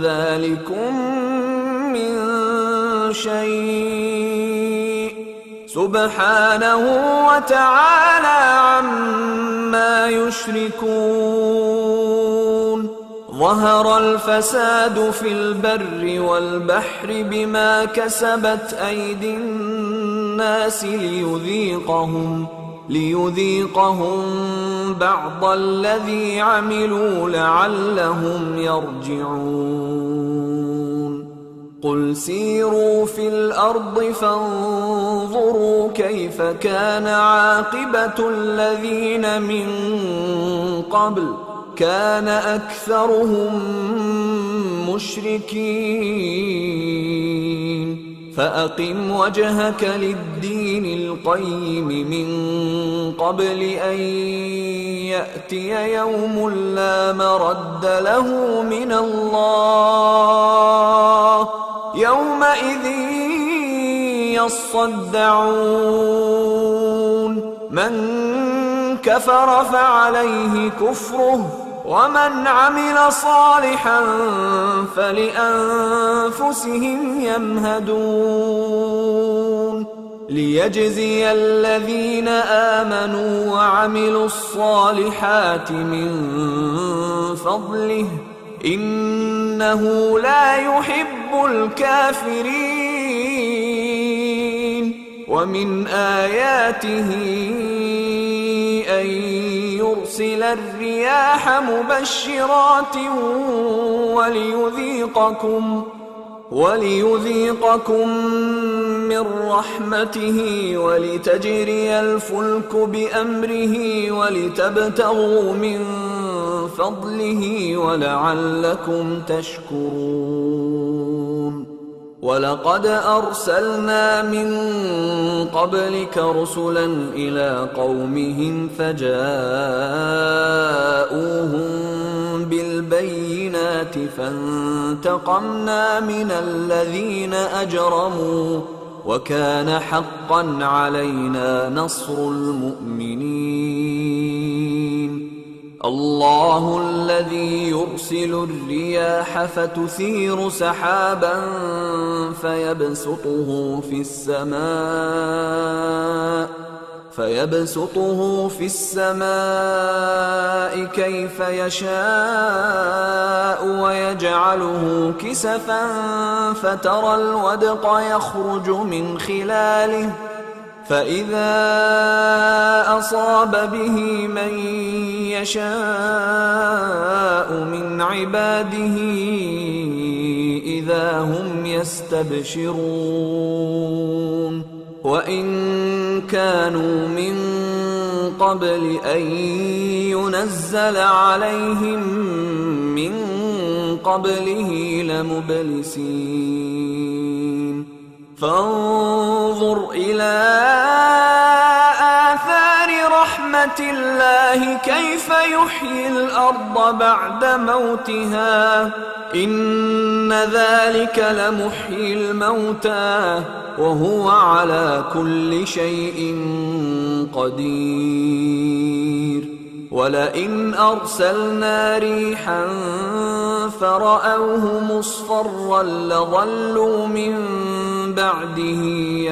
ذلكم من شيء سبحانه وتعالى عما يشركون ظهر الفساد في البر والبحر بما كسبت أيدي الناس ليذيقهم بعض الذي عملوا لعلهم يرجعون قل سيروا في الأرض فانظروا كيف كان عاقبة الذين من قبل كان أكثرهم مشركين فأقم وجهك للدين القيم من قبل أن يأتي يوم لا مرد له من الله يومئذ يصدعون من كفر فعليه كفره ومن عمل صالحا فلأنفسهم يمهدون ليجزي الذين آمنوا وعملوا الصالحات من فضله إنه لا يحب الكافرين ومن آياته أن يرسل الرياح مبشرات وليذيقكم من رحمته ولتجري الفلك بأمره ولتبتغوا من فضله ولعلكم تشكرون ولقد أرسلنا من قبلك رسلا إلى قومهم فجاءوهم بالبينات فانتقمنا من الذين أجرموا وكان حقا علينا نصر المؤمنين الله الذي يرسل الرياح فتثير سحابا فيبسطه في السماء كيف يشاء ويجعله كسفا فترى الودق يخرج من خلاله فإذا أصاب به من يشاء من عباده إذا هم يستبشرون وإن كانوا من قبل أن ينزل عليهم من قبله لمبلسين فانظر إلى آثار رحمة الله كيف يحيي الأرض بعد موتها إن ذلك لمحيي الموتى وهو على كل شيء قدير ولئن أرسلنا ريحا فرأوه مصفرا لظلوا من بعده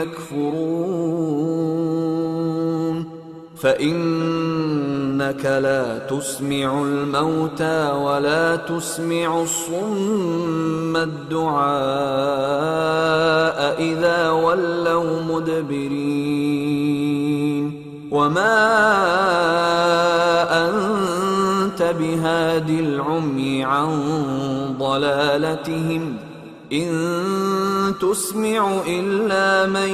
يكفرون فإنك لا تسمع الموتى ولا تسمع الصم الدعاء إذا ولوا مدبرين وما أنت بهاد العمي عن ضلالتهم إن تسمع إلا من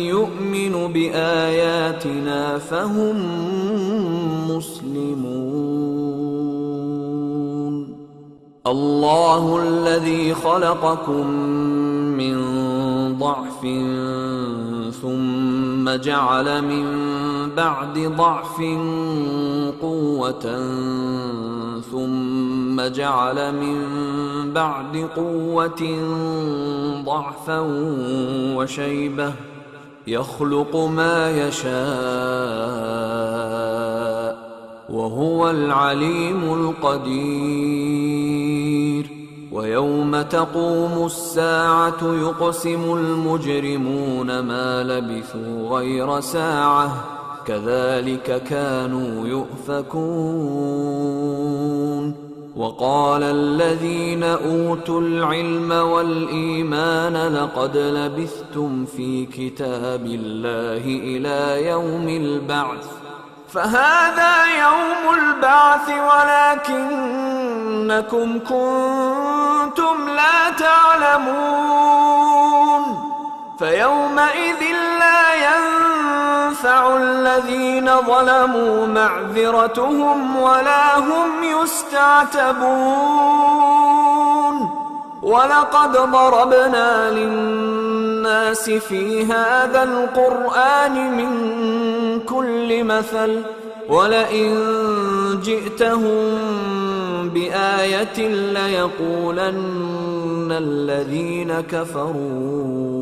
يؤمن بآياتنا فهم مسلمون الله الذي خلقكم من ضعف ثم جعل من بعد ضعف قوة ثم جعل من بعد قوة ضعفا وشيبة يخلق ما يشاء وهو العليم القدير ويوم تقوم الساعة يقسم المجرمون ما لبثوا غير ساعة كذلك كانوا يؤفكون وقال الذين أوتوا العلم والإيمان لقد لبثتم في كتاب الله إلى يوم البعث فهذا يوم البعث ولكنكم كنتم لا تعلمون فيومئذ لا ينفع الذين ظلموا معذرتهم ولا هم يستعتبون ولقد ضربنا للناس في هذا القرآن من كل مثل ولئن جئتهم بآية ليقولن الذين كفروا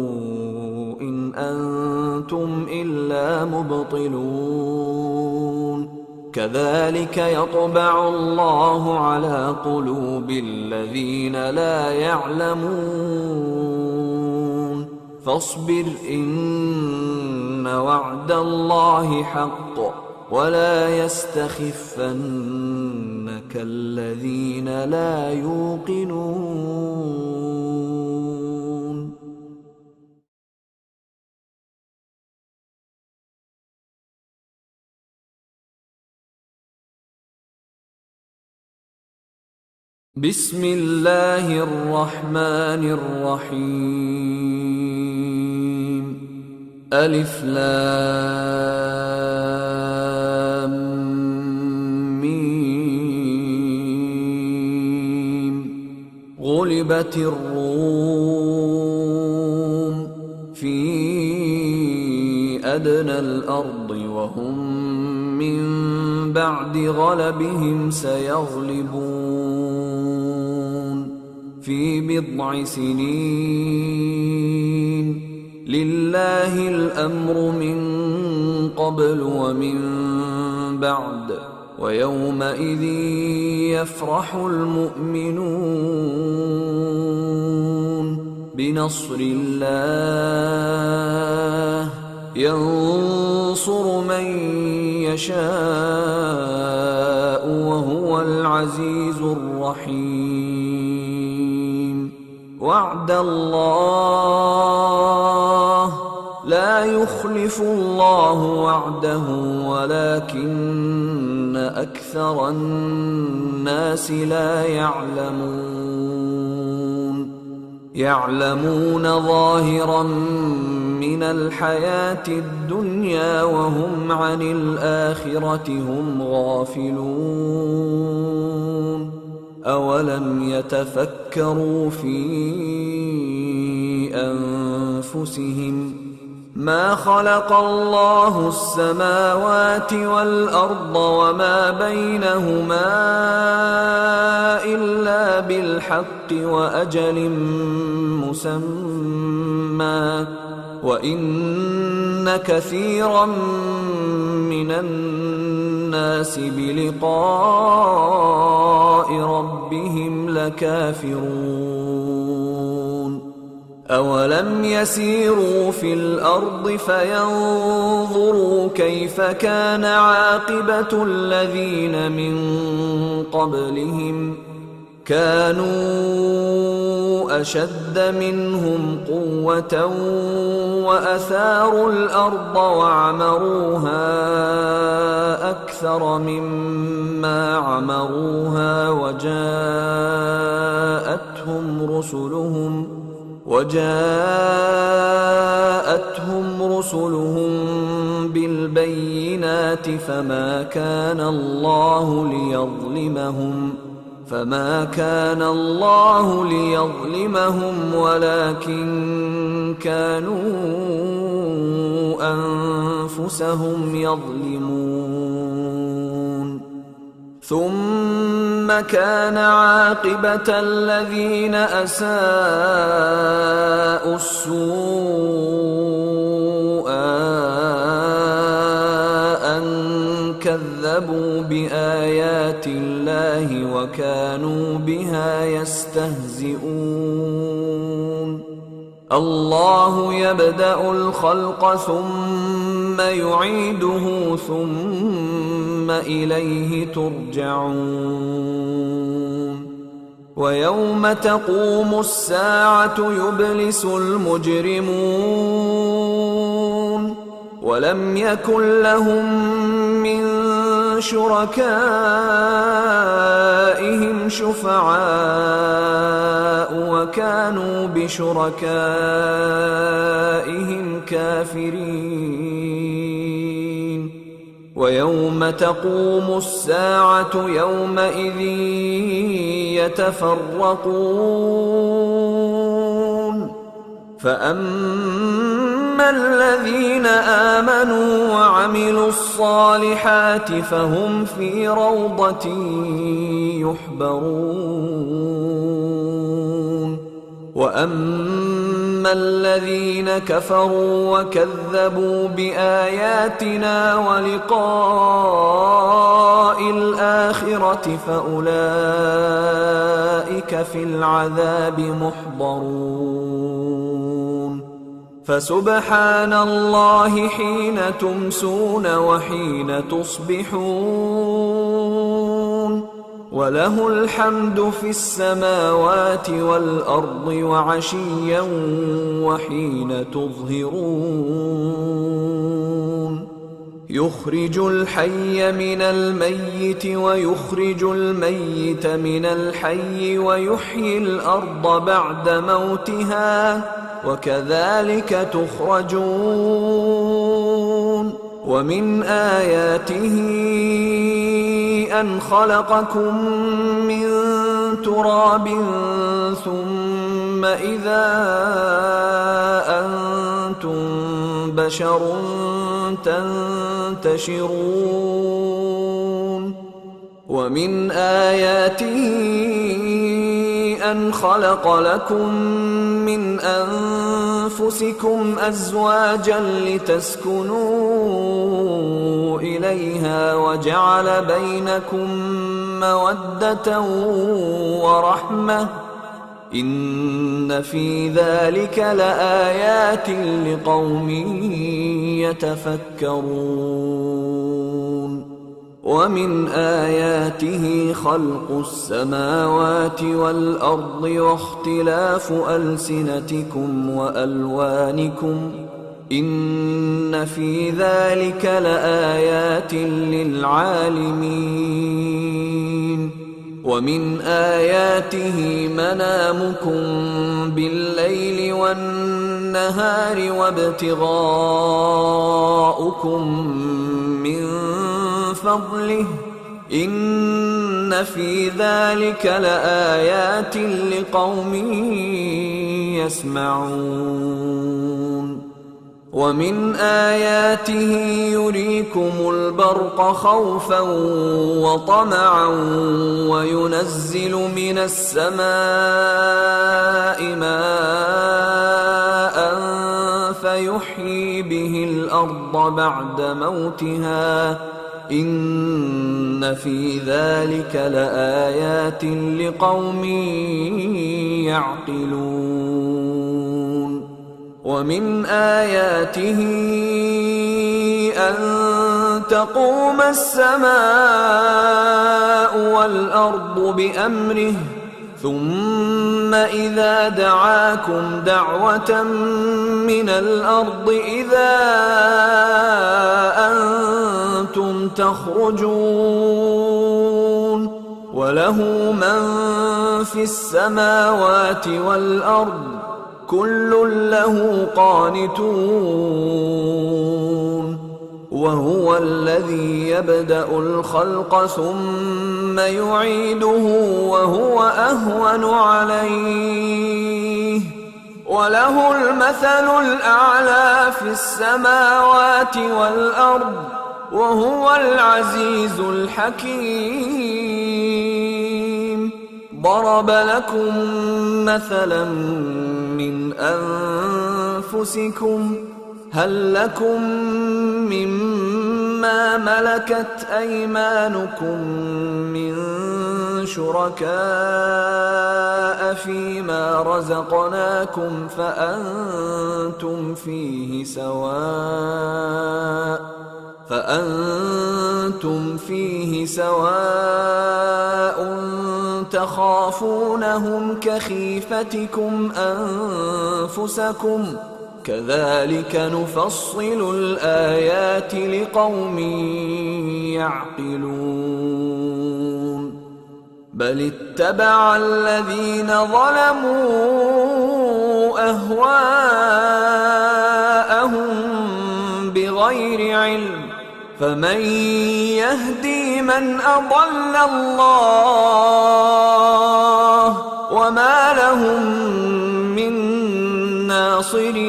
إن أنتم إلا مبطلون كذلك يطبع الله على قلوب الذين لا يعلمون فاصبر إن وعد الله حق ولا يستخفنك الذين لا يوقنون بسم الله الرحمن الرحيم ألف لام ميم غلبت الروم في أدنى الأرض وهم من بعد غلبهم سيغلبون في بضع سنين لله الأمر من قبل ومن بعد ويومئذ يفرح المؤمنون بنصر الله ينصر من يشاء وهو العزيز الرحيم وعد الله لا يخلف الله وعده ولكن أكثر الناس لا يعلمون ظاهرا من الحياة الدنيا وهم عن الآخرة هم غافلون أولم يتفكروا في أنفسهم ما خلق الله السماوات والأرض وما بينهما إلا بالحق وأجل مسمى وإن كثيرا من الناس بلقاء ربهم لكافرون أولم يسيروا في الأرض فينظروا كيف كان عاقبة الذين من قبلهم كانوا أشد منهم قوة وأثاروا الأرض وعمروها أكثر مما عمروها وجاءتهم رسلهم بالبينات فما كان الله ليظلمهم ولكن كانوا أنفسهم يظلمون ثم كان عاقبة الذين أساءوا السوء أن كذبوا بآيات الله وكانوا بها يستهزئون الله يبدأ الخلق ثم يعيده ثم إليه ترجعون ويوم تقوم الساعة يبلس المجرمون ولم يكن لهم من شركائهم شفعاء وكانوا بشركائهم كافرين ويوم تقوم الساعة يومئذ يتفرقون فأما الذين آمنوا وعملوا الصالحات فهم في روضة يحبرون وأما الذين كفروا وكذبوا بآياتنا ولقاء الآخرة فأولئك في العذاب محضرون فسبحان الله حين تمسون وحين تصبحون وله الحمد في السماوات والأرض وعشيا وحين تظهرون يخرج الحي من الميت ويخرج الميت من الحي ويحيي الأرض بعد موتها وكذلك تخرجون ومن آياته أن خلقكم من تراب ثم إذا أنتم بشر تنتشرون ومن آياته أن خلق لكم من أنفسكم أزواجا لتسكنوا إليها وجعل بينكم مودة ورحمة إن في ذلك لآيات لقوم يتفكرون ومن آياته خلق السماوات والأرض واختلاف ألسنتكم وألوانكم إن في ذلك لآيات للعالمين ومن آياته منامكم بالليل والنهار وابتغاؤكم من فضله إن في ذلك لآيات لقوم يسمعون ومن آياته يريكم البرق خوفا وطمعا وينزل من السماء ماء فيحيي به الأرض بعد موتها إن في ذلك لآيات لقوم يعقلون ومن آياته أن تقوم السماء والأرض بأمره ثم إذا دعاكم دعوة من الأرض إذا أنتم تخرجون وله من في السماوات والأرض كل له قانتون وهو الذي يبدأ الخلق ثم يعيده وهو أهون عليه وله المثل الأعلى في السماوات والأرض وهو العزيز الحكيم ضرب لكم مثلا من أنفسكم هل لكم مما ملكت أيمانكم من شركاء فيما رزقناكم فأنتم فيه سواء تخافونهم كخيفتكم أنفسكم كذلك نفصل الآيات لقوم يعقلون بل اتبع الذين ظلموا أهواءهم بغير علم فمن يهدي من أضل الله وما لهم من ناصرين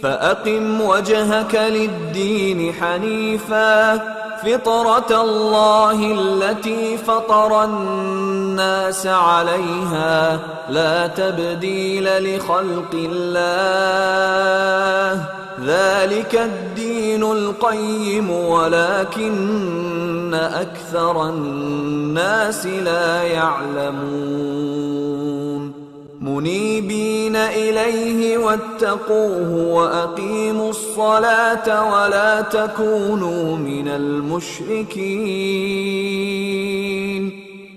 فأقم وجهك للدين حنيفا فطرة الله التي فطر الناس عليها لا تبديل لخلق الله ذلك الدين القيم ولكن أكثر الناس لا يعلمون منيبين إليه واتقوه وأقيموا الصلاة ولا تكونوا من المشركين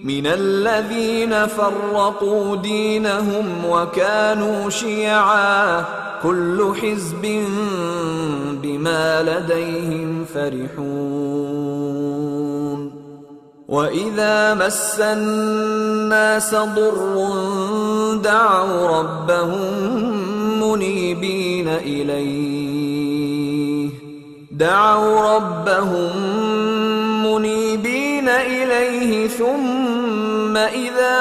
من الذين فرقوا دينهم وكانوا شيعا كل حزب بما لديهم فرحون وإذا مس الناس ضر دعوا ربهم منيبين إليه ثم إذا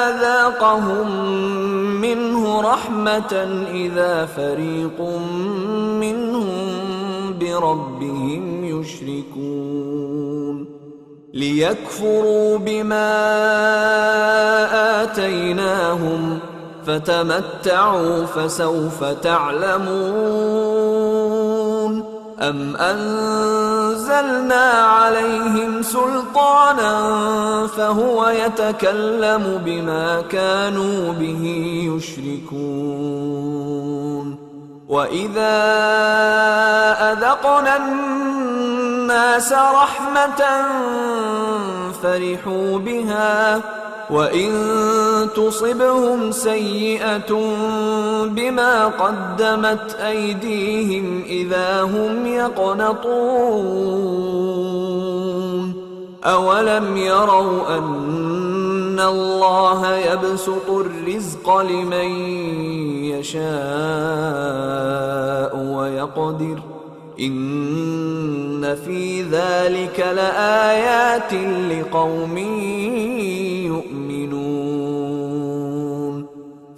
أذاقهم منه رحمة إذا فريق منهم بربهم يشركون ليكفروا بما آتيناهم فتمتعوا فسوف تعلمون أم أنزلنا عليهم سلطانا فهو يتكلم بما كانوا به يشركون وإذا أذقنا الناس رحمة فرحوا بها وإن تصبهم سيئة بما قدمت أيديهم إذا هم يقنطون أولم يروا أن الله يبسط الرزق لمن يشاء ويقدر إن في ذلك لآيات لقوم يؤمنون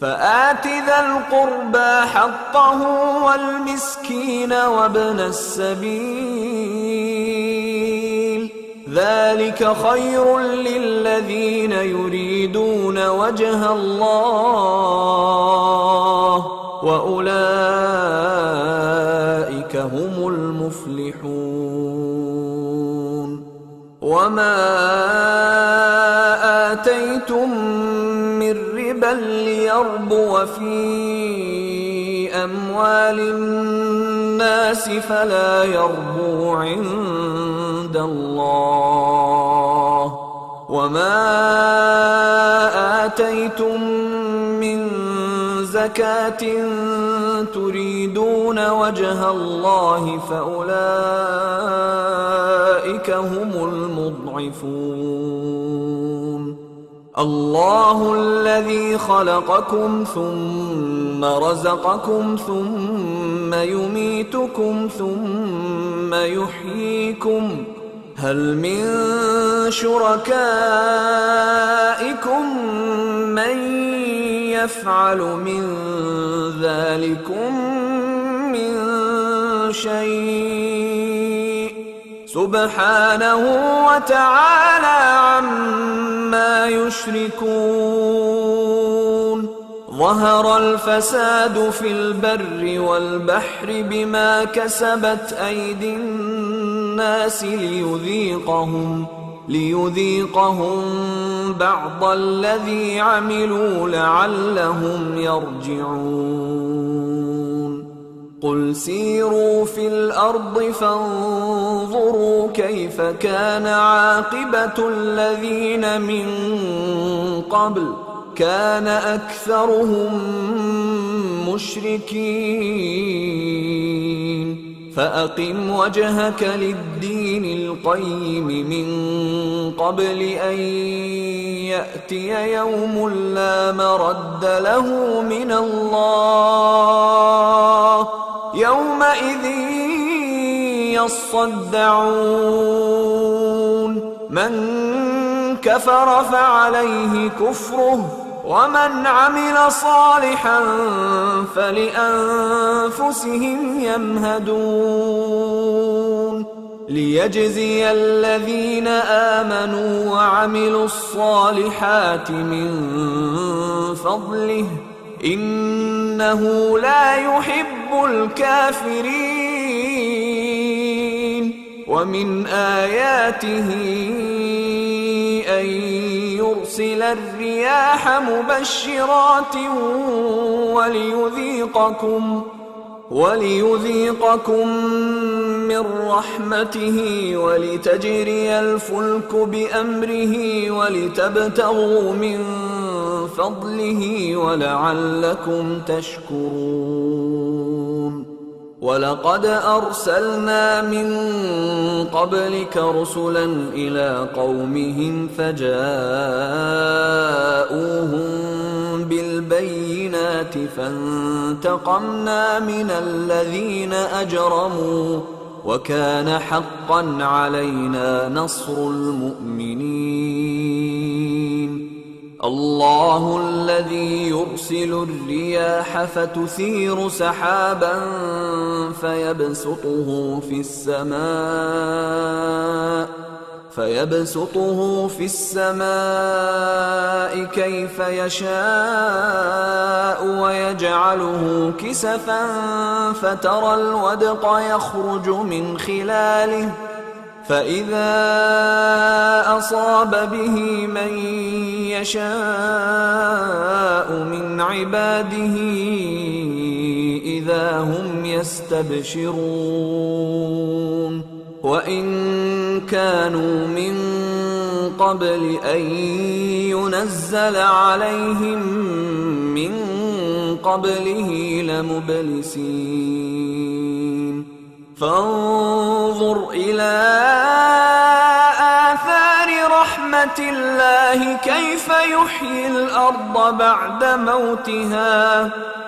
فآت ذا القربى حقه والمسكين وابن السبيل ذلك خير للذين يريدون وجه الله وأولئك هم المفلحون وما آتيتم من ربا ليربو في أموال الناس فلا يربو عند الله وما آتيتم من زكاة تريدون وجه الله فأولئك هم المضعفون الله الذي خلقكم ثم رزقكم ثم يميتكم ثم يحييكم هل من شركائكم من يفعل من ذلكم من شيء سبحانه وتعالى عما يشركون ظهر الفساد في البر والبحر بما كسبت أيدي الناس ليذيقهم بعض الذي عملوا لعلهم يرجعون قل سيروا في الأرض فانظروا كيف كان عاقبة الذين من قبل كان أكثرهم مشركين فأقم وجهك للدين القيم من قبل أن يأتي يوم لا مرد له من الله يومئذ يصدعون من كفر فعليه كفره ومن عمل صالحا فلأنفسهم يمهدون ليجزي الذين آمنوا وعملوا الصالحات من فضله إنه لا يحب الكافرين ومن آياته أن يرسل الرياح مبشرات وليذيقكم من رحمته ولتجري الفلك بأمره ولتبتغوا من فضله ولعلكم تشكرون ولقد أرسلنا من قبلك رسلا إلى قومهم فجاءوهم بالبينات فانتقمنا من الذين أجرموا وكان حقا علينا نصر المؤمنين الله الذي يرسل الرياح فتثير سحابا فيبسطه في السماء كيف يشاء ويجعله كسفا فترى الودق يخرج من خلاله فإذا أصاب به من يشاء من عباده إذا هم يستبشرون وإن كانوا من قبل أن ينزل عليهم من قبله لمبلسين فانظر إلى آثار رحمة الله كيف يحيي الأرض بعد موتها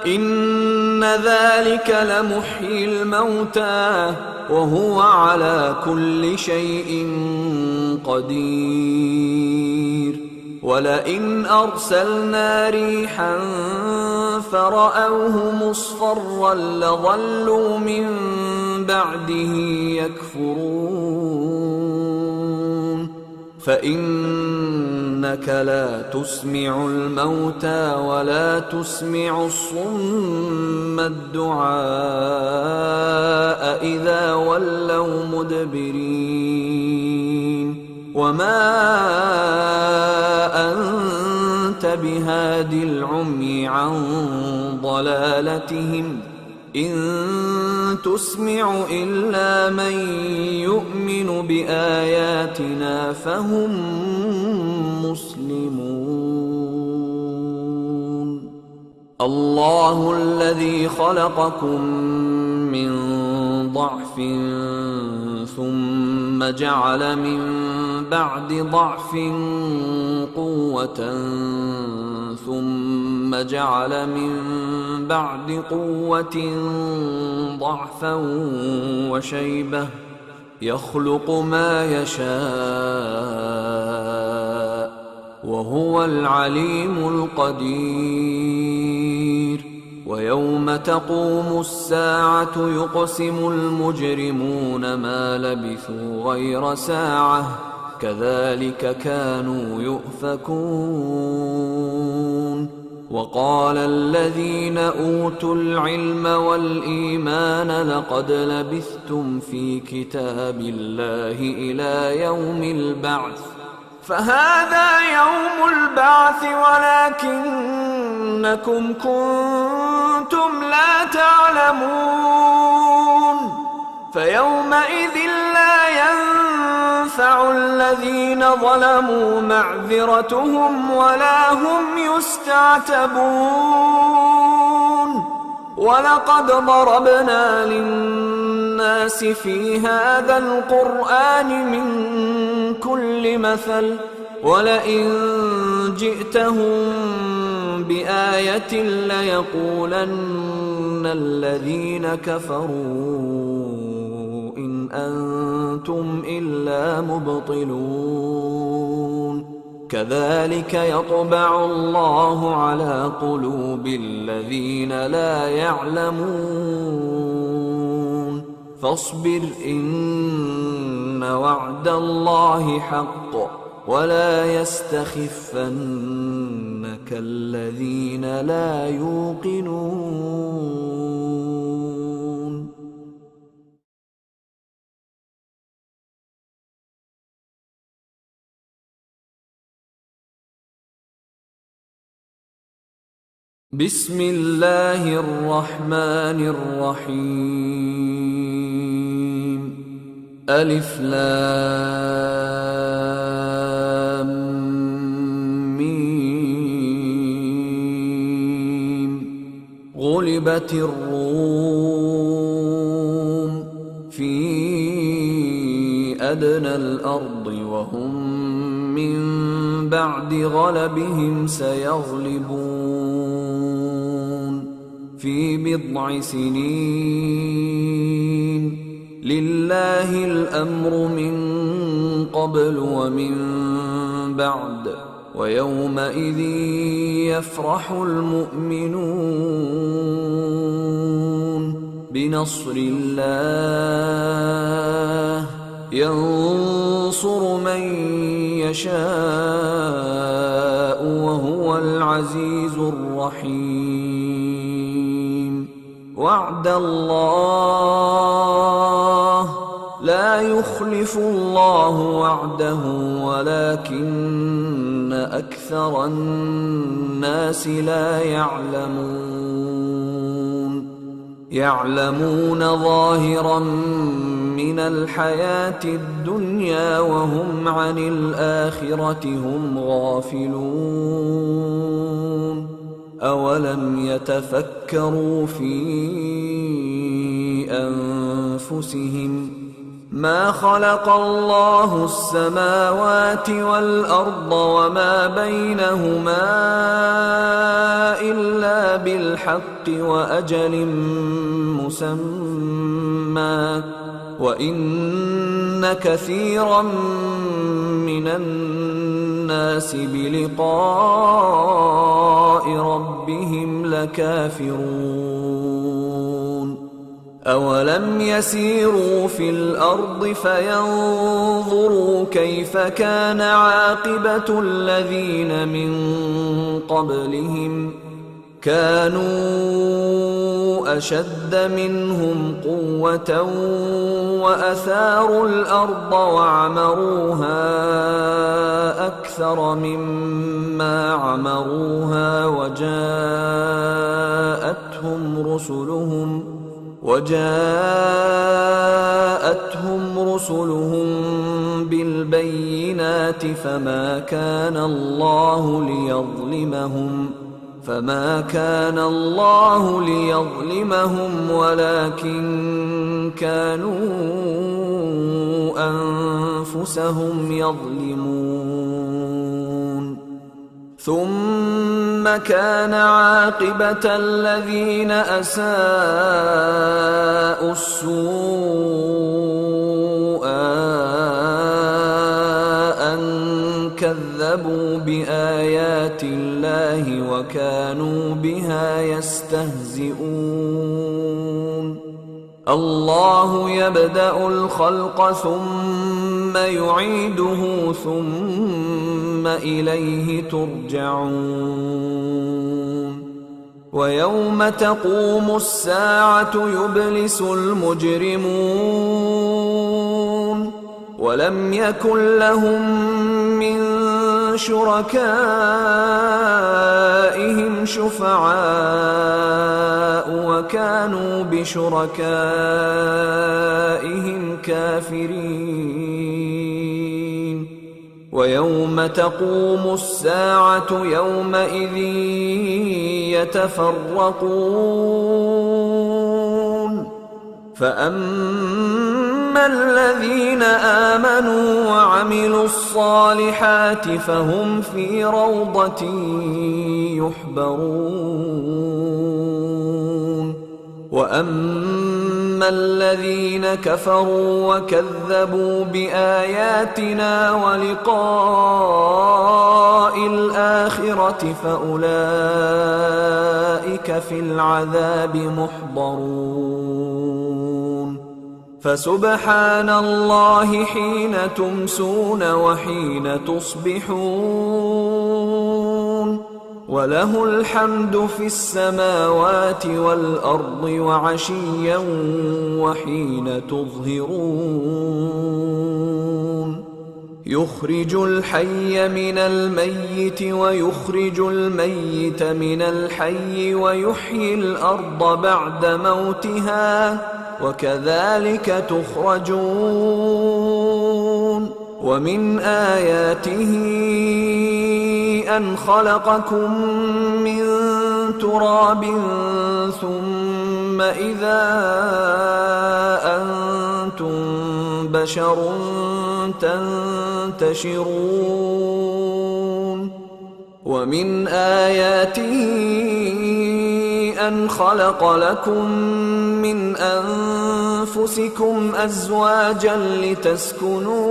إن ذلك لمحيي الموتى وهو على كل شيء قدير ولئن أرسلنا ريحا فرأوه مصفرا لظلوا من بعده يكفرون فإنك لا تسمع الموتى ولا تسمع الصم الدعاء إذا ولوا مدبرين وما أنت بهاد العمي عن ضلالتهم إن تسمع إلا من يؤمن بآياتنا فهم مسلمون الله الذي خلقكم من ضعف ثم جعل من بعد ضعف قوة ثم جعل من بعد قوة ضعفا وشيبة يخلق ما يشاء وهو العليم القدير ويوم تقوم الساعة يقسم المجرمون ما لبثوا غير ساعة كذلك كانوا يؤفكون وقال الذين أوتوا العلم والإيمان لقد لبثتم في كتاب الله إلى يوم البعث فهذا يوم البعث ولكنكم إنكم كنتم لا تعلمون فيومئذ لا ينفع الذين ظلموا معذرتهم ولا هم يستعتبون ولقد ضربنا للناس في هذا القرآن من كل مثل ولئن جئتهم بآية ليقولن الذين كفروا إن أنتم إلا مبطلون كذلك يطبع الله على قلوب الذين لا يعلمون فاصبر إن وعد الله حق ولا يستخفنك الذين لا يوقنون. بسم الله الرحمن الرحيم ألف لام ميم غلبت الروم في أدنى الأرض وهم من بعد غلبهم سيغلبون في بضع سنين لله الأمر من قبل ومن بعد ويومئذ يفرح المؤمنون بنصر الله ينصر من يشاء وهو العزيز الرحيم وعد الله لا يخلف الله وعده ولكن أكثر الناس لا يعلمون ظاهرا من الحياة الدنيا وهم عن الآخرة هم غافلون أولم يتفكروا في أنفسهم ما خلق الله السماوات والأرض وما بينهما إلا بالحق وأجل مسمى وإن كثيرا من الناس بلقاء ربهم لكافرون أولم يسيروا في الأرض فينظروا كيف كان عاقبة الذين من قبلهم كانوا أشد منهم قوة وأثاروا الأرض وعمروها أكثر مما عمروها وجاءتهم رسلهم بالبينات فما كان الله ليظلمهم ولكن كانوا أنفسهم يظلمون ثم كان عاقبة الذين أساءوا السوء أن كذبوا بآيات الله وكانوا بها يستهزئون الله يبدأ الخلق ثم يعيده ثم إليه ترجعون ويوم تقوم الساعة يبلس المجرمون ولم يكن لهم من شركائهم شُرَكَائِهِمْ شُفَعَاءُ وَكَانُوا بِشُرَكَائِهِمْ كَافِرِينَ وَيَوْمَ تَقُومُ السَّاعَةُ يَوْمَئِذٍ يَتَفَرَّقُونَ فَأَمَّا الَّذِينَ آمَنُوا وَعَمِلُوا الصَّالِحَاتِ فَهُمْ فِي رَوْضَةٍ يُحْبَرُونَ وَأَمَّا الَّذِينَ كَفَرُوا وَكَذَّبُوا بِآيَاتِنَا وَلِقَاءِ الْآخِرَةِ فَأُولَئِكَ فِي الْعَذَابِ مُحْضَرُونَ فَسُبْحَانَ اللَّهِ حِينَ تُمْسُونَ وَحِينَ تُصْبِحُونَ وَلَهُ الْحَمْدُ فِي السَّمَاوَاتِ وَالْأَرْضِ وَعَشِيًّا وَحِينَ تُظْهِرُونَ يُخْرِجُ الْحَيَّ مِنَ الْمَيِّتِ وَيُخْرِجُ الْمَيِّتَ مِنَ الْحَيِّ وَيُحْيِي الْأَرْضَ بَعْدَ مَوْتِهَا وَكَذَلِكَ تُخْرَجُونَ وَمِنْ آيَاتِهِ أَنْ خَلَقَكُم مِّن تُرَابٍ ثُمَّ إِذَا أَنتُم بَشَرٌ تَنتَشِرُونَ وَمِنْ آيَاتِهِ أَنْ خَلَقَ لَكُم مِّنْ أَنفُسِكُمْ أَزْوَاجًا لِتَسْكُنُوا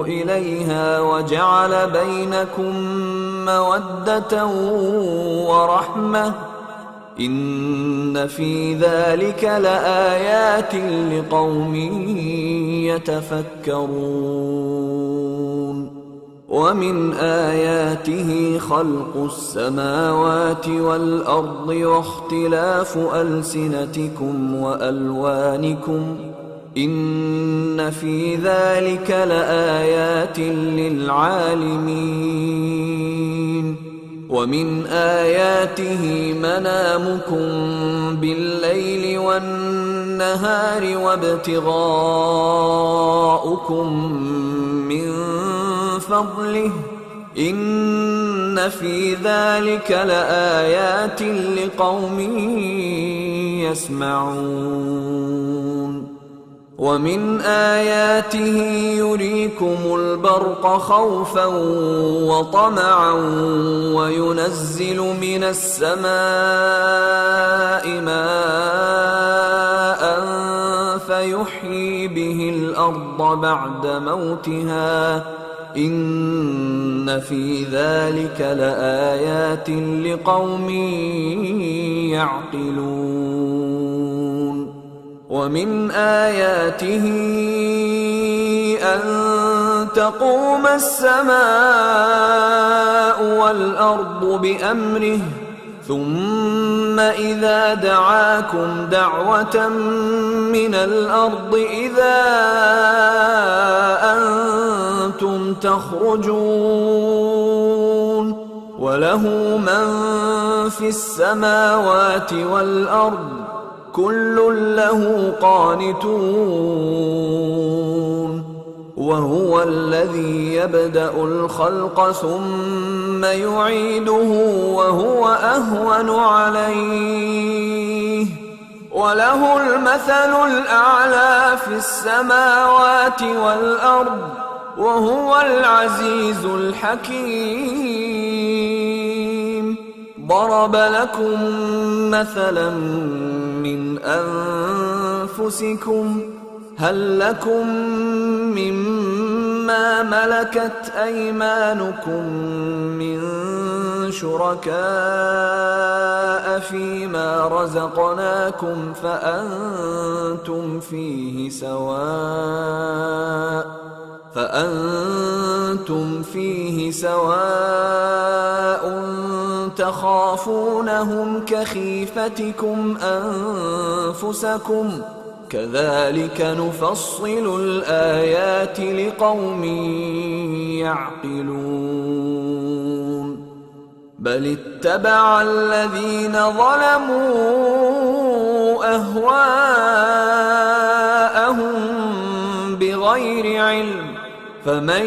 إِلَيْهَا وَجَعَلَ بَيْنَكُم مَّوَدَّةً وَرَحْمَةً إِنَّ في ذَلِكَ لَآيَاتٍ لِقَوْمٍ يَتَفَكَّرُونَ وَمِنْ آيَاتِهِ خَلْقُ السَّمَاوَاتِ وَالْأَرْضِ وَاخْتِلَافُ أَلْسِنَتِكُمْ وَأَلْوَانِكُمْ إِنَّ فِي ذَلِكَ لَآيَاتٍ لِلْعَالِمِينَ وَمِنْ آيَاتِهِ مَنَامُكُمْ بِاللَّيْلِ وَالنَّهَارِ وَابْتِغَاؤُكُمْ مِنْ فَضْلِهِ إِنَّ فِي ذَلِكَ لَآيَاتٍ لِقَوْمٍ يَسْمَعُونَ وَمِنْ آيَاتِهِ يُرِيكُمُ الْبَرْقَ خَوْفًا وَطَمَعًا وَيُنَزِّلُ مِنَ السَّمَاءِ مَاءً فَيُحْيِي بِهِ الْأَرْضَ بَعْدَ مَوْتِهَا إِنَّ فِي ذَلِكَ لَآيَاتٍ لِقَوْمٍ يَعْقِلُونَ وَمِنْ آيَاتِهِ أَن تَقُومَ السَّمَاءُ وَالْأَرْضُ بِأَمْرِهِ ثُمَّ إِذَا دَعَاكُمْ دَعْوَةً مِّنَ الْأَرْضِ إِذَا أَنتُمْ تَخْرُجُونَ وَلَهُ مَن فِي السَّمَاوَاتِ وَالْأَرْضِ كُلٌّ لَّهُ قَانِتُونَ وَهُوَ الَّذِي يَبْدَأُ الْخَلْقَ ثُمَّ يُعِيدُهُ وَهُوَ أَهْوَنُ عَلَيْهِ وَلَهُ الْمَثَلُ الْأَعْلَى فِي السَّمَاوَاتِ وَالْأَرْضِ وَهُوَ الْعَزِيزُ الْحَكِيمُ ضَرَبَ لَكُم مَّثَلًا مِّنْ أَنفُسِكُمْ هَل لَّكُم مِّمَّا مَلَكَتْ أَيْمَانُكُم مِّن شُرَكَاءَ فِيمَا رَزَقْنَاكُمْ فَأَنتُمْ فِيهِ سَوَاءٌ تَخَافُونَهُمْ كَخِيفَتِكُمْ أَنفُسَكُمْ كَذَلِكَ نُفَصِّلُ الْآيَاتِ لِقَوْمٍ يَعْقِلُونَ بل اتبع الذين ظلموا أهواءهم بغير علم، فمن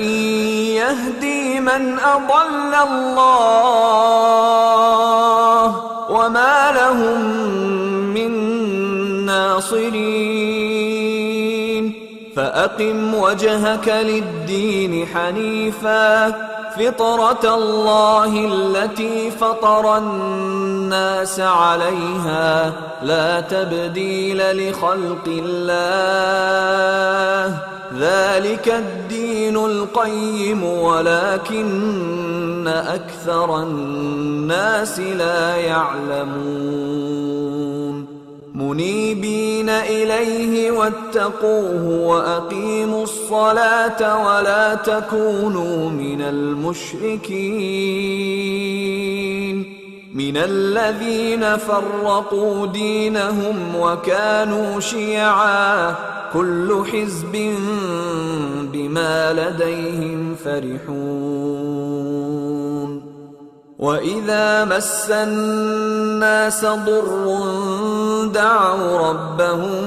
يهدي من أضل الله وما لهم من ناصرين. فأقم وجهك للدين حنيفا فطرة الله التي فطر الناس عليها لا تبديل لخلق الله، ذلك الدين القيم ولكن أكثر الناس لا يعلمون. منيبين إليه واتقوه وأقيموا الصلاة ولا تكونوا من المشركين، من الذين فرقوا دينهم وكانوا شيعا كل حزب بما لديهم فرحون. وإذا مس الناس ضر دعوا ربهم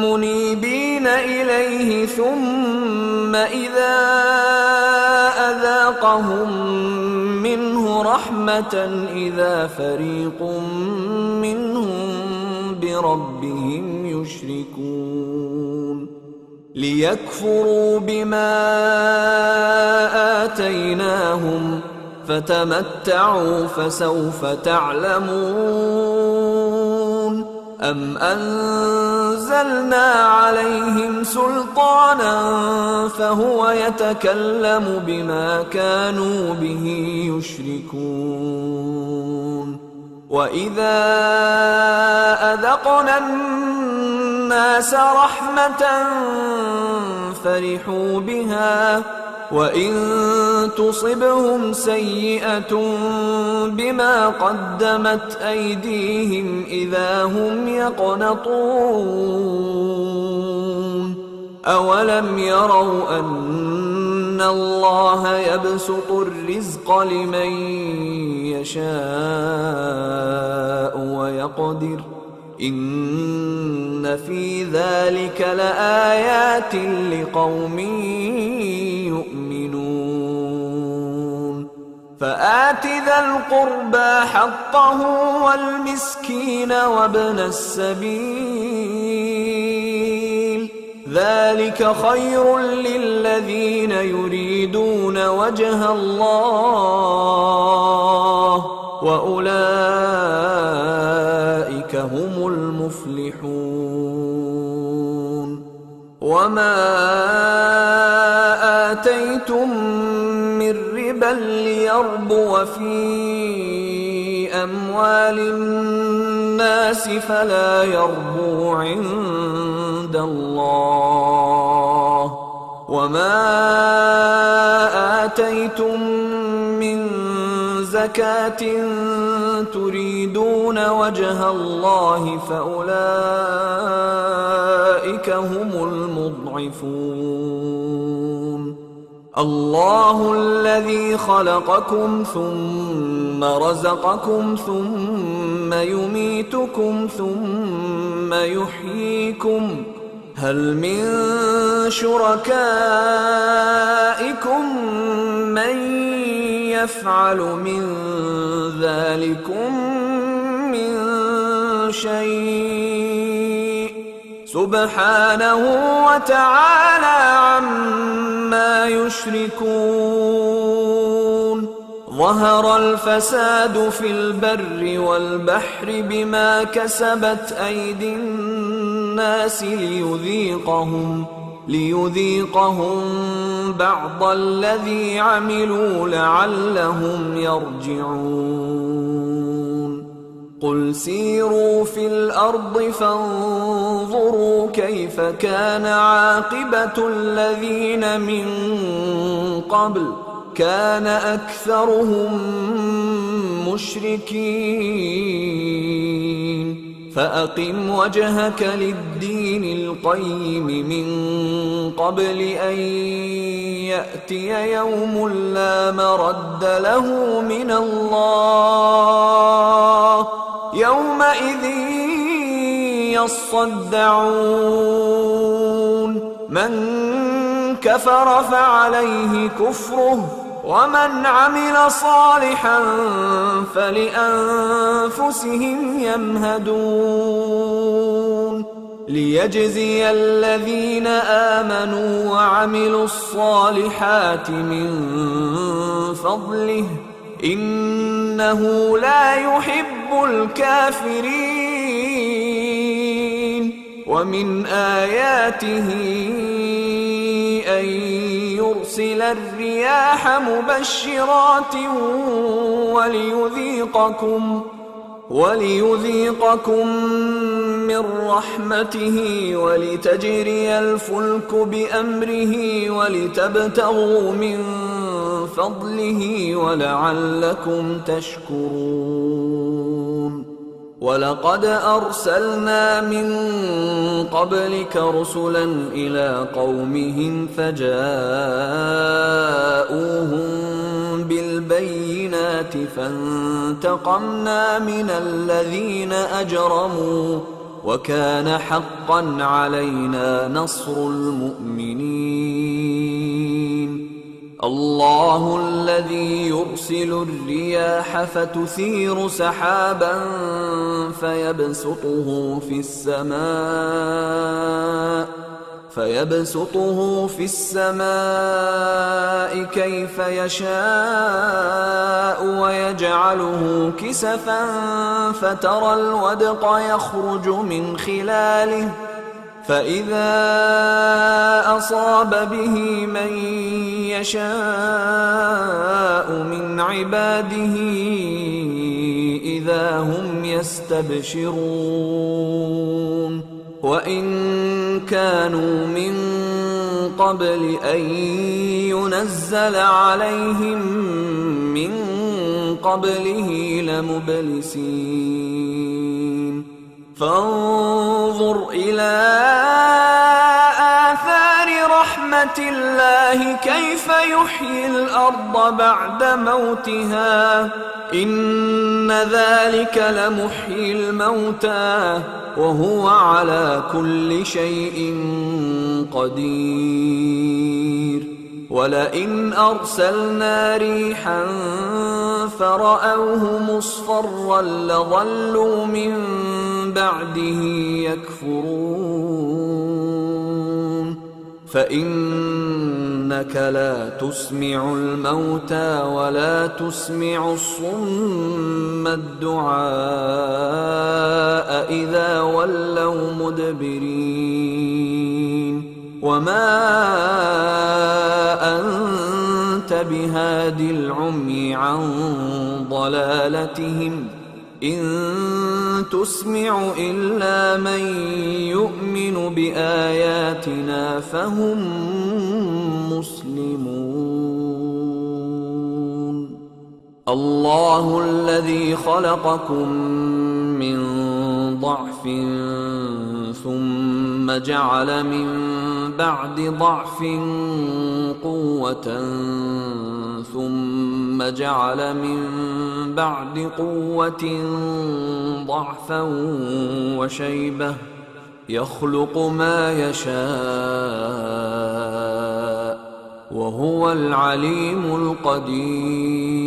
منيبين إليه ثم إذا أذاقهم منه رحمة إذا فريق منهم بربهم يشركون. ليكفروا بما آتيناهم فتمتعوا فسوف تعلمون. أم أنزلنا عليهم سلطانا فهو يتكلم بما كانوا به يشركون. وإذا أذقنا الناس رحمة فرحوا بها وإن تصبهم سيئة بما قدمت أيديهم إذا هم يقنطون. أولم يروا أن الله يبسط الرزق لمن يشاء ويقدر إن في ذلك لآيات لقوم يؤمنون. فآت ذا القربى حقه والمسكين وابن السبيل ذلك خير للذين يريدون وجه الله وأولئك هم المفلحون. وما آتيتم من ربا ليربو في أموال الناس فلا يربو عند الله، وما آتيتم من زكاة تريدون وجه الله فأولئك هم المضعفون. الله الذي خلقكم ثم رزقكم ثم يميتكم ثم يحييكم هل من شركائكم من يفعل من ذلكم من شيء سبحانه وتعالى عما يشركون. ظهر الفساد في البر والبحر بما كسبت أيدي الناس ليذيقهم بعض الذي عملوا لعلهم يرجعون. قل سيروا في الأرض فانظروا كيف كان عاقبة الذين من قبل كان أكثرهم مشركين فأقم وجهك للدين القيم من قبل أن يأتي يوم لا مرد له من الله يومئذ يصدعون من كفر فعليه كفره ومن عمل صالحا فلأنفسهم يمهدون ليجزي الذين آمنوا وعملوا الصالحات من فضله إنه لا يحب الكافرين ومن آياته أن يرسل الرياح مبشرات وليذيقكم من رحمته ولتجري الفلك بأمره ولتبتغوا من فضله ولعلكم تشكرون ولقد أرسلنا من قبلك رسلا إلى قومهم فجاءوهم بالبينات فانتقمنا من الذين أجرموا وكان حقا علينا نصر المؤمنين الله الذي يرسل الرياح فتثير سحابا فيبسطه في السماء كيف يشاء ويجعله كسفا فترى الودق يخرج من خلاله فإذا أصاب به من يشاء من عباده إذا هم يستبشرون وإن كانوا من قبل أن ينزل عليهم من قبله لمبلسين فانظر إلى آثار رحمة الله كيف يحيي الأرض بعد موتها إن ذلك لمحيي الموتى وهو على كل شيء قدير ولئن أرسلنا ريحا فرأوه مصفرا لظلوا من بعده يكفرون فإنك لا تسمع الموتى ولا تسمع الصم الدعاء إذا ولوا مدبرين وما أنت بهاد العمي عن ضلالتهم إن تسمع إلا من يؤمن بآياتنا فهم مسلمون الله الذي خلقكم من ضعف ثم جعل من بعد ضعف قوة ثم جعل من بعد قوة ضعفا وشيبة يخلق ما يشاء وهو العليم القدير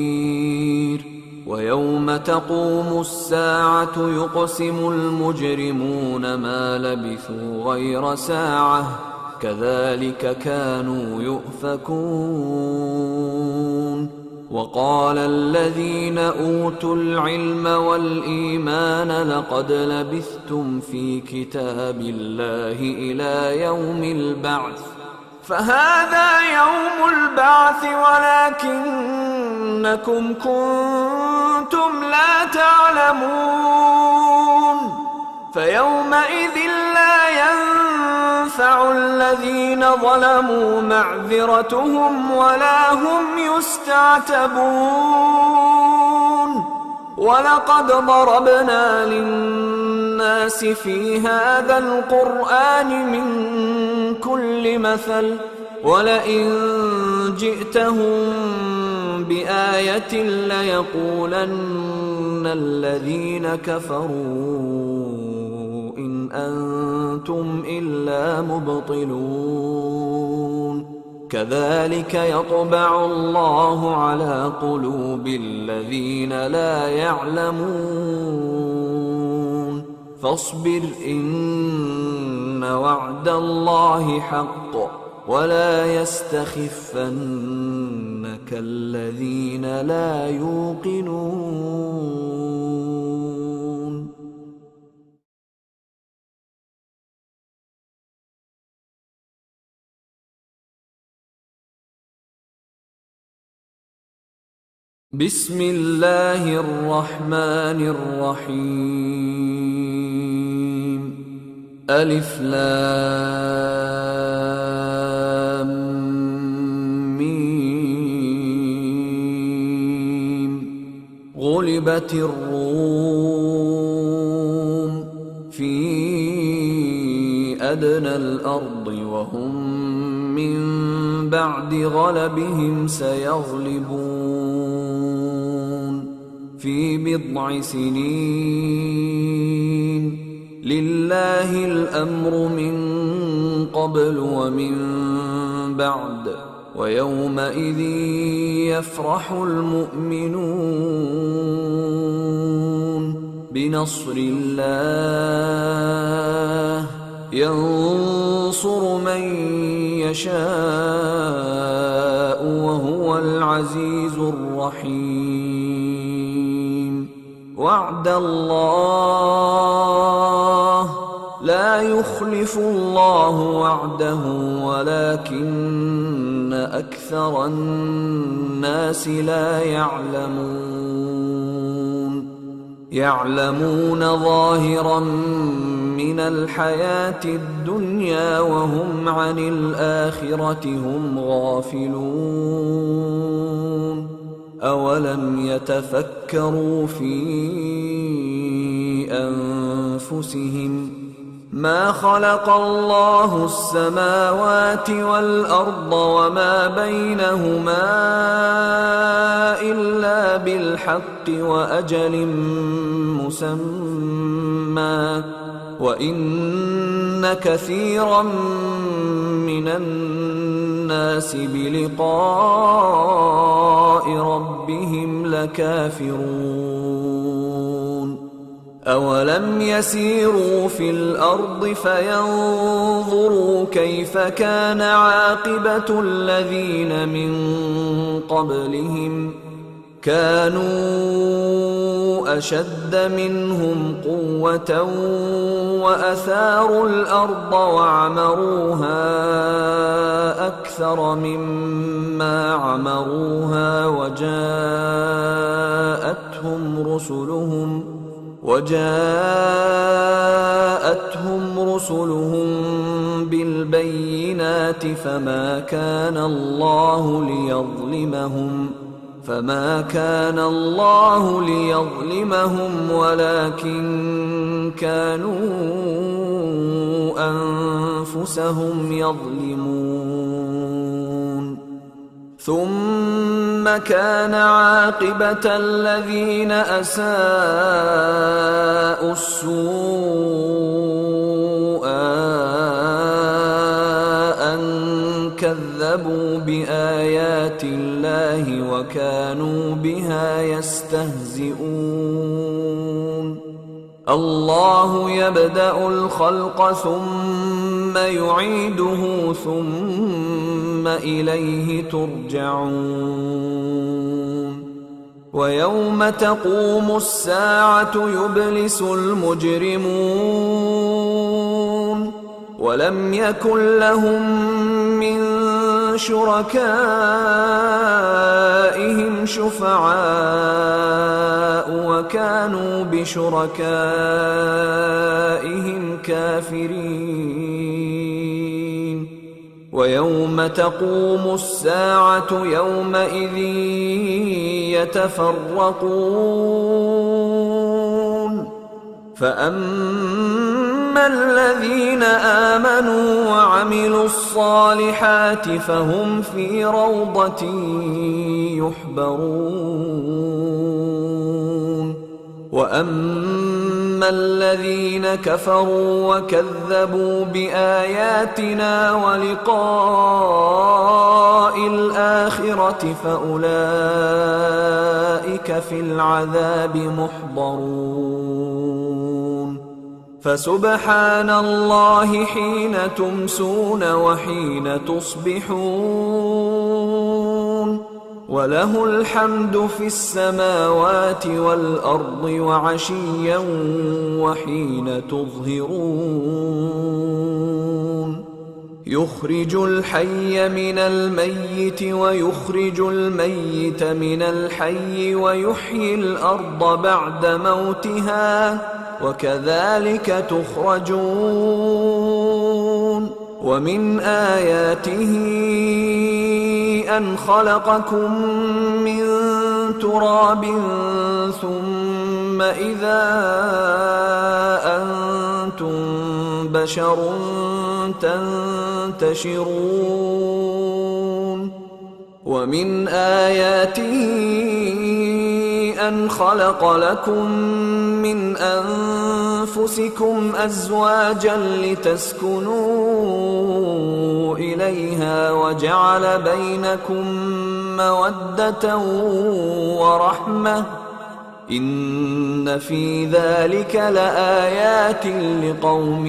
ويوم تقوم الساعة يقسم المجرمون ما لبثوا غير ساعة كذلك كانوا يؤفكون وقال الذين أوتوا العلم والإيمان لقد لبثتم في كتاب الله إلى يوم البعث فهذا يوم البعث ولكنكم كنتم لا تعلمون فيومئذ لا ينفع الذين ظلموا معذرتهم ولا هم يستعتبون ولقد ضربنا للناس الناس في هذا القرآن من كل مثل ولئن جئتهم بآية ليقولن الذين كفروا إن أنتم إلا مبطلون كذلك يطبع الله على قلوب الذين لا يعلمون فاصبر إن وعد الله حق ولا يستخفنك الذين لا يوقنون. بسم الله الرحمن الرحيم ألف لام ميم غلبت الروم في أدنى الأرض وهم من بعد غلبهم سيغلبون في بضع سنين لله الأمر من قبل ومن بعد ويومئذ يفرح المؤمنون بنصر الله ينصر من يشاء وهو العزيز الرحيم وعد الله لا يخلف الله وعده ولكن أكثر الناس لا يعلمون ظاهرا من الحياة الدنيا وهم عن الآخرة هم غافلون أولم يتفكروا في أنفسهم ما خلق الله السماوات والأرض وما بينهما إلا بالحق وأجل مسمى وإن كثيرا من الناس بلقاء ربهم لكافرون أولم يسيروا في الأرض فينظروا كيف كان عاقبة الذين من قبلهم كانوا أشد منهم قوة وأثاروا الأرض وعمروها أكثر مما عمروها وجاءتهم رسلهم بالبينات فما كان الله ليظلمهم ولكن كانوا أنفسهم يظلمون ثم كان عاقبة الذين أساءوا السوء أن كذبوا بآيات الله وكانوا بها يستهزئون الله يبدأ الخلق ثم يعيده ثم إليه ترجعون ويوم تقوم الساعة يبلس المجرمون ولم يكن لهم من شركائهم شفعاء وكانوا بشركائهم كافرين ويوم تقوم الساعة يومئذ يتفرقون فأما الذين آمنوا وعملوا الصالحات فهم في روضة يحبرون وأما الذين كفروا وكذبوا بآياتنا ولقاء الآخرة فأولئك في العذاب محضرون فسبحان الله حين تمسون وحين تصبحون وله الحمد في السماوات والأرض وعشيا وحين تظهرون يخرج الحي من الميت ويخرج الميت من الحي ويحيي الأرض بعد موتها وكذلك تخرجون ومن آياته أن خلقكم من تراب ثم إذا أنتم بشر تنتشرون ومن آياته أن خلق لكم من أنفسكم أزواجا لتسكنوا إليها وجعل بينكم مودة ورحمة إن في ذلك لآيات لقوم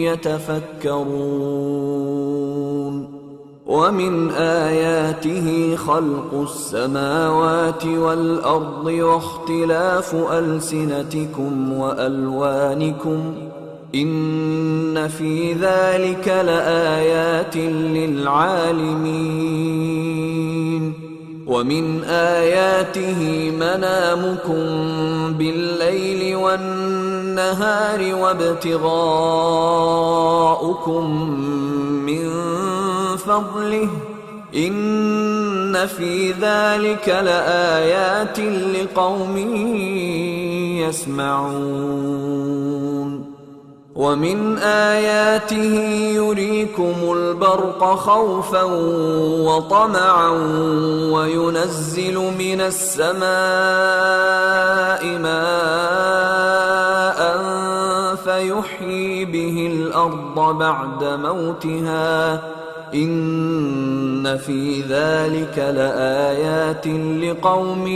يتفكرون ومن آياته خلق السماوات والأرض واختلاف ألسنتكم وألوانكم إن في ذلك لآيات للعالمين ومن آياته منامكم بالليل والنهار وابتغاؤكم من فضله إن في ذلك لآيات لقوم يسمعون ومن آياته يريكم البرق خوفا وطمعا وينزل من السماء ماء فيحيي به الأرض بعد موتها إن في ذلك لآيات لقوم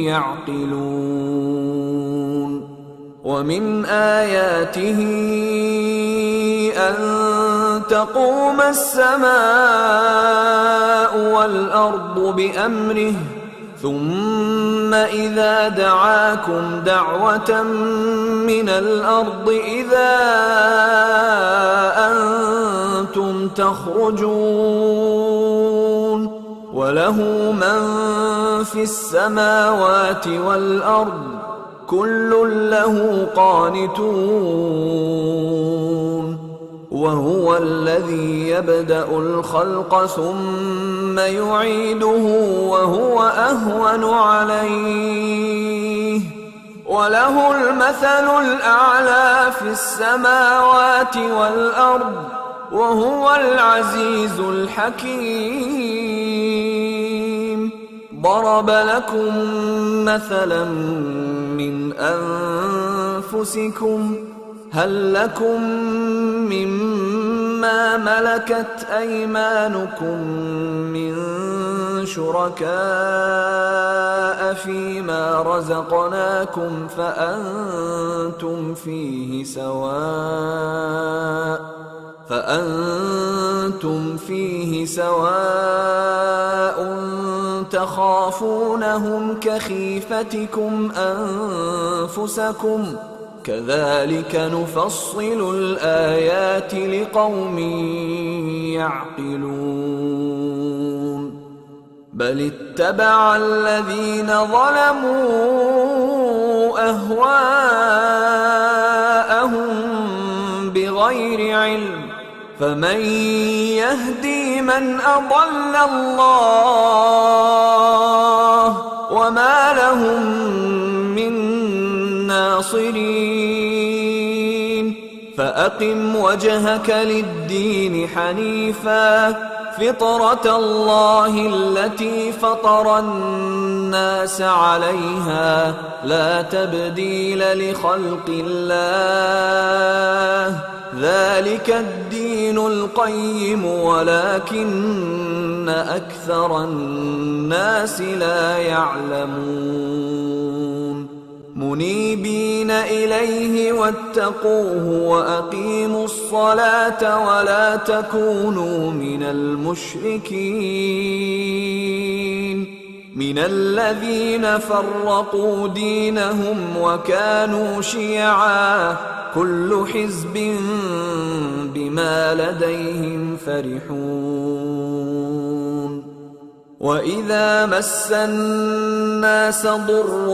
يعقلون ومن آياته أن تقوم السماء والأرض بأمره ثم إذا دعاكم دعوة من الأرض إذا أنتم تخرجون وله من في السماوات والأرض كل له قانتون وهو الذي يبدأ الخلق ثم يعيده وهو أهون عليه وله المثل الأعلى في السماوات والأرض وهو العزيز الحكيم ضرب لكم مثلا من أنفسكم هل لكم مما ملكت أيمانكم من شركاء فيما رزقناكم فأنتم فيه سواء تخافونهم كخيفتكم أنفسكم كذلك نفصل الآيات لقوم يعقلون بل اتبع الذين ظلموا أهواءهم بغير علم فمن يهدي من أضل الله وما لهم من الناصرين فأقم وجهك للدين حنيفا فطرة الله التي فطر الناس عليها لا تبديل لخلق الله ذلك الدين القيم ولكن أكثر الناس لا يعلمون منيبين إليه واتقوه وأقيموا الصلاة ولا تكونوا من المشركين من الذين فرقوا دينهم وكانوا شيعا كل حزب بما لديهم فرحون وإذا مس الناس ضر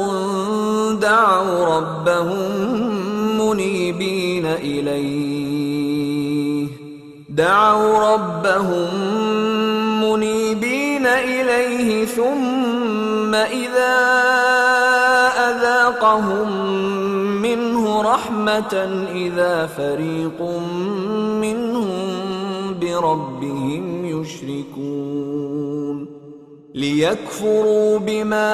دعوا ربهم منيبين إليه ثم إذا أذاقهم منه رحمة إذا فريق منهم بربهم يشركون ليكفروا بما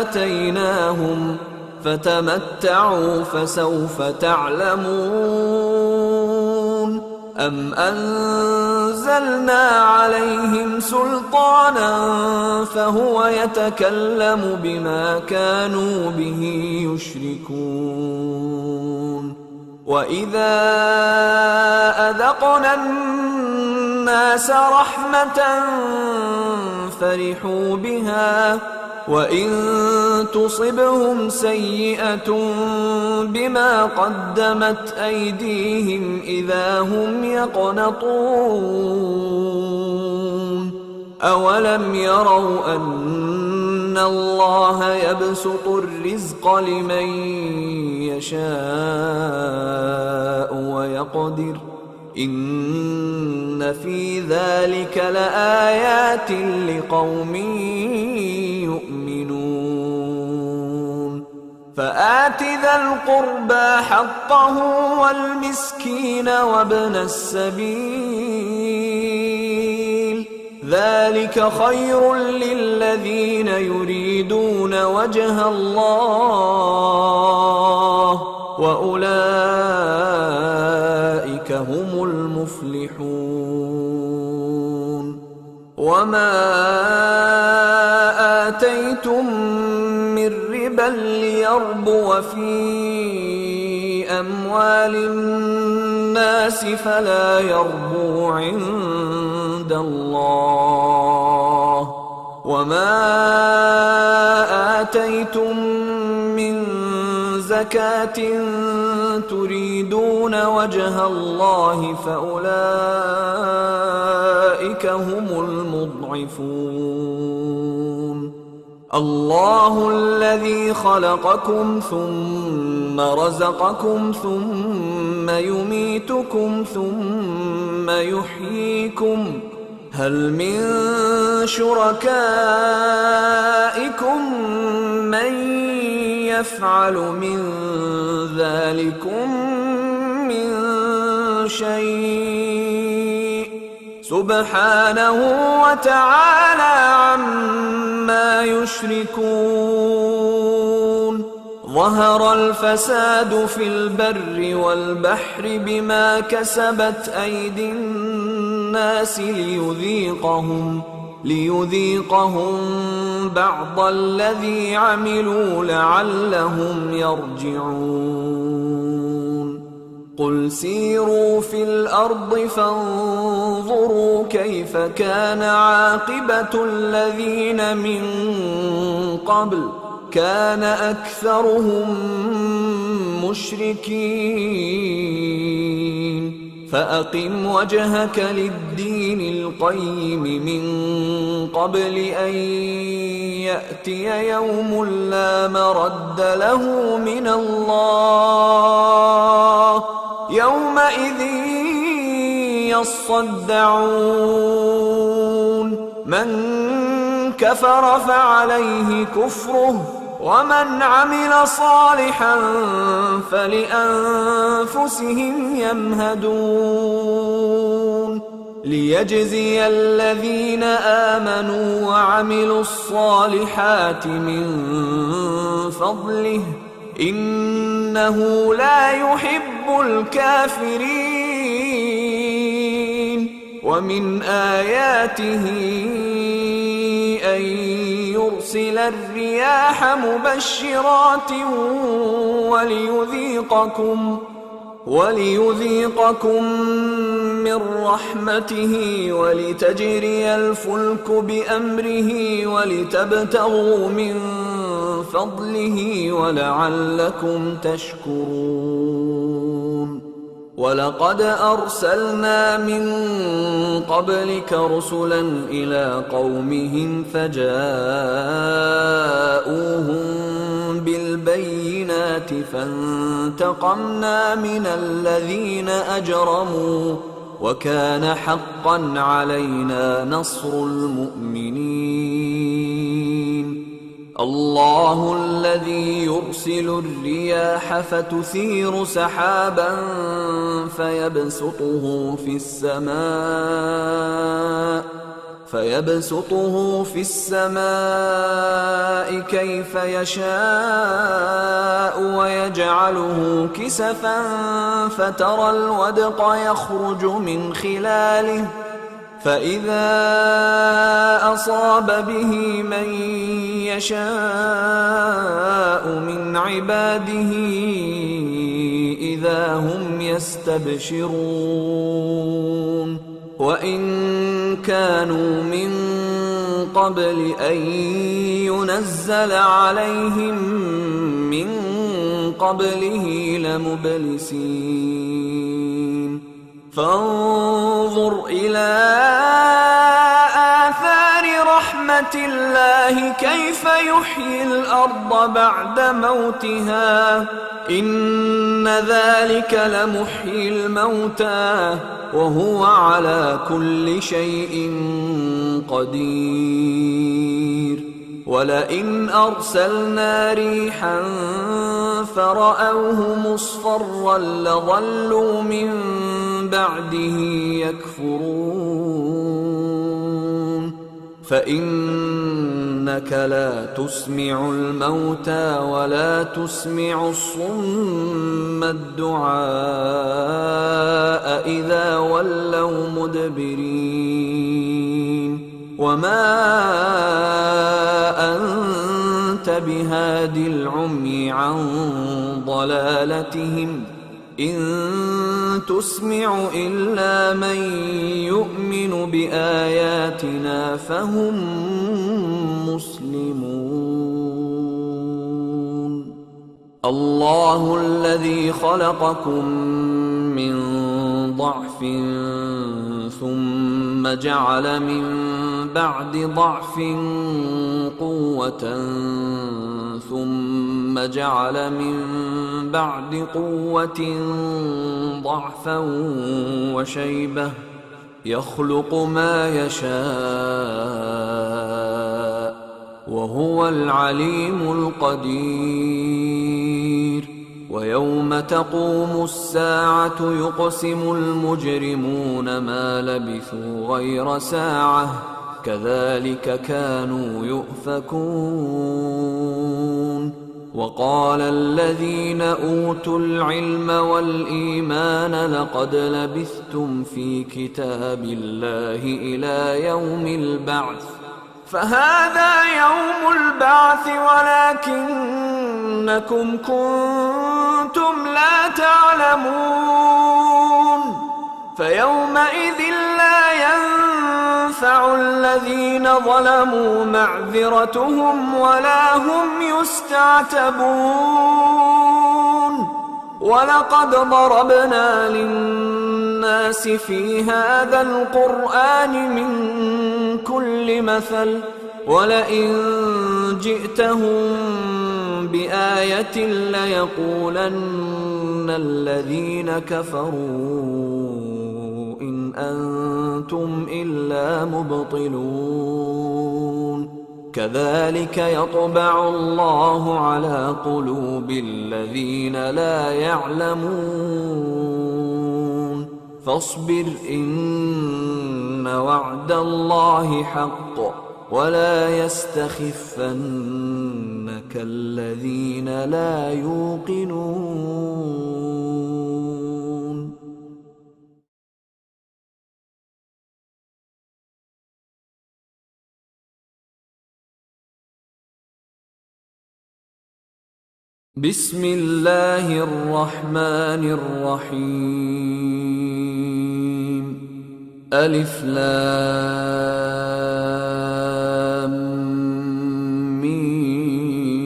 آتيناهم فتمتعوا فسوف تعلمون أم أنزلنا عليهم سلطانا فهو يتكلم بما كانوا به يشركون وإذا أذقنا الناس رحمة فرحوا بها وإن تصبهم سيئة بما قدمت أيديهم إذا هم يقنطون أولم يروا أن الله يبسط الرزق لمن يشاء ويقدر إن في ذلك لآيات لقوم يؤمنون فآت ذا القربى حقه والمسكين وابن السبيل ذلك خير للذين يريدون وجه الله وأولئك هم المفلحون وما آتيتم من ربا ليربو في أموال الناس فلا يربو عند الله وما آتيتم من زكاة تريدون وجه الله فأولئك هم المضعفون الله الذي خلقكم ثم رزقكم ثم يميتكم ثم يحييكم هل من شركائكم من يفعل من ذلكم من شيء سبحانه وتعالى عما يشركون ظهر الفساد في البر والبحر بما كسبت أيدي الناس ليذيقهم بعض الذي عملوا لعلهم يرجعون قل سيروا في الأرض فانظروا كيف كان عاقبة الذين من قبل كان أكثرهم مشركين فأقم وجهك للدين القيم من قبل أن يأتي يوم لا مرد له من الله يومئذ يصدعون من كفر فعليه كفره ومن عمل صالحا فلأنفسهم يمهدون ليجزي الذين آمنوا وعملوا الصالحات من فضله إنه لا يحب الكافرين ومن آياته أن يرسل الرياح مبشرات وليذيقكم من رحمته ولتجري الفلك بأمره ولتبتغوا من فضله ولعلكم تشكرون ولقد أرسلنا من قبلك رسلا إلى قومهم فجاءوهم بالبينات فانتقمنا من الذين أجرموا وكان حقا علينا نصر المؤمنين الله الذي يرسل الرياح فتثير سحابا فيبسطه في السماء كيف يشاء ويجعله كسفا فترى الودق يخرج من خلاله فإذا أصاب به من يشاء من عباده إذا هم يستبشرون وإن كانوا من قبل أن ينزل عليهم من قبله لمبلسين فانظر إلى آثار رحمة الله كيف يحيي الأرض بعد موتها إن ذلك لمحيي الموتى وهو على كل شيء قدير ولئن أرسلنا ريحا فرأوه مصفرا لظلوا من بعده يكفرون فإنك لا تسمع الموتى ولا تسمع الصم الدعاء إذا ولوا مدبرين وما أنت بهاد العمي عن ضلالتهم إن تسمع إلا من يؤمن بآياتنا فهم مسلمون الله الذي خلقكم من ضعف ثم جعل من بعد ضعف قوة ثم جعل من بعد قوة ضعفا وشيبة يخلق ما يشاء وهو العليم القدير ويوم تقوم الساعة يقسم المجرمون ما لبثوا غير ساعة كذلك كانوا يؤفكون وقال الذين أوتوا العلم والإيمان لقد لبثتم في كتاب الله إلى يوم البعث فهذا يوم البعث ولكنكم كنتم لا تعلمون فيومئذ لا ينفع الذين ظلموا معذرتهم ولا هم يستعتبون ولقد ضربنا للناس في هذا القرآن من كل مثل ولئن جئتهم بآية ليقولن الذين كفروا إن أنتم إلا مبطلون كذلك يطبع الله على قلوب الذين لا يعلمون فاصبر إن وعد الله حق ولا يستخفنك الذين لا يوقنون. بسم الله الرحمن الرحيم. ألف لام ميم.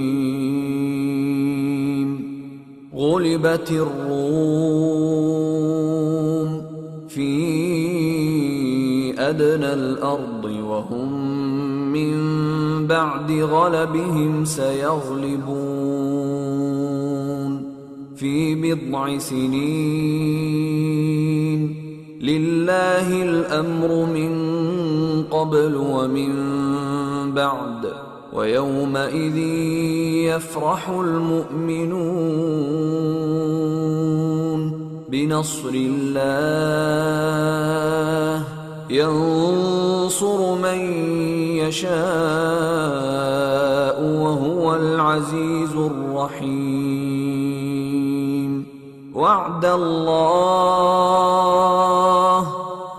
غلبت الروم في أدنى الأرض وهم من بعد غلبهم سيغلبون في بضع سنين لله الأمر من قبل ومن بعد ويومئذ يفرح المؤمنون بنصر الله ينصر من يشاء وهو العزيز الرحيم. وعد الله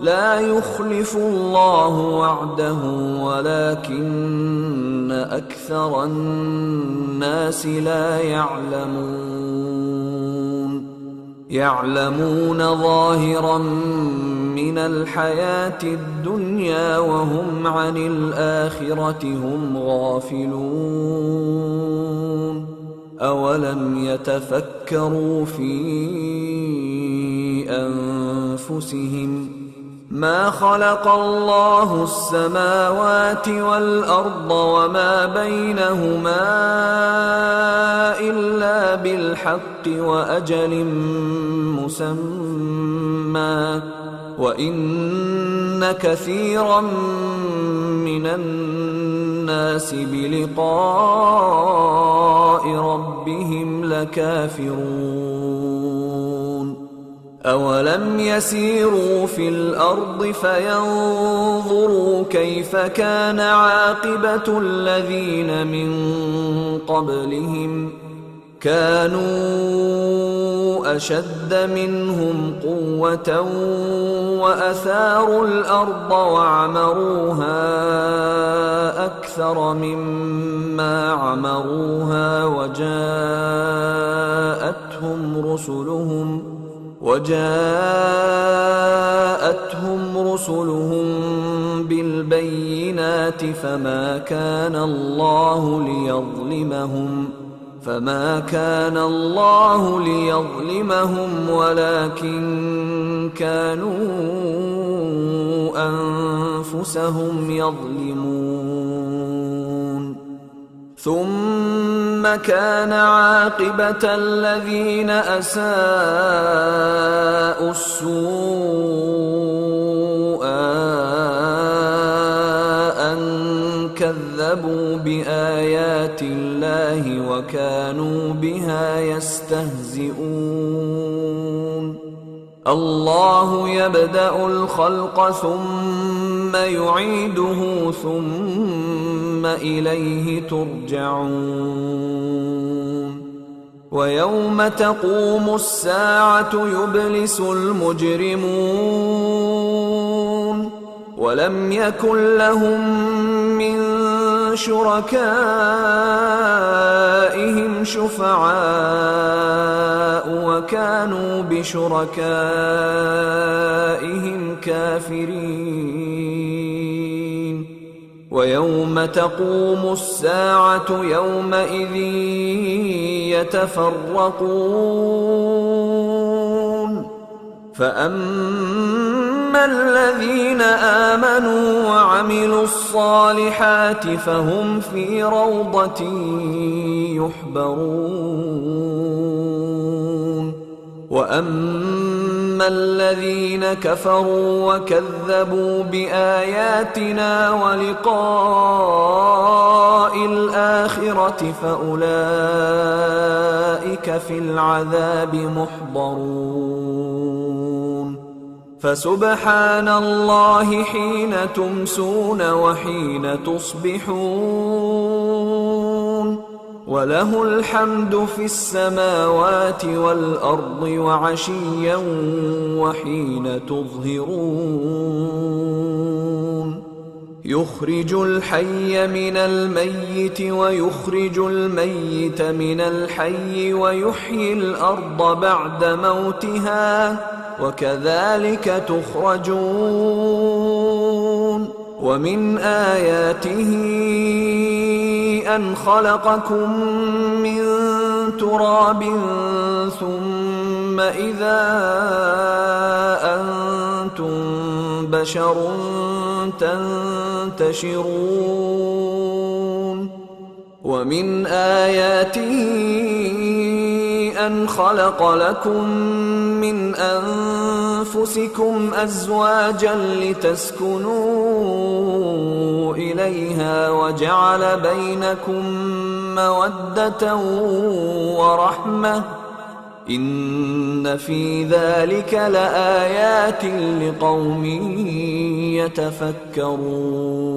لا يخلف الله وعده ولكن أكثر الناس لا يعلمون ظاهرا من الحياة الدنيا وهم عن الآخرة هم غافلون. أولم يتفكروا في أنفسهم ما خلق الله السماوات والأرض وما بينهما إلا بالحق وأجل مسمى وإن كثيرا من الناس بلقاء ربهم لكافرون. أولم يسيروا في الأرض فينظروا كيف كان عاقبة الذين من قبلهم كانوا أشد منهم قوة وأثاروا الأرض وعمروها أكثر مما عمروها وجاءتهم رسلهم بالبينات فما كان الله ليظلمهم ولكن كانوا أنفسهم يظلمون. ثم كان عاقبة الذين أساءوا السوء أن كذبوا بآيات الله وكانوا بها يستهزئون. الله يبدأ الخلق ثم يعيده ثم إليه ترجعون. ويوم تقوم الساعة يبلس المجرمون ولم يكن لهم من شركائهم شفعاء وكانوا بشركائهم كافرين. ويوم تقوم الساعة يومئذ يتفرقون فأما الذين آمنوا وعملوا الصالحات فهم في روضة يحبرون. وأما الذين كفروا وكذبوا بآياتنا ولقاء الآخرة فأولئك في العذاب محضرون فسبحان الله حين تمسون وحين تصبحون وله الحمد في السماوات والأرض وعشيا وحين تظهرون يخرج الحي من الميت ويخرج الميت من الحي ويحيي الأرض بعد موتها وكذلك تخرجون ومن آياته أن خلقكم من تراب ثم إذا أنتم بشر تنتشرون ومن آياته أن خلق لكم من أنفسكم أزواجا لتسكنوا إليها وجعل بينكم مودة ورحمة إن في ذلك لآيات لقوم يتفكرون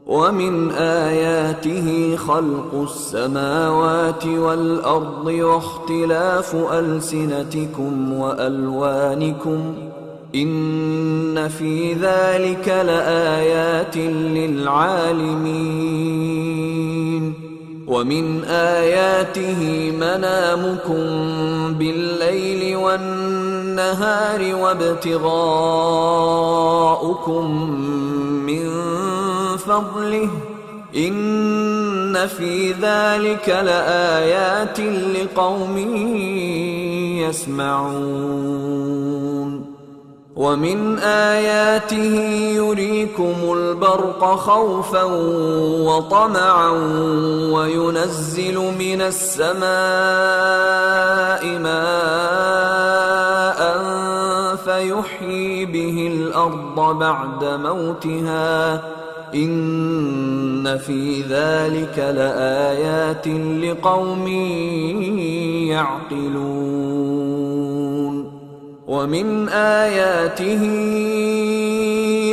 ومن آياته خلق السماوات والأرض واختلاف ألسنتكم وألوانكم إن في ذلك لآيات للعالمين ومن آياته منامكم بالليل والنهار وابتغاؤكم من فضله إن في ذلك لآيات لقوم يسمعون ومن آياته يريكم البرق خوفا وطمعا وينزل من السماء ماء فيحيي به الأرض بعد موتها إن في ذلك لآيات لقوم يعقلون ومن آياته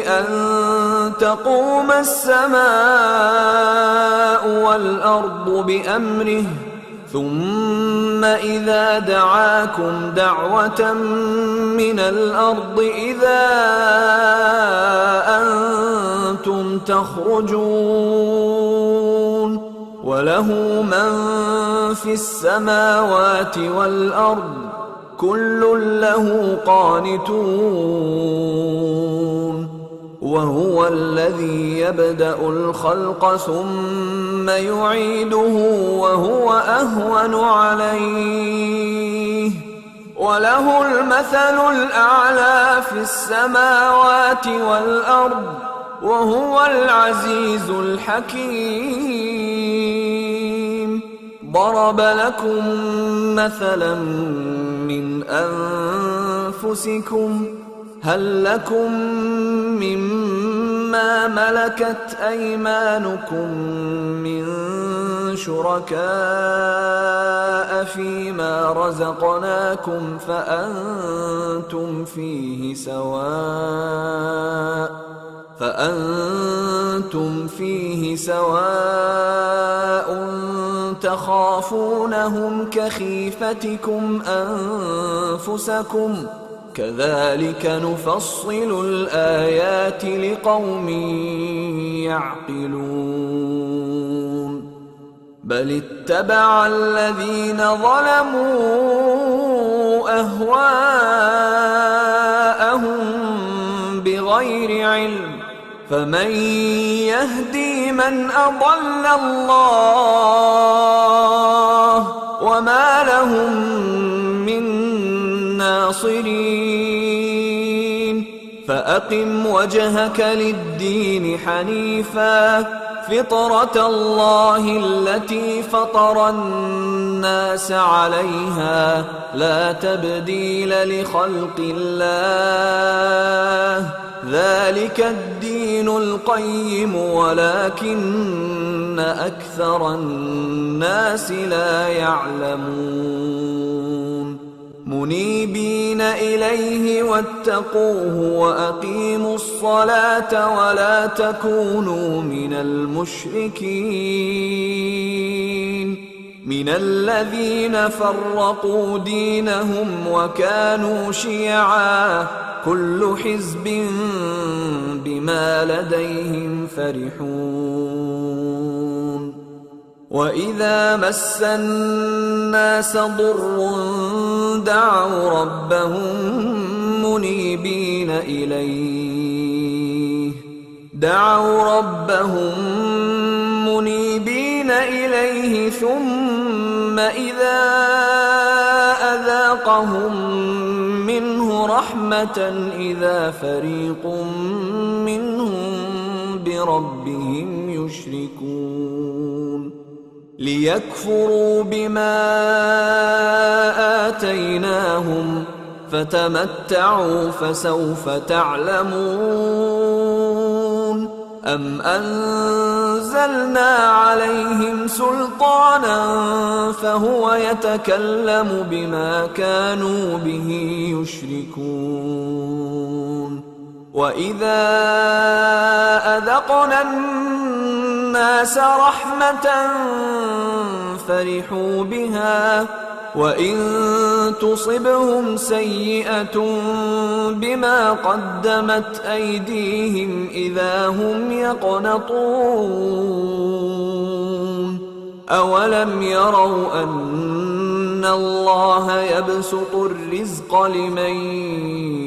أن تقوم السماء والأرض بأمره ثم إذا دعاكم دعوة من الأرض إذا أنتم تخرجون وله من في السماوات والأرض كل له قانتون وهو الذي يبدأ الخلق ثم يعيده وهو أهون عليه وله المثل الأعلى في السماوات والأرض وهو العزيز الحكيم ضرب لكم مثلا من أنفسكم هل لكم مما ملكت أيمانكم من شركاء فيما رزقناكم فأنتم فيه سواء تخافونهم كخيفتكم أنفسكم كذلك نفصل الآيات لقوم يعقلون بل اتبع الذين ظلموا أهواءهم بغير علم فمن يهدي من أضل الله وما لهم من ناصرين فأقم وجهك للدين حنيفا فطرة الله التي فطر الناس عليها لا تبديل لخلق الله ذلك الدين القيم ولكن أكثر الناس لا يعلمون منيبين إليه واتقوه وأقيموا الصلاة ولا تكونوا من المشركين من الذين فرقوا دينهم وكانوا شيعا كل حزب بما لديهم فرحون وإذا مس الناس ضر دعوا ربهم منيبين إليه ثم إذا أذاقهم منه رحمة إذا فريق منهم بربهم يشركون ليكفروا بما آتيناهم فتمتعوا فسوف تعلمون أم أنزلنا عليهم سلطانا فهو يتكلم بما كانوا به يشركون وإذا أذقنا الناس رحمة فرحوا بها وإن تصبهم سيئة بما قدمت أيديهم إذا هم يقنطون أولم يروا أن الله يبسط الرزق لمن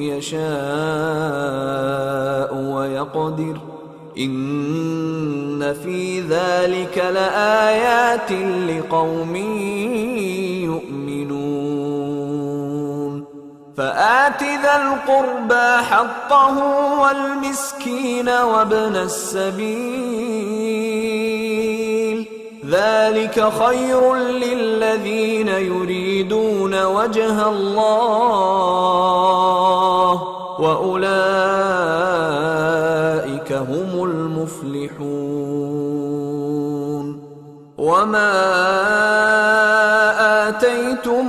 يشاء ويقدر إن في ذلك لآيات لقوم يؤمنون فآت ذا القربى حقه والمسكين وابن السبيل ذلك خير للذين يريدون وجه الله وأولئك هم المفلحون وما آتيتم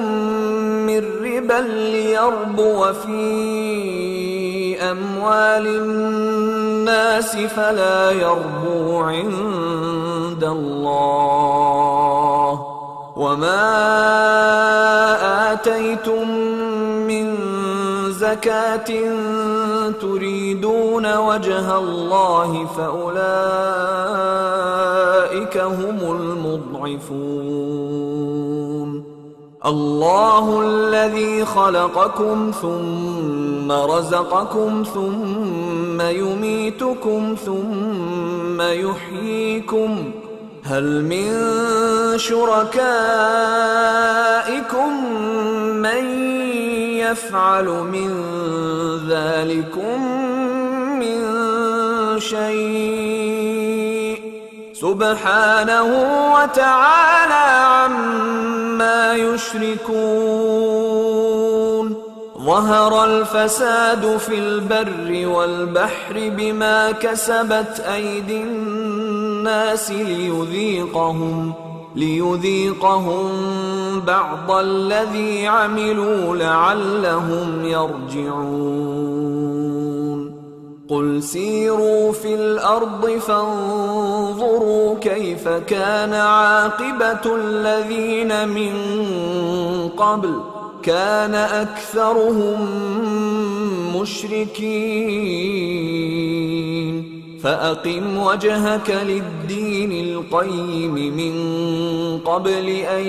من ربا ليربو في أموال الناس فلا يربو عند الله وما آتيتم من زكاة تريدون وجه الله فأولئك هم المضعفون الله الذي خلقكم ثم رزقكم ثم يميتكم ثم يحييكم هل من شركائكم من يفعل من ذلكم من شيء سبحانه وتعالى عما يشركون ظهر الفساد في البر والبحر بما كسبت أيدي الناس ليذيقهم بعض الذي عملوا لعلهم يرجعون قل سيروا في الأرض فانظروا كيف كان عاقبة الذين من قبل كان أكثرهم مشركين فأقم وجهك للدين القيم من قبل أن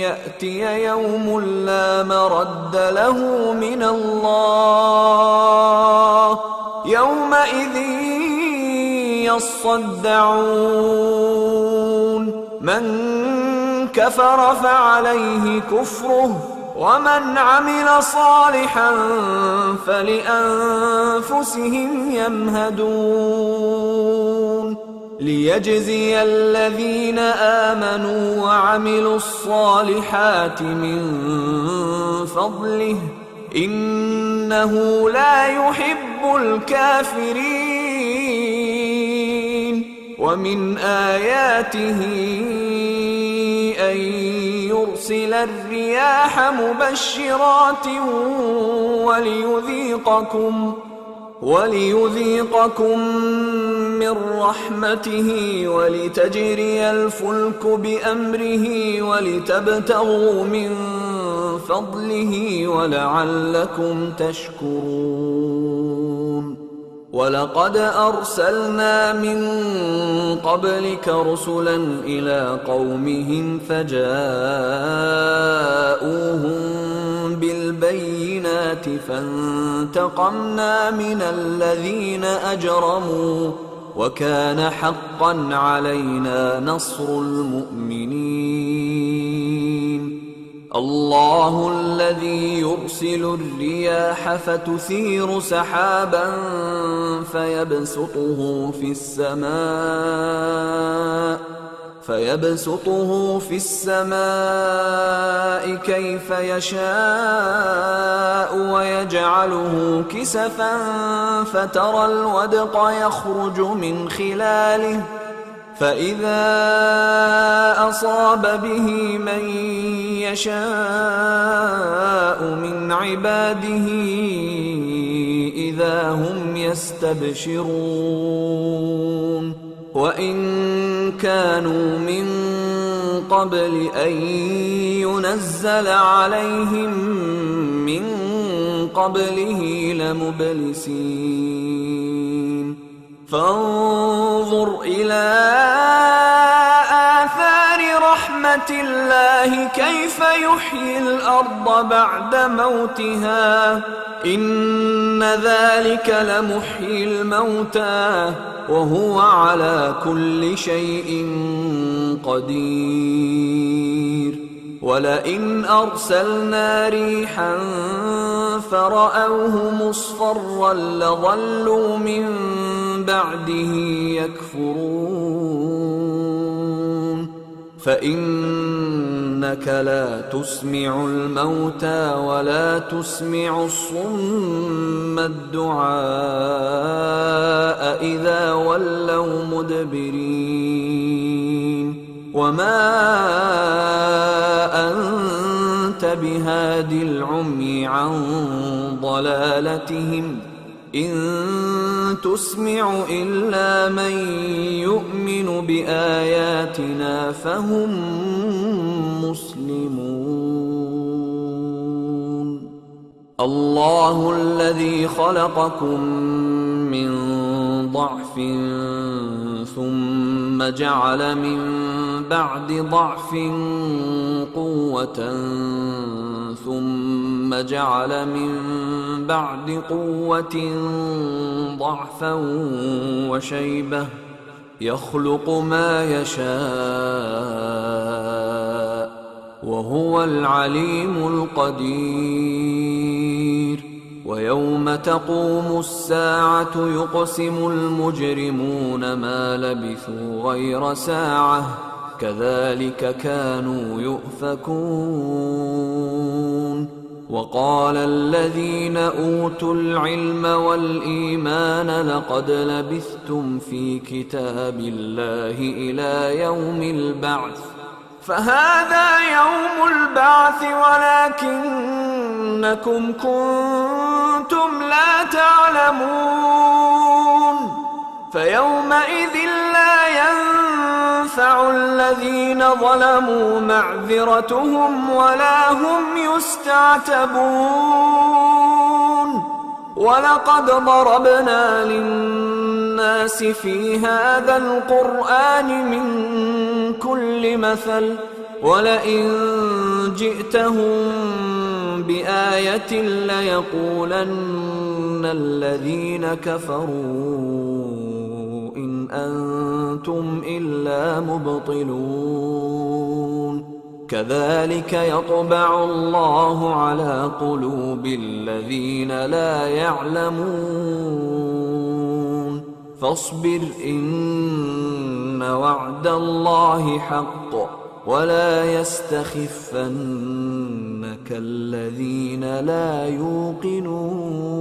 يأتي يوم لا مرد له من الله يومئذ يصدعون من كفر فعليه كفره ومن عمل صالحا فلأنفسهم يمهدون ليجزي الذين آمنوا وعملوا الصالحات من فضله إنه لا يحب الكافرين. ومن آياته أن يرسل الرياح مبشرات وليذيقكم من رحمته ولتجري الفلك بأمره ولتبتغوا من فضله ولعلكم تشكرون. ولقد أرسلنا من قبلك رسلا إلى قومهم فجاءوهم بالبينات فانتقمنا من الذين أجرموا وكان حقا علينا نصر المؤمنين. الله الذي يرسل الرياح فتثير سحابا فيبسطه في السماء كيف يشاء ويجعله كسفا فترى الودق يخرج من خلاله فإذا أصاب به من يشاء من عباده إذا هم يستبشرون. وإن كانوا من قبل أن ينزل عليهم من قبله لمبلسين. فانظر إلى آثار رحمة الله كيف يحيي الأرض بعد موتها إن ذلك لمحيي الموتى وهو على كل شيء قدير. ولئن أرسلنا ريحا فرأوه مصفرا لظلوا من بعده يكفرون. فإنك لا تسمع الموتى ولا تسمع الصم الدعاء إذا ولوا مدبرين. وما أنت بهاد العمي عن ضلالتهم إن تسمع إلا من يؤمن بآياتنا فهم مسلمون. الله الذي خلقكم من ضعف ثم جعل من بعد ضعف قوة ثم جعل من بعد قوة ضعفا وشيبة يخلق ما يشاء وهو العليم القدير. ويوم تقوم الساعة يقسم المجرمون ما لبثوا غير ساعة كذلك كانوا يؤفكون. وقال الذين أوتوا العلم والإيمان لقد لبثتم في كتاب الله إلى يوم البعث فهذا يوم البعث ولكنكم كنتم لا تعلمون. فيومئذ لا ينفع الذين ظلموا معذرتهم ولا هم يستعتبون. ولقد ضربنا للناس في هذا القرآن من كل مثل ولئن جئتهم بآية ليقولن الذين كفروا إن أنتم إلا مبطلون. كذلك يطبع الله على قلوب الذين لا يعلمون فاصبر إن وعد الله حق ولا يستخفنك الذين لا يوقنون.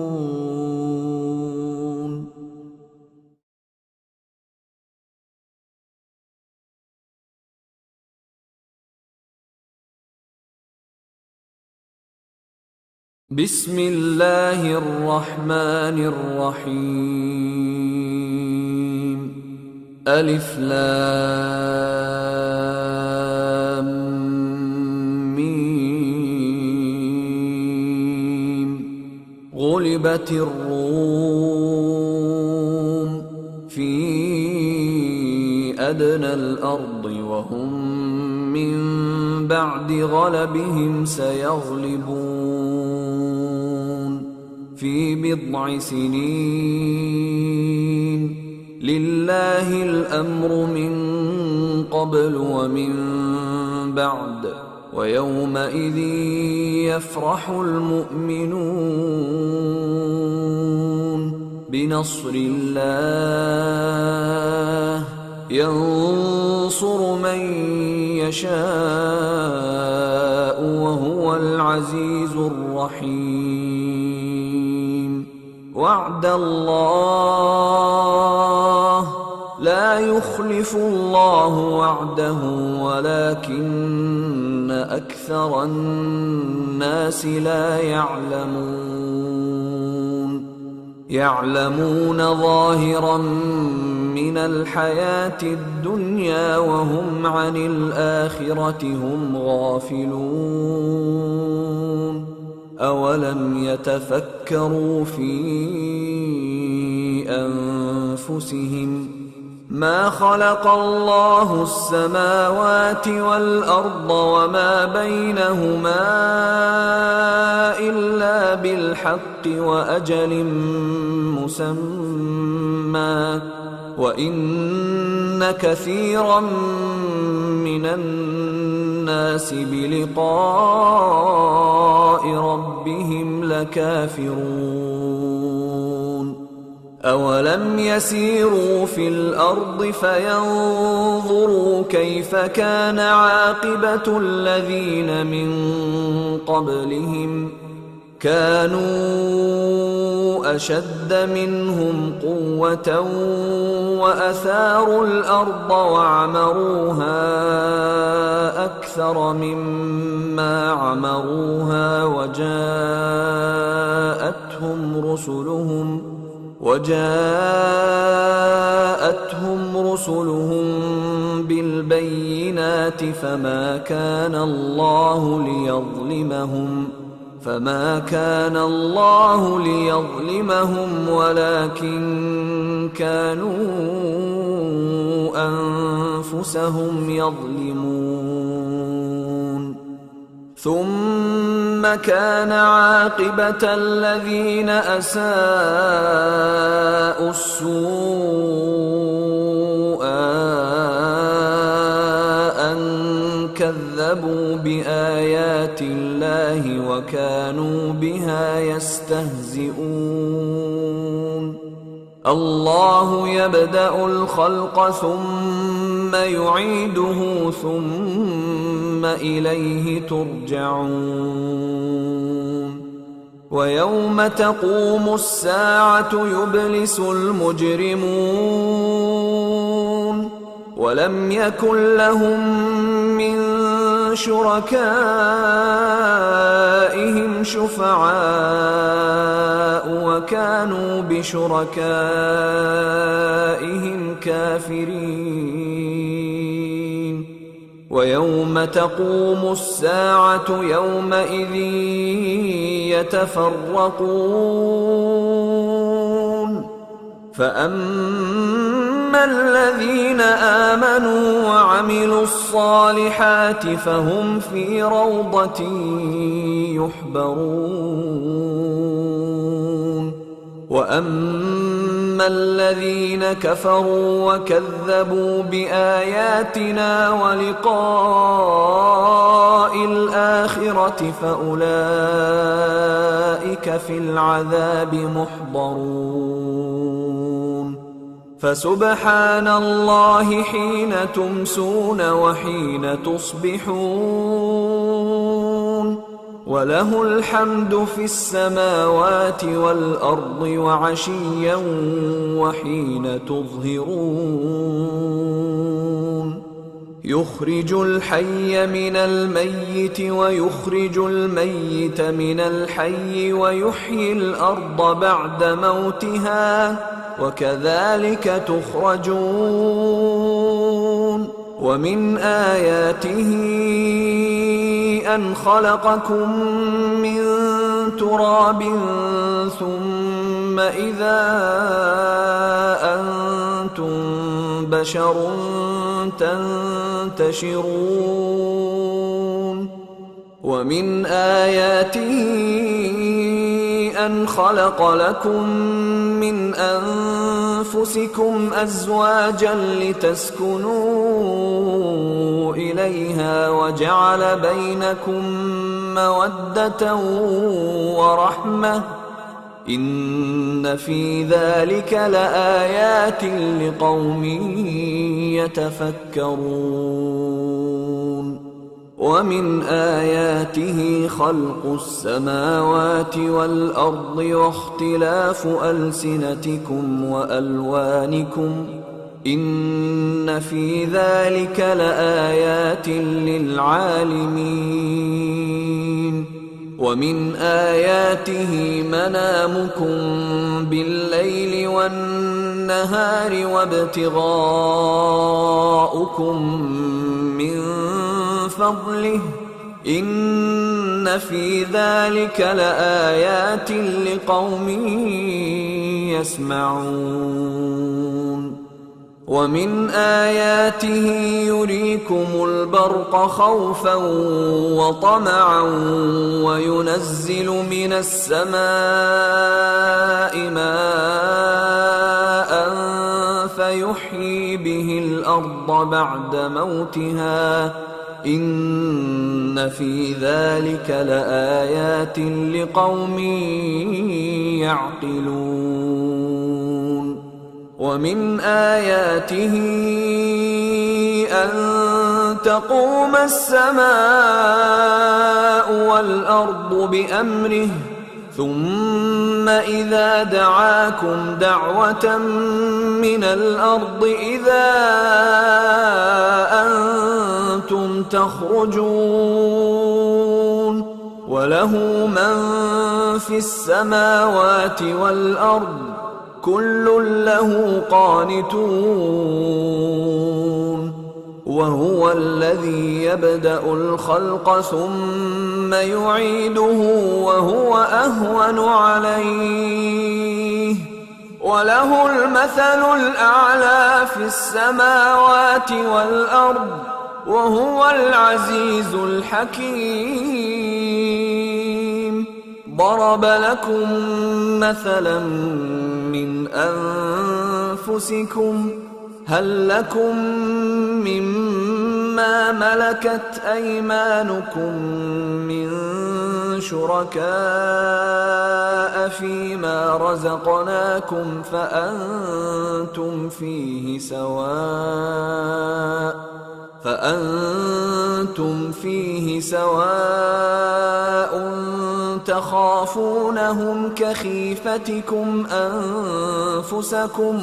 بسم الله الرحمن الرحيم. ألف لام ميم. غلبت الروم في أدنى الأرض وهم من بعد غلبهم سيغلبون في بضع سنين. لله الأمر من قبل ومن بعد ويومئذ يفرح المؤمنون بنصر الله ينصر من يشاء وهو العزيز الرحيم. وعد الله لا يخلف الله وعده ولكن أكثر الناس لا يعلمون ظاهرا من الحياة الدنيا وهم عن الآخرة هم غافلون. أولم يتفكروا في أنفسهم ما خلق الله السماوات والأرض وما بينهما إلا بالحق وأجل مسمى وإن كثيرا من الناس بلقاء ربهم لكافرون. أولم يسيروا في الأرض فينظروا كيف كان عاقبة الذين من قبلهم كانوا أشد منهم قوة وأثاروا الأرض وعمروها أكثر مما عمروها وجاءتهم رسلهم بالبينات فما كان الله ليظلمهم ولكن كانوا أنفسهم يظلمون. ثم كان عاقبة الذين أساءوا السوء أن كذبوا بآيات الله وكانوا بها يستهزئون. الله يبدأ الخلق ثم يعيده ثم إليه ترجعون. ويوم تقوم الساعة يبلس المجرمون ولم يكن لهم من شركائهم شفعاء وكانوا بشركائهم كافرين. ويوم تقوم الساعة يومئذ يتفرقون فأما الذين آمنوا وعملوا الصالحات فهم في روضة يحبرون. وأما الذين كفروا وكذبوا بآياتنا ولقاء الآخرة فأولئك في العذاب محضرون. فسبحان الله حين تمسون وحين تصبحون وله الحمد في السماوات والأرض وعشيا وحين تظهرون يخرج الحي من الميت ويخرج الميت من الحي ويحيي الأرض بعد موتها وكذلك تخرجون ومن آياته أن خلقكم من تراب ثم إذا أنتم بشر تنتشرون ومن آياته أن خلق لكم من أنفسكم أزواجا لتسكنوا إليها وجعل بينكم مودة ورحمة إن في ذلك لآيات لقوم يتفكرون ومن آياته خلق السماوات والأرض واختلاف ألسنتكم وألوانكم إن في ذلك لآيات للعالمين ومن آياته منامكم بالليل والنهار وابتغاؤكم من فضله إن في ذلك لآيات لقوم يسمعون ومن آياته يريكم البرق خوفا وطمعا وينزل من السماء ماء فيحيي به الأرض بعد موتها إن في ذلك لآيات لقوم يعقلون ومن آياته أن تقوم السماء والأرض بأمره ثم إذا دعاكم دعوة من الأرض إذا أنتم تخرجون وله من في السماوات والأرض كل له قانتون وهو الذي يبدأ الخلق ثم يعيده وهو أهون عليه وله المثل الأعلى في السماوات والأرض وهو العزيز الحكيم ضرب لكم مثلا من أنفسكم هل لكم مما ملكت أيمانكم من شركاء فيما رزقناكم فأنتم فيه سواء تخافونهم كخيفتكم أنفسكم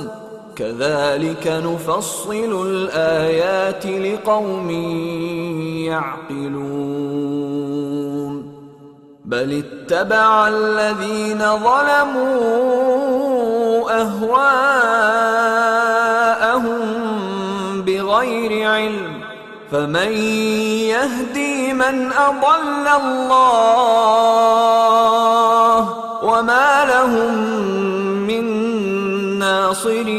كذلك نفصل الآيات لقوم يعقلون بل اتبع الذين ظلموا أهواءهم بغير علم فمن يهدي من أضل الله وما لهم من ناصرين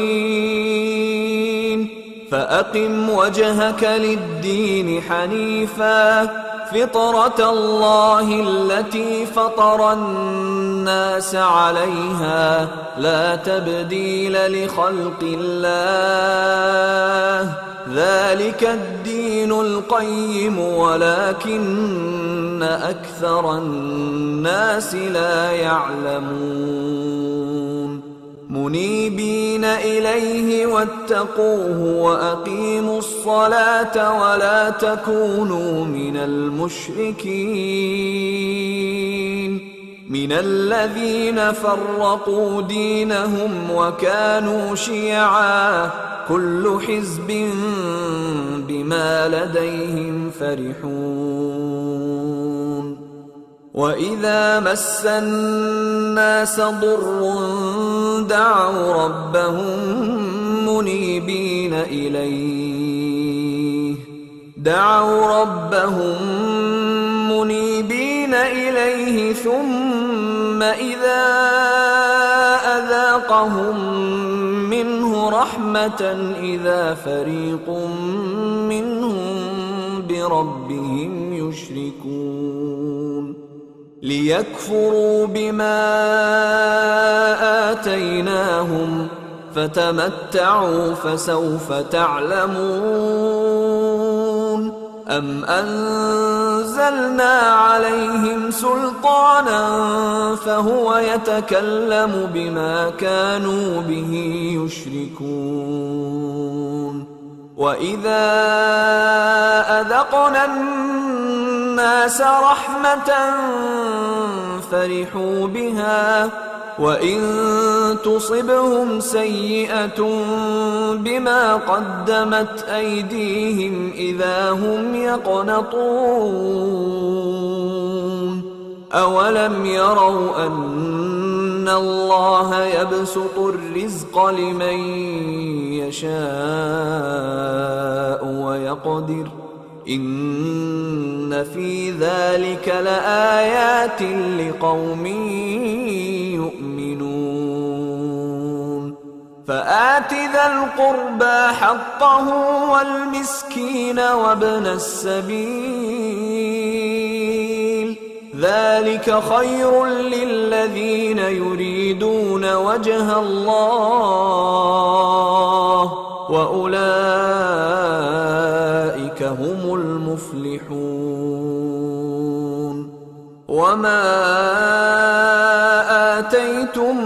فأقم وجهك للدين حنيفا فطرة الله التي فطر الناس عليها لا تبديل لخلق الله ذلك الدين القيم ولكن أكثر الناس لا يعلمون منيبين إليه واتقوه وأقيموا الصلاة ولا تكونوا من المشركين من الذين فرقوا دينهم وكانوا شيعا كل حزب بما لديهم فرحون وإذا مس الناس ضر دعوا ربهم منيبين إليه ثم إذا أذاقهم منه رحمة إذا فريق منهم بربهم يشركون ليكفروا بما آتيناهم فتمتعوا فسوف تعلمون أم أنزلنا عليهم سلطانا فهو يتكلم بما كانوا به يشركون وإذا أذقنا الناس رحمة فرحوا بها وإن تصبهم سيئة بما قدمت أيديهم إذا هم يقنطون أولم يروا أن الله يبسط الرزق لمن يشاء ويقدر إن في ذلك لآيات لقوم يؤمنون فآت ذا القربى حقه والمسكين وابن السبيل ذلك خير للذين يريدون وجه الله وأولئك هم المفلحون وما آتيتم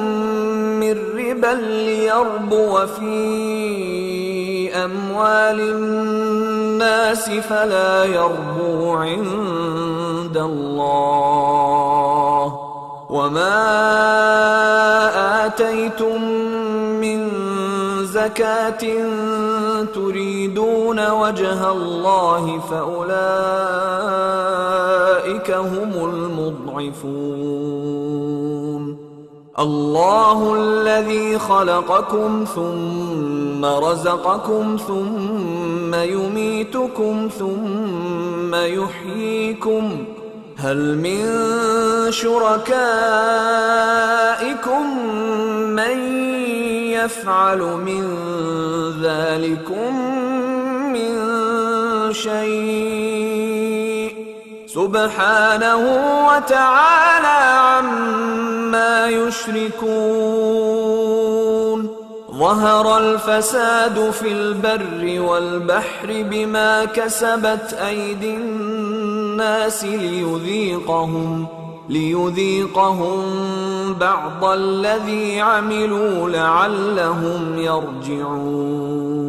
من ربا ليربو في أموال الناس فلا يربو عند الله وما آتيتم من زكاة تريدون وجه الله فأولئك هم المضعفون الله الذي خلقكم ثم رزقكم ثم يميتكم ثم يحييكم هل من شركائكم من يفعل من ذلكم من شيء سبحانه وتعالى عما يشركون ظهر الفساد في البر والبحر بما كسبت أيدي الناس ليذيقهم بعض الذي عملوا لعلهم يرجعون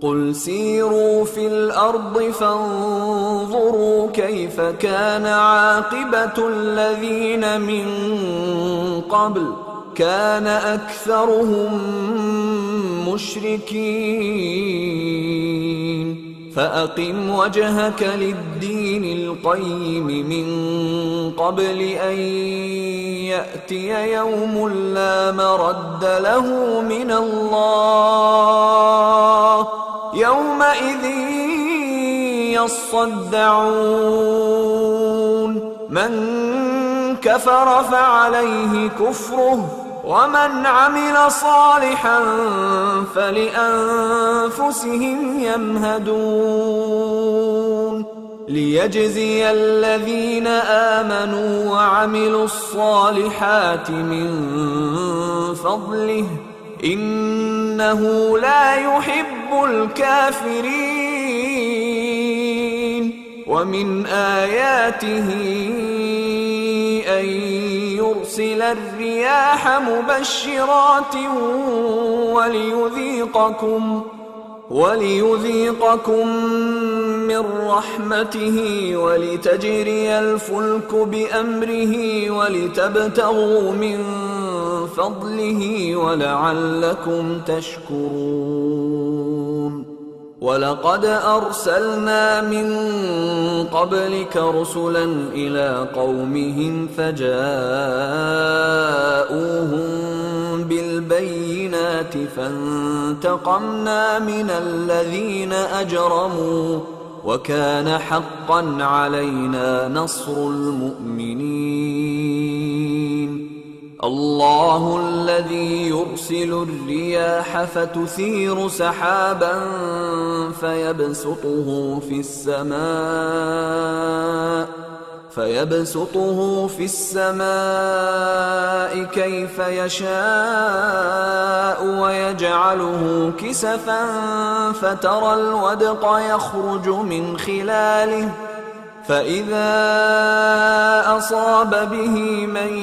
قل سيروا في الأرض فانظروا كيف كان عاقبة الذين من قبل كان أكثرهم مشركين فأقم وجهك للدين القيم من قبل أن يأتي يوم لا مرد له من الله يومئذ يصدعون من كفر فعليه كفره ومن عمل صالحا فلأنفسهم يمهدون ليجزي الذين آمنوا وعملوا الصالحات من فضله إنه لا يحب الكافرين ومن آياته أن ليرسل الرياح مبشرات وليذيقكم من رحمته ولتجري الفلك بأمره ولتبتغوا من فضله ولعلكم تشكرون. ولقد أرسلنا من قبلك رسلا إلى قومهم فجاءوهم بالبينات فانتقمنا من الذين أجرموا وكان حقا علينا نصر المؤمنين. الله الذي يرسل الرياح فتثير سحابا فيبسطه في السماء كيف يشاء ويجعله كسفا فترى الودق يخرج من خلاله فإذا أصاب به من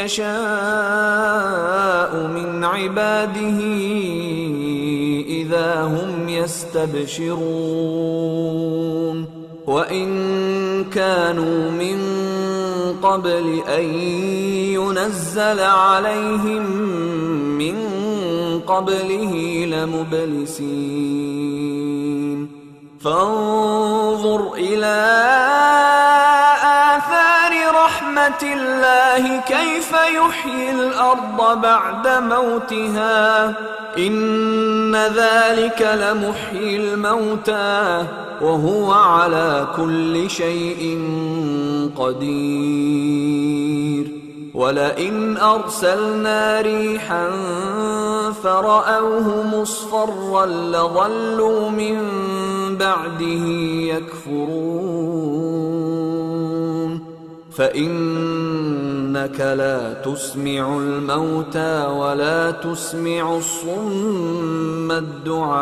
يشاء من عباده إذا هم يستبشرون. وإن كانوا من قبل أن ينزل عليهم من قبله لمبلسين. فانظر إلى آثار رحمة الله كيف يحيي الأرض بعد موتها إن ذلك لمحيي الموتى وهو على كل شيء قدير. ولئن أرسلنا ريحا فرأوه مصفرا لظلوا من بعده يكفرون. فإنك لا تسمع الموتى ولا تسمع الصم الدعاء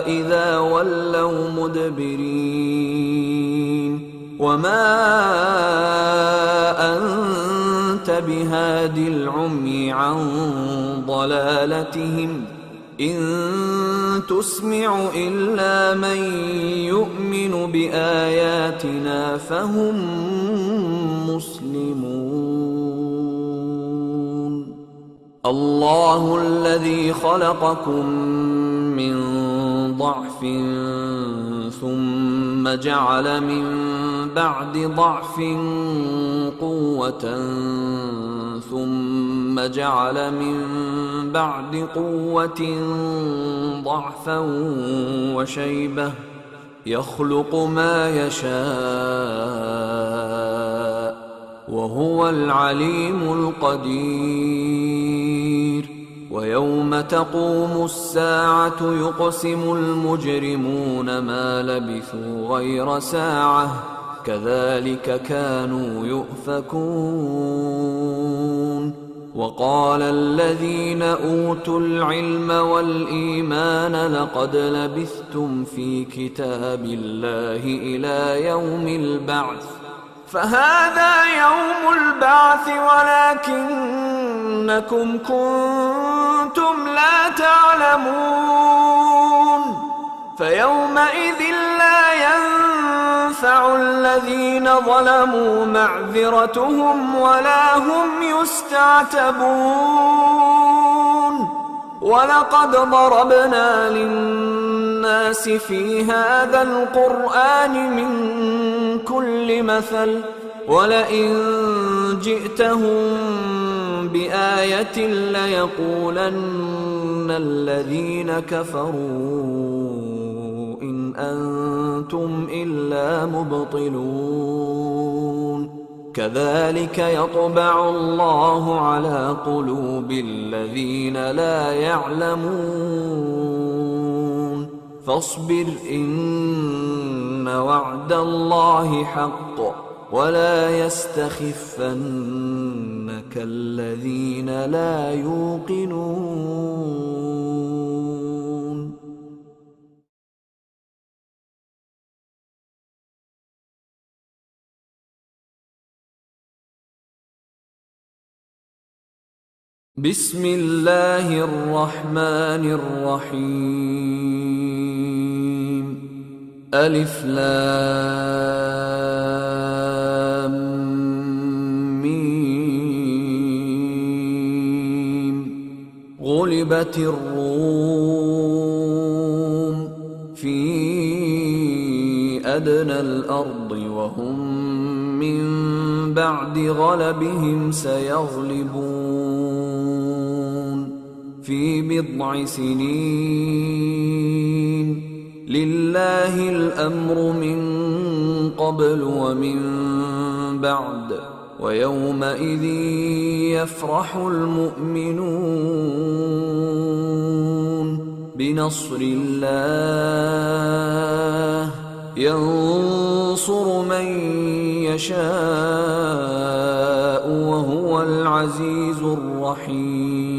إذا ولوا مدبرين. وما أنت بهادي العمي عن ضلالتهم إن تسمع إلا من يؤمن بآياتنا فهم مسلمون. الله الذي خلقكم من ضعف ثم جعل من بعد ضعف قوة ثم جعل من بعد قوة ضعفا وشيبة يخلق ما يشاء وهو العليم القدير. ويوم تقوم الساعة يقسم المجرمون ما لبثوا غير ساعة كذلك كانوا يؤفكون. وقال الذين أوتوا العلم والإيمان لقد لبثتم في كتاب الله إلى يوم البعث فهذا يوم البعث ولكنكم كنتم لا تعلمون. فيومئذ لا ينفع الذين ظلموا معذرتهم ولا هم يستعتبون. ولقد ضربنا للناس في هذا القرآن من كل مثل ولئن جئتهم بآية ليقولن الذين كفروا إن أنتم إلا مبطلون. كذلك يطبع الله على قلوب الذين لا يعلمون. فاصبر إن وعد الله حق ولا يستخفنك الذين لا يوقنون. بسم الله الرحمن الرحيم ألف لام ميم غلبت الروم في أدنى الأرض وهم من بعد غلبهم سيغلبون في بضع سنين لله الأمر من قبل ومن بعد ويومئذ يفرح المؤمنون بنصر الله ينصر من يشاء وهو العزيز الرحيم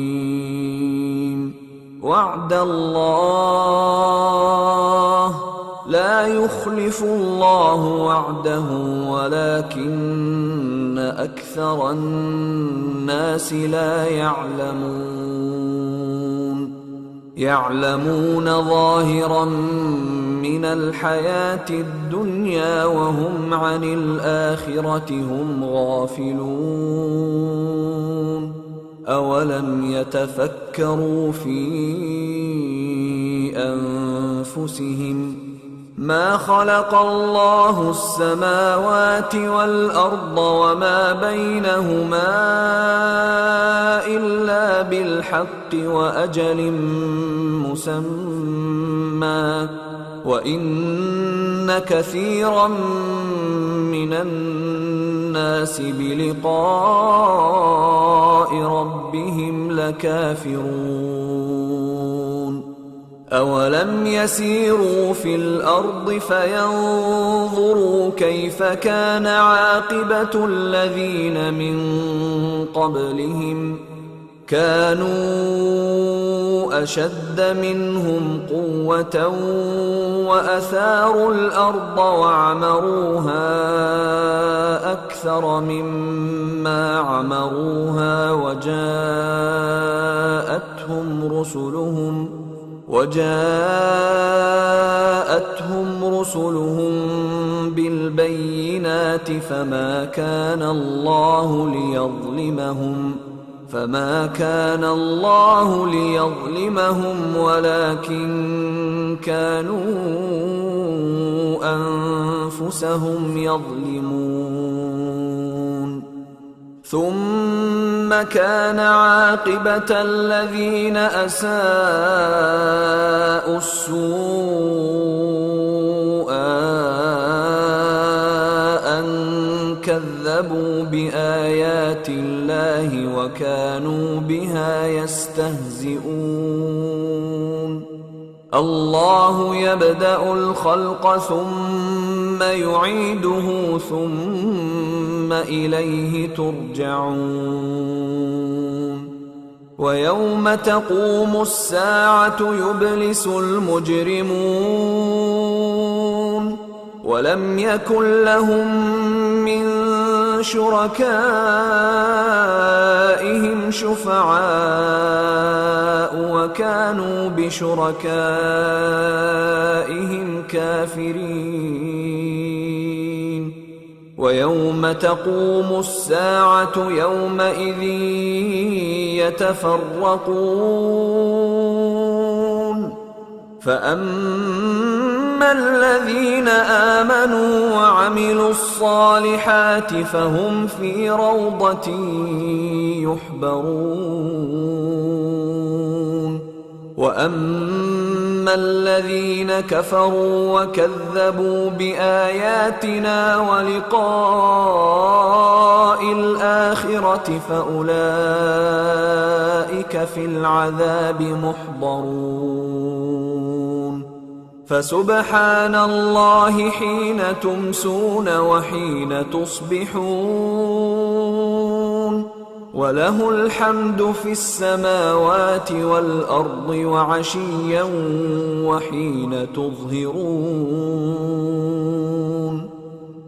وعد الله لا يخلف الله وعده ولكن أكثر الناس لا يعلمون ظاهرا من الحياة الدنيا وهم عن الآخرة هم غافلون أولم يتفكروا في أنفسهم ما خلق الله السماوات والأرض وما بينهما إلا بالحق وأجل مسمى وإن كثيرا من الناس بلقاء ربهم لكافرون أولم يسيروا في الأرض فينظروا كيف كان عاقبة الذين من قبلهم كانوا أشد منهم قوة وأثاروا الأرض وعمروها أكثر مما عمروها وجاءتهم رسلهم بالبينات فما كان الله ليظلمهم ولكن كانوا أنفسهم يظلمون ثم كان عاقبة الذين أساءوا السوء أن كذبوا بآيات الله وكانوا بها يستهزئون الله يبدأ الخلق ثم يعيده ثم إليه ترجعون ويوم تقوم الساعة يبلس المجرمون ولم يكن لهم من شركائهم شفعاء وكانوا بشركائهم كافرين ويوم تقوم الساعة يومئذ يتفرقون فأما الذين آمنوا وعملوا الصالحات فهم في روضة يحبرون وأما الذين كفروا وكذبوا بآياتنا ولقاء الآخرة فأولئك في العذاب محضرون فسبحان الله حين تمسون وحين تصبحون وله الحمد في السماوات والأرض وعشيا وحين تظهرون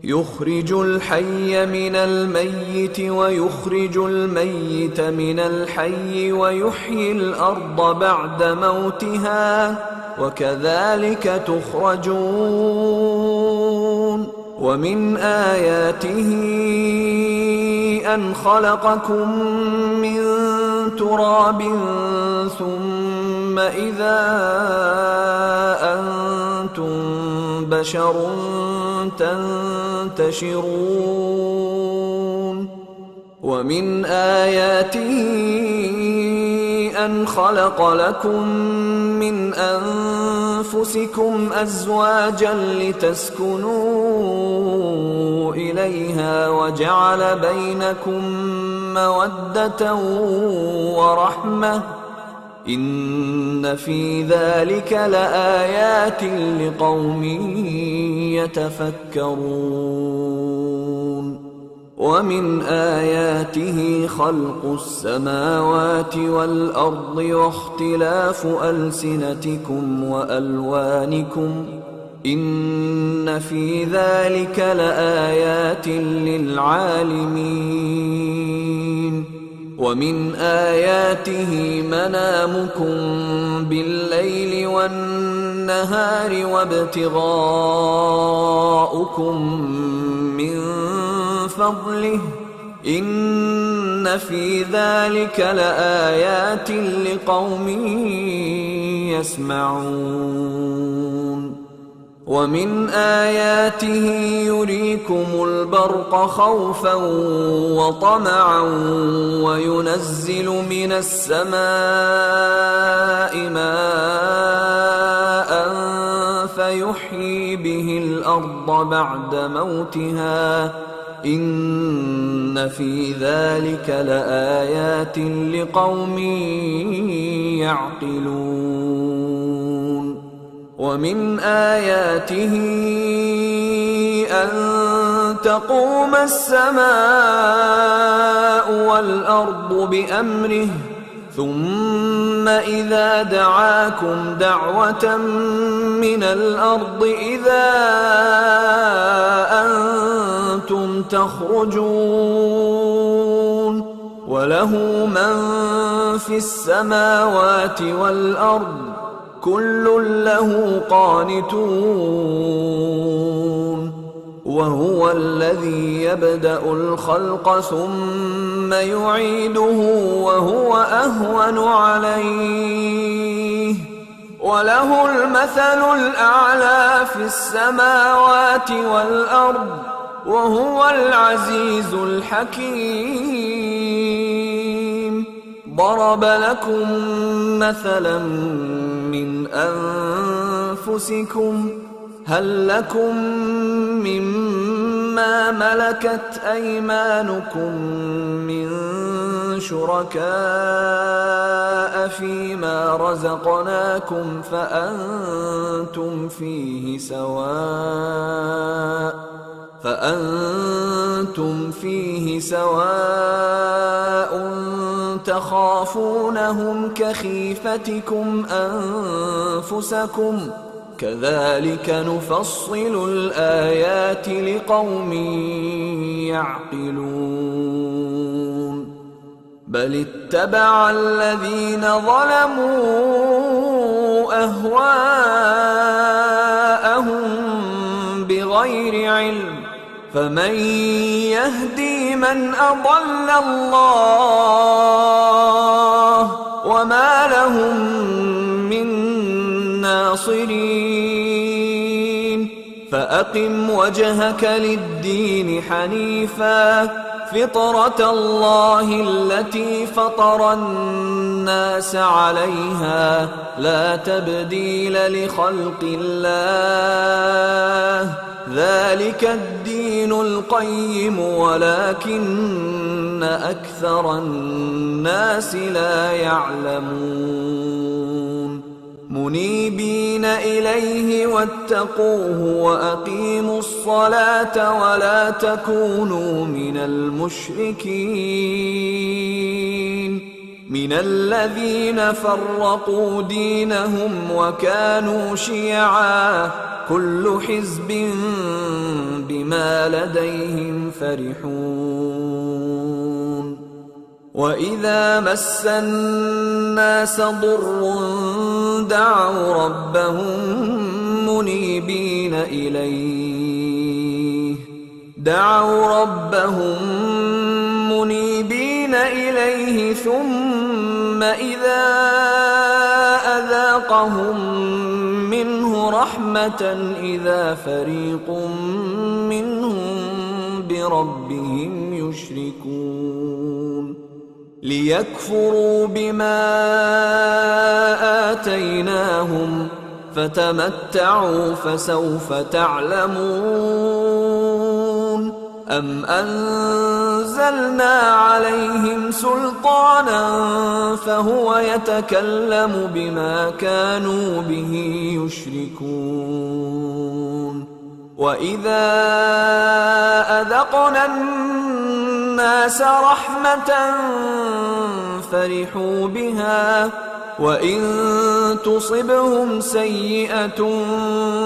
يخرج الحي من الميت ويخرج الميت من الحي ويحيي الأرض بعد موتها وكذلك تخرجون. ومن آياته أن خلقكم من تراب ثم إذا أنتم بشر تنتشرون. ومن آياته أن خلق لكم من أنفسكم أزواجا لتسكنوا إليها وجعل بينكم مودة ورحمة إن في ذلك لآيات لقوم يتفكرون. ومن آياته خلق السماوات والأرض واختلاف ألسنتكم وألوانكم إن في ذلك لآيات للعالمين. ومن آياته منامكم بالليل والنهار وابتغاؤكم من فضله إن في ذلك لآيات لقوم يسمعون. ومن آياته يريكم البرق خوفا وطمعا وينزل من السماء ماء فيحيي به الأرض بعد موتها إن في ذلك لآيات لقوم يعقلون. ومن آياته أن تقوم السماء والأرض بأمره ثم إذا دعاكم دعوة من الأرض إذا أنتم تخرجون. وله من في السماوات والأرض كل له قانتون. وهو الذي يبدأ الخلق ثم يعيده وهو أهون عليه وله المثل الأعلى في السماوات والأرض وهو العزيز الحكيم. ضرب لكم مثلا من أنفسكم هل لكم مما ملكت أيمانكم من شركاء فيما رزقناكم فأنتم فيه سواء تخافونهم كخيفتكم أنفسكم كذلك نفصل الآيات لقوم يعقلون. بل اتبع الذين ظلموا أهواءهم بغير علم فمن يهدي من أضل الله وما لهم من ناصرين. فأقم وجهك للدين حنيفا فطرة الله التي فطر الناس عليها لا تبديل لخلق الله ذلك الدين القيم ولكن أكثر الناس لا يعلمون. منيبين إليه واتقوه وأقيموا الصلاة ولا تكونوا من المشركين من الذين فرقوا دينهم وكانوا شيعا كل حزب بما بما لديهم فرحون وإذا مس الناس ضر دعوا ربهم منيبين إليه ثم إذا أذاقهم منه رحمة إذا فريق منهم بربهم يشركون ليكفروا بما آتيناهم فتمتعوا فسوف تعلمون أم أنزلنا عليهم سلطانا فهو يتكلم بما كانوا به يشركون وإذا أذقنا الناس رحمة فرحوا بها وإن تصبهم سيئة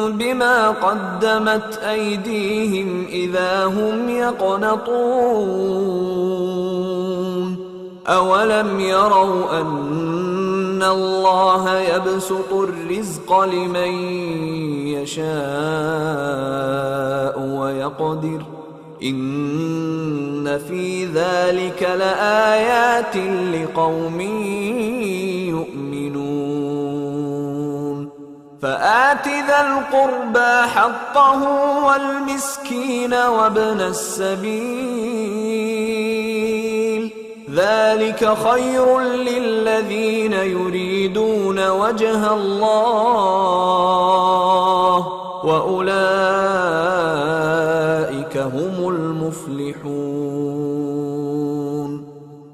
بما قدمت أيديهم إذا هم يقنطون أولم يروا أن الله يبسط الرزق لمن يشاء ويقدر إن في ذلك لآيات لقوم يؤمنون فآت ذا القربى حقه والمسكين وابن السبيل ذلك خير للذين يريدون وجه الله وأولئك هم المفلحون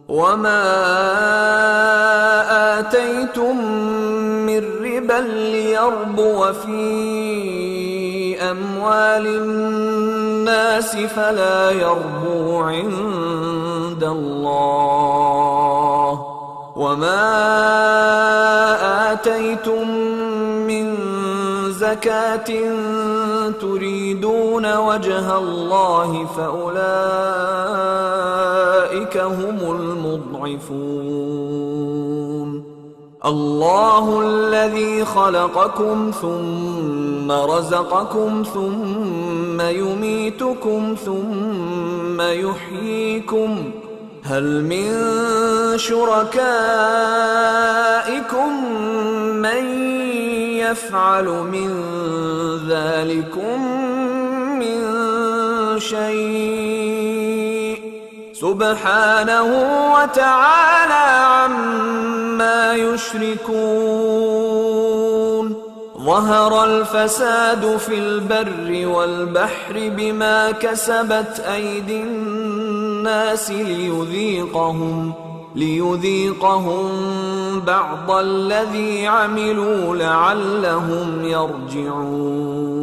وما آتيتم من ربا ليربو في أموال الناس فلا يربو عند الله وما آتيتم من زكاة تريدون وجه الله فأولئك هم المضعفون الله الذي خلقكم ثم رزقكم ثم يميتكم ثم يحييكم هل من شركائكم من يفعل من ذلكم من شيء سبحانه وتعالى عما يشركون ظهر الفساد في البر والبحر بما كسبت أيدي الناس ليذيقهم بعض الذي عملوا لعلهم يرجعون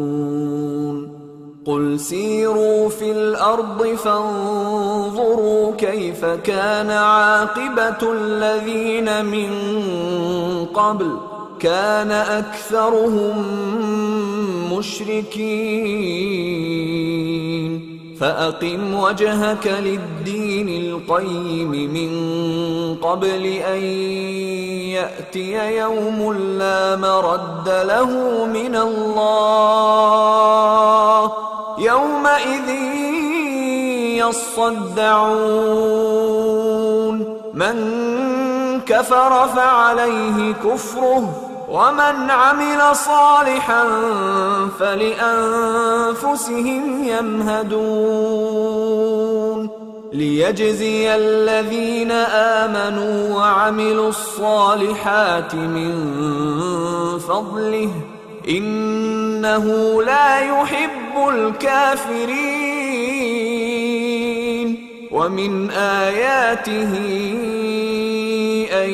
قل سيروا في الأرض فانظروا كيف كان عاقبة الذين من قبل كان أكثرهم مشركين فأقم وجهك للدين القيم من قبل أن يأتي يوم لا مرد له من الله يومئذ يصدعون من كفر فعليه كفره ومن عمل صالحا فلأنفسهم يمهدون ليجزي الذين آمنوا وعملوا الصالحات من فضله إنه لا يحب الكافرين ومن آياته أن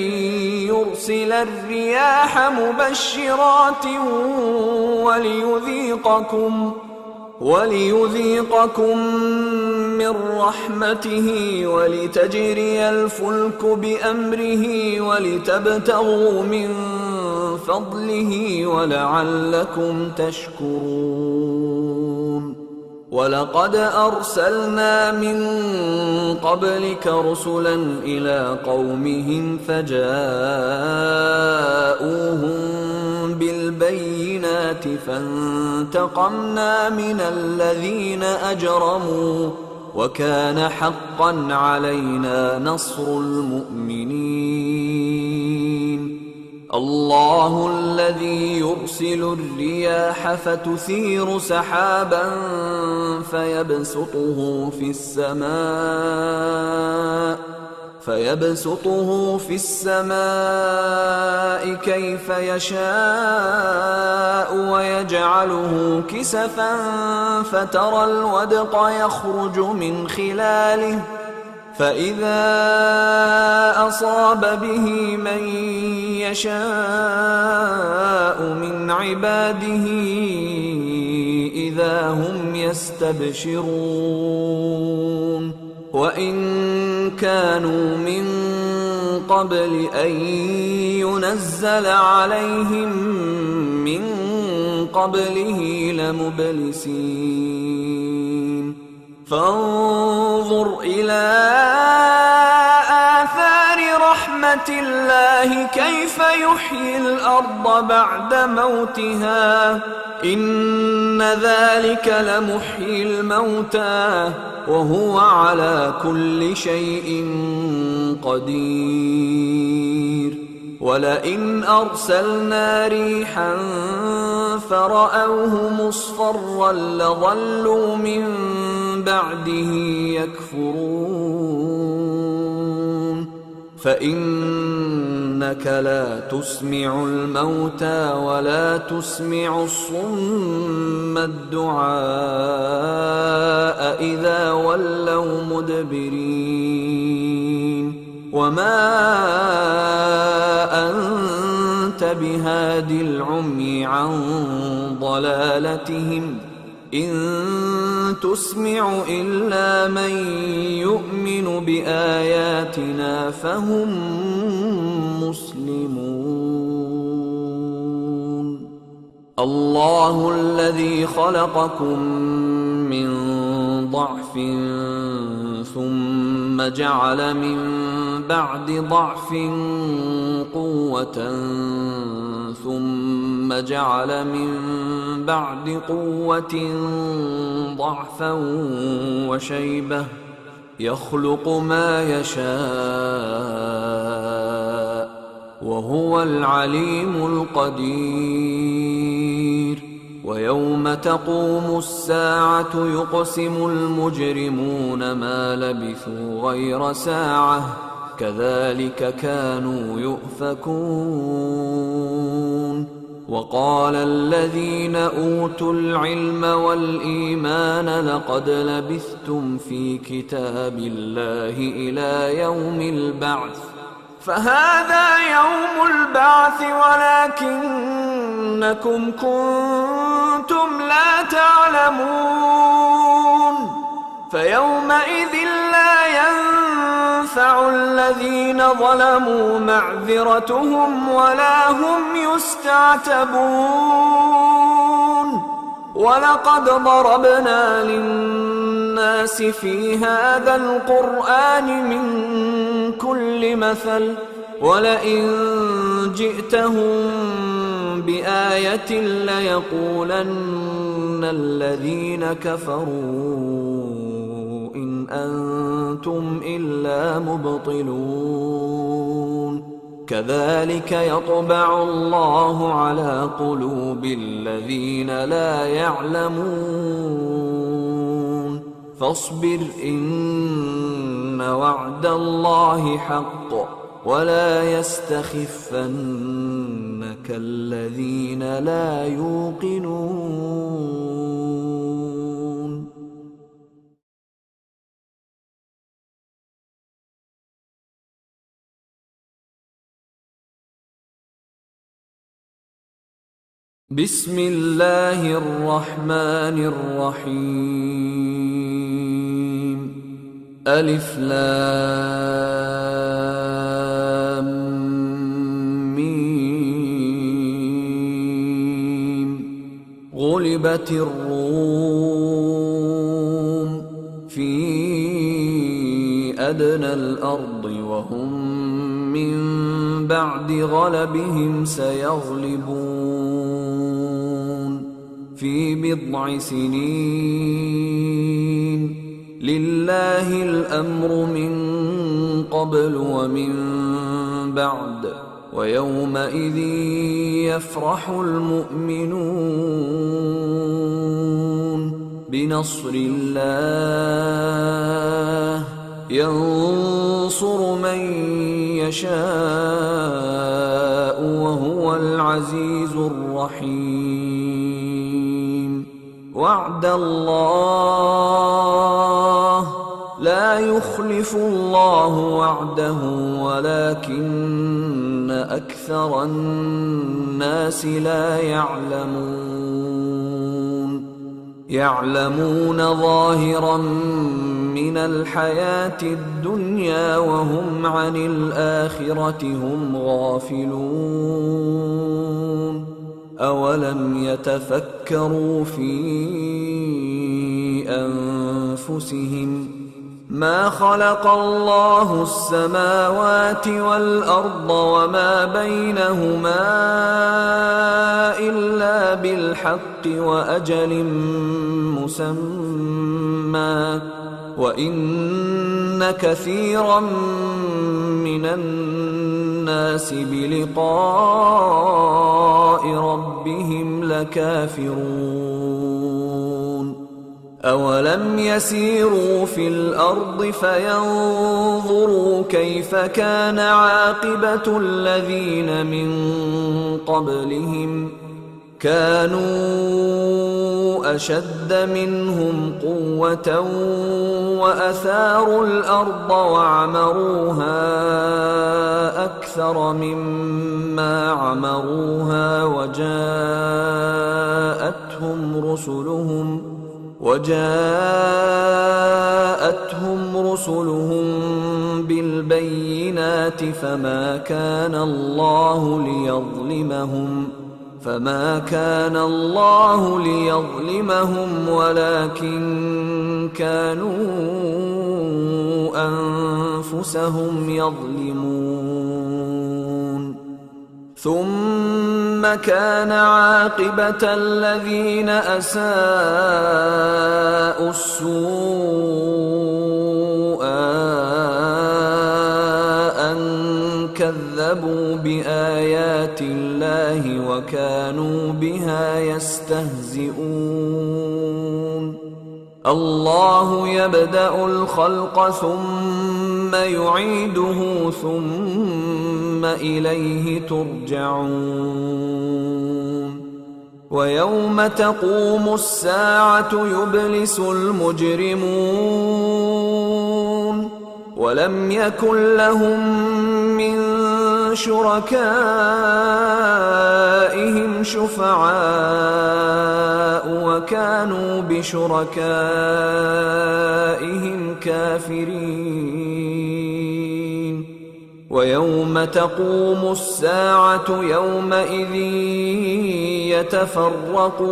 يرسل الرياح مبشرات وليذيقكم من رحمته ولتجري الفلك بأمره ولتبتغوا من فضله ولعلكم تشكرون ولقد أرسلنا من قبلك رسلا إلى قومهم فجاءوهم بالبينات فانتقمنا من الذين أجرموا وكان حقا علينا نصر المؤمنين. الله الذي يرسل الرياح فتثير سحابا فيبسطه في السماء كيف يشاء ويجعله كسفا فترى الودق يخرج من خلاله فإذا أصاب به من يشاء من عباده إذا هم يستبشرون. وإن كانوا من قبل أن ينزل عليهم من قبله لمبلسين. فانظر إلى آثار رحمة الله كيف يحيي الأرض بعد موتها إن ذلك لمحيي الموتى وهو على كل شيء قدير. ولئن أرسلنا ريحا فرأوه مصفرا لظلوا من بعده يكفرون. فإنك لا تسمع الموتى ولا تسمع الصم الدعاء إذا ولوا مدبرين. وما أنت بهادي العمي عن ضلالتهم إن تسمع إلا من يؤمن بآياتنا فهم مسلمون. الله الذي خلقكم من ضعف ثم جعل من بعد ضعف قوة ثم جعل من بعد قوة ضعفا وشيبة يخلق ما يشاء وهو العليم القدير. ويوم تقوم الساعة يقسم المجرمون ما لبثوا غير ساعة كذلك كانوا يؤفكون. وقال الذين أوتوا العلم والإيمان لقد لبثتم في كتاب الله إلى يوم البعث فهذا يوم البعث ولكنكم كنتم لا تعلمون. فيومئذ لا ينفع الذين ظلموا معذرتهم ولا هم يستعتبون. ولقد ضربنا للناس في هذا القرآن من كل مثل ولئن جئتهم بآية ليقولن الذين كفروا إن أنتم إلا مبطلون. كذلك يطبع الله على قلوب الذين لا يعلمون. فاصبر إن وعد الله حق ولا يستخفنك الذين لا يوقنون. بسم الله الرحمن الرحيم. ألف لام ميم. غلبت الروم أدنى الأرض وهم من بعد غلبهم سيغلبون في بضع سنين لله الأمر من قبل ومن بعد ويومئذ يفرح المؤمنون بنصر الله ينصر من يشاء وهو العزيز الرحيم وعد الله لا يخلف الله وعده ولكن أكثر الناس لا يعلمون ظاهرا من الحياة الدنيا وهم عن الآخرة هم غافلون أولم يتفكروا في أنفسهم ما خلق الله السماوات والأرض وما بينهما إلا بالحق وأجل مسمى وإن كثيرا من الناس بلقاء ربهم لكافرون أولم يسيروا في الأرض فينظروا كيف كان عاقبة الذين من قبلهم كانوا أشد منهم قوة وأثاروا الأرض وعمروها أكثر مما عمروها وجاءتهم رسلهم بالبينات فما كان الله ليظلمهم ولكن كانوا أنفسهم يظلمون ثم كان عاقبة الذين أساءوا السوء أن كذبوا بآيات الله وكانوا بها يستهزئون الله يبدأ الخلق ثم يعيده ثم إليه ترجعون ويوم تقوم الساعة يبلس المجرمون ولم يكن لهم من شركائهم شفعاء وكانوا بشركائهم كافرين ويوم تقوم الساعة يومئذ يتفرقون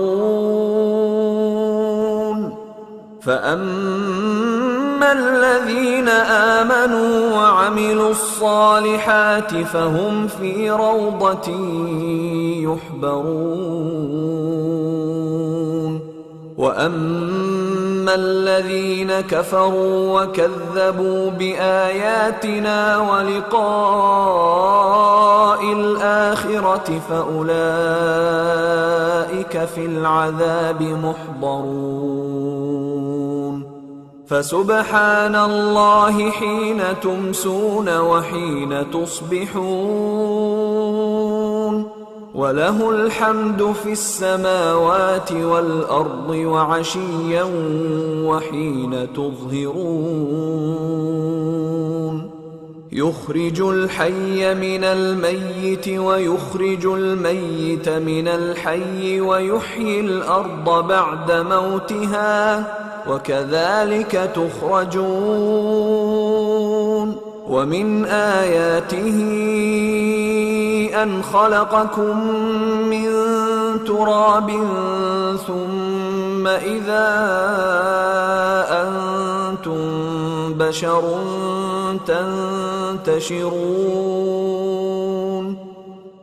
فأما الذين آمنوا وعملوا الصالحات فهم في روضة يحبرون وأما الذين كفروا وكذبوا بآياتنا ولقاء الآخرة فأولئك في العذاب محضرون فسبحان الله حين تمسون وحين تصبحون وله الحمد في السماوات والأرض وعشيا وحين تظهرون يخرج الحي من الميت ويخرج الميت من الحي ويحيي الأرض بعد موتها وكذلك تخرجون ومن آياته أن خلقكم من تراب ثم إذا أنتم بشر تنتشرون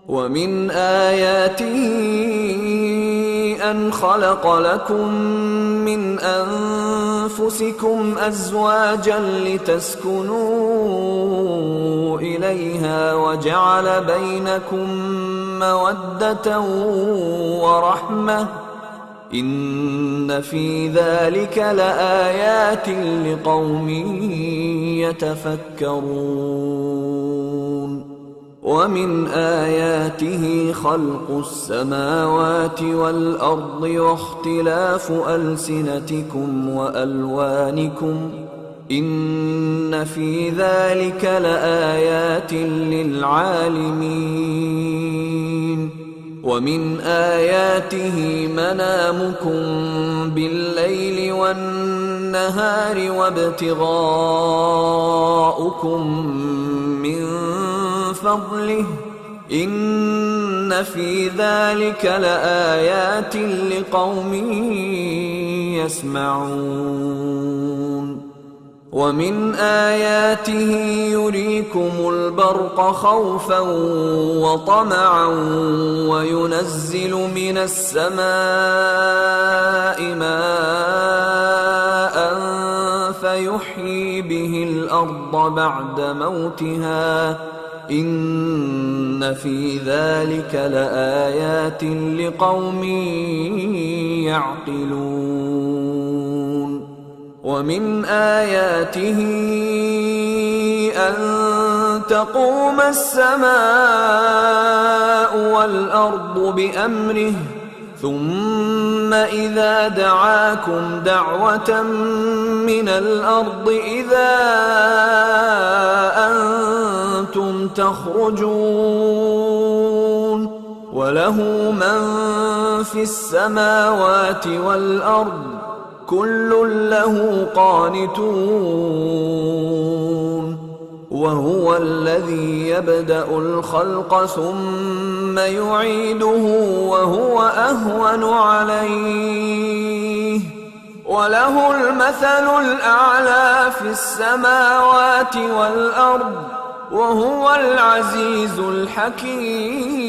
ومن آياته أن خلق لكم من أنفسكم أزواجا لتسكنوا إليها وجعل بينكم مودة ورحمة إن في ذلك لآيات لقوم يتفكرون ومن آياته خلق السماوات والأرض واختلاف ألسنتكم وألوانكم إن في ذلك لآيات للعالمين ومن آياته منامكم بالليل والنهار وابتغاؤكم من فضله إن في ذلك لآيات لقوم يسمعون ومن آياته يريكم البرق خوفا وطمعا وينزل من السماء ماء فيحيي به الأرض بعد موتها إن في ذلك لآيات لقوم يعقلون ومن آياته أن تقوم السماء والأرض بأمره ثم إذا دعاكم دعوة من الأرض إذا أنتم تخرجون وله من في السماوات والأرض كل له قانتون وهو الذي يبدأ الخلق ثم يعيده وهو أهون عليه وله المثل الأعلى في السماوات والأرض وهو العزيز الحكيم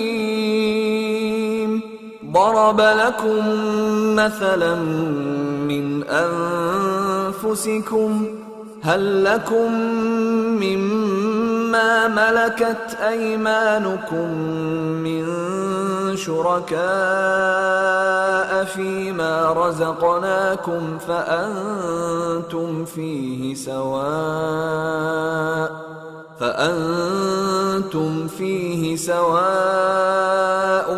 ضرب لكم مثلا من أنفسكم هل لكم مما ملكت أيمانكم من شركاء فيما رزقناكم فأنتم فيه سواء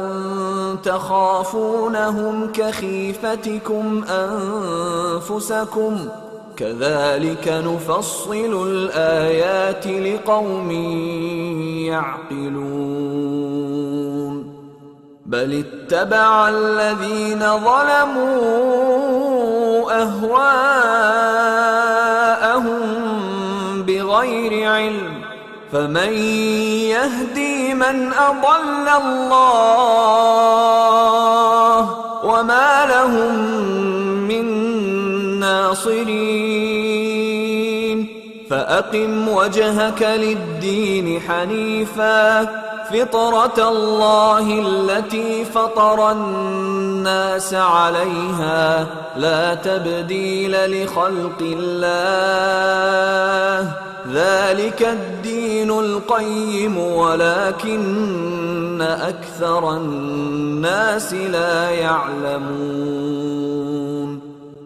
تخافونهم كخيفتكم أنفسكم كذلك نفصل الآيات لقوم يعقلون بل اتبع الذين ظلموا أهواءهم بغير علم فمن يهدي من أضل الله وما لهم من ناصرين فأقم وجهك للدين حنيفا فطرة الله التي فطر الناس عليها لا تبديل لخلق الله ذلك الدين القيم ولكن أكثر الناس لا يعلمون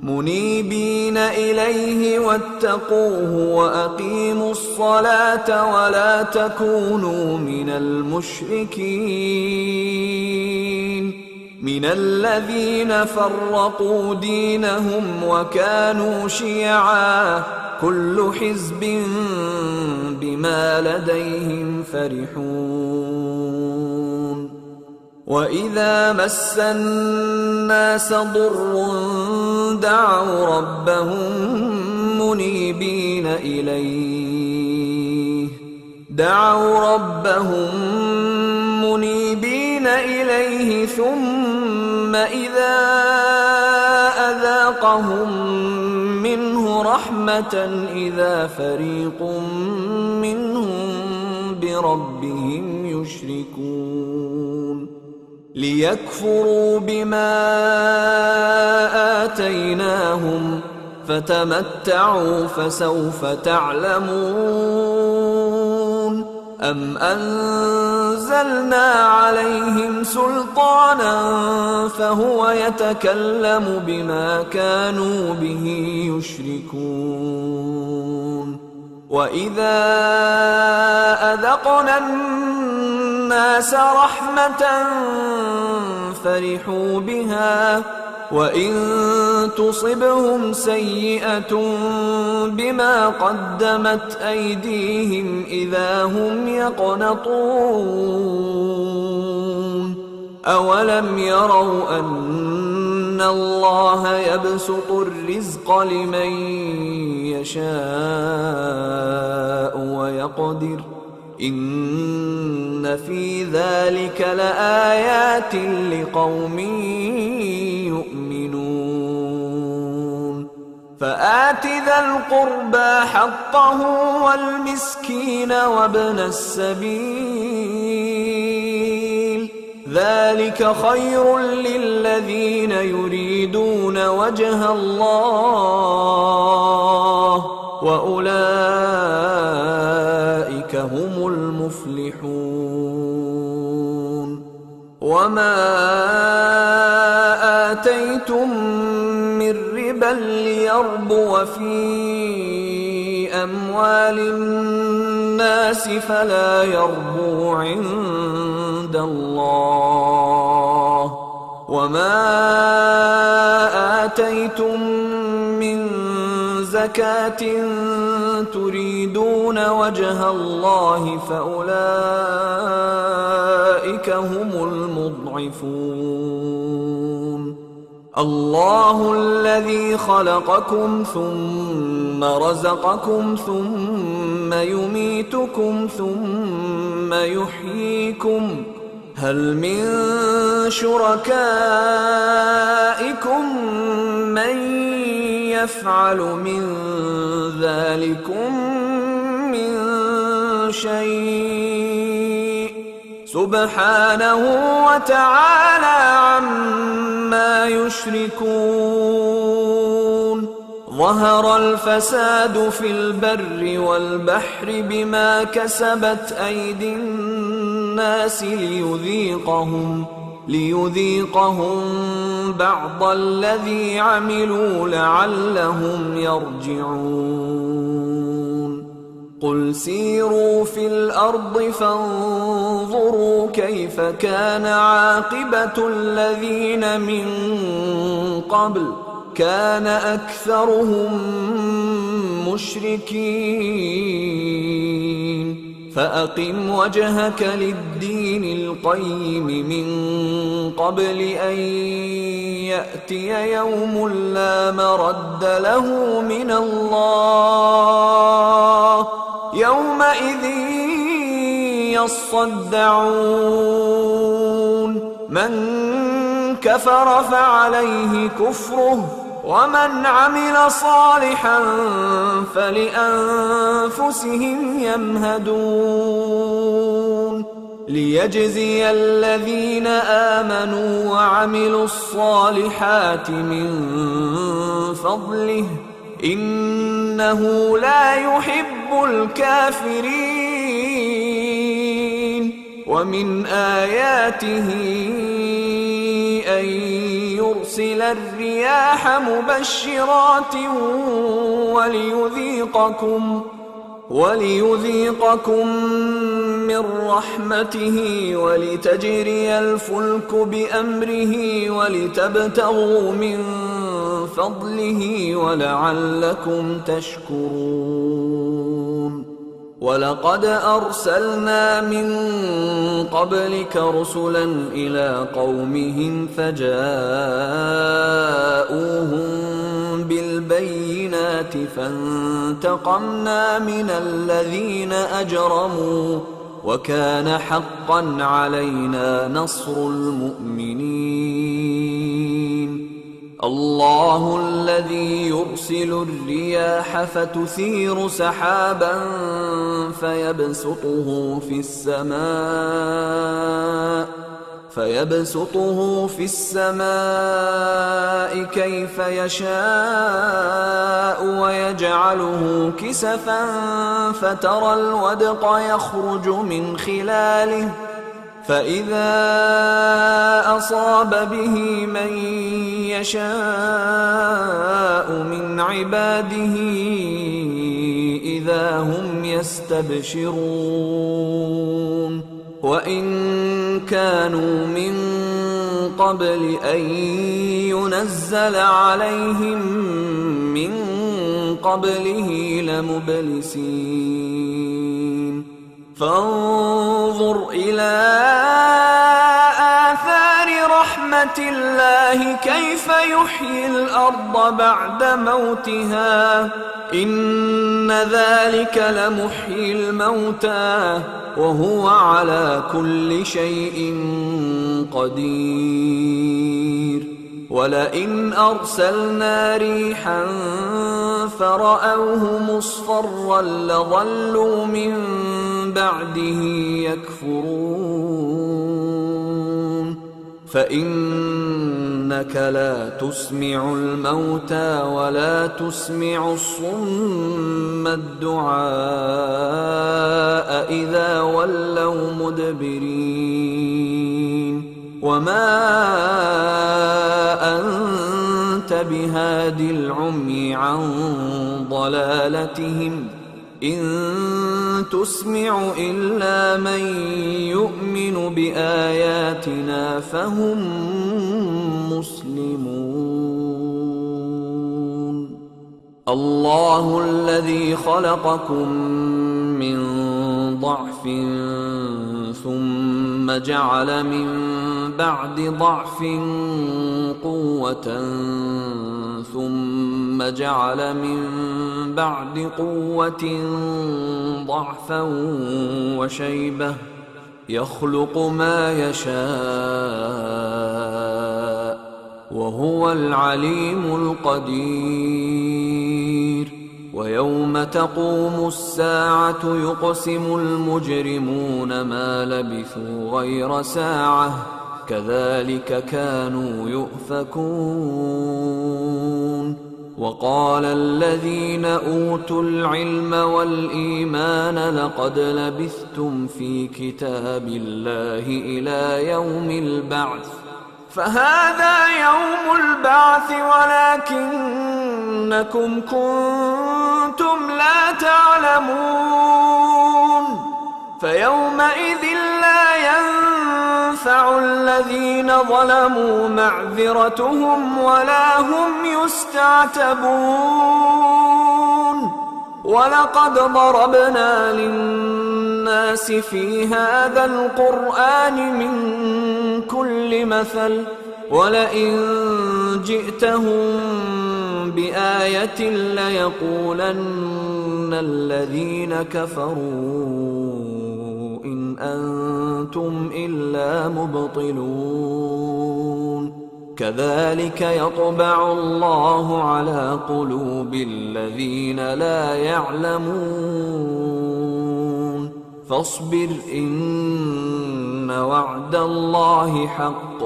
منيبين إليه واتقوه وأقيموا الصلاة ولا تكونوا من المشركين من الذين فرقوا دينهم وكانوا شيعا كل حزب بما لديهم فرحون وإذا مس الناس ضر دعوا ربهم منيبين إليه ثم إذا أذاقهم منه رحمة إذا فريق منهم بربهم يشركون ليكفروا بما آتيناهم فتمتعوا فسوف تعلمون أم أنزلنا عليهم سلطانا فهو يتكلم بما كانوا به يشركون وإذا أذقنا الناس رحمة فرحوا بها وإن تصبهم سيئة بما قدمت أيديهم إذا هم يقنطون أولم يروا أن الله يبسط الرزق لمن يشاء ويقدر إن في ذلك لآيات لقوم يؤمنون فآت ذا القربى حقه والمسكين وابن السبيل ذلك خير للذين يريدون وجه الله وأولئك هم المفلحون وما آتيتم من ربا ليربو في أموال الناس فلا يربو عند الله وما آتيتم من زكاة تريدون وجه الله فأولئك هم المضعفون الله الذي خلقكم ثم رزقكم ثم يميتكم ثم يحييكم هل من شركائكم من يفعل من ذلكم من شيء سبحانه وتعالى عما يشركون ظهر الفساد في البر والبحر بما كسبت أيدي الناس ليذيقهم بعض الذي عملوا لعلهم يرجعون قل سيروا في الأرض فانظروا كيف كان عاقبة الذين من قبل كان أكثرهم مشركين فأقم وجهك للدين القيم من قبل أن يأتي يوم لا مرد له من الله يومئذ يصدعون من كفر فعليه كفره ومن عمل صالحا فلأنفسهم يمهدون ليجزي الذين آمنوا وعملوا الصالحات من فضله إنه لا يحب الكافرين ومن آياته أن يرسل الرياح مبشرات وليذيقكم من رحمته ولتجري الفلك بأمره ولتبتغوا من فضله ولعلكم تشكرون ولقد أرسلنا من قبلك رسلا إلى قومهم فجاءوهم بالبينات فانتقمنا من الذين أجرموا وكان حقا علينا نصر المؤمنين الله الذي يرسل الرياح فتثير سحابا فيبسطه في السماء كيف يشاء ويجعله كسفا فترى الودق يخرج من خلاله فإذا أصاب به من يشاء من عباده إذا هم يستبشرون وإن كانوا من قبل أن ينزل عليهم من قبله لمبلسين فانظر إلى آثار رحمة الله كيف يحيي الأرض بعد موتها إن ذلك لمحيي الموتى وهو على كل شيء قدير ولئن أرسلنا ريحا فرأوه مصفرا لظلوا من بعده يكفرون فإنك لا تسمع الموتى ولا تسمع الصم الدعاء إذا ولوا مدبرين وما أنت بهاد العمي عن ضلالتهم إن تسمع إلا من يؤمن بآياتنا فهم مسلمون الله الذي خلقكم من ضعف ثم جعل من بعد ضعف قوة ثم جعل من بعد قوة ضعفا وشيبة يخلق ما يشاء وهو العليم القدير ويوم تقوم الساعة يقسم المجرمون ما لبثوا غير ساعة كذلك كانوا يؤفكون وقال الذين أوتوا العلم والإيمان لقد لبثتم في كتاب الله إلى يوم البعث فهذا يوم البعث ولكنكم كنتم لا تعلمون فيومئذ لا ينفع الذين ظلموا معذرتهم ولا هم يستعتبون ولقد ضربنا للناس في هذا القرآن من كل مثل ولئن جئتهم بآية ليقولن الذين كفروا إن أنتم إلا مبطلون كذلك يطبع الله على قلوب الذين لا يعلمون فاصبر إن وعد الله حق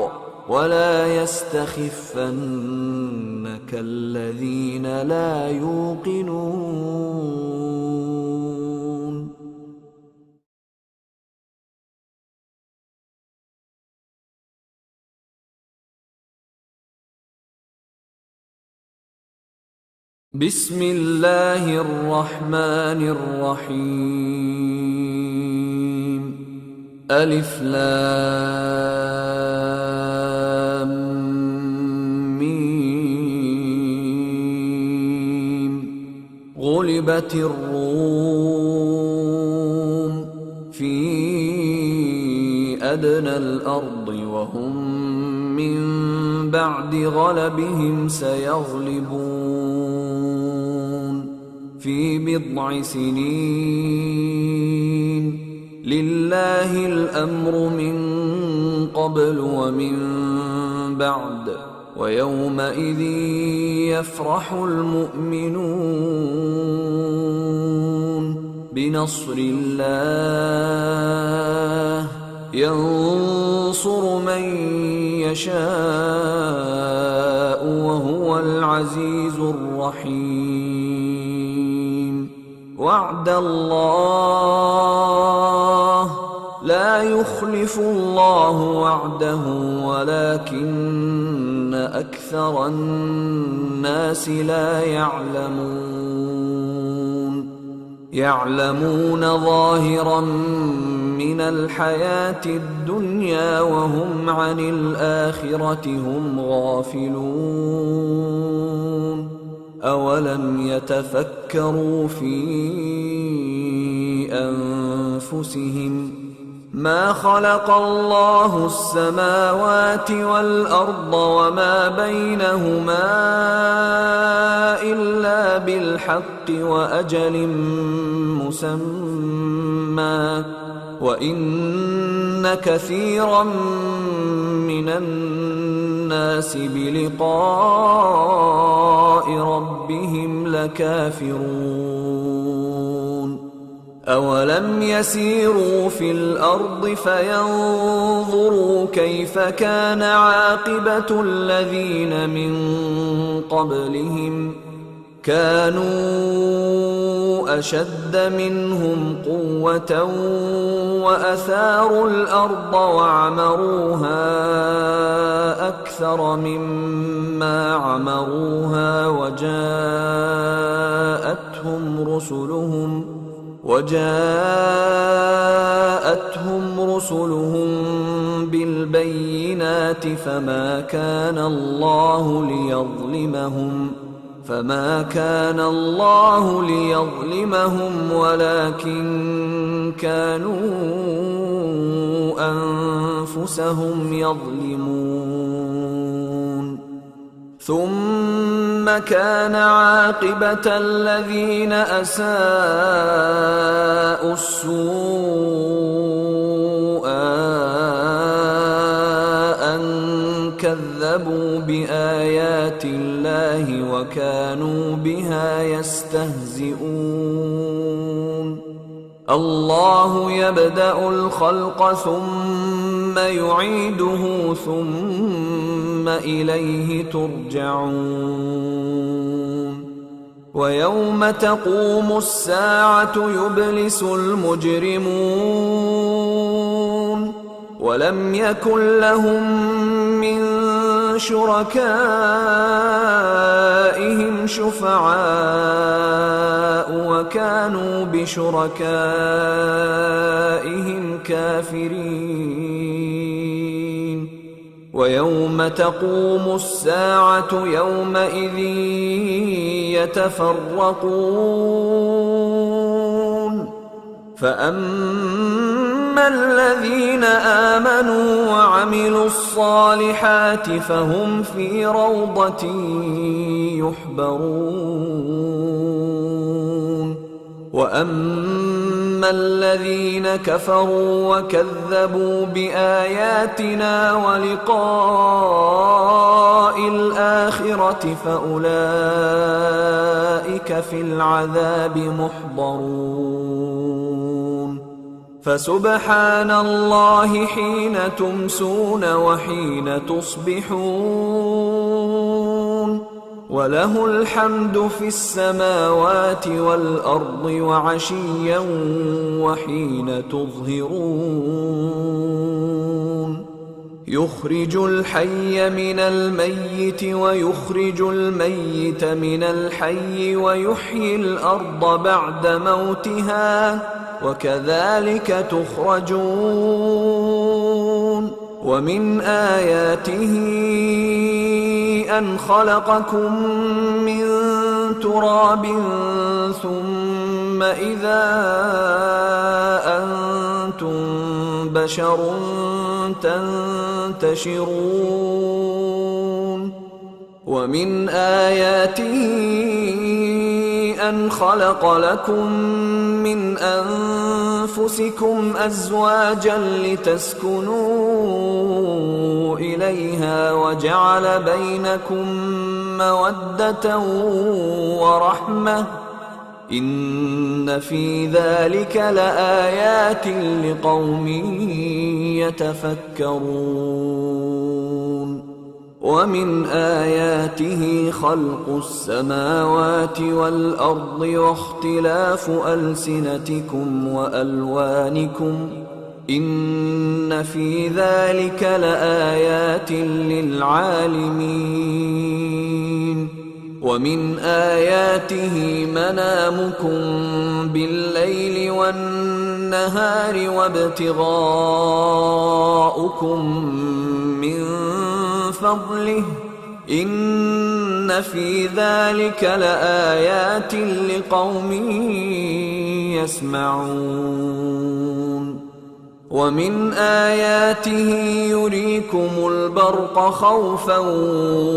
ولا يستخفنك الذين لا يوقنون بسم الله الرحمن الرحيم ألف لام ميم غلبت الروم في أدنى الأرض وهم من بعد غلبهم سيغلبون في بضع سنين لله الأمر من قبل ومن بعد ويومئذ يفرح المؤمنون بنصر الله ينصر من يشاء وهو العزيز الرحيم وعد الله لا يخلف الله وعده ولكن أكثر الناس لا يعلمون ظاهرا من الحياة الدنيا وهم عن الآخرة هم غافلون أولم يتفكروا في أنفسهم ما خلق الله السماوات والأرض وما بينهما إلا بالحق وأجل مسمى وإن كثيرا من الناس بلقاء ربهم لكافرون أولم يسيروا في الأرض فينظروا كيف كان عاقبة الذين من قبلهم كانوا أشد منهم قوة وأثاروا الأرض وعمروها أكثر مما عمروها وجاءتهم رسلهم بالبينات فما كان الله ليظلمهم ولكن كانوا أنفسهم يظلمون ثم كان عاقبة الذين أساءوا السوء أن كذبوا بآيات الله وكانوا بها يستهزئون الله يبدأ الخلق ثم يعيده ثم إليه ترجعون ويوم تقوم الساعة يبلس المجرمون ولم يكن لهم من شركائهم شفعاء وكانوا بشركائهم كافرين ويوم تقوم الساعة يومئذ يتفرقون فأما الذين آمنوا وعملوا الصالحات فهم في روضة يحبرون وأما الذين كفروا وكذبوا بآياتنا ولقاء الآخرة فأولئك في العذاب محضرون فسبحان الله حين تمسون وحين تصبحون وله الحمد في السماوات والأرض وعشيا وحين تظهرون يخرج الحي من الميت ويخرج الميت من الحي ويحيي الأرض بعد موتها وكذلك تخرجون ومن آياته أن خلقكم من تراب ثم إذا أنتم بشر تنتشرون ومن آياته أن خلق لكم من أنفسكم أزواجا لتسكنوا إليها وجعل بينكم مودة ورحمة إن في ذلك لآيات لقوم يتفكرون ومن آياته خلق السماوات والأرض واختلاف ألسنتكم وألوانكم إن في ذلك لآيات للعالمين ومن آياته منامكم بالليل والنهار وابتغاؤكم من فضله إن في ذلك لآيات لقوم يسمعون ومن آياته يريكم البرق خوفا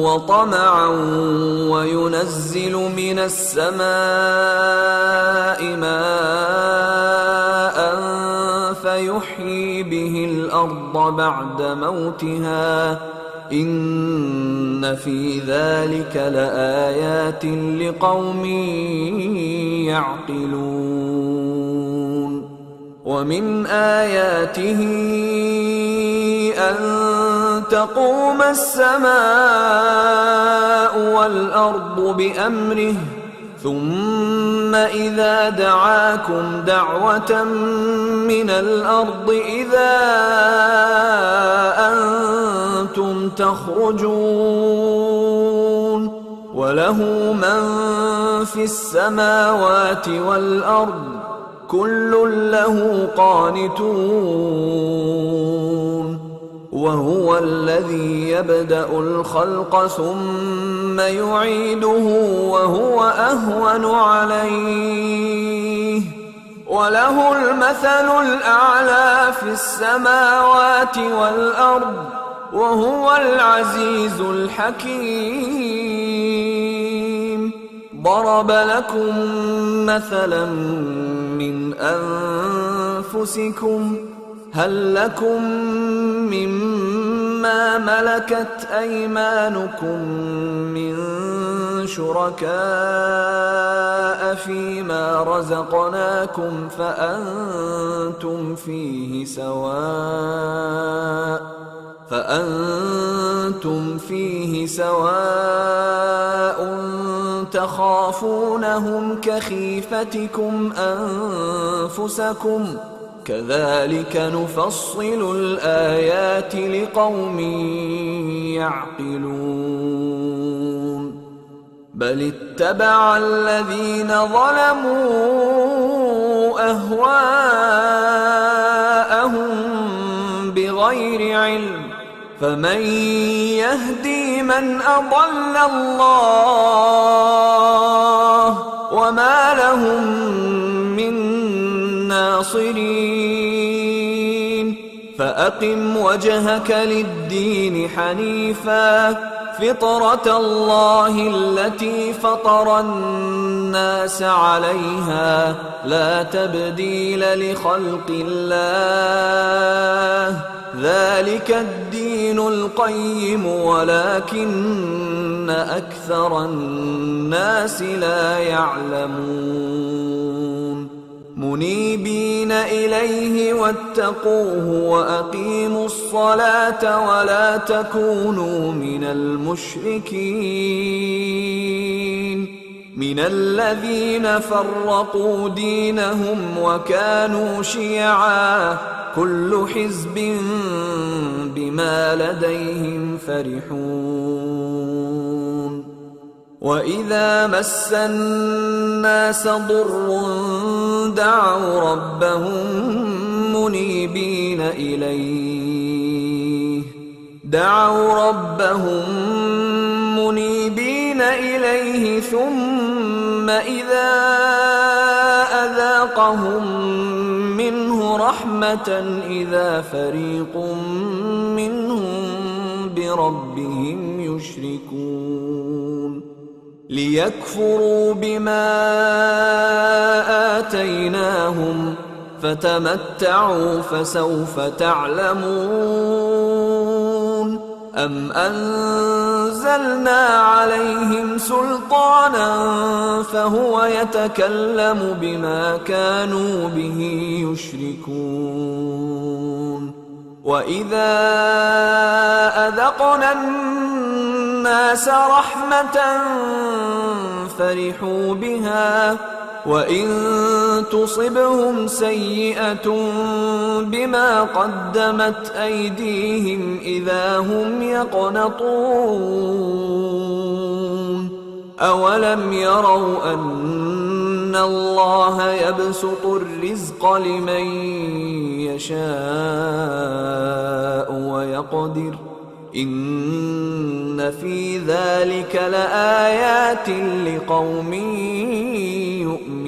وطمعا وينزل من السماء ماء فيحيي به الأرض بعد موتها إن في ذلك لآيات لقوم يعقلون ومن آياته أن تقوم السماء والأرض بأمره ثم إذا دعاكم دعوة من الأرض إذا أنتم تخرجون وله من في السماوات والأرض كل له قانتون وهو الذي يبدأ الخلق ثم يعيده وهو أهون عليه وله المثل الأعلى في السماوات والأرض وهو العزيز الحكيم ضرب لكم مثلا من أنفسكم هل لكم مما ملكت أيمانكم من شركاء فيما رزقناكم فأنتم فيه سواء تخافونهم كخيفتكم أنفسكم كذلك نفصل الآيات لقوم يعقلون بل اتبع الذين ظلموا أهواءهم بغير علم فمن يهدي من أضل الله وما لهم من ناصرين فأقم وجهك للدين حنيفا فطرة الله التي فطر الناس عليها لا تبديل لخلق الله ذلك الدين القيم ولكن أكثر الناس لا يعلمون منيبين إليه واتقوه وأقيموا الصلاة ولا تكونوا من المشركين من الذين فرقوا دينهم وكانوا شيعا كل حزب بما لديهم فرحون وإذا مس الناس ضر دعوا ربهم منيبين إليه ثم إذا أذاقهم منه رحمة إذا فريق منهم بربهم يشركون ليكفروا بما آتيناهم فتمتعوا فسوف تعلمون أم أنزلنا عليهم سلطانا فهو يتكلم بما كانوا به يشركون وإذا أذقنا الناس رحمة فرحوا بها وإن تصبهم سيئة بما قدمت أيديهم إذا هم يقنطون أولم يروا أن الله يبسط الرزق لمن يشاء ويقدر إن في ذلك لآيات لقوم يؤمنون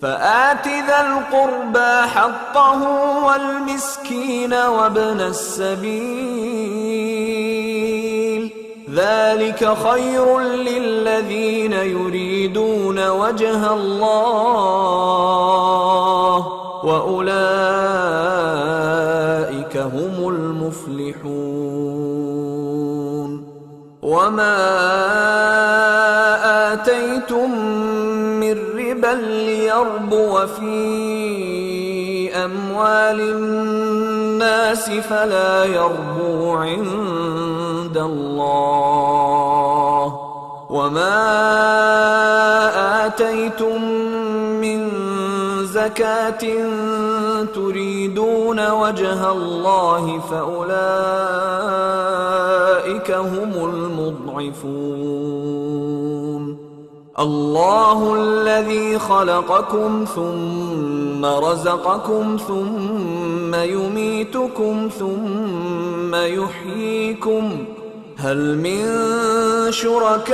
فآت ذا القربى حقه والمسكين وابن السبيل ذلك خير للذين يريدون وجه الله وأولئك هم المفلحون وما آتيتم من ربا ليربو في أموال الناس فلا يربو عند الله وما آتيتم من زكاة تريدون وجه الله فأولئك هم المضعفون الله الذي خلقكم ثم رزقكم ثم يميتكم ثم يحييكم هل من شركائكم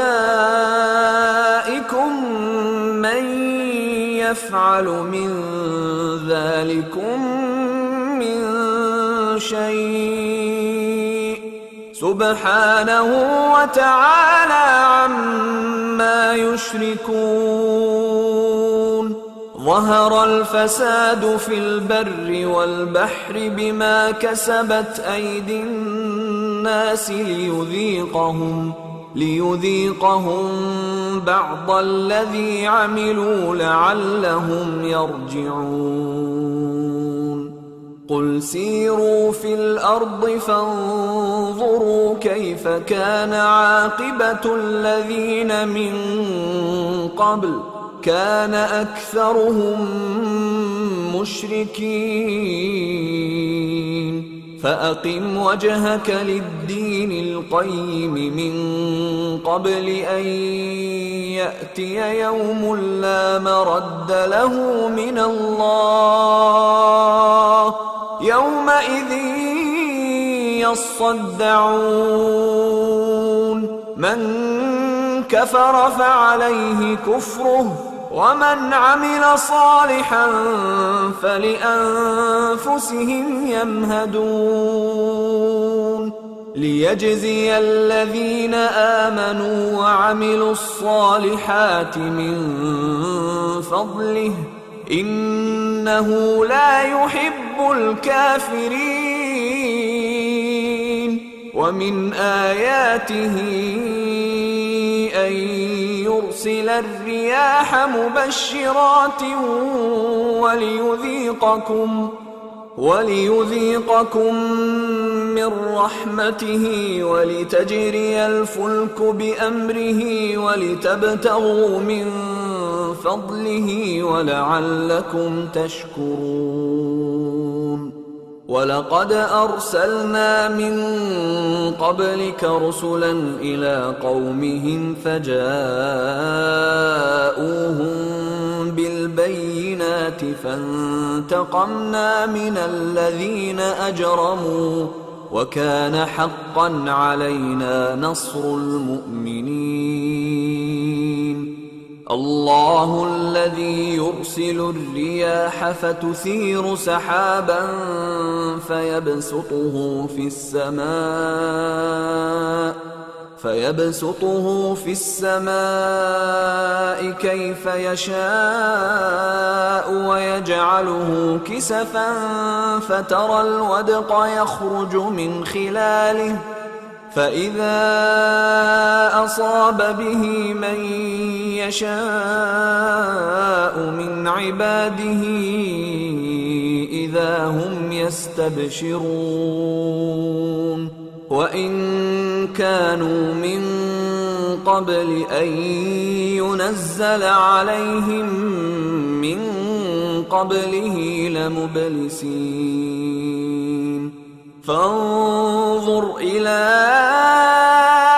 من يفعل من ذلكم من شيء سبحانه وتعالى عما يشركون ظهر الفساد في البر والبحر بما كسبت أيدي الناس ليذيقهم بعض الذي عملوا لعلهم يرجعون قل سيروا في الأرض فانظروا كيف كان عاقبة الذين من قبل كان أكثرهم مشركين فأقم وجهك للدين القيم من قبل أن يأتي يوم لا مرد له من الله يومئذ يصدعون من كفر فعليه كفره ومن عمل صالحا فلأنفسهم يمهدون ليجزي الذين آمنوا وعملوا الصالحات من فضله إنه لا يحب الكافرين ومن آياته أن يرسل الرياح مبشرات وليذيقكم من رحمته ولتجري الفلك بأمره ولتبتغوا من فضله ولعلكم تشكرون ولقد أرسلنا من قبلك رسلا إلى قومهم فجاءوهم بالبينات فانتقمنا من الذين أجرموا وكان حقا علينا نصر المؤمنين الله الذي يرسل الرياح فتثير سحابا فيبسطه في السماء كيف يشاء ويجعله كسفا فترى الودق يخرج من خلاله فإذا أصاب به من يشاء من عباده إذا هم يستبشرون وإن كانوا من قبل أن ينزل عليهم من قبله لمبلسين فانظر إلى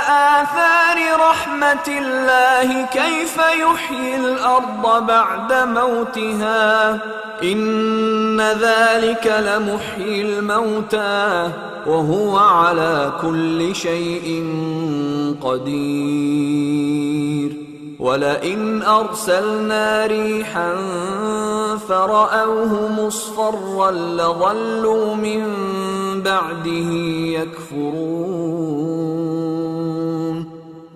آثار رحمة الله كيف يحيي الأرض بعد موتها إن ذلك لمحيي الموتى وهو على كل شيء قدير ولئن أرسلنا ريحا فرأوه مصفرا لظلوا من بعده يكفرون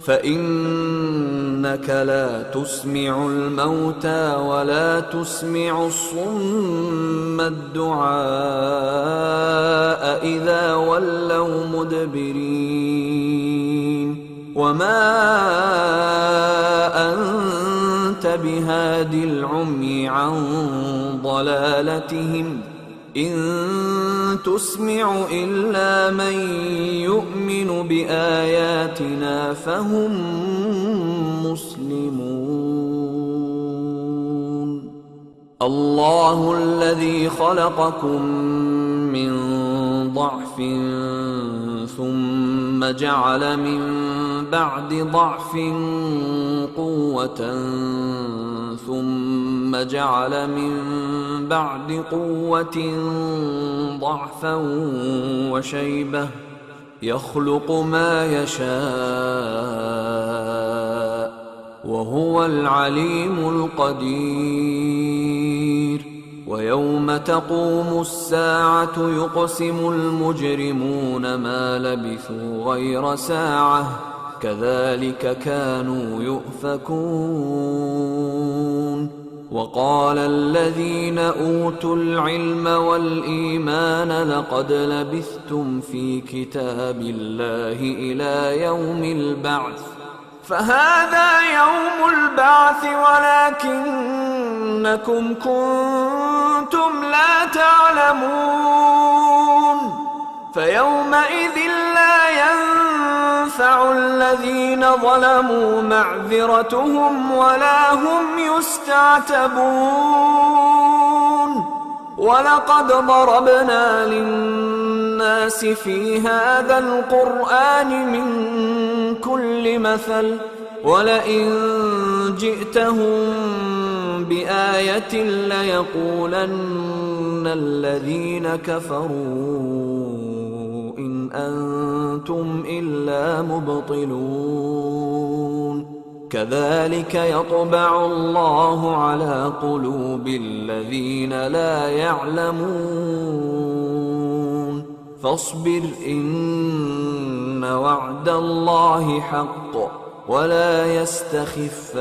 فإنك لا تسمع الموتى ولا تسمع الصم الدعاء إذا ولوا مدبرين وما أنت بهاد العمي عن ضلالتهم إن تسمع إلا من يؤمن بآياتنا فهم مسلمون الله الذي خلقكم من ضعف ثم جعل من بعد ضعف قوة ثم جعل من بعد قوة ضعفا وشيبة يخلق ما يشاء وهو العليم القدير ويوم تقوم الساعة يقسم المجرمون ما لبثوا غير ساعة كذلك كانوا يؤفكون وقال الذين أوتوا العلم والإيمان لقد لبثتم في كتاب الله إلى يوم البعث فهذا يوم البعث ولكنكم كنتم لا تعلمون فيومئذ لا ينفع الذين ظلموا معذرتهم ولا هم يستعتبون ولقد ضربنا للناس في هذا القرآن من كل مثل ولئن جئتهم بآية ليقولن الذين كفروا إن أنتم إلا مبطلون كذلك يطبع الله على قلوب الذين لا يعلمون فاصبر إن وعد الله حق ولا يستخفنك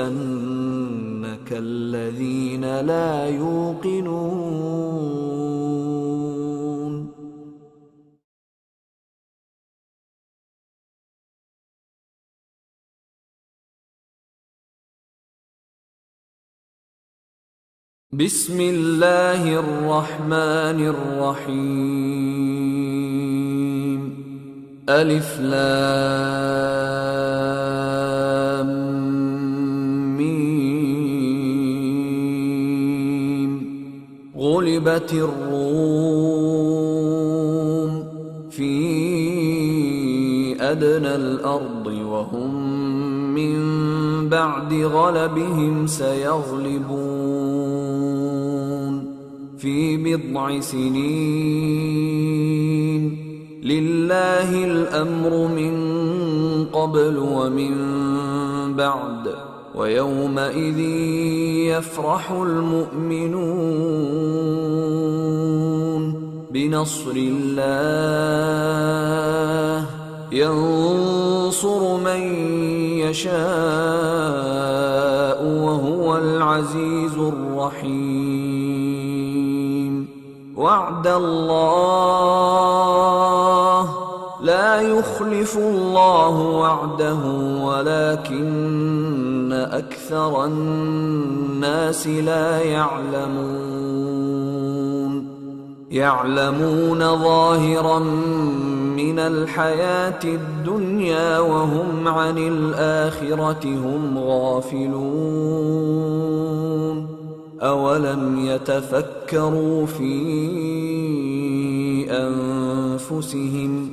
الذين لا يوقنون بسم الله الرحمن الرحيم ألف لام ميم غلبت الروم في أدنى الأرض وهم من بعد غلبهم سيغلبون في بضع سنين لله الأمر من قبل ومن بعد ويومئذ يفرح المؤمنون بنصر الله ينصر من يشاء وهو العزيز الرحيم. وعد الله، لا يخلف الله وعده ولكن أكثر الناس لا يعلمون ظاهرا من الحياة الدنيا وهم عن الآخرة هم غافلون. أولم يتفكروا في أنفسهم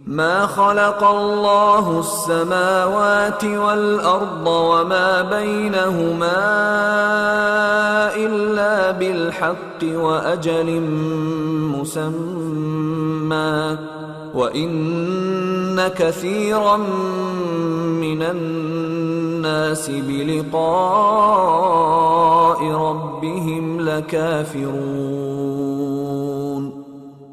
ما خلق الله السماوات والأرض وما بينهما إلا بالحق وأجل مسمى وإن كثيرا من الناس بلقاء ربهم لكافرون.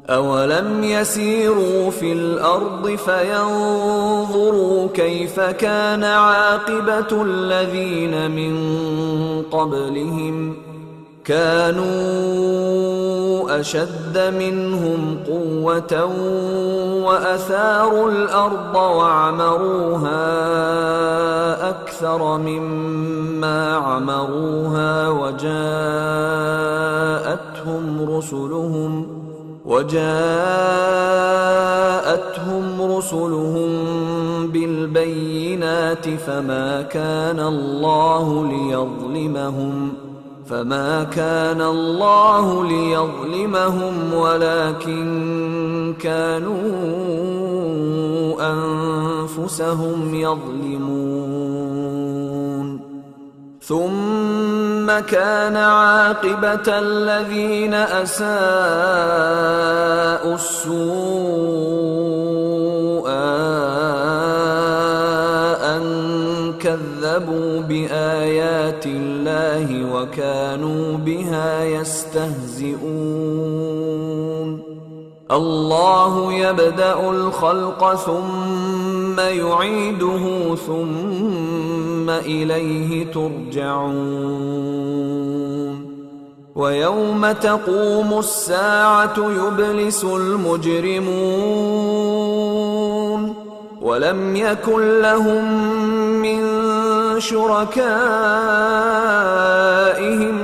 أولم يسيروا في الأرض فينظروا كيف كان عاقبة الذين من قبلهم كانوا أشد منهم قوة وأثاروا الأرض وعمروها أكثر مما عمروها وجاءتهم رسلهم بالبينات فما كان الله ليظلمهم ولكن كانوا أنفسهم يظلمون. ثم كان عاقبة الذين أساءوا السوء أن كذبوا بآيات الله وكانوا بها يستهزئون. الله يبدأ الخلق ثم يعيده ثم إليه ترجعون. ويوم تقوم الساعة يبلس المجرمون ولم يكن لهم من شركائهم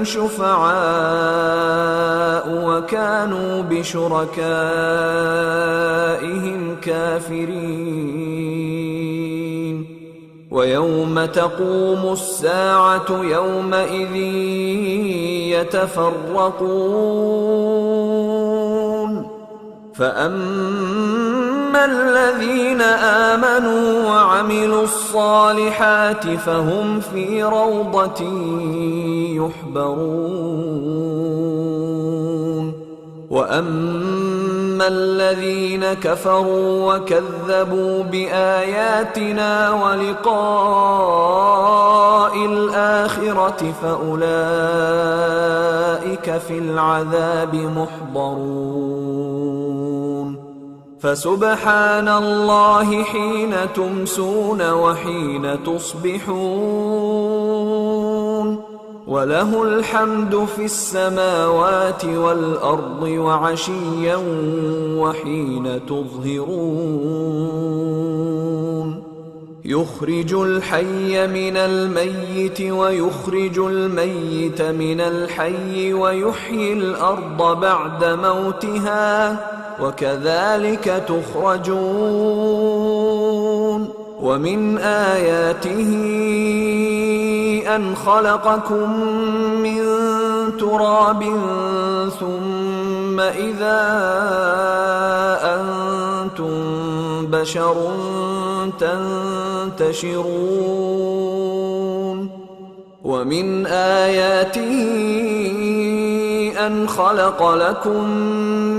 شفعاء وكانوا بشركائهم كافرين. ويوم تقوم الساعة يومئذ يتفرقون فأما الذين آمنوا وعملوا الصالحات فهم في روضة يحبرون. وأما الذين كفروا وكذبوا بآياتنا ولقاء الآخرة فأولئك في العذاب محضرون. فسبحان الله حين تمسون وحين تصبحون وله الحمد في السماوات والأرض وعشيا وحين تظهرون. يخرج الحي من الميت ويخرج الميت من الحي ويحيي الأرض بعد موتها وكذلك تخرجون. ومن آياته أن خلقكم من تراب ثم إذا أنتم بشر تنتشرون. ومن آياته أن خلق لكم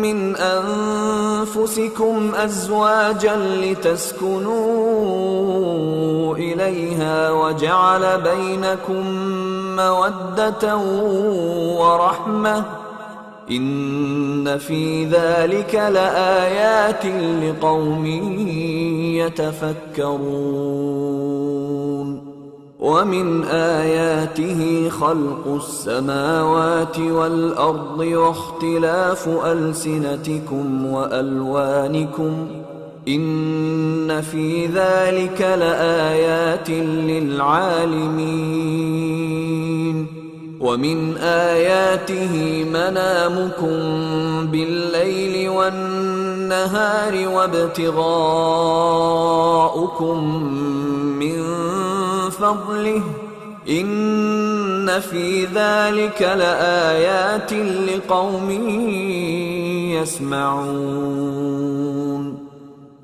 من أنفسكم أزواجا لتسكنوا إليها وجعل بينكم مودة ورحمة إن في ذلك لآيات لقوم يتفكرون ومن آياته خلق السماوات والأرض واختلاف ألسنتكم وألوانكم إن في ذلك لآيات للعالمين ومن آياته منامكم بالليل والنهار وابتغاؤكم من فضله إن في ذلك لآيات لقوم يسمعون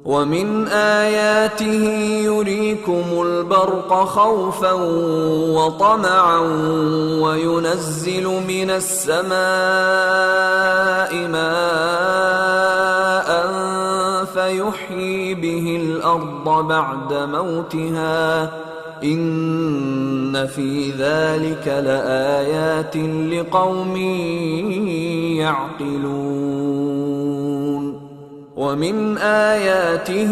ومن آياته يريكم البرق خوفا وطمعا وينزل من السماء ماء فيحيي به الأرض بعد موتها إن في ذلك لآيات لقوم يعقلون ومن آياته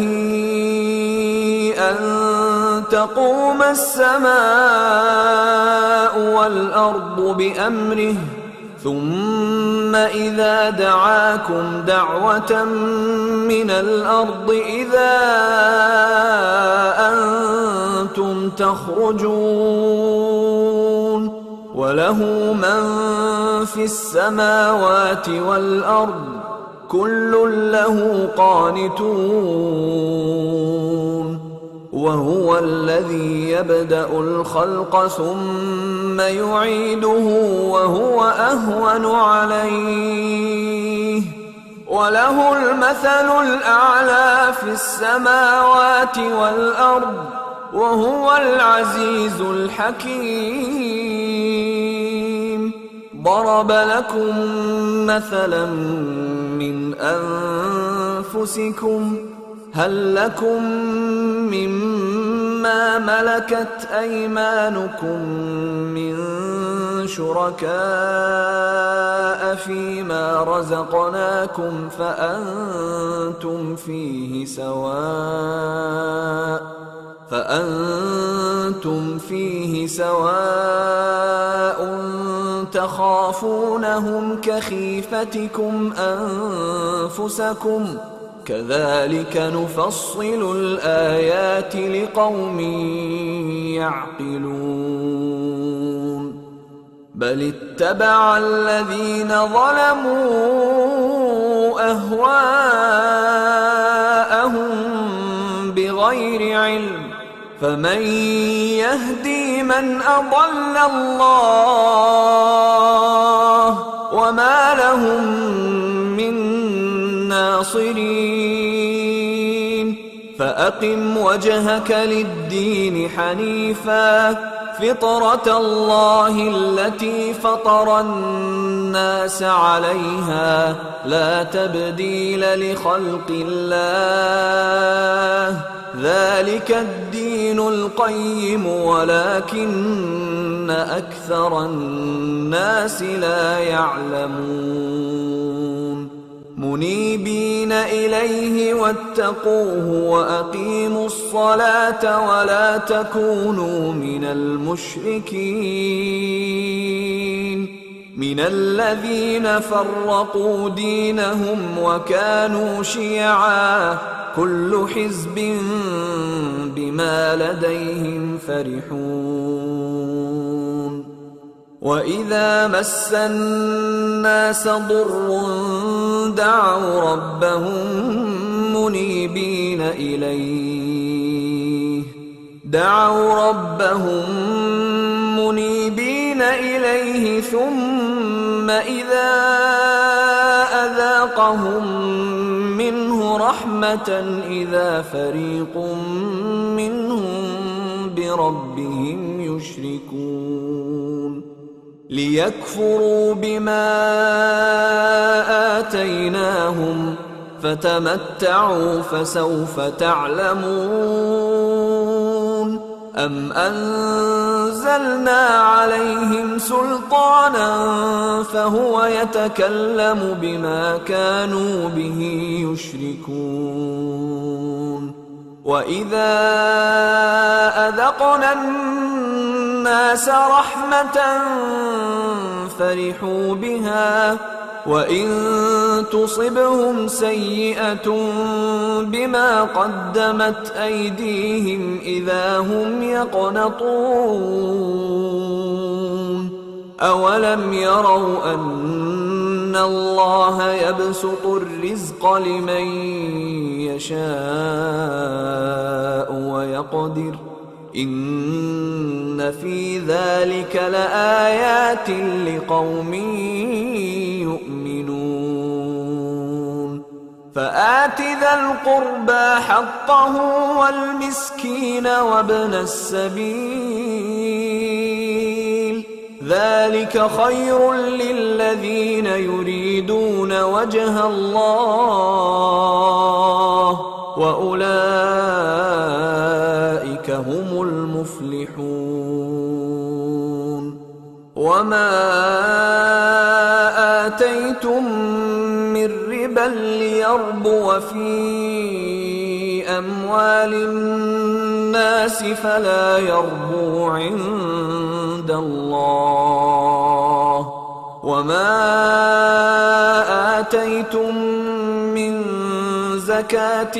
أن تقوم السماء والأرض بأمره ثم إذا دعاكم دعوة من الأرض إذا أنتم تخرجون وله من في السماوات والأرض كل له قانتون وهو الذي يبدأ الخلق ثم يعيده وهو أهون عليه وله المثل الأعلى في السماوات والأرض وهو العزيز الحكيم ضرب لكم مثلا من أنفسكم هل لكم مما ملكت أيمانكم من شركاء فيما رزقناكم فأنتم فيه سواء تخافونهم كخيفتكم أنفسكم كذلك نفصل الآيات لقوم يعقلون بل اتبع الذين ظلموا أهواءهم بغير علم فمن يهدي من أضل الله وما لهم من ناصرين فأقم وجهك للدين حنيفا فطرة الله التي فطر الناس عليها لا تبديل لخلق الله ذلك الدين القيم ولكن أكثر الناس لا يعلمون منيبين إليه واتقوه وأقيموا الصلاة ولا تكونوا من المشركين من الذين فرقوا دينهم وكانوا شيعا كل حزب بما لديهم فرحون وإذا مس الناس ضر دعوا ربهم منيبين إليه ثم إذا أذاقهم منه رحمة إذا فريق منهم بربهم يشركون ليكفروا بما آتيناهم فتمتعوا فسوف تعلمون أم أنزلنا عليهم سلطانا فهو يتكلم بما كانوا به يشركون وإذا أذقنا الناس رحمة فرحوا بها وإن تصبهم سيئة بما قدمت أيديهم إذا هم يقنطون أولم يروا أن الله يبسط الرزق لمن يشاء ويقدر إن في ذلك لآيات لقوم يؤمنون فآت ذا القربى حقه والمسكين وابن السبيل ذلك خير للذين يريدون وجه الله وأولئك هم المفلحون وما آتيتم من ربا ليربو في أموال الناس فلا يربو عند الله وما آتيتم من زكاة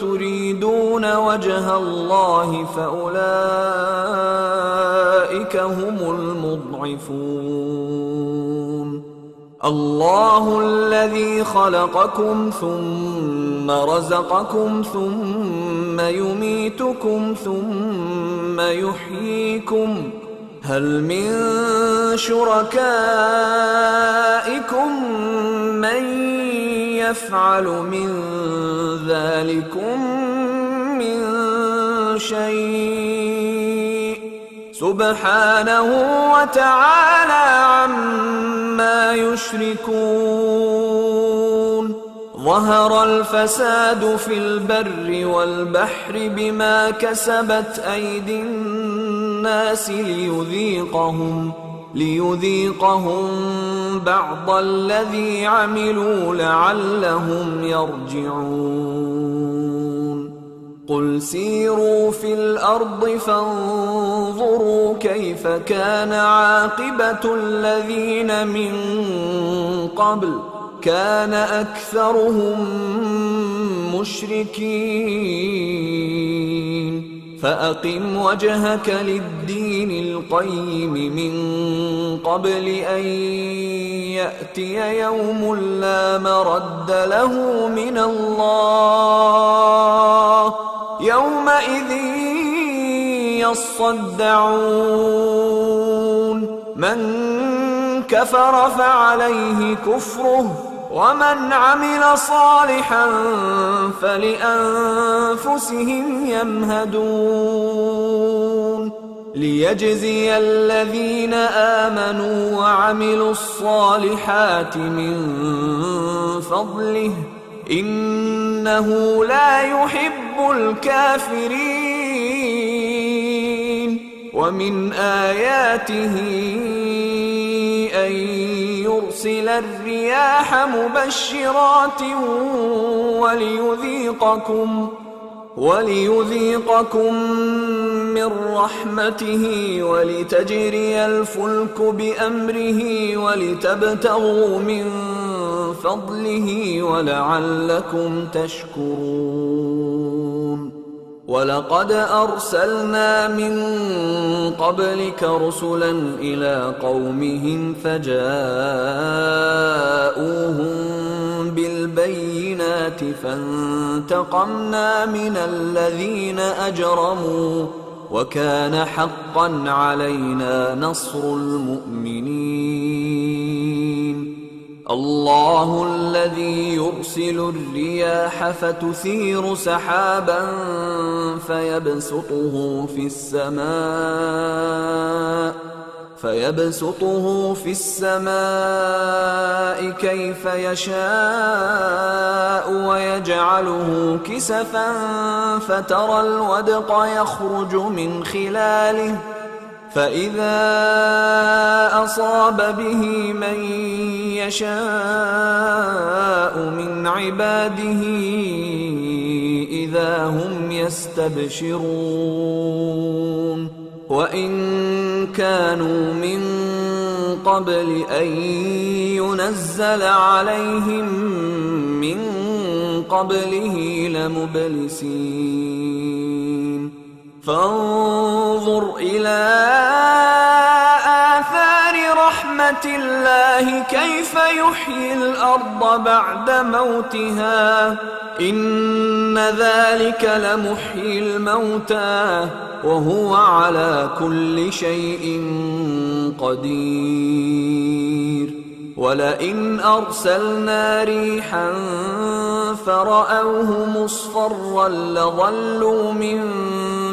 تريدون وجه الله فأولئك هم المضعفون الله الذي خلقكم ثم رزقكم ثم يميتكم ثم يحييكم هل من شركائكم من يفعل من ذلكم من شيء سبحانه وتعالى عما يشركون ظهر الفساد في البر والبحر بما كسبت أيدي الناس ليذيقهم بعض الذي عملوا لعلهم يرجعون قل سيروا في الأرض فانظروا كيف كان عاقبة الذين من قبل كان أكثرهم مشركين فأقم وجهك للدين القيم من قبل أن يأتي يوم لا مرد له من الله يومئذ يصدعون من كفر فعليه كفره ومن عمل صالحا فلأنفسهم يمهدون ليجزي الذين آمنوا وعملوا الصالحات من فضله إنه لا يحب الكافرين ومن آياته أن يرسل الرياح مبشرات وليذيقكم من رحمته ولتجري الفلك بأمره ولتبتغوا من فضله ولعلكم تشكرون ولقد أرسلنا من قبلك رسلا إلى قومهم فجاءوهم بالبينات فانتقمنا من الذين أجرموا وكان حقا علينا نصر المؤمنين الله الذي يرسل الرياح فتثير سحابا فيبسطه في السماء كيف يشاء ويجعله كسفا فترى الودق يخرج من خلاله فإذا أصاب به من يشاء من عباده إذا هم يستبشرون وإن كانوا من قبل أن ينزل عليهم من قبله لمبلسين فانظر إلى آثار رحمة الله كيف يحيي الأرض بعد موتها إن ذلك لمحيي الموتى وهو على كل شيء قدير ولئن أرسلنا ريحا فرأوه مصفرا لظلوا من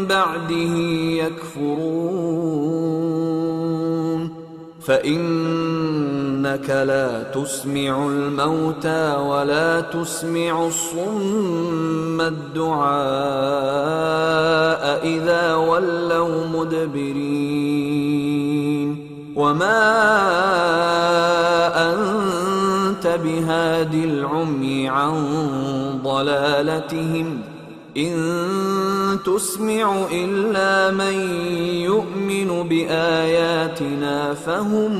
بعده يكفرون فإنك لا تسمع الموتى ولا تسمع الصم الدعاء إذا ولوا مدبرين وما أنت بهادي العمي عن ضلالتهم إن تسمع إلا من يؤمن بآياتنا فهم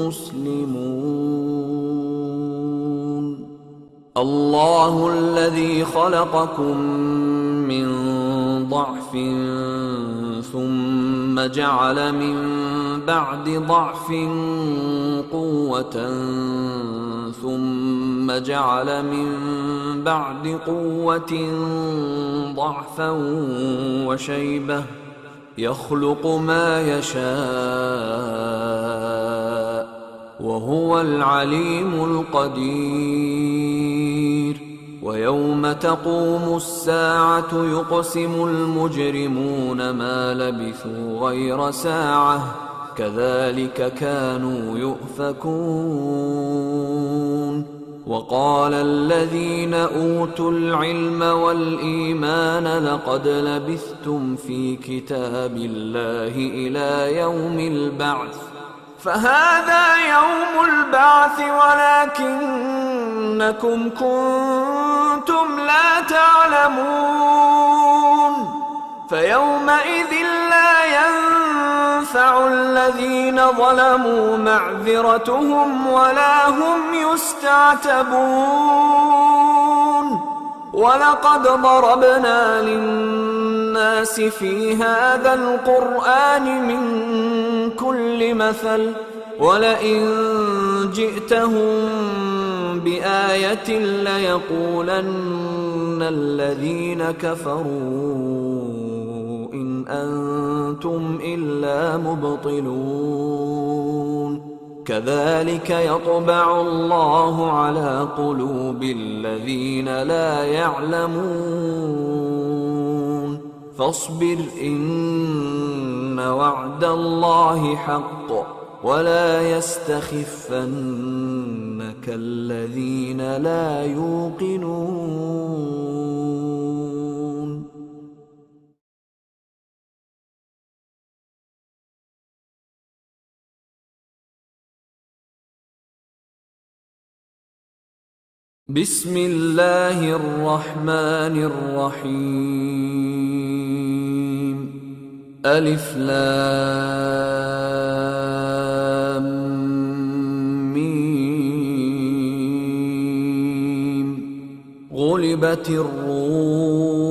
مسلمون الله الذي خلقكم من ضعف ثم جعل من بعد ضعف قوة ثم جعل من بعد قوة ضعفا وشيبة يخلق ما يشاء وهو العليم القدير ويوم تقوم الساعة يقسم المجرمون ما لبثوا غير ساعة كذلك كانوا يؤفكون وقال الذين أوتوا العلم والإيمان لقد لبثتم في كتاب الله إلى يوم البعث فهذا يوم البعث ولكنكم كنتم لا تعلمون فيومئذ لا ينفع الذين ظلموا معذرتهم ولا هم يستعتبون ولقد ضربنا للناس في هذا القرآن من كل مثل ولئن جئتهم بآية ليقولن الذين كفروا إن أنتم إلا مبطلون كذلك يطبع الله على قلوب الذين لا يعلمون فاصبر إن وعد الله حق ولا يستخفنك الذين لا يوقنون بسم الله الرحمن الرحيم ألف لام ميم غلبت الروم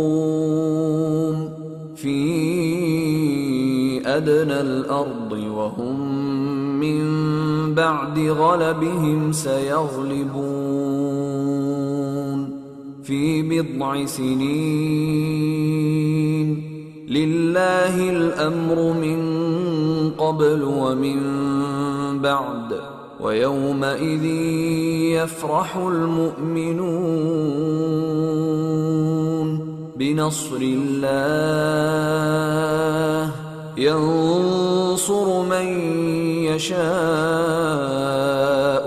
في أدنى الأرض وهم من بعد غلبهم سيغلبون في بضع سنين لله الأمر من قبل ومن بعد ويومئذ يفرح المؤمنون بنصر الله ينصر من يشاء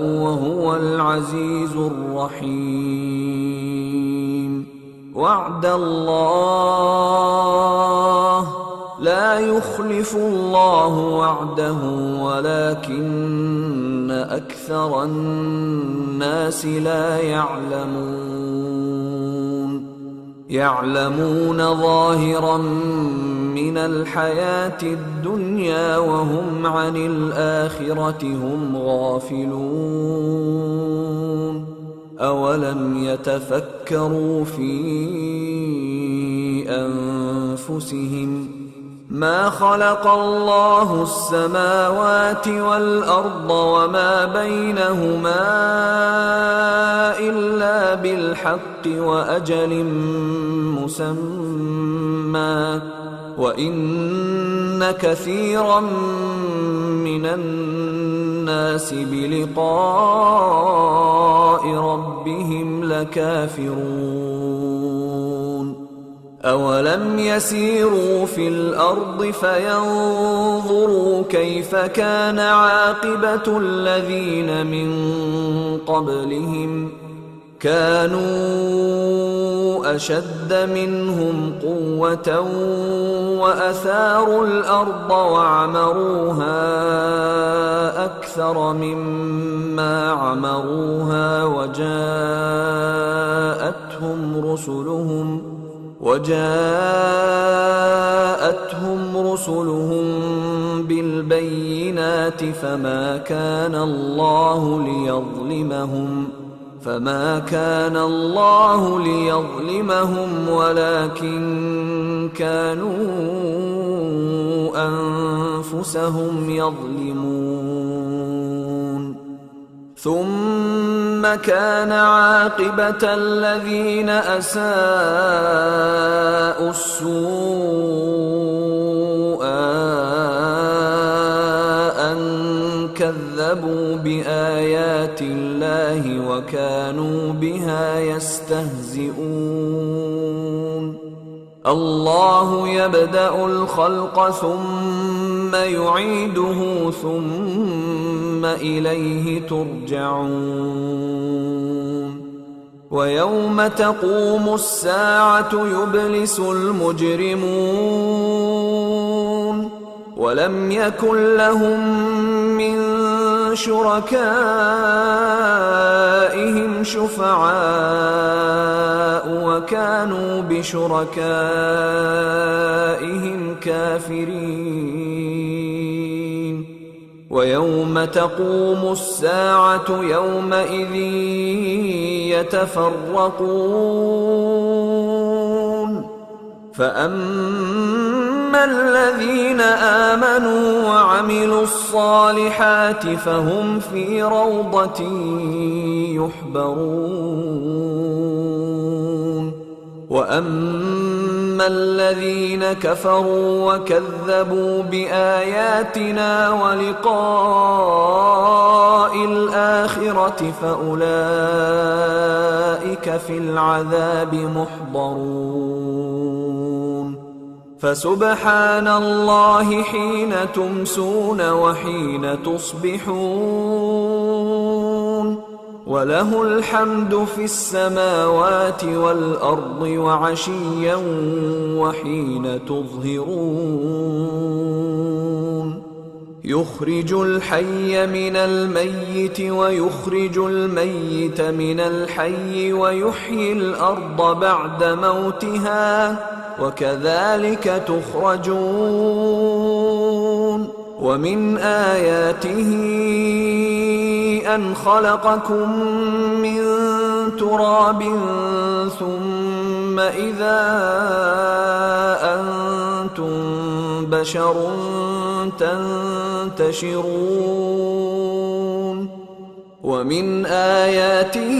وهو العزيز الرحيم. وعد الله لا يخلف الله وعده ولكن أكثر الناس لا يعلمون ظاهرا من الحياة الدنيا وهم عن الآخرة هم غافلون. أولم يتفكروا في أنفسهم ما خلق الله السماوات والأرض وما بينهما إلا بالحق وأجل مسمى وإن كثيرا من الناس بلقاء ربهم لكافرون. أولم يسيروا في الأرض فينظروا كيف كان عاقبة الذين من قبلهم كانوا أشد منهم قوة وأثاروا الأرض وعمروها أكثر مما عمروها وجاءتهم رسلهم بالبينات فما كان الله ليظلمهم ولكن كانوا أنفسهم يظلمون. ثم كان عاقبة الذين أساءوا السوء أن كذبوا بآيات الله وكانوا بها يستهزئون. الله يبدأ الخلق ثم يعيده ثم إليه ترجعون. ويوم تقوم الساعة يبلس المجرمون ولم يكن لهم من شركائهم شفعاء وكانوا بشركائهم كافرين. ويوم تقوم الساعة يومئذ يتفرقون فأما الذين آمنوا وعملوا الصالحات فهم في روضة يحبرون. وأما الذين كفروا وكذبوا بآياتنا ولقاء الآخرة فأولئك في العذاب محضرون. فسبحان الله حين تمسون وحين تصبحون وله الحمد في السماوات والأرض وعشيا وحين تظهرون. يخرج الحي من الميت ويخرج الميت من الحي ويحيي الأرض بعد موتها وكذلك تخرجون. ومن آياته أن خلقكم من تراب ثم إذا أنتم بشر تنتشرون. ومن آياته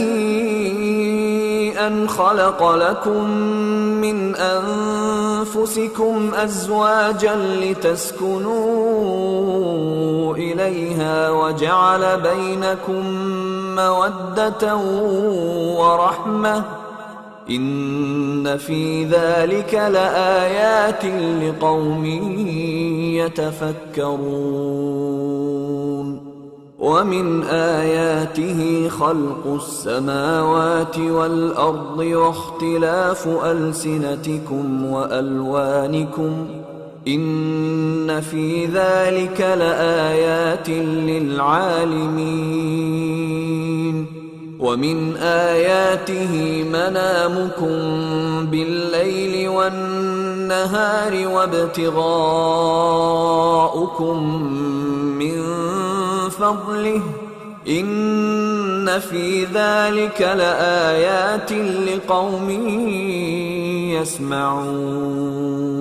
أن خلق لكم من أنفسكم أزواجا لتسكنوا إليها وجعل بينكم مودة ورحمة إن في ذلك لآيات لقوم يتفكرون ومن آياته خلق السماوات والأرض واختلاف ألسنتكم وألوانكم إن في ذلك لآيات للعالمين ومن آياته منامكم بالليل والنهار وابتغاؤكم من فضله إن في ذلك لآيات لقوم يسمعون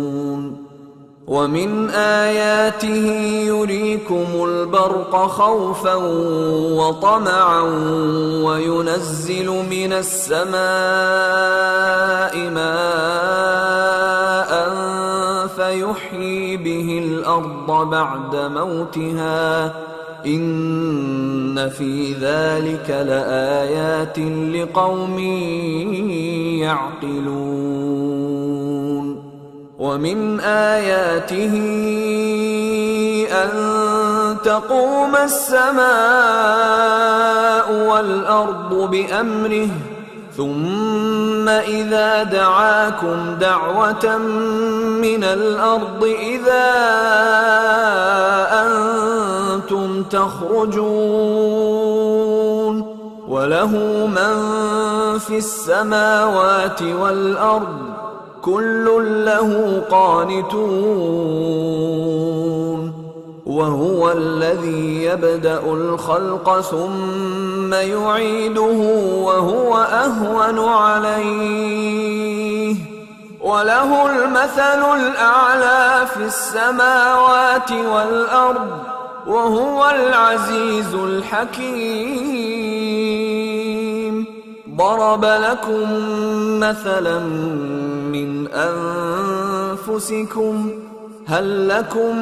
ومن آياته يريكم البرق خوفا وطمعا وينزل من السماء ماء فيحيي به الأرض بعد موتها إن في ذلك لآيات لقوم يعقلون ومن آياته أن تقوم السماء والأرض بأمره ثم إذا دعاكم دعوة من الأرض إذا أنتم تخرجون وله من في السماوات والأرض كل له قانتون وهو الذي يبدأ الخلق ثم يعيده وهو أهون عليه وله المثل الأعلى في السماوات والأرض وهو العزيز الحكيم ضرب لكم مثلا من أنفسكم هل لكم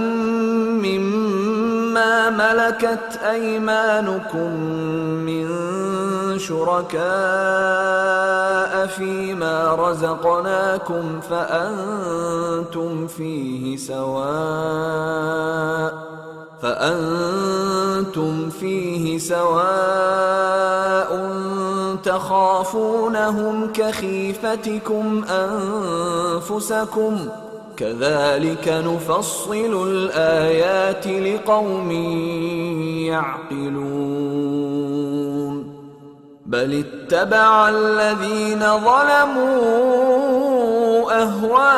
مما ملكت أيمانكم من شركاء فيما رزقناكم فأنتم فيه سواء تخافونهم كخيفتكم أنفسكم كذلك نفصل الآيات لقوم يعقلون بل اتبع الذين ظلموا أهواءهم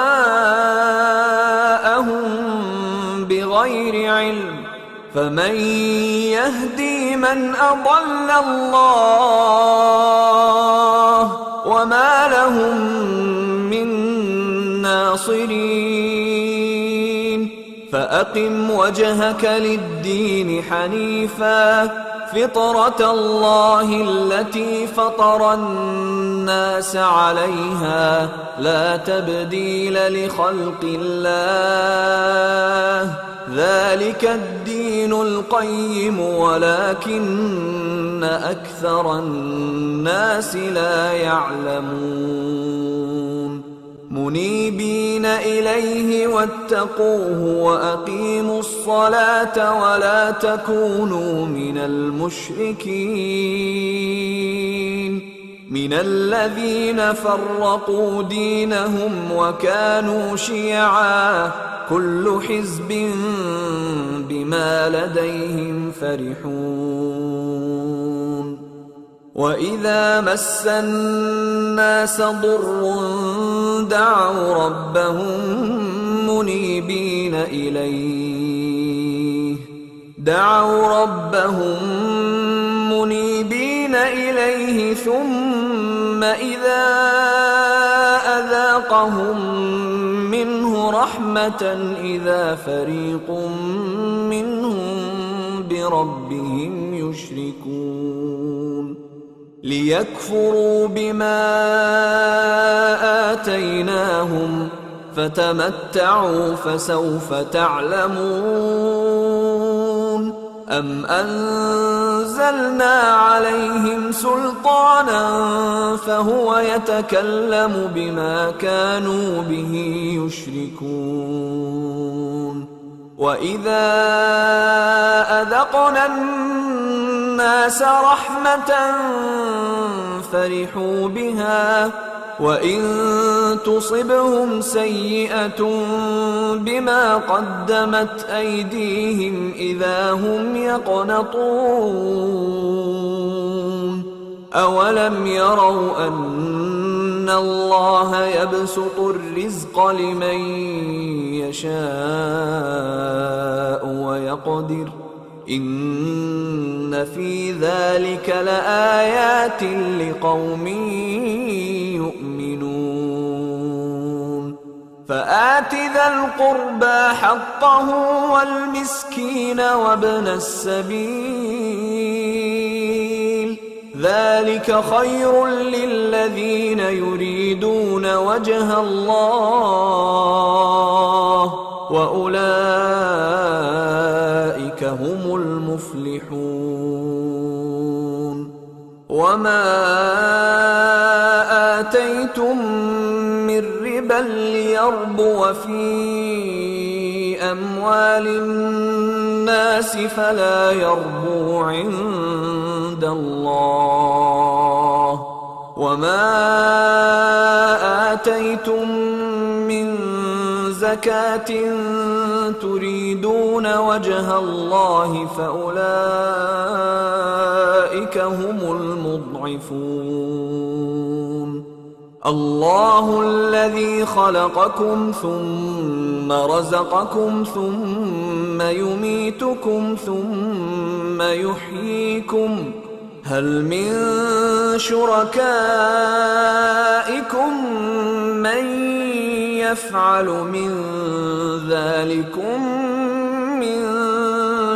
بغير علم فمن يهدي من أضل الله وما لهم من ناصرين فأقم وجهك للدين حنيفا فطرة الله التي فطر الناس عليها لا تبديل لخلق الله ذلك الدين القيم ولكن أكثر الناس لا يعلمون منيبين إليه واتقوه وأقيموا الصلاة ولا تكونوا من المشركين من الذين فرقوا دينهم وكانوا شيعا كل حزب بما لديهم فرحون وإذا مس الناس ضر دعوا ربهم منيبين إليه ثم إذا أذاقهم منه رحمة إذا فريق منهم بربهم يشركون ليكفروا بما آتيناهم فتمتعوا فسوف تعلمون أم أنزلنا عليهم سلطانا فهو يتكلم بما كانوا به يشركون وإذا أذقنا الناس رحمة فرحوا بها وإن تصبهم سيئة بما قدمت أيديهم إذا هم يقنطون أولم يروا أن الله يبسط الرزق لمن يشاء ويقدر إن في ذلك لآيات لقوم يؤمنون فآت ذا القربى حقه والمسكين وابن السبيل ذلك خير للذين يريدون وجه الله وأولئك هم المفلحون وما آتيتم من ربا ليربو في أموال الناس فلا يربو عند الله وما آتيتم من زكاة تريدون وجه الله فأولئك هم المضعفون الله الذي خلقكم ثم رزقكم ثم يميتكم ثم يحييكم هل من شركائكم من يفعل من ذلكم من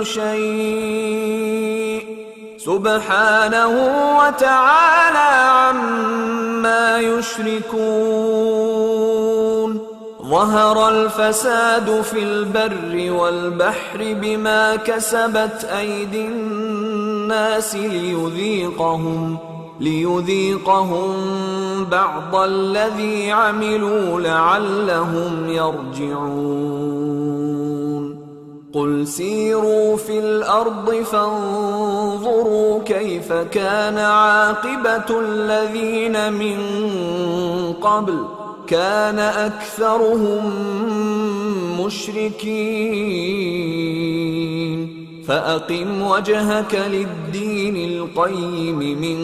شيء سبحانه وتعالى عما يشركون ظهر الفساد في البر والبحر بما كسبت أيدي الناس ليذيقهم بعض الذي عملوا لعلهم يرجعون قل سيروا في الأرض فانظروا كيف كان عاقبة الذين من قبل كان أكثرهم مشركين فأقم وجهك للدين القيم من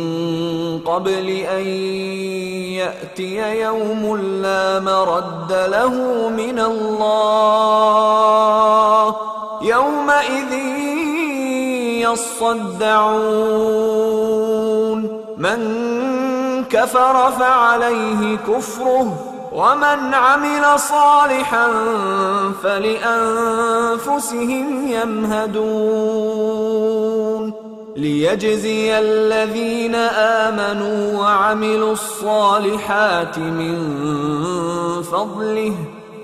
قبل أن يأتي يوم لا مرد له من الله يومئذ يصدعون من كفر فعليه كفره ومن عمل صالحا فلأنفسهم يمهدون ليجزي الذين آمنوا وعملوا الصالحات من فضله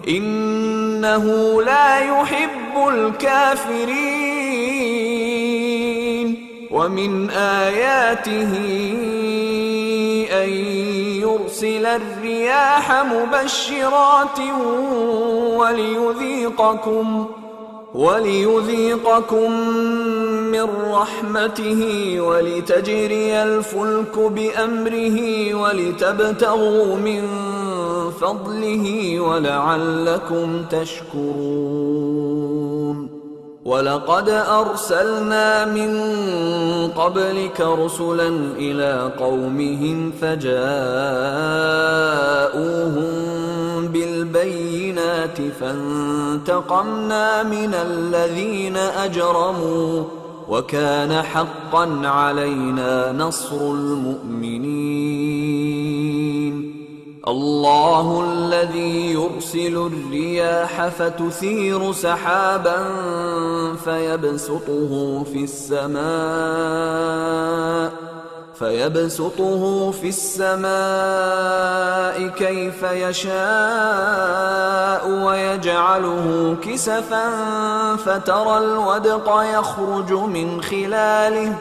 إنه لا يحب الكافرين ومن آياته أن يرسل الرياح مبشرات وليذيقكم من رحمته ولتجري الفلك بأمره ولتبتغوا من فضله ولعلكم تشكرون ولقد أرسلنا من قبلك رسلا إلى قومهم فجاءوهم بالبينات فانتقمنا من الذين أجرموا وكان حقا علينا نصر المؤمنين الله الذي يرسل الرياح فتثير سحابا فيبسطه في السماء كيف يشاء ويجعله كسفا فترى الودق يخرج من خلاله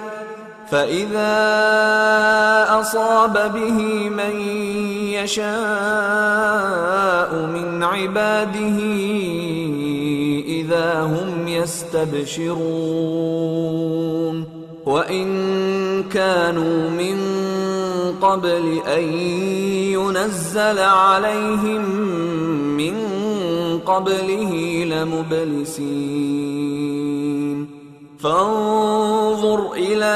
فإذا أصاب به من يشاء من عباده إذا هم يستبشرون وإن كانوا من قبل أن ينزل عليهم من قبله لمبلسين فانظر إلى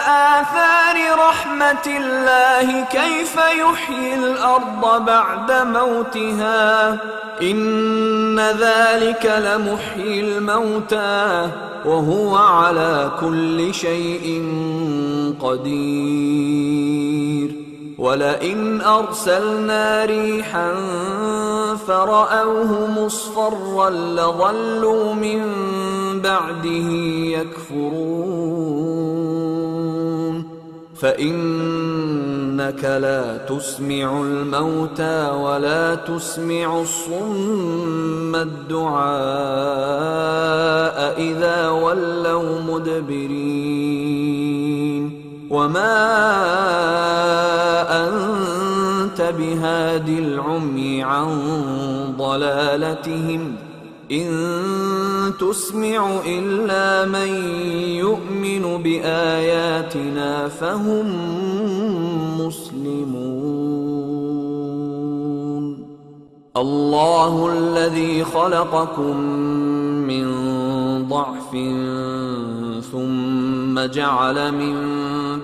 آثار رحمة الله كيف يحيي الأرض بعد موتها إن ذلك لمحيي الموتى وهو على كل شيء قدير ولئن أرسلنا ريحا فرأوه مصفرا لظلوا من بعده يكفرون فإنك لا تسمع الموتى ولا تسمع الصم الدعاء إذا ولوا مدبرين وما أنت بهادي العمي عن ضلالتهم إن تسمع إلا من يؤمن بآياتنا فهم مسلمون الله الذي خلقكم من ضعف ثم جعل من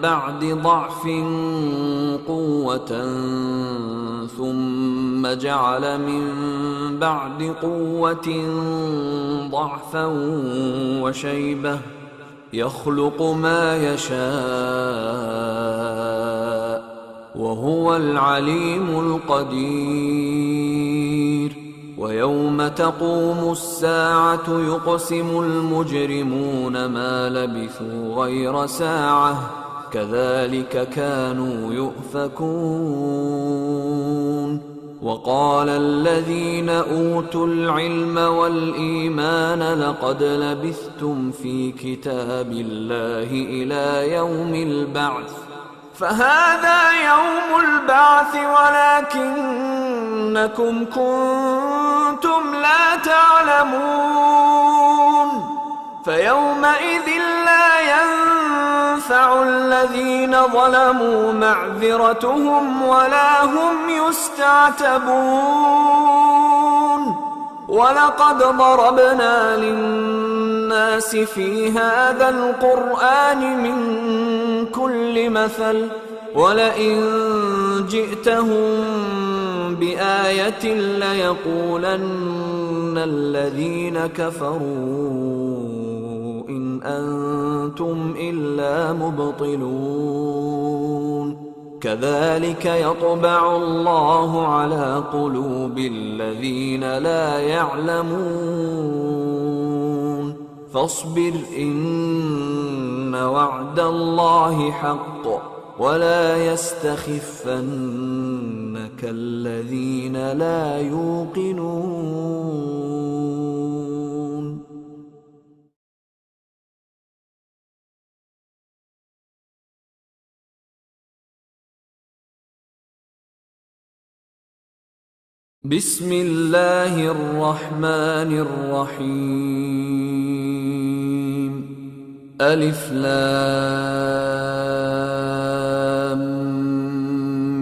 بعد ضعف قوة ثم جعل من بعد قوة ضعفا وشيبة يخلق ما يشاء وهو العليم القدير ويوم تقوم الساعة يقسم المجرمون ما لبثوا غير ساعة كذلك كانوا يؤفكون وقال الذين أوتوا العلم والإيمان لقد لبثتم في كتاب الله إلى يوم البعث فهذا يوم البعث ولكنكم كنتم لا تعلمون فيومئذ لا ينفع الذين ظلموا معذرتهم ولا هم يستعتبون ولقد ضربنا للناس في هذا القرآن من كل مثل ولئن جئتهم بآية ليقولن الذين كفروا إن أنتم إلا مبطلون كذلك يطبع الله على قلوب الذين لا يعلمون فاصبر إن وعد الله حق ولا يستخفنك الذين لا يوقنون. بسم الله الرحمن الرحيم ألف لام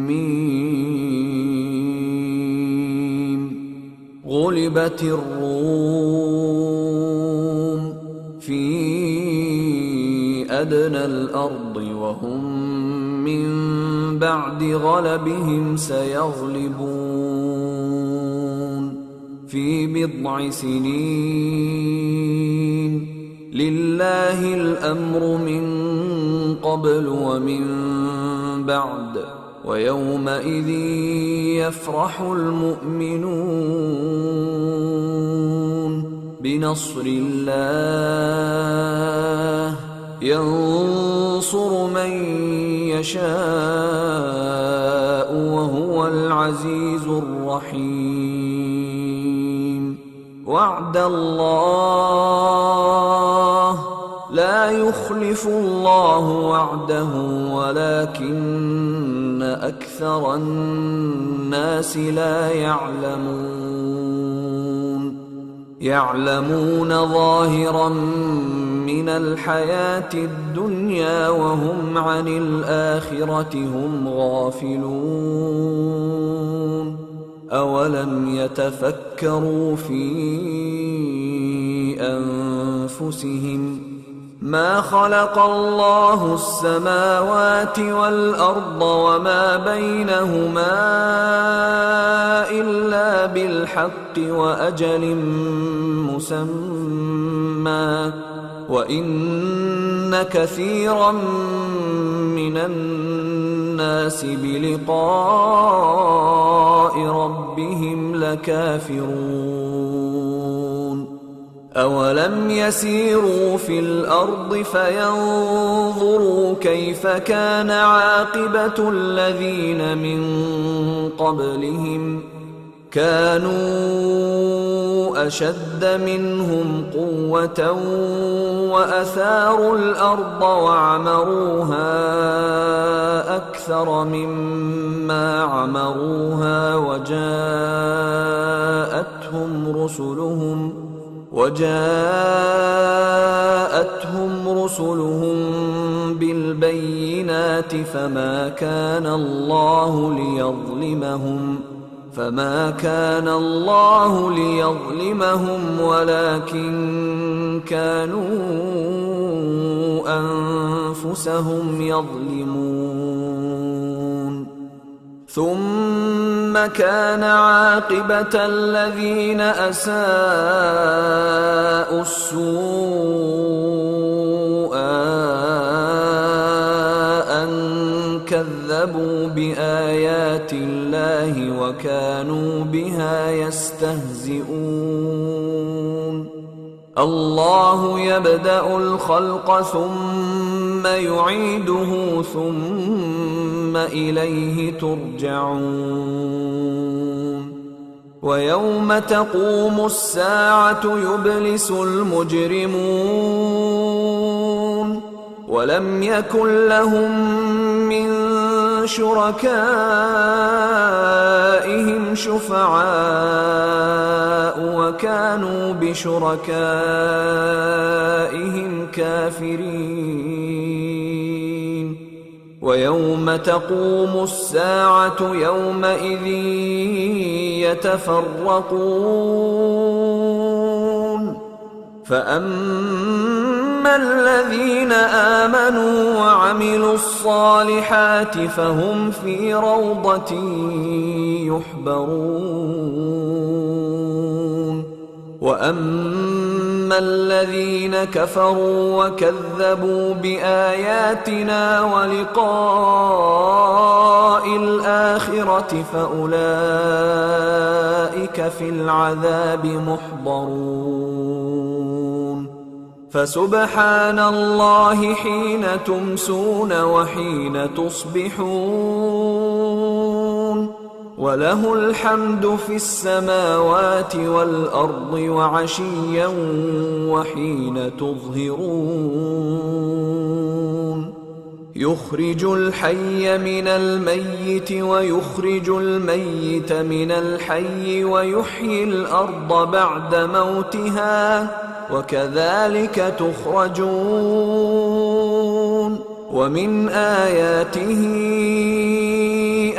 ميم غلبت الروم في أدنى الأرض وهم من بعد غلبهم سيغلبون في بضع سنين لله الأمر من قبل ومن بعد ويومئذ يفرح المؤمنون بنصر الله ينصر من يشاء وهو العزيز الرحيم وعد الله لا يخلف الله وعده ولكن أكثر الناس لا يعلمون ظاهرا من الحياة الدنيا وهم عن الآخرة هم غافلون. أولم يتفكروا في أنفسهم ما خلق الله السماوات والأرض وما بينهما إلا بالحق وأجل مسمى وإن كثيرا من الناس بلقاء ربهم لكافرون. أولم يسيروا في الأرض فينظروا كيف كان عاقبة الذين من قبلهم كانوا أشد منهم قوة وأثاروا الأرض وعمروها أكثر مما عمروها وجاءتهم رسلهم بالبينات فما كان الله ليظلمهم ولكن كانوا أنفسهم يظلمون. ثم كان عاقبة الذين أساءوا السوء أن كذبوا بآيات الله وكانوا بها يستهزئون. الله يبدأ الخلق ثم يعيده ثم إليه ترجعون. ويوم تقوم الساعة يبلس المجرمون ولم يكن لهم من شركائهم شفعاء وكانوا بشركائهم كافرين. ويوم تقوم الساعة يومئذ يتفرقون فأما الذين آمنوا وعملوا الصالحات فهم في روضة يحبرون. وأما الذين كفروا وكذبوا بآياتنا ولقاء الآخرة فأولئك في العذاب محضرون. فسبحان الله حين تمسون وحين تصبحون وله الحمد في السماوات والأرض وعشيا وحين تظهرون. يخرج الحي من الميت ويخرج الميت من الحي ويحيي الأرض بعد موتها وكذلك تخرجون. ومن آياته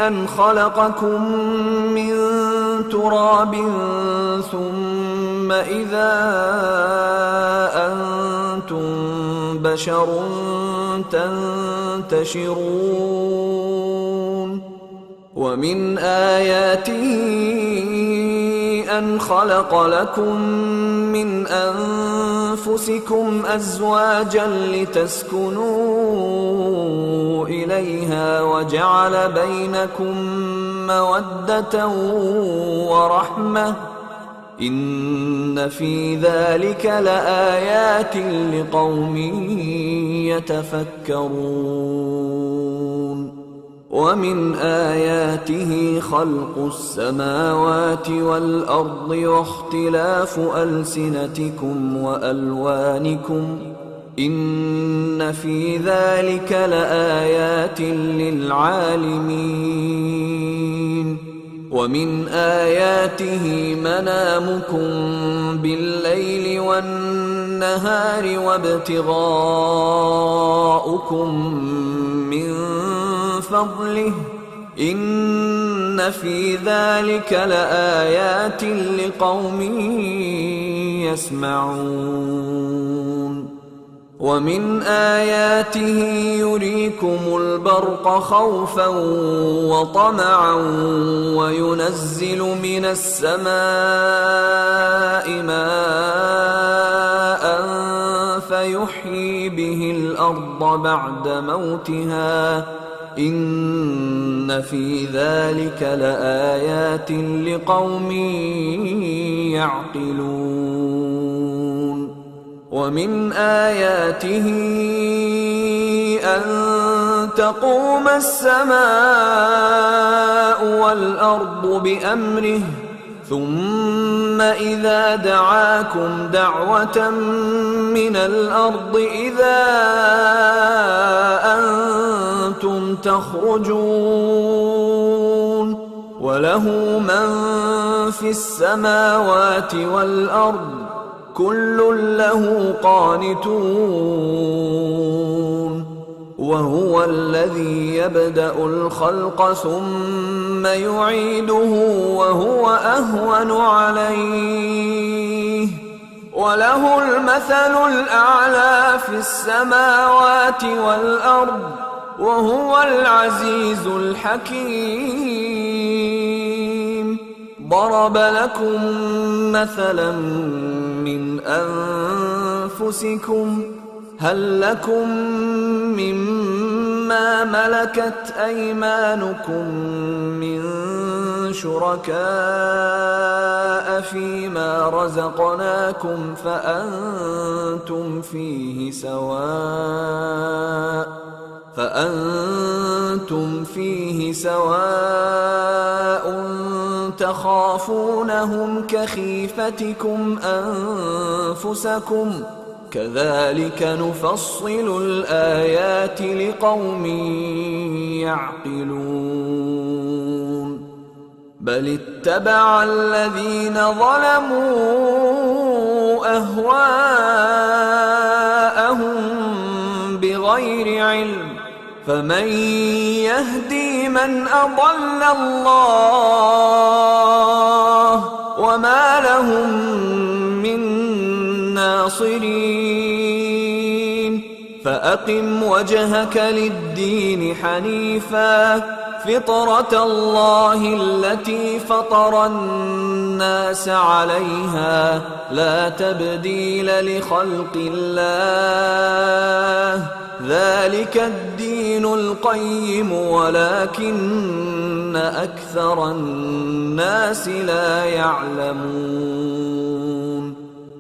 أن خلقكم من تراب ثم إذا أنتم بشر تنتشرون. ومن آياته أن خلق لكم من أنفسكم أزواجا لتسكنوا إليها وجعل بينكم مودة ورحمة إن في ذلك لآيات لقوم يتفكرون. ومن آياته خلق السماوات والأرض واختلاف ألسنتكم وألوانكم إن في ذلك لآيات للعالمين. ومن آياته منامكم بالليل والنهار وابتغاؤكم من فضله إن في ذلك لآيات لقوم يسمعون. ومن آياته يريكم البرق خوفا وطمعا وينزل من السماء ماء فيحيي به الأرض بعد موتها إن في ذلك لآيات لقوم يعقلون. ومن آياته أن تقوم السماء والأرض بأمره ثم إذا دعاكم دعوة من الأرض إذا أنتم تخرجون. وله من في السماوات والأرض كل له قانتون. وهو الذي يبدأ الخلق ثم يعيده وهو أهون عليه وله المثل الأعلى في السماوات والأرض وهو العزيز الحكيم. ضرب لكم مثلا من أنفسكم هل لكم مما ملكت أيمانكم من شركاء فيما رزقناكم فأنتم فيه سواء تخافونهم كخيفتكم أنفسكم كذلك نفصل الآيات لقوم يعقلون. بل اتبع الذين ظلموا أهواءهم بغير علم فمن يهدي من أضل الله وما لهم من ناصرين. فأقم وجهك للدين حنيفا فطرة الله التي فطر الناس عليها لا تبديل لخلق الله ذلك الدين القيم ولكن أكثر الناس لا يعلمون.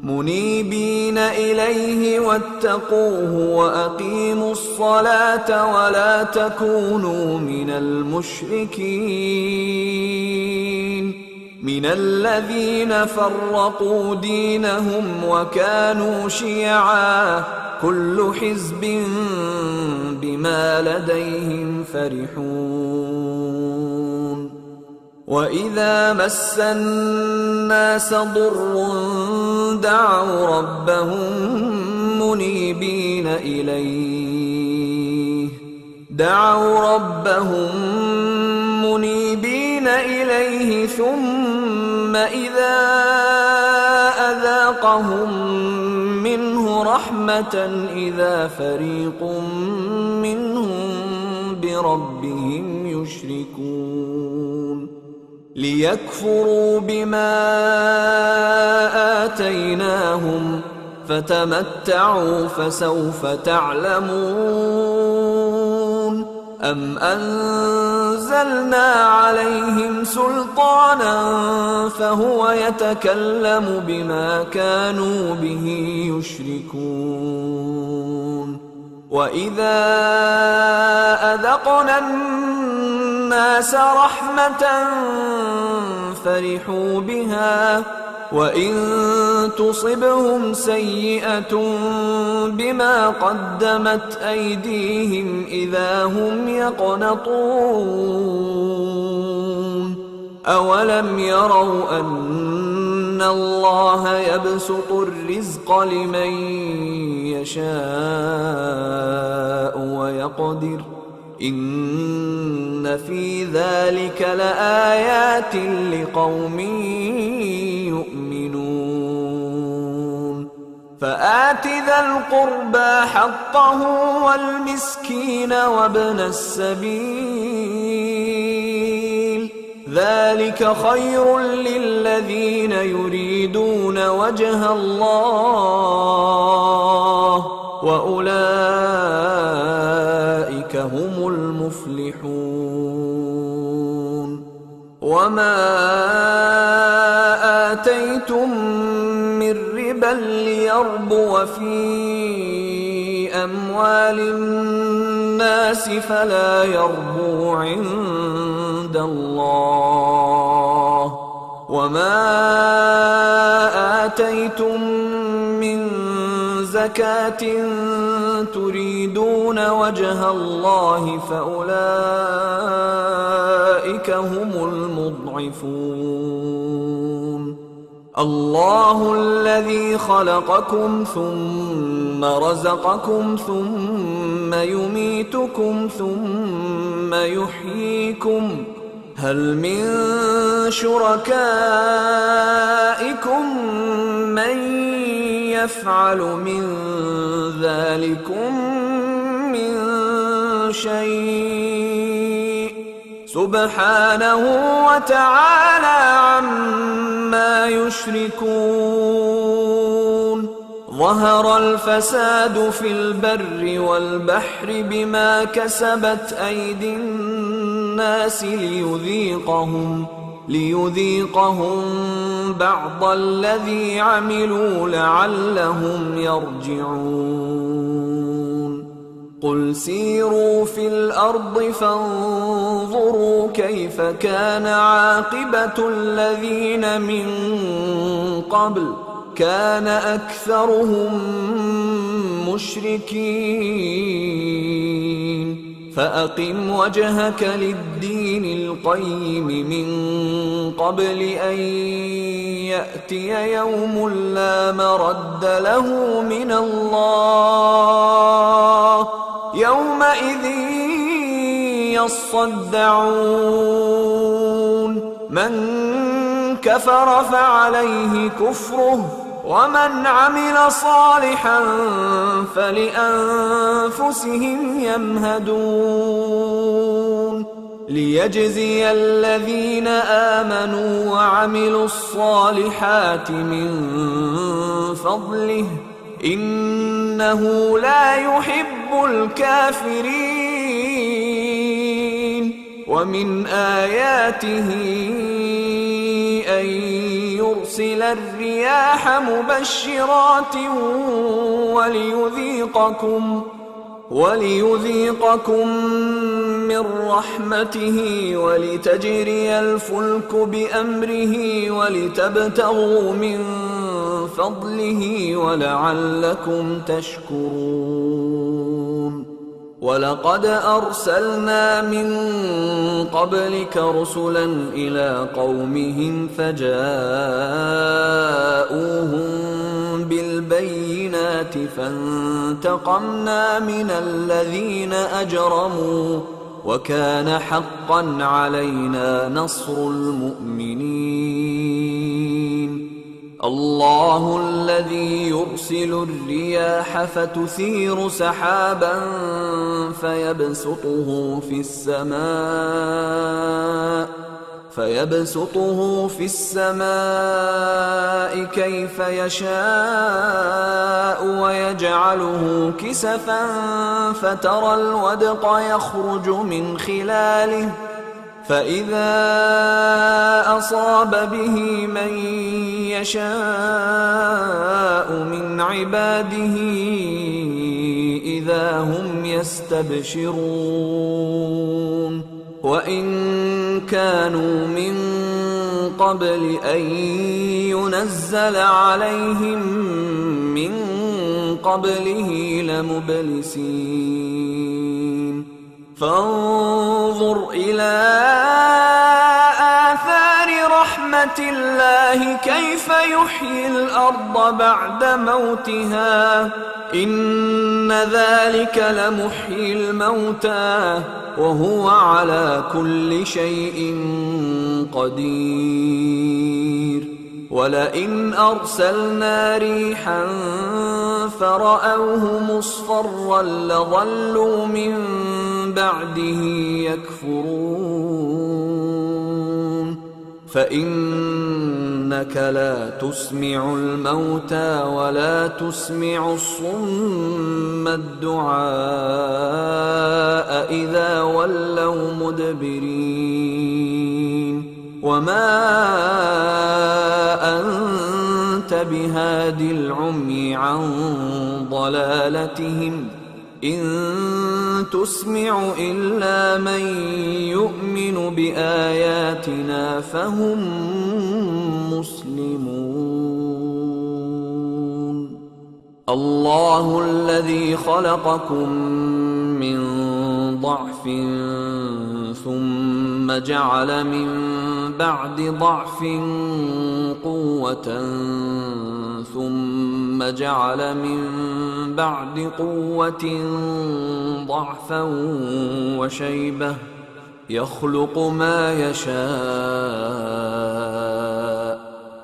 منيبين إليه واتقوه وأقيموا الصلاة ولا تكونوا من المشركين من الذين فرقوا دينهم وكانوا شيعا كل حزب بما لديهم فرحون. وإذا مس الناس ضر دعوا ربهم منيبين إليه ثم إذا أذاقهم منه رحمة إذا فريق منهم بربهم يشركون. ليكفروا بما آتيناهم فتمتعوا فسوف تعلمون. أم أنزلنا عليهم سلطانا فهو يتكلم بما كانوا به يشركون. وإذا أذقنا الناس رحمة فرحوا بها وإن تصبهم سيئة بما قدمت أيديهم إذا هم يقنطون أولم يروا أن الله يبسط الرزق لمن يشاء ويقدر إن في ذلك لآيات لقوم يؤمنون فآت ذا القربى حقه والمسكين وابن السبيل ذلك خير للذين يريدون وجه الله وأولئك هم المفلحون وما آتيتم من ربا ليربو في أموال الناس فلا يربو عند الله وما آتيتم من زكاة تريدون وجه الله فأولئك هم المضعفون الله الذي خلقكم ثم رزقكم ثم يميتكم ثم يحييكم هل من شركائكم من يفعل من ذلكم من شيء سبحانه وتعالى عما يشركون ظهر الفساد في البر والبحر بما كسبت أيدي الناس ليذيقهم بعض الذي عملوا لعلهم يرجعون قل سيروا في الأرض فانظروا كيف كان عاقبة الذين من قبل كان أكثرهم مشركين فأقم وجهك للدين القيم من قبل أن يأتي يوم لا مرد له من الله يومئذ يصدعون من كفر فعليه كفره ومن عمل صالحا فلأنفسهم يمهدون ليجزي الذين آمنوا وعملوا الصالحات من فضله إنه لا يحب الكافرين ومن آياته أن يرسل الرياح مبشرات وليذيقكم من رحمته ولتجري الفلك بأمره ولتبتغوا من فضله ولعلكم تشكرون ولقد أرسلنا من قبلك رسلا إلى قومهم فجاءوهم بالبينات فانتقمنا من الذين أجرموا وكان حقا علينا نصر المؤمنين الله الذي يرسل الرياح فتثير سحابا فيبسطه في السماء كيف يشاء ويجعله كسفا فترى الودق يخرج من خلاله فإذا أصاب به من يشاء من عباده إذا هم يستبشرون وإن كانوا من قبل أن ينزل عليهم من قبله لمبلسين فانظر إلى آثار رحمة الله كيف يحيي الأرض بعد موتها إن ذلك لمحيي الموتى وهو على كل شيء قدير ولئن أرسلنا ريحا فرأوه مصفرا لظلوا من بعده يكفرون فإنك لا تسمع الموتى ولا تسمع الصم الدعاء إذا ولوا مدبرين وما أنت بهاد العمي عن ضلالتهم إن تسمع إلا من يؤمن بآياتنا فهم مسلمون الله الذي خلقكم من ضعف ثم جعل من بعد ضعف قوة ثم جعل من بعد قوة ضعفا وشيبة يخلق ما يشاء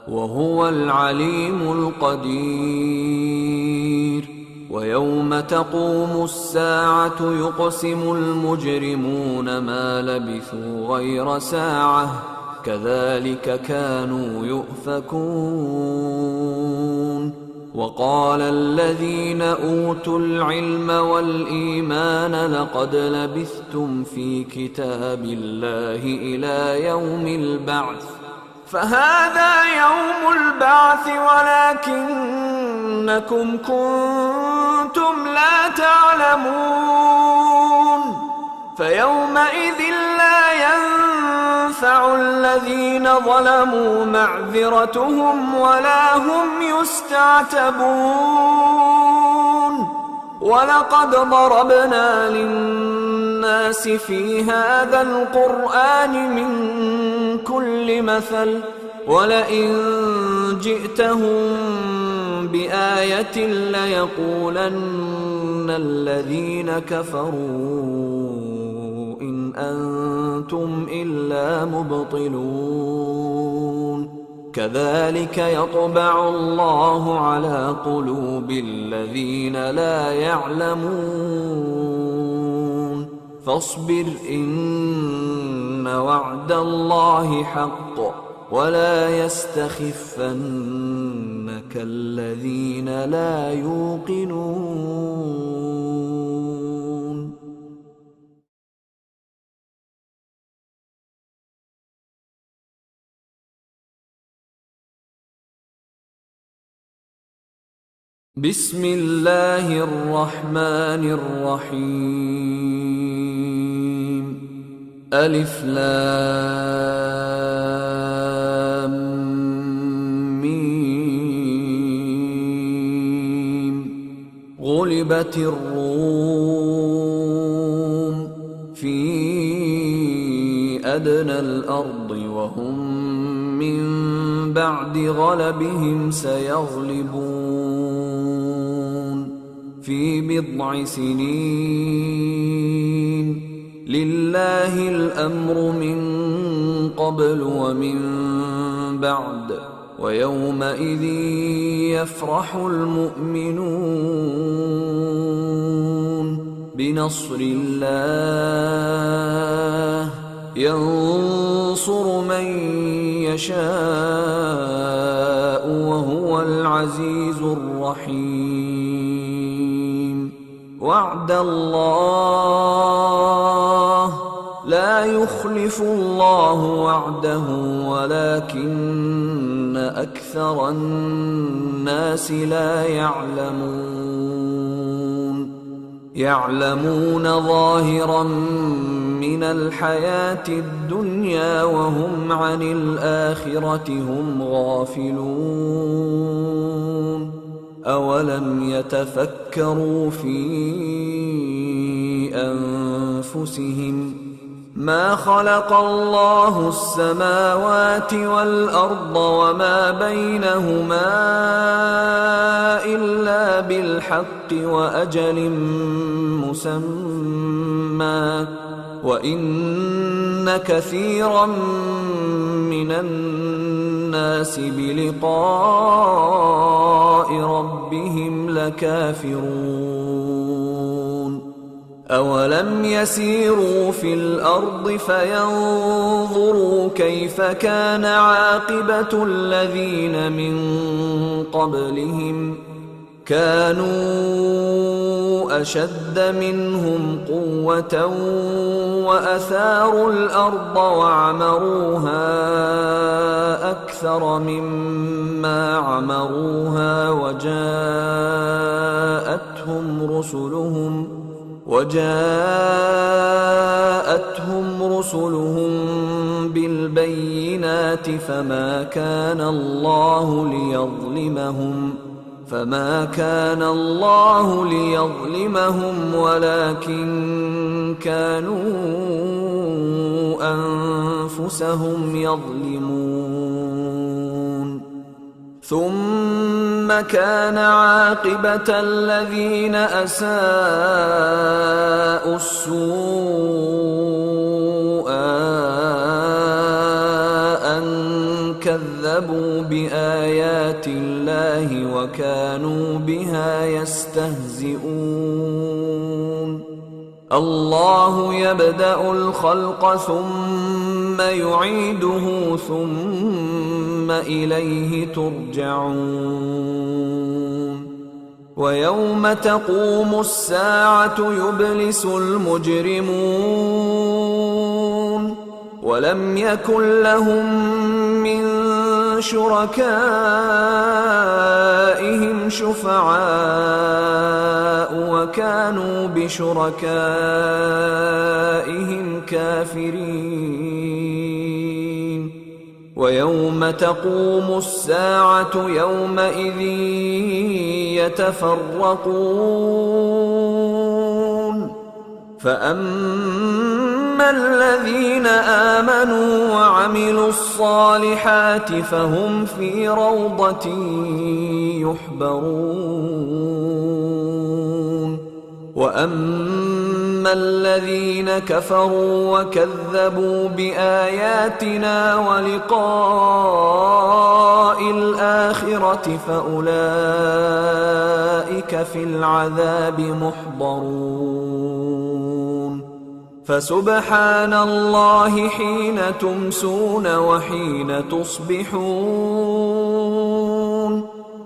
وهو العليم القدير ويوم تقوم الساعة يقسم المجرمون ما لبثوا غير ساعة كذلك كانوا يؤفكون وقال الذين أوتوا العلم والإيمان لقد لبثتم في كتاب الله إلى يوم البعث فهذا يوم البعث ولكنكم كنتم لا تعلمون فيومئذ لا ينفع الذين ظلموا معذرتهم ولا هم يستعتبون ولقد ضربنا للناس في هذا القرآن من كل مثل ولئن جئتهم بآية ليقولن الذين كفروا إن أنتم إلا مبطلون كذلك يطبع الله على قلوب الذين لا يعلمون فاصبر إن وعد الله حق ولا يستخفنك الذين لا يوقنون بسم الله الرحمن الرحيم ألف لام ميم غلبت الروم في أدنى الأرض وهم من بعد غلبهم سيغلبون في بضع سنين لله الأمر من قبل ومن بعد ويومئذ يفرح المؤمنون بنصر الله ينصر من يشاء وهو العزيز الرحيم وعد الله لا يخلف الله وعده ولكن أكثر الناس لا يعلمون ظاهرا من الحياة الدنيا وهم عن الآخرة هم غافلون أولم يتفكروا في أنفسهم ما خلق الله السماوات والأرض وما بينهما إلا بالحق وأجل مسمى وإن كثيرا من الناس بلقاء ربهم لكافرون أولم يسيروا في الأرض فينظروا كيف كان عاقبة الذين من قبلهم كانوا أشد منهم قوة وأثاروا الأرض وعمروها أكثر مما عمروها وجاءتهم رسلهم بالبينات فما كان الله ليظلمهم ولكن كانوا أنفسهم يظلمون ثم كان عاقبة الذين أساءوا السوء أن كذبوا بآيات الله وكانوا بها يستهزئون الله يبدأ الخلق ثم يعيده ثم إليه ترجعون ويوم تقوم الساعة يبلس المجرمون ولم يكن لهم من شركائهم شفعاء وكانوا بشركائهم كافرين ويوم تقوم الساعة يومئذ يتفرقون فأما الذين آمنوا وعملوا الصالحات فهم في روضة يحبرون وأما الذين كفروا وكذبوا بآياتنا ولقاء الآخرة فأولئك في العذاب محضرون فسبحان الله حين تمسون وحين تصبحون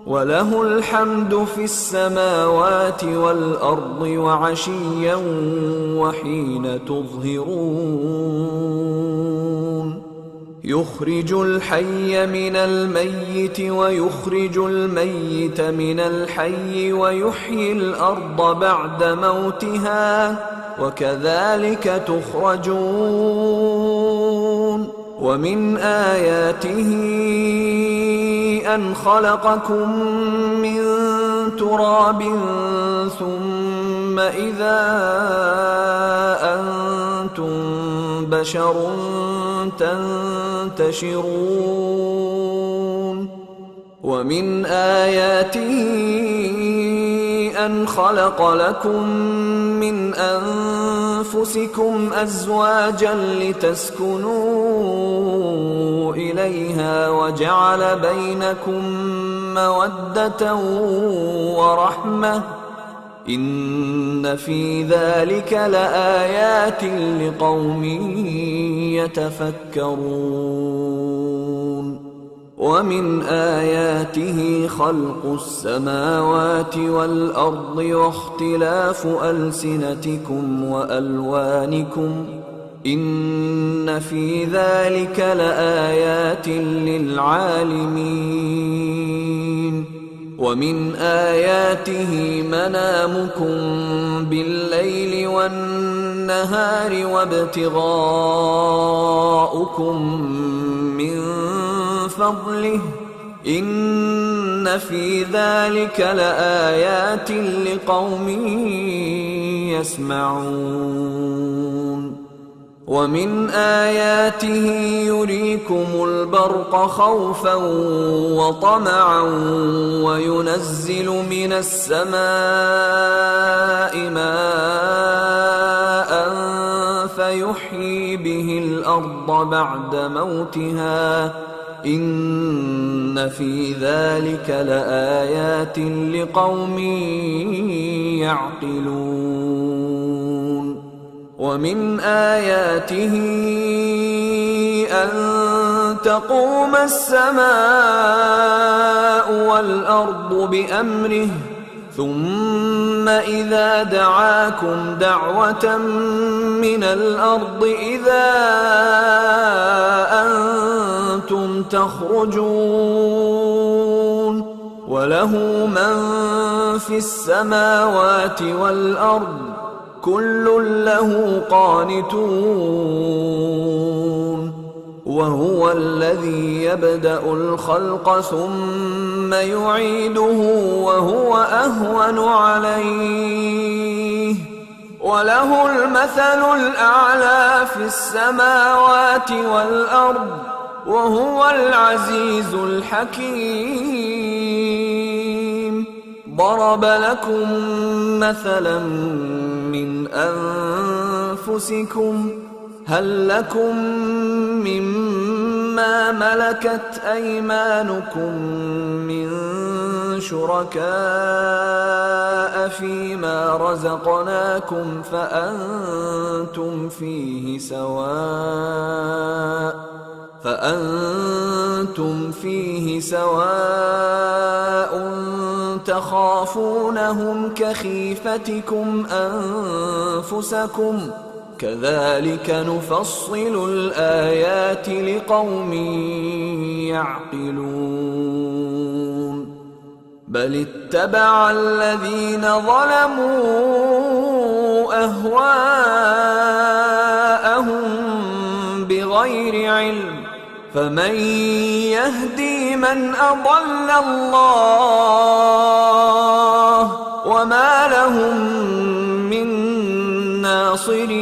وله الحمد في السماوات والأرض وعشيا وحين تظهرون يخرج الحي من الميت ويخرج الميت من الحي ويحيي الأرض بعد موتها وكذلك تخرجون ومن آياته أن خلقكم من تراب ثم إذا أنتم بشر تنتشرون ومن آياته أن خلق لكم من أنفسكم أزواجا لتسكنوا إليها وجعل بينكم مودة ورحمة إن في ذلك لآيات لقوم يتفكرون ومن آياته خلق السماوات والأرض واختلاف ألسنتكم وألوانكم إن في ذلك لآيات للعالمين ومن آياته منامكم بالليل والنهار وابتغاؤكم من فضله إن في ذلك لآيات لقوم يسمعون ومن آياته يريكم البرق خوفا وطمعا وينزل من السماء ماء فيحيي به الأرض بعد موتها إن في ذلك لآيات لقوم يعقلون ومن آياته أن تقوم السماء والأرض بأمره ثم إذا دعاكم دعوة من الأرض إذا أنتم تخرجون وله من في السماوات والأرض كل له قانتون وهو الذي يبدأ الخلق ثم يعيده وهو أهون عليه وله المثل الأعلى في السماوات والأرض وهو العزيز الحكيم ضرب لكم مثلا من أنفسكم هل لكم مما ملكت أيمانكم من شركاء فيما رزقناكم فأنتم فيه سواء تخافونهم كخيفتكم أنفسكم كذلك نفصل الآيات لقوم يعقلون بل اتبع الذين ظلموا أهواءهم بغير علم فمن يهدي من أضل الله وما لهم من ناصرين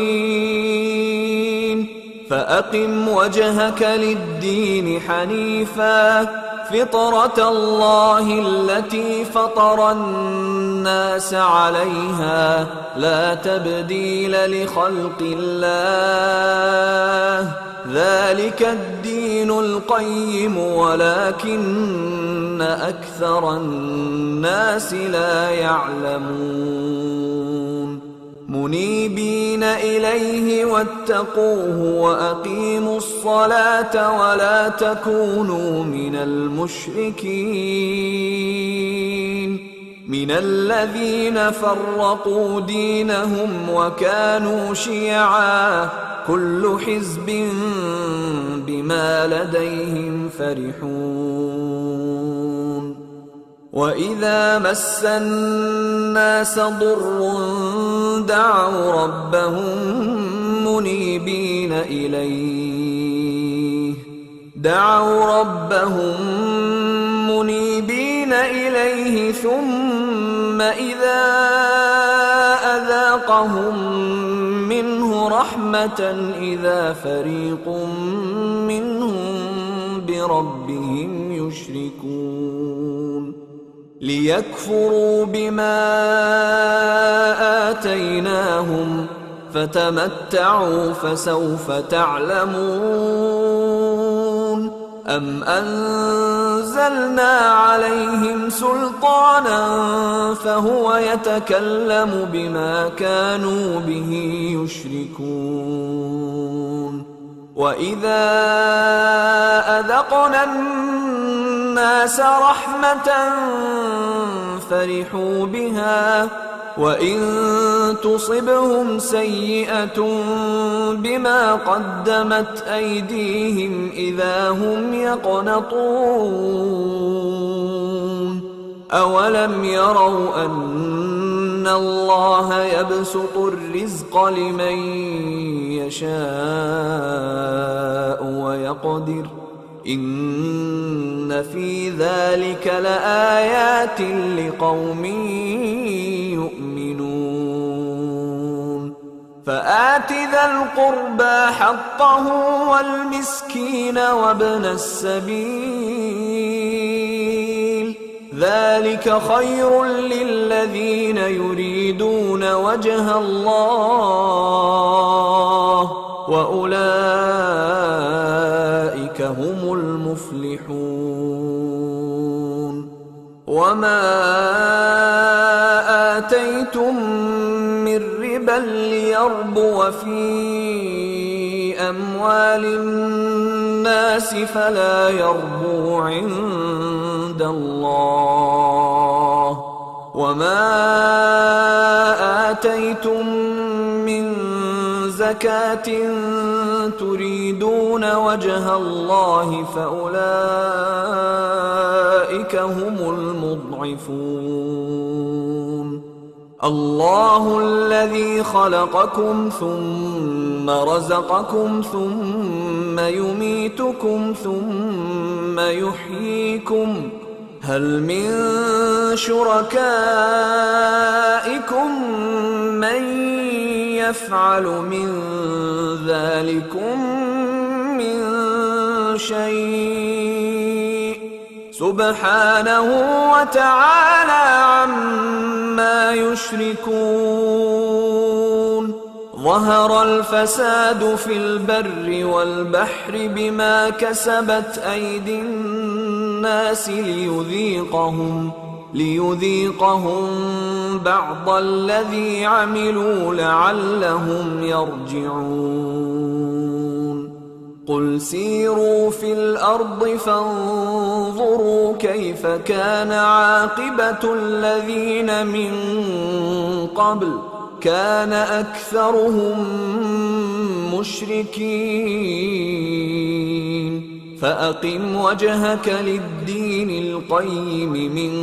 فأقم وجهك للدين حنيفا فطرة الله التي فطر الناس عليها لا تبديل لخلق الله ذلك الدين القيم ولكن أكثر الناس لا يعلمون منيبين إليه واتقوه وأقيموا الصلاة ولا تكونوا من المشركين من الذين فرقوا دينهم وكانوا شيعا كل حزب بما لديهم فرحون وإذا مس الناس ضر دعوا ربهم منيبين إليه ثم إذا أذاقهم منه رحمة إذا فريق منهم بربهم يشركون ليكفروا بما آتيناهم فتمتعوا فسوف تعلمون أم أنزلنا عليهم سلطانا فهو يتكلم بما كانوا به يشركون وإذا أذقنا الناس رحمة فرحوا بها وإن تصبهم سيئة بما قدمت أيديهم إذا هم يقنطون أولم يروا أن الله يبسط الرزق لمن يشاء ويقدر إن في ذلك لآيات لقوم يؤمنون فآت ذا القربى حقه والمسكين وابن السبيل ذلك خير للذين يريدون وجه الله وأولئك هم المفلحون وما آتيتم من ربا ليربو في أموال الناس فلا يربو عند الله وما آتيتم من زكاة تريدون وجه الله فأولئك هم المضعفون الله الذي خلقكم ثم رزقكم ثم يميتكم ثم يحييكم هل من شركائكم من يفعل من ذلكم من شيء سبحانه وتعالى عما يشركون ظهر الفساد في البر والبحر بما كسبت أيدي الناس ليذيقهم بعض الذي عملوا لعلهم يرجعون قل سيروا في الأرض فانظروا كيف كان عاقبة الذين من قبل كان أكثرهم مشركين فأقم وجهك للدين القيم من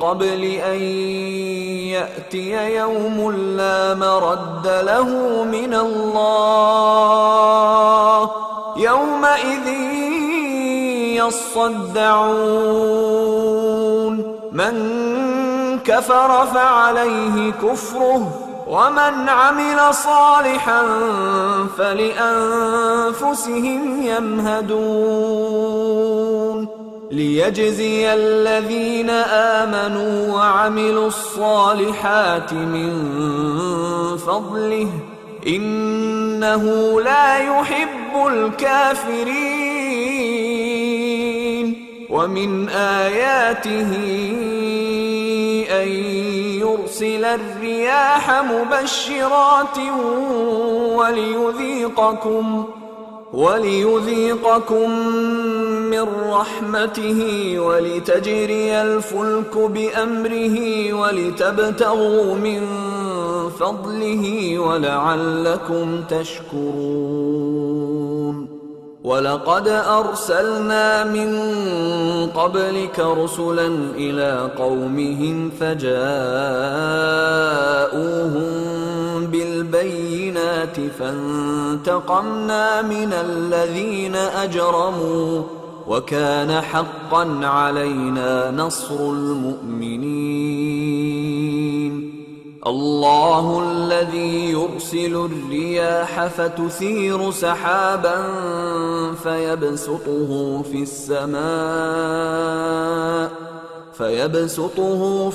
قبل أن يأتي يوم لا مرد له من الله يومئذ يصدعون من كفر فعليه كفره ومن عمل صالحا فلأنفسهم يمهدون ليجزي الذين آمنوا وعملوا الصالحات من فضله إنه لا يحب الكافرين ومن آياته أن يرسل الرياح مبشرات وليذيقكم من رحمته ولتجري الفلك بأمره ولتبتغوا من فضله ولعلكم تشكرون ولقد أرسلنا من قبلك رسلا إلى قومهم فجاءوهم بالبينات فانتقمنا من الذين أجرموا وكان حقا علينا نصر المؤمنين الله الذي يرسل الرياح فتثير سحابا فيبسطه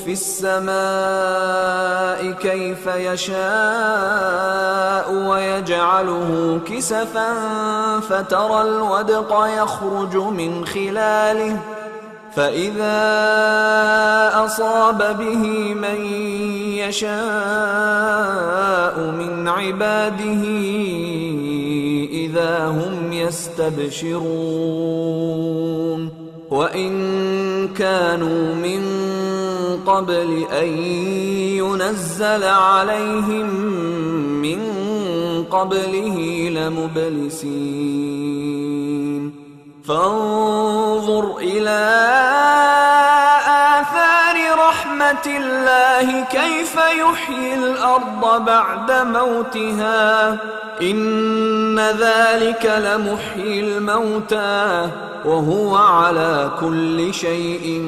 في السماء كيف يشاء ويجعله كسفا فترى الودق يخرج من خلاله فإذا أصاب به من يشاء من عباده إذا هم يستبشرون وإن كانوا من قبل أن ينزل عليهم من قبله لمبلسين فانظر إلى آثار آيات الله كيف يحيي الأرض بعد موتها إن ذلك لمحيي الموتى وهو على كل شيء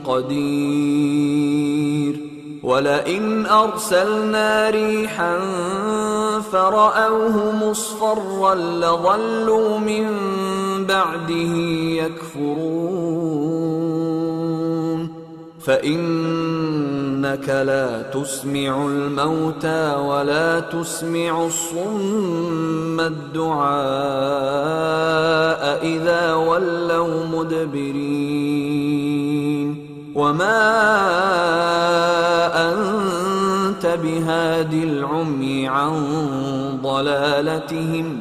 قدير ولئن أرسلنا ريحا فرأوه مصفرا لظلوا من بعده يكفرون فإنك لا تسمع الموتى ولا تسمع الصم الدعاء إذا ولوا مدبرين وما أنت بهاد العمي عن ضلالتهم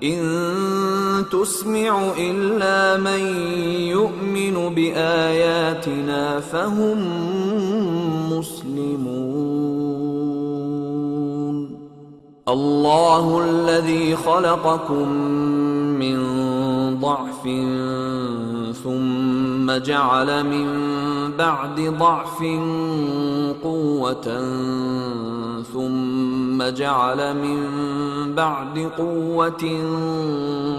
إن تسمع إلا من يؤمن بآياتنا فهم مسلمون الله الذي خلقكم من ضعف ثم جعل من بعد ضعف قوة ثم جعل من بعد قوة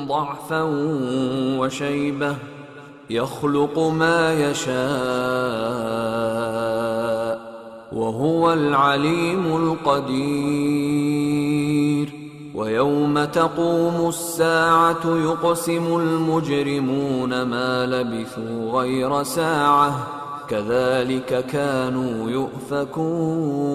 ضعفا وشيبة يخلق ما يشاء وهو العليم القدير ويوم تقوم الساعة يقسم المجرمون ما لبثوا غير ساعة كذلك كانوا يؤفكون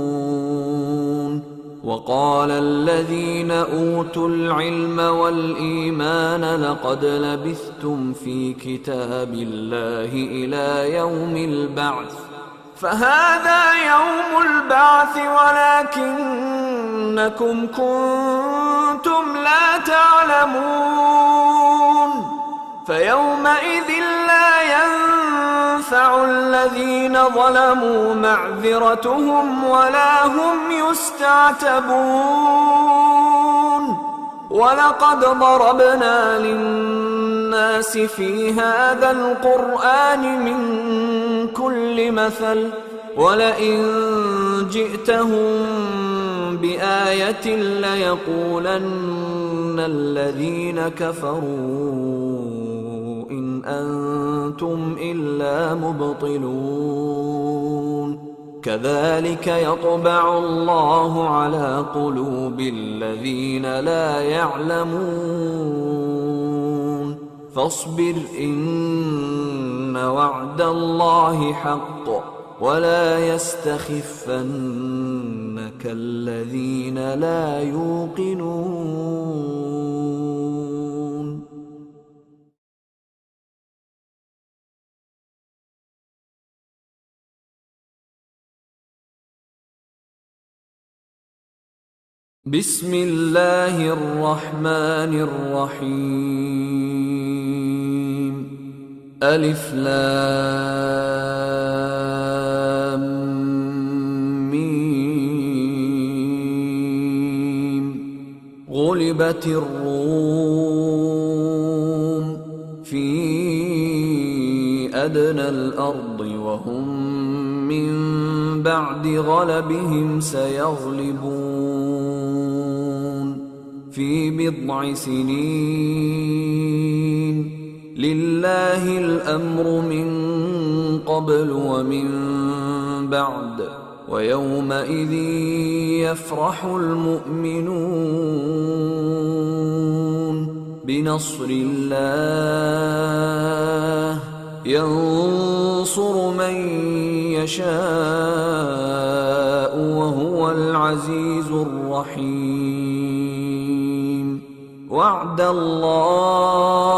وقال الذين أوتوا العلم والإيمان لقد لبثتم في كتاب الله إلى يوم البعث فهذا يوم البعث ولكنكم كنتم لا تعلمون فيومئذ لا ينفع الذين ظلموا معذرتهم ولا هم يستعتبون ولقد ضربنا للناس في هذا القرآن من كل مثل ولئن جئتهم بآية ليقولن الذين كفروا إن أنتم إلا مبطلون كذلك يطبع الله على قلوب الذين لا يعلمون فاصبر إن وعد الله حق ولا يستخفنك الذين لا يوقنون بسم الله الرحمن الرحيم ألف لام ميم غلبت الروم في أدنى الأرض وهم من بعد غلبهم سيغلبون في بضع سنين لله الأمر من قبل ومن بعد ويومئذ يفرح المؤمنون بنصر الله ينصر من يشاء وهو العزيز الرحيم وعد الله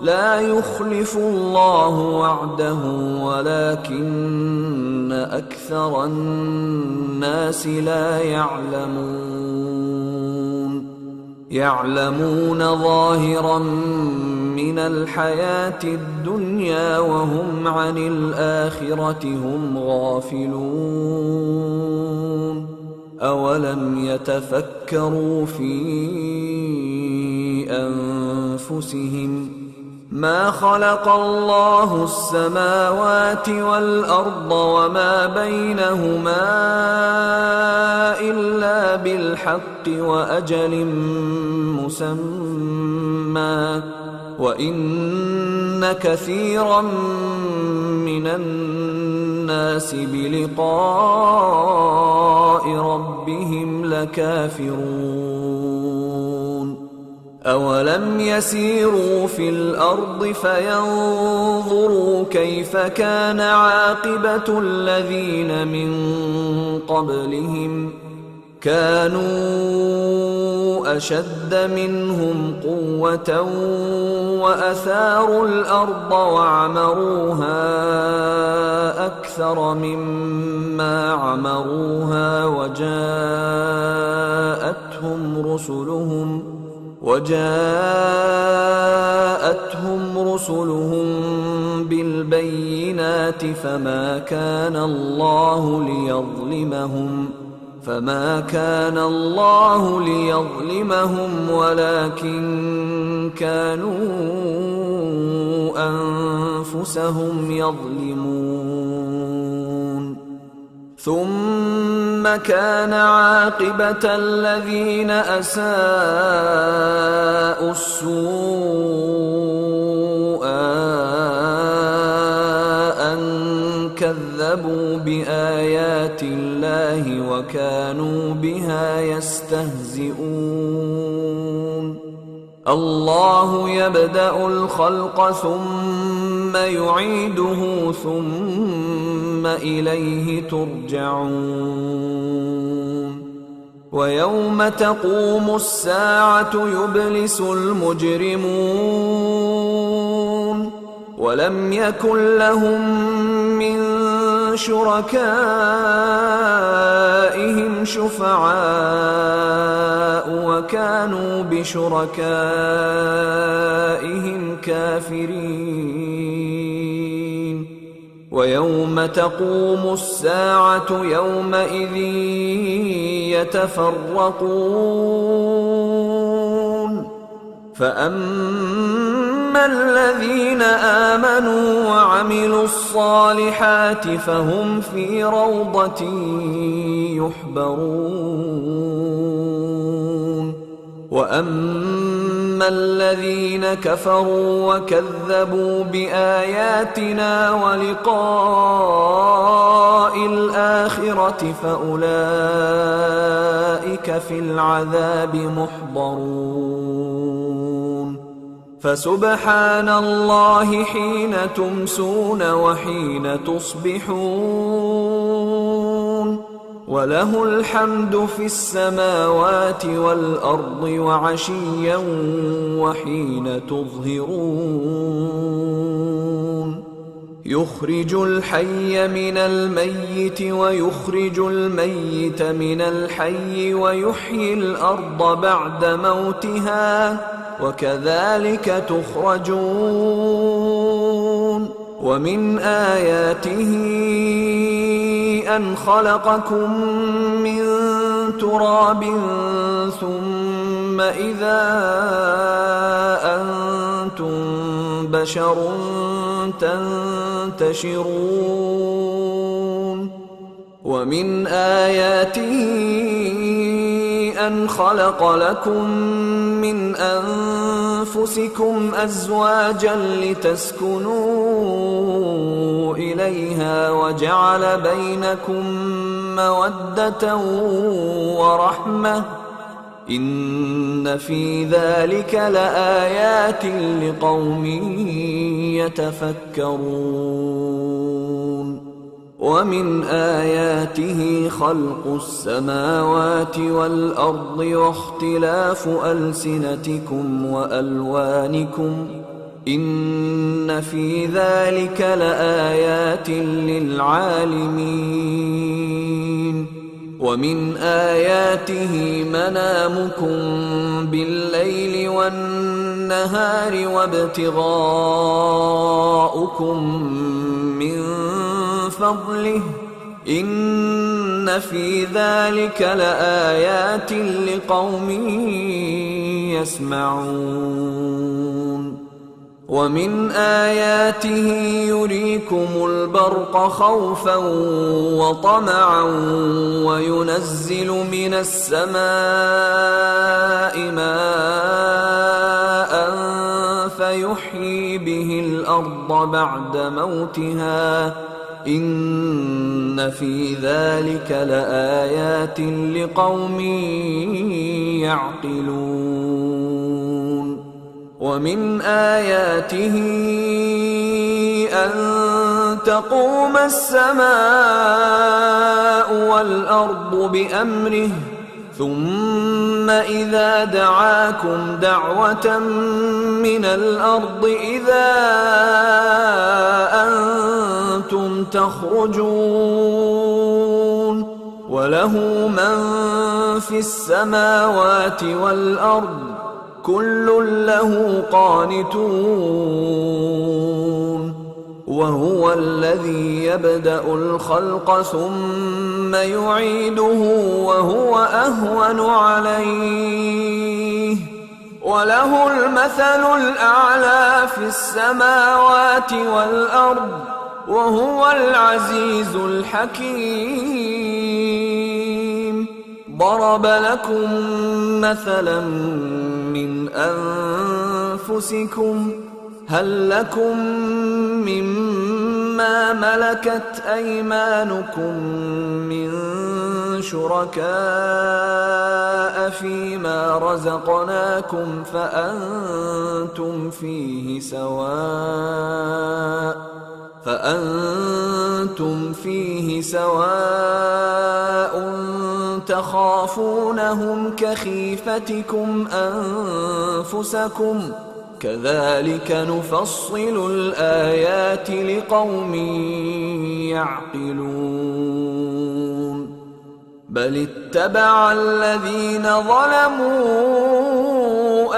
لا يخلف الله وعده ولكن أكثر الناس لا يعلمون ظاهرا من الحياة الدنيا وهم عن الآخرة هم غافلون أولم يتفكروا في أنفسهم ما خلق الله السماوات والأرض وما بينهما إلا بالحق وأجل مسمى وإن كثيرا من الناس بلقاء ربهم لكافرون أولم يسيروا في الأرض فينظروا كيف كان عاقبة الذين من قبلهم كانوا أشد منهم قوة وأثاروا الأرض وعمروها أكثر مما عمروها وجاءتهم رسلهم بالبينات فما كان الله ليظلمهم ولكن كانوا أنفسهم يظلمون ثم كان عاقبة الذين أساءوا السوء أن كذبوا بآيات الله وكانوا بها يستهزئون الله يبدأ الخلق ثم يعيده ثم إليه ترجعون ويوم تقوم الساعة يبلس المجرمون ولم يكن لهم من شركائهم شفعاء وكانوا بشركائهم كافرين ويوم تقوم الساعة يومئذ يتفرقون فأما الذين آمنوا وعملوا الصالحات فهم في روضة يحبرون وأما الذين كفروا وكذبوا بآياتنا ولقاء الآخرة فأولئك في العذاب محضرون فسبحان الله حين تمسون وحين تصبحون وله الحمد في السماوات والأرض وعشيا وحين تظهرون يخرج الحي من الميت ويخرج الميت من الحي ويحيي الأرض بعد موتها وكذلك تخرجون ومن آياته أن خلقكم من تراب ثم إذا أنتم بشر تنتشرون ومن آياته أن خلق لكم من أنفسكم أزواجا لتسكنوا إليها وجعل بينكم مودة ورحمة إن في ذلك لآيات لقوم يتفكرون ومن آياته خلق السماوات والأرض واختلاف ألسنتكم وألوانكم إن في ذلك لآيات للعالمين ومن آياته منامكم بالليل والنهار وابتغاؤكم من فضله إن في ذلك لآيات لقوم يسمعون ومن آياته يريكم البرق خوفا وطمعا وينزل من السماء ماء فيحيي به الأرض بعد موتها إن في ذلك لآيات لقوم يعقلون ومن آياته أن تقوم السماء والأرض بأمره ثم إذا دعاكم دعوة من الأرض إذا أنتم تخرجون وله من في السماوات والأرض كل له قانتون وهو الذي يبدأ الخلق ثم يعيده وهو أهون عليه وله المثل الأعلى في السماوات والأرض وهو العزيز الحكيم ضرب لكم مثلا من أنفسكم هل لكم مما ملكت أيمانكم من شركاء فيما رزقناكم فأنتم فيه سواء تخافونهم كخيفتكم أنفسكم كذلك نفصل الآيات لقوم يعقلون بل اتبع الذين ظلموا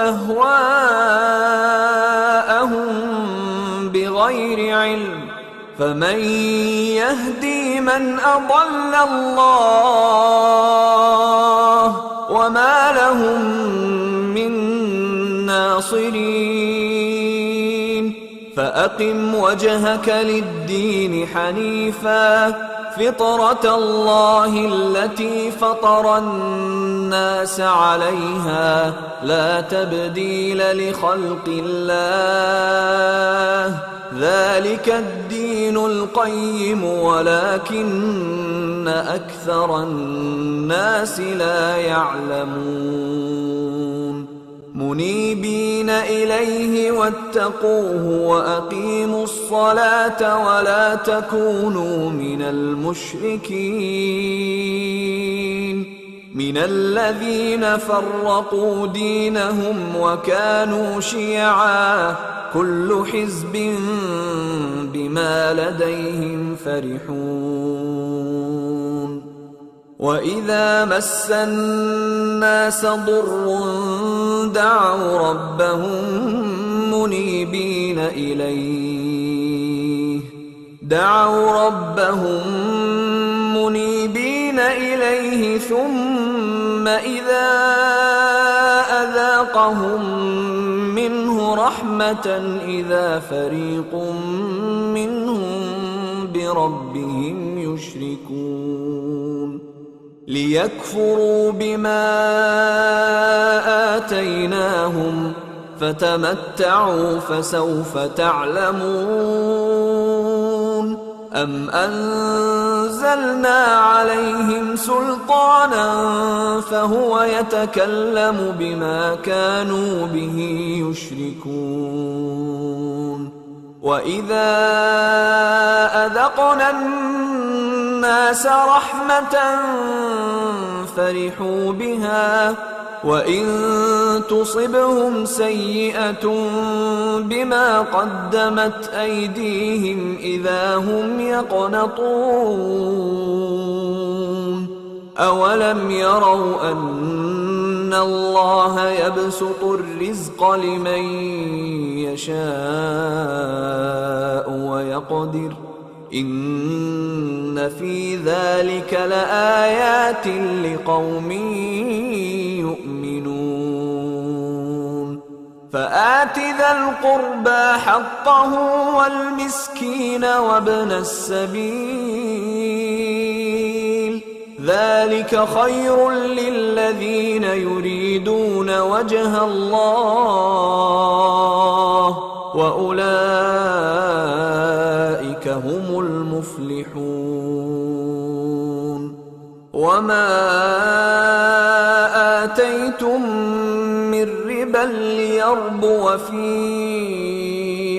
أهواءهم بغير علم فمن يهدي من أضل الله وما لهم من ناصرين فأقم وجهك للدين حنيفا فطرة الله التي فطر الناس عليها لا تبديل لخلق الله ذلك الدين القيم ولكن أكثر الناس لا يعلمون منيبين إليه واتقوه وأقيموا الصلاة ولا تكونوا من المشركين من الذين فرقوا دينهم وكانوا شيعا كل حزب بما لديهم فرحون وإذا مس الناس ضر دعوا ربهم منيبين إليه ثم إذا أذاقهم منه رحمة إذا فريق منهم بربهم يشركون ليكفروا بما آتيناهم فتمتعوا فسوف تعلمون أم أنزلنا عليهم سلطانا فهو يتكلم بما كانوا به يشركون وإذا أذقنا الناس رحمة فرحوا بها وإن تصبهم سيئة بما قدمت أيديهم إذا هم يقنطون أولم يروا أن الله يبسط الرزق لمن يشاء ويقدر إن في ذلك لآيات لقوم يؤمنون فآت ذا القربى حقه والمسكين وابن السبيل ذلك خير للذين يريدون وجه الله وأولئك هم المفلحون. وما آتيتم من ربا ليربو في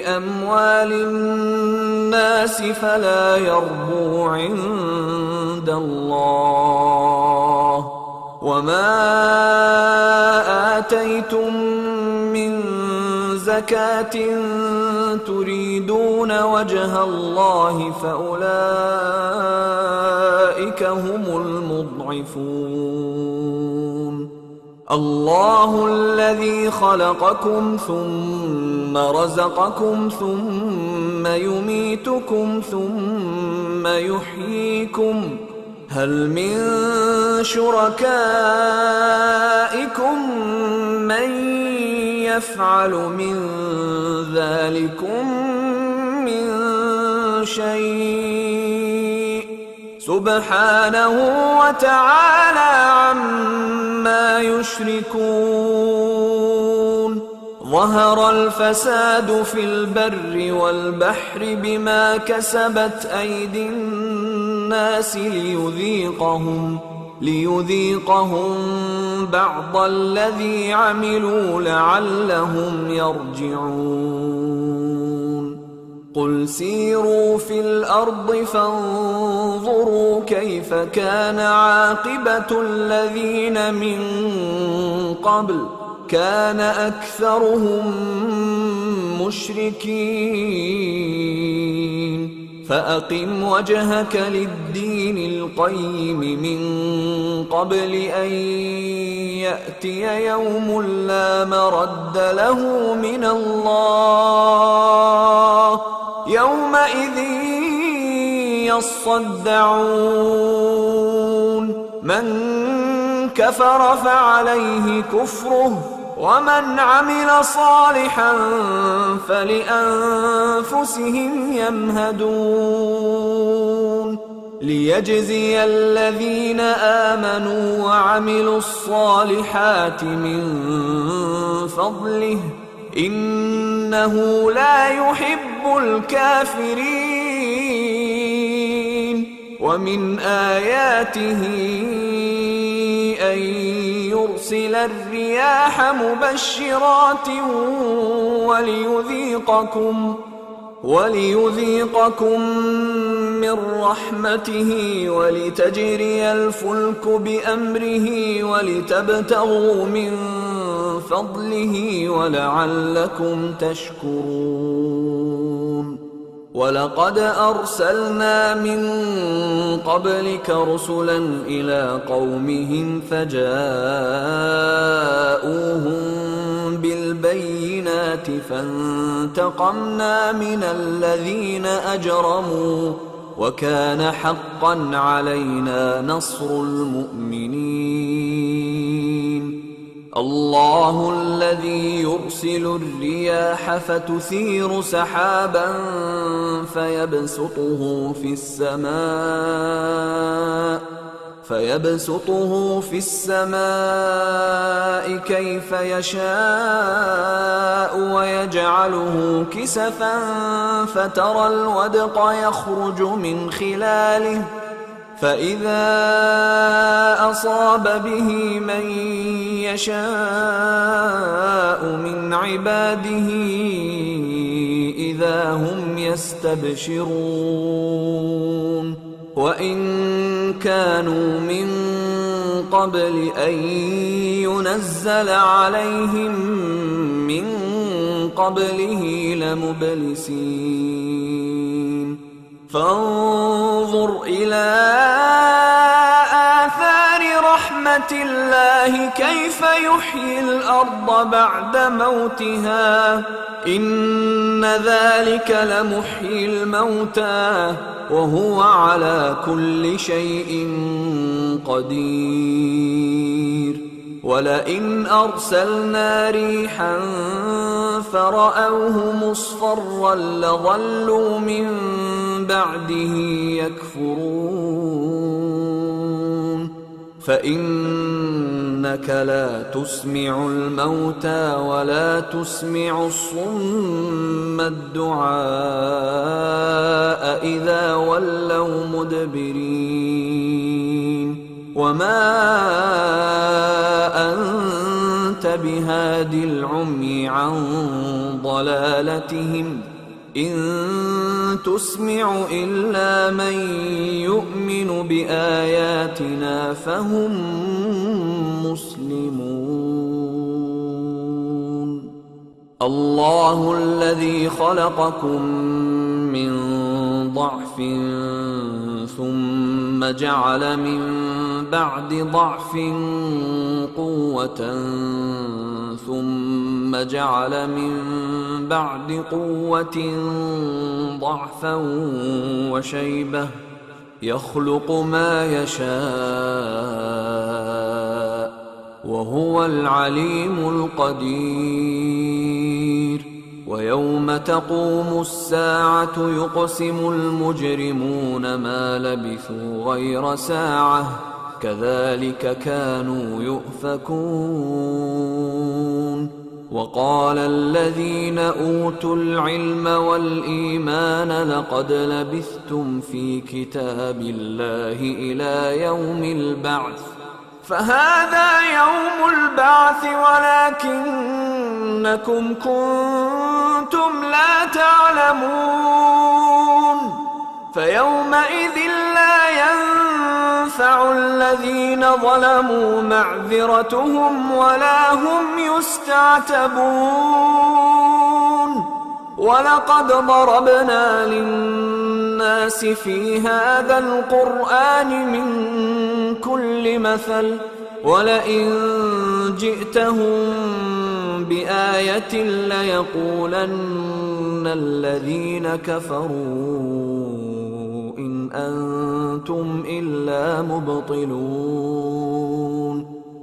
أموال الناس فلا يربو عند الله، وما آتيتم من زكاة تريدون وجه الله فأولئك هم المضعفون. الله الذي خلقكم ثم رزقكم ثم يميتكم ثم يحييكم، هل من شركائكم من يفعل من ذلكم من شيء سبحانه وتعالى عما يشركون. ظهر الفساد في البر والبحر بما كسبت أيدي الناس ليذيقهم بعض الذي عملوا لعلهم يرجعون. قل سيروا في الأرض فانظروا كيف كان عاقبة الذين من قبل كان أكثرهم مشركين. فأقم وجهك للدين القيم من قبل أن يأتي يوم لا مرد له من الله يومئذ يصدعون. من كفر فعليه كفره ومن عمل صالحا فلأنفسهم يمهدون. ليجزي الذين آمنوا وعملوا الصالحات من فضله إنه لا يحب الكافرين. ومن آياته أن يرسل الرياح مبشرات وليذيقكم من رحمته ولتجري الفلك بأمره ولتبتغوا من فضله ولعلكم تشكرون. ولقد أرسلنا من قبلك رسلا إلى قومهم فجاءوهم بالبينات فانتقمنا من الذين أجرموا وكان حقا علينا نصر المؤمنين. الله الذي يرسل الرياح فتثير سحابا فيبسطه في السماء كيف يشاء ويجعله كسفا فترى الودق يخرج من خلاله فإذا أصاب به من يشاء من عباده إذا هم يستبشرون. وإن كانوا من قبل أن ينزل عليهم من قبله لمبلسين. فانظر إلى آثار رحمة الله كيف يحيي الأرض بعد موتها إن ذلك لمحيي الموتى وهو على كل شيء قدير. ولئن أرسلنا ريحا فرأوه مصفرا لظلوا من بعده يكفرون فإنك لا تسمع الموتى ولا تسمع الصم الدعاء إذا ولوا مدبرين وما أنت بهاد العمي عن ضلالتهم إن تسمع إلا من يؤمن بآياتنا فهم مسلمون الله الذي خلقكم من ضعف ثم جعل من بعد ضعف قوة ثم جعل من بعد قوة ضعفا وشيبة يخلق ما يشاء وهو العليم القدير ويوم تقوم الساعة يقسم المجرمون ما لبثوا غير ساعة كذلك كانوا يؤفكون وقال الذين أوتوا العلم والإيمان لقد لبثتم في كتاب الله إلى يوم البعث فهذا يوم البعث ولكنكم كنتم لا تعلمون فيومئذ لا ينفع الذين ظلموا معذرتهم ولا هم يستعتبون ولقد ضربنا للناس في هذا القرآن من كل مثل ولئن جئتهم بآية ليقولن الذين كفروا إن أنتم إلا مبطلون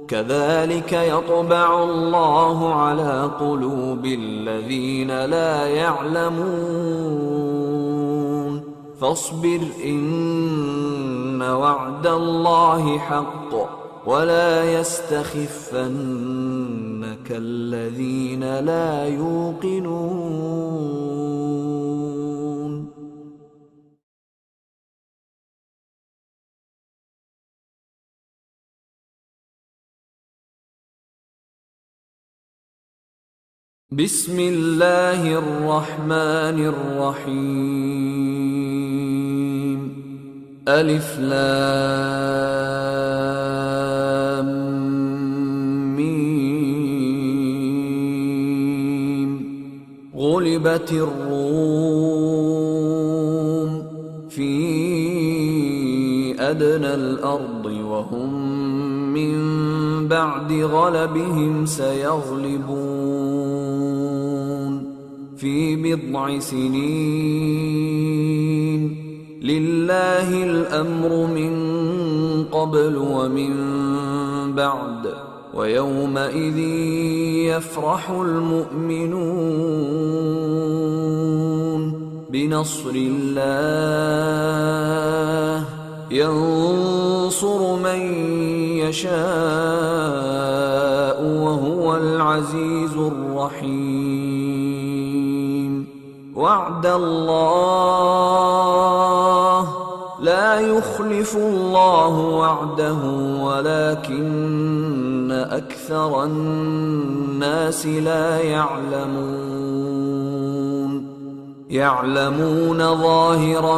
كذلك يطبع الله على قلوب الذين لا يعلمون فاصبر إن وعد الله حق ولا يستخفنك الذين لا يوقنون بسم الله الرحمن الرحيم ألف لام ميم غلبت الروم في أدنى الأرض وهم من بعد غلبهم سيغلبون في بضع سنين لله الأمر من قبل ومن بعد ويومئذ يفرح المؤمنون بنصر الله ينصر من يشاء وهو العزيز الرحيم وعد الله لا يخلف الله وعده ولكن أكثر الناس لا يعلمون ظاهرا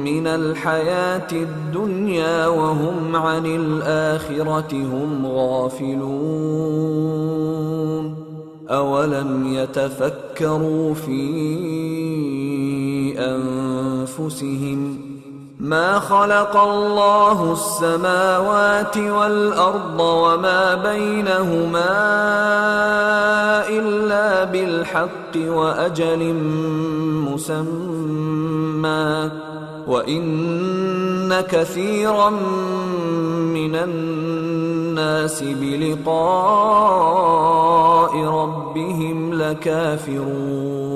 من الحياة الدنيا وهم عن الآخرة هم غافلون أولم يتفكروا في أنفسهم ما خلق الله السماوات والأرض وما بينهما إلا بالحق وأجل مسمى وإن كثيرا من الناس بلقاء ربهم لكافرون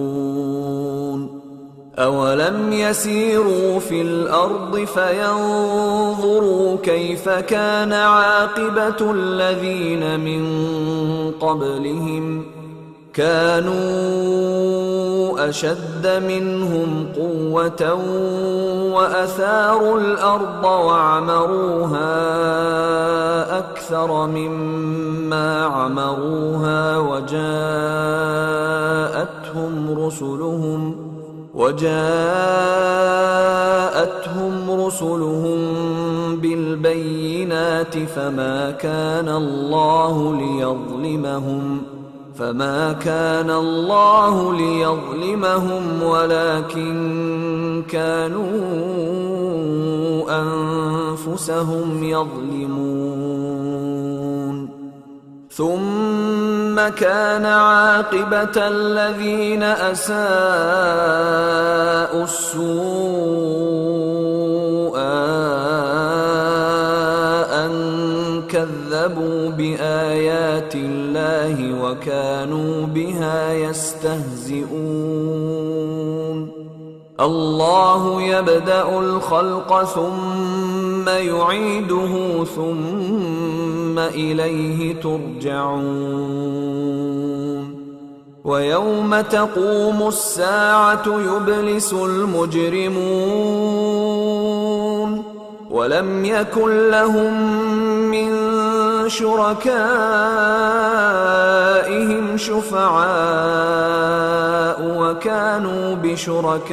أولم يسيروا في الأرض فينظروا كيف كان عاقبة الذين من قبلهم كانوا أشد منهم قوة وأثاروا الأرض وعمروها أكثر مما عمروها وجاءتهم رسلهم بالبينات فما كان الله ليظلمهم ولكن كانوا أنفسهم يظلمون ثم كان عاقبة الذين أساءوا السوء أن كذبوا بآيات الله وكانوا بها يستهزئون الله يبدأ الخلق ثم يعيده ثم إليه ترجعون ويوم تقوم الساعة يبلس المجرمون ولم يكن لهم من شركائهم شفعاء وكانوا بشركائهم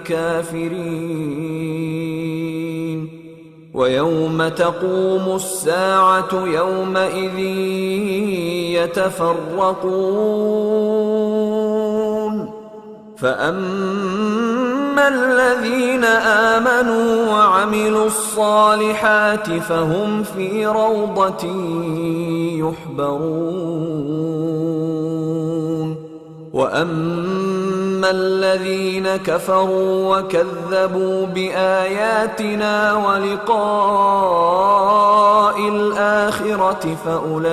كافرين ويوم تقوم الساعة يومئذ يتفرقون فأما الذين آمنوا وعملوا الصالحات فهم في روضة يحبرون وأما الذين كفروا وكذبوا بآياتنا ولقاء الآخرة فأولئك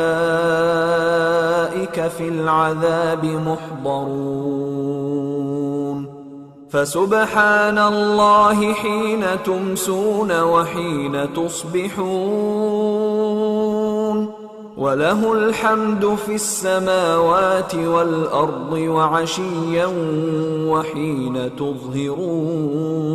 في العذاب محضرون فسبحان الله حين تمسون وحين تصبحون وله الحمد في السماوات والأرض وعشيا وحين تظهرون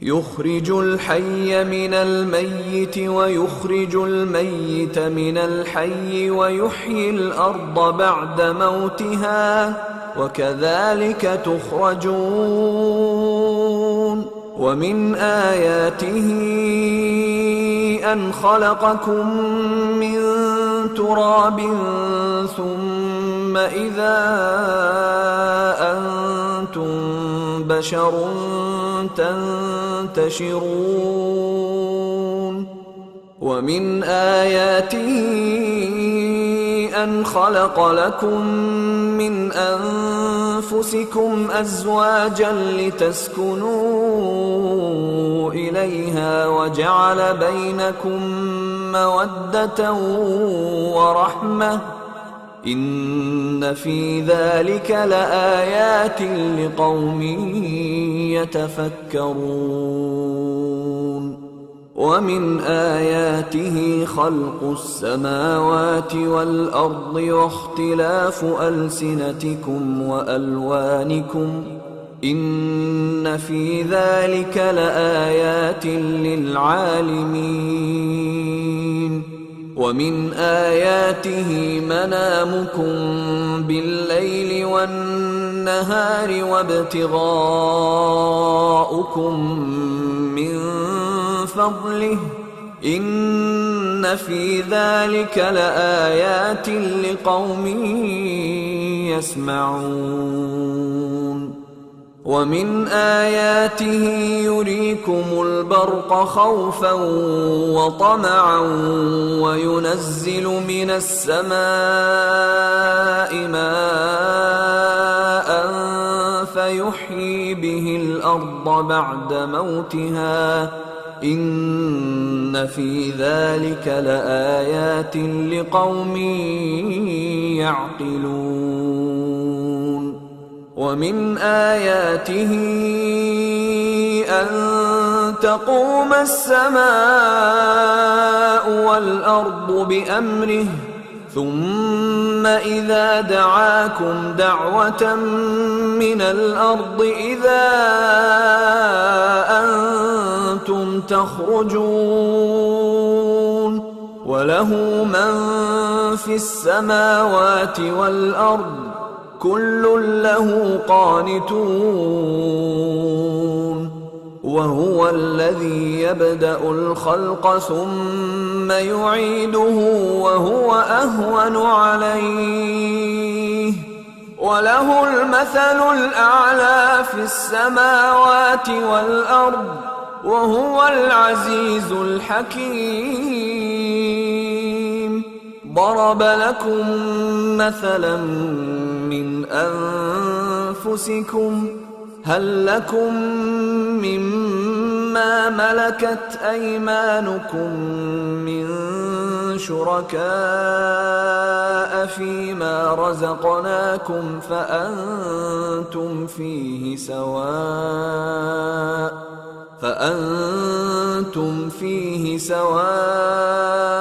يخرج الحي من الميت ويخرج الميت من الحي ويحيي الأرض بعد موتها وكذلك تخرجون ومن آياته أن خلقكم من تراب ثم إذا أنتم بشر تنتشرون ومن آياته أن خلق لكم من أنفسكم أزواجا لتسكنوا إليها وجعل بينكم مودة ورحمة إن في ذلك لآيات لقوم يتفكرون ومن آياته خلق السماوات والأرض واختلاف ألسنتكم وألوانكم إن في ذلك لآيات للعالمين ومن آياته منامكم بالليل والنهار وابتغاؤكم من فضله إن في ذلك لآيات لقوم يسمعون ومن آياته يريكم البرق خوفا وطمعا وينزل من السماء ماء فيحيي به الأرض بعد موتها إن في ذلك لآيات لقوم يعقلون ومن آياته أن تقوم السماء والأرض بأمره ثم إذا دعاكم دعوة من الأرض إذا أنتم تخرجون وله من في السماوات والأرض كل له قانتون وهو الذي يبدأ الخلق ثم يعيده وهو أهون عليه وله المثل الأعلى في السماوات والأرض وهو العزيز الحكيم ضرب لكم مثلا من أنفسكم هل لكم مما ملكت أيمانكم من شركاء فيما رزقناكم فأنتم فيه سواء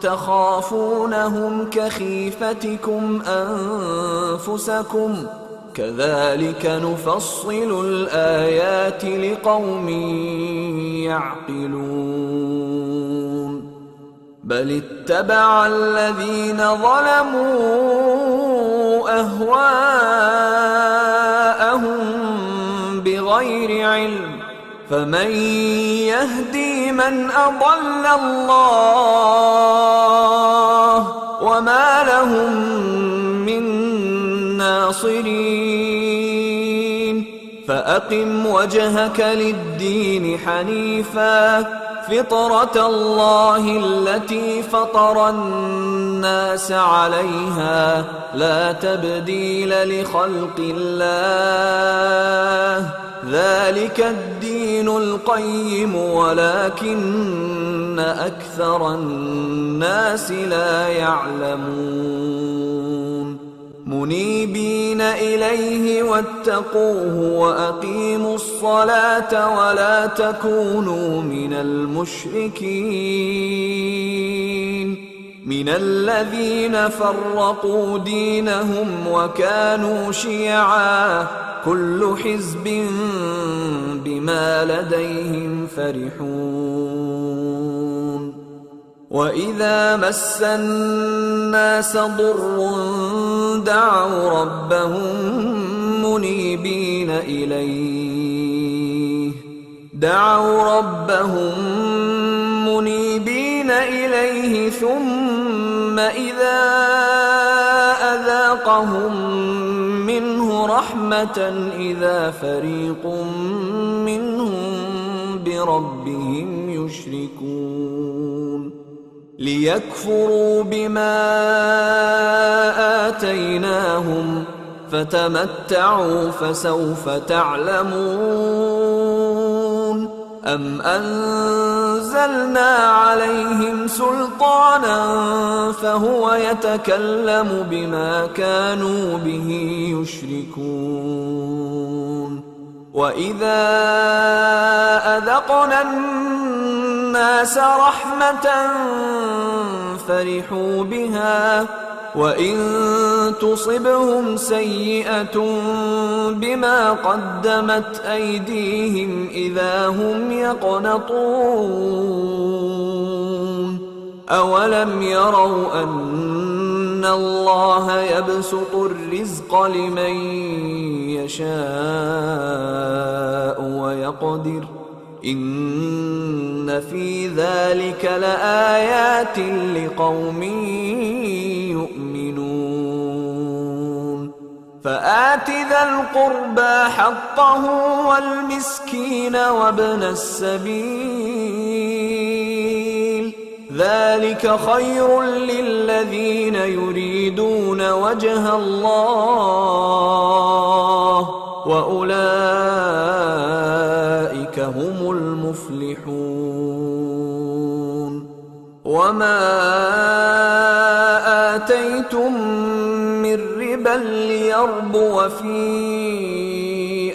تخافونهم كخيفتكم أنفسكم كذلك نفصل الآيات لقوم يعقلون بل اتبع الذين ظلموا أهواءهم بغير علم فمن يهدي من أضل الله وما لهم من ناصرين فأقم وجهك للدين حنيفا فطرة الله التي فطر الناس عليها لا تبديل لخلق الله ذلك الدين القيم ولكن أكثر الناس لا يعلمون منيبين إليه واتقوه وأقيموا الصلاة ولا تكونوا من المشركين من الذين فرقوا دينهم وكانوا شيعا كل حزب بما لديهم فرحون وإذا مس الناس ضر دعوا ربهم منيبين إليه ثم إذا أذاقهم منه رحمة إذا فريق منهم بربهم يشركون ليكفروا بما آتيناهم فتمتعوا فسوف تعلمون أم أنزلنا عليهم سلطانا فهو يتكلم بما كانوا به يشركون وإذا أذقنا الناس رحمة فرحوا بها وإن تصبهم سيئة بما قدمت أيديهم إذا هم يقنطون أولم يروا أن الله يبسط الرزق لمن يشاء ويقدر إن في ذلك لآيات لقوم يؤمنون فآت ذا القربى حقه والمسكين وابن السبيل ذلك خير للذين يريدون وجه الله وأولئك هم المفلحون. وما آتيتم من ربا ليربو في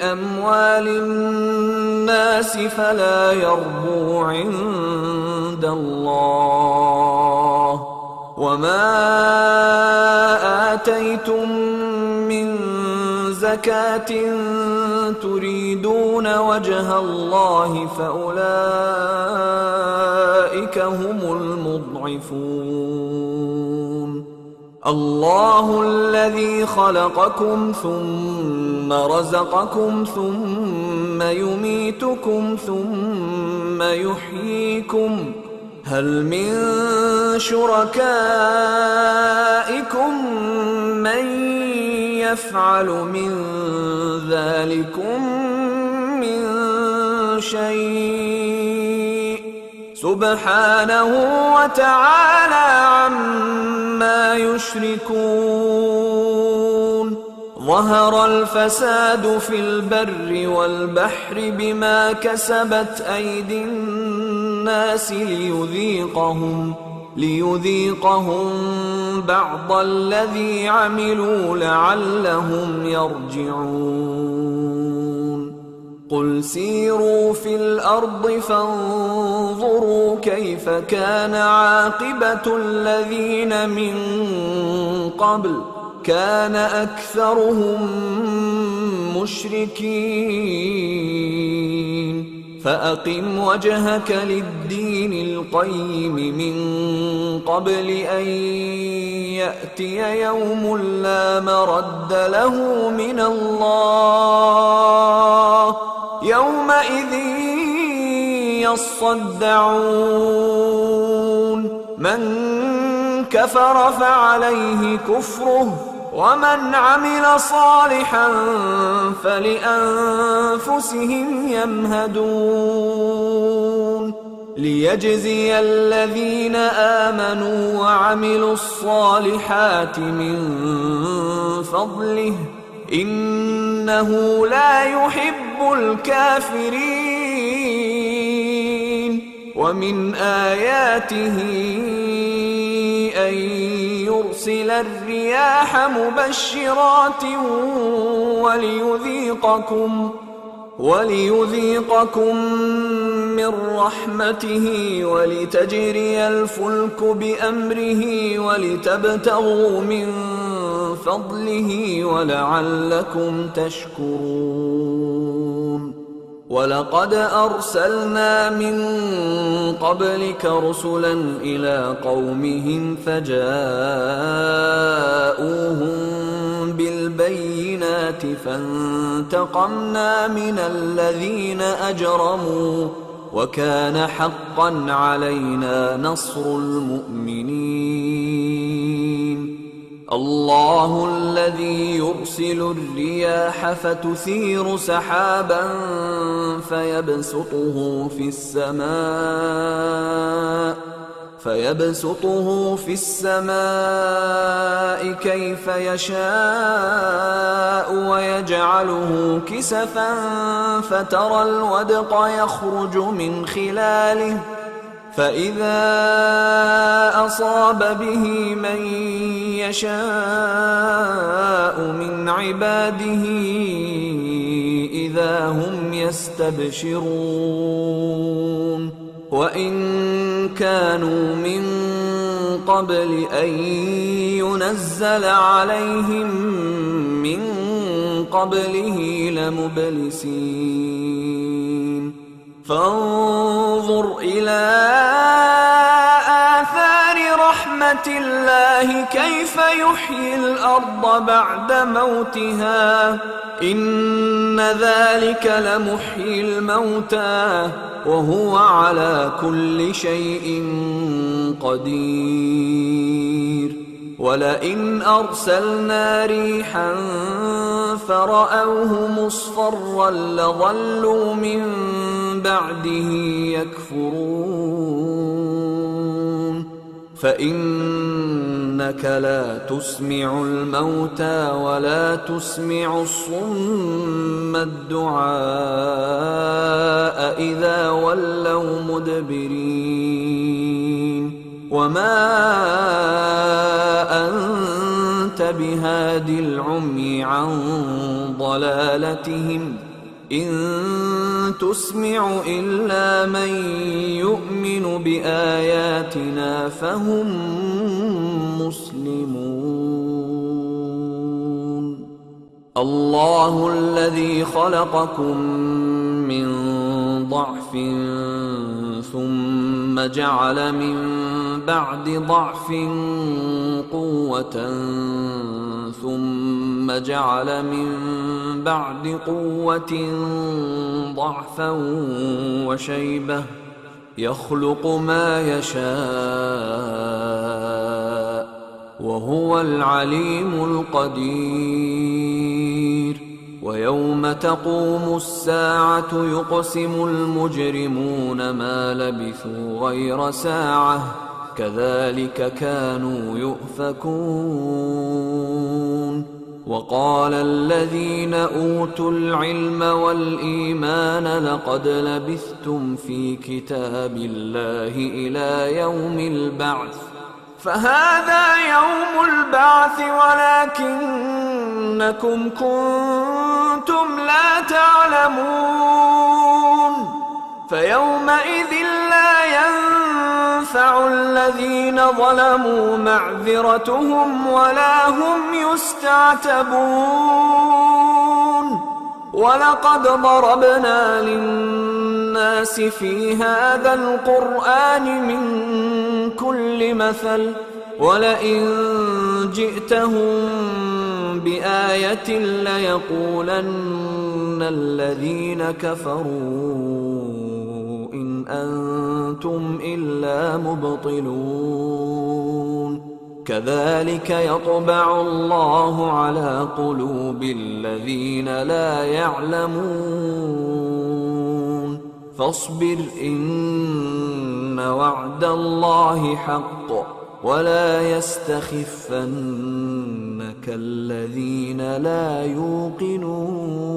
أموال الناس فلا يربو عند الله، وما آتيتم من زكاة تريدون وجه الله فأولئك هم المضعفون. الله الذي خلقكم ثم رزقكم ثم يميتكم ثم يحييكم، هل من شركائكم من يفعل من ذلكم من شيء؟ سبحانه وتعالى عما يشركون. ظهر الفساد في البر والبحر بما كسبت أيدي الناس ليذيقهم بعض الذي عملوا لعلهم يرجعون. قل سيروا في الأرض فانظروا كيف كان عاقبة الذين من قبل، كان أكثرهم مشركين. فأقم وجهك للدين القيم من قبل أن يأتي يوم لا مرد له من الله، يومئذ يصدعون. من كفر فعليه كفره ومن عمل صالحا فلأنفسهم يمهدون. ليجزي الذين آمنوا وعملوا الصالحات من فضله إنه لا يحب الكافرين. ومن آياته أن يرسل الرياح مبشرات وليذيقكم من رحمته ولتجري الفلك بأمره ولتبتغوا من فضله ولعلكم تشكرون. ولقد أرسلنا من قبلك رسلا إلى قومهم فجاءوهم بالبينات فانتقمنا من الذين أجرموا وكان حقا علينا نصر المؤمنين. الله الذي يرسل الرياح فتثير سحابا فيبسطه في السماء كيف يشاء ويجعله كسفا فترى الودق يخرج من خلاله فإذا أصاب به من يشاء من عباده إذا هم يستبشرون. وإن كانوا من قبل أن ينزل عليهم من قبله لمبلسين. فانظر إلى آثار رحمة الله كيف يحيي الأرض بعد موتها إن ذلك لمحيي الموتى وهو على كل شيء قدير. ولئن أرسلنا ريحا فرأوه مصفرا لظلوا من بعده يكفرون فإنك لا تسمع الموتى ولا تسمع الصم الدعاء إذا ولوا مدبرين وما أنت بهاد العمي عن ضلالتهم إن تسمع إلا من يؤمن بآياتنا فهم مسلمون الله الذي خلقكم من ضعف ثم جعل من بعد ضعف قوة ثم جعل من بعد قوة ضعفا وشيبة يخلق ما يشاء وهو العليم القدير ويوم تقوم الساعة يقسم المجرمون ما لبثوا غير ساعة كذلك كانوا يؤفكون وقال الذين أوتوا العلم والإيمان لقد لبثتم في كتاب الله إلى يوم البعث فهذا يوم البعث ولكنكم كنتم لا تعلمون فيومئذ لا ينفع الذين ظلموا معذرتهم ولا هم يستعتبون ولقد ضربنا للناس في هذا القرآن من كل مثل ولئن جئتهم بآية ليقولن الذين كفروا إن أنتم إلا مبطلون كذلك يطبع الله على قلوب الذين لا يعلمون فاصبر إن وعد الله حق ولا يستخفنك الذين لا يوقنون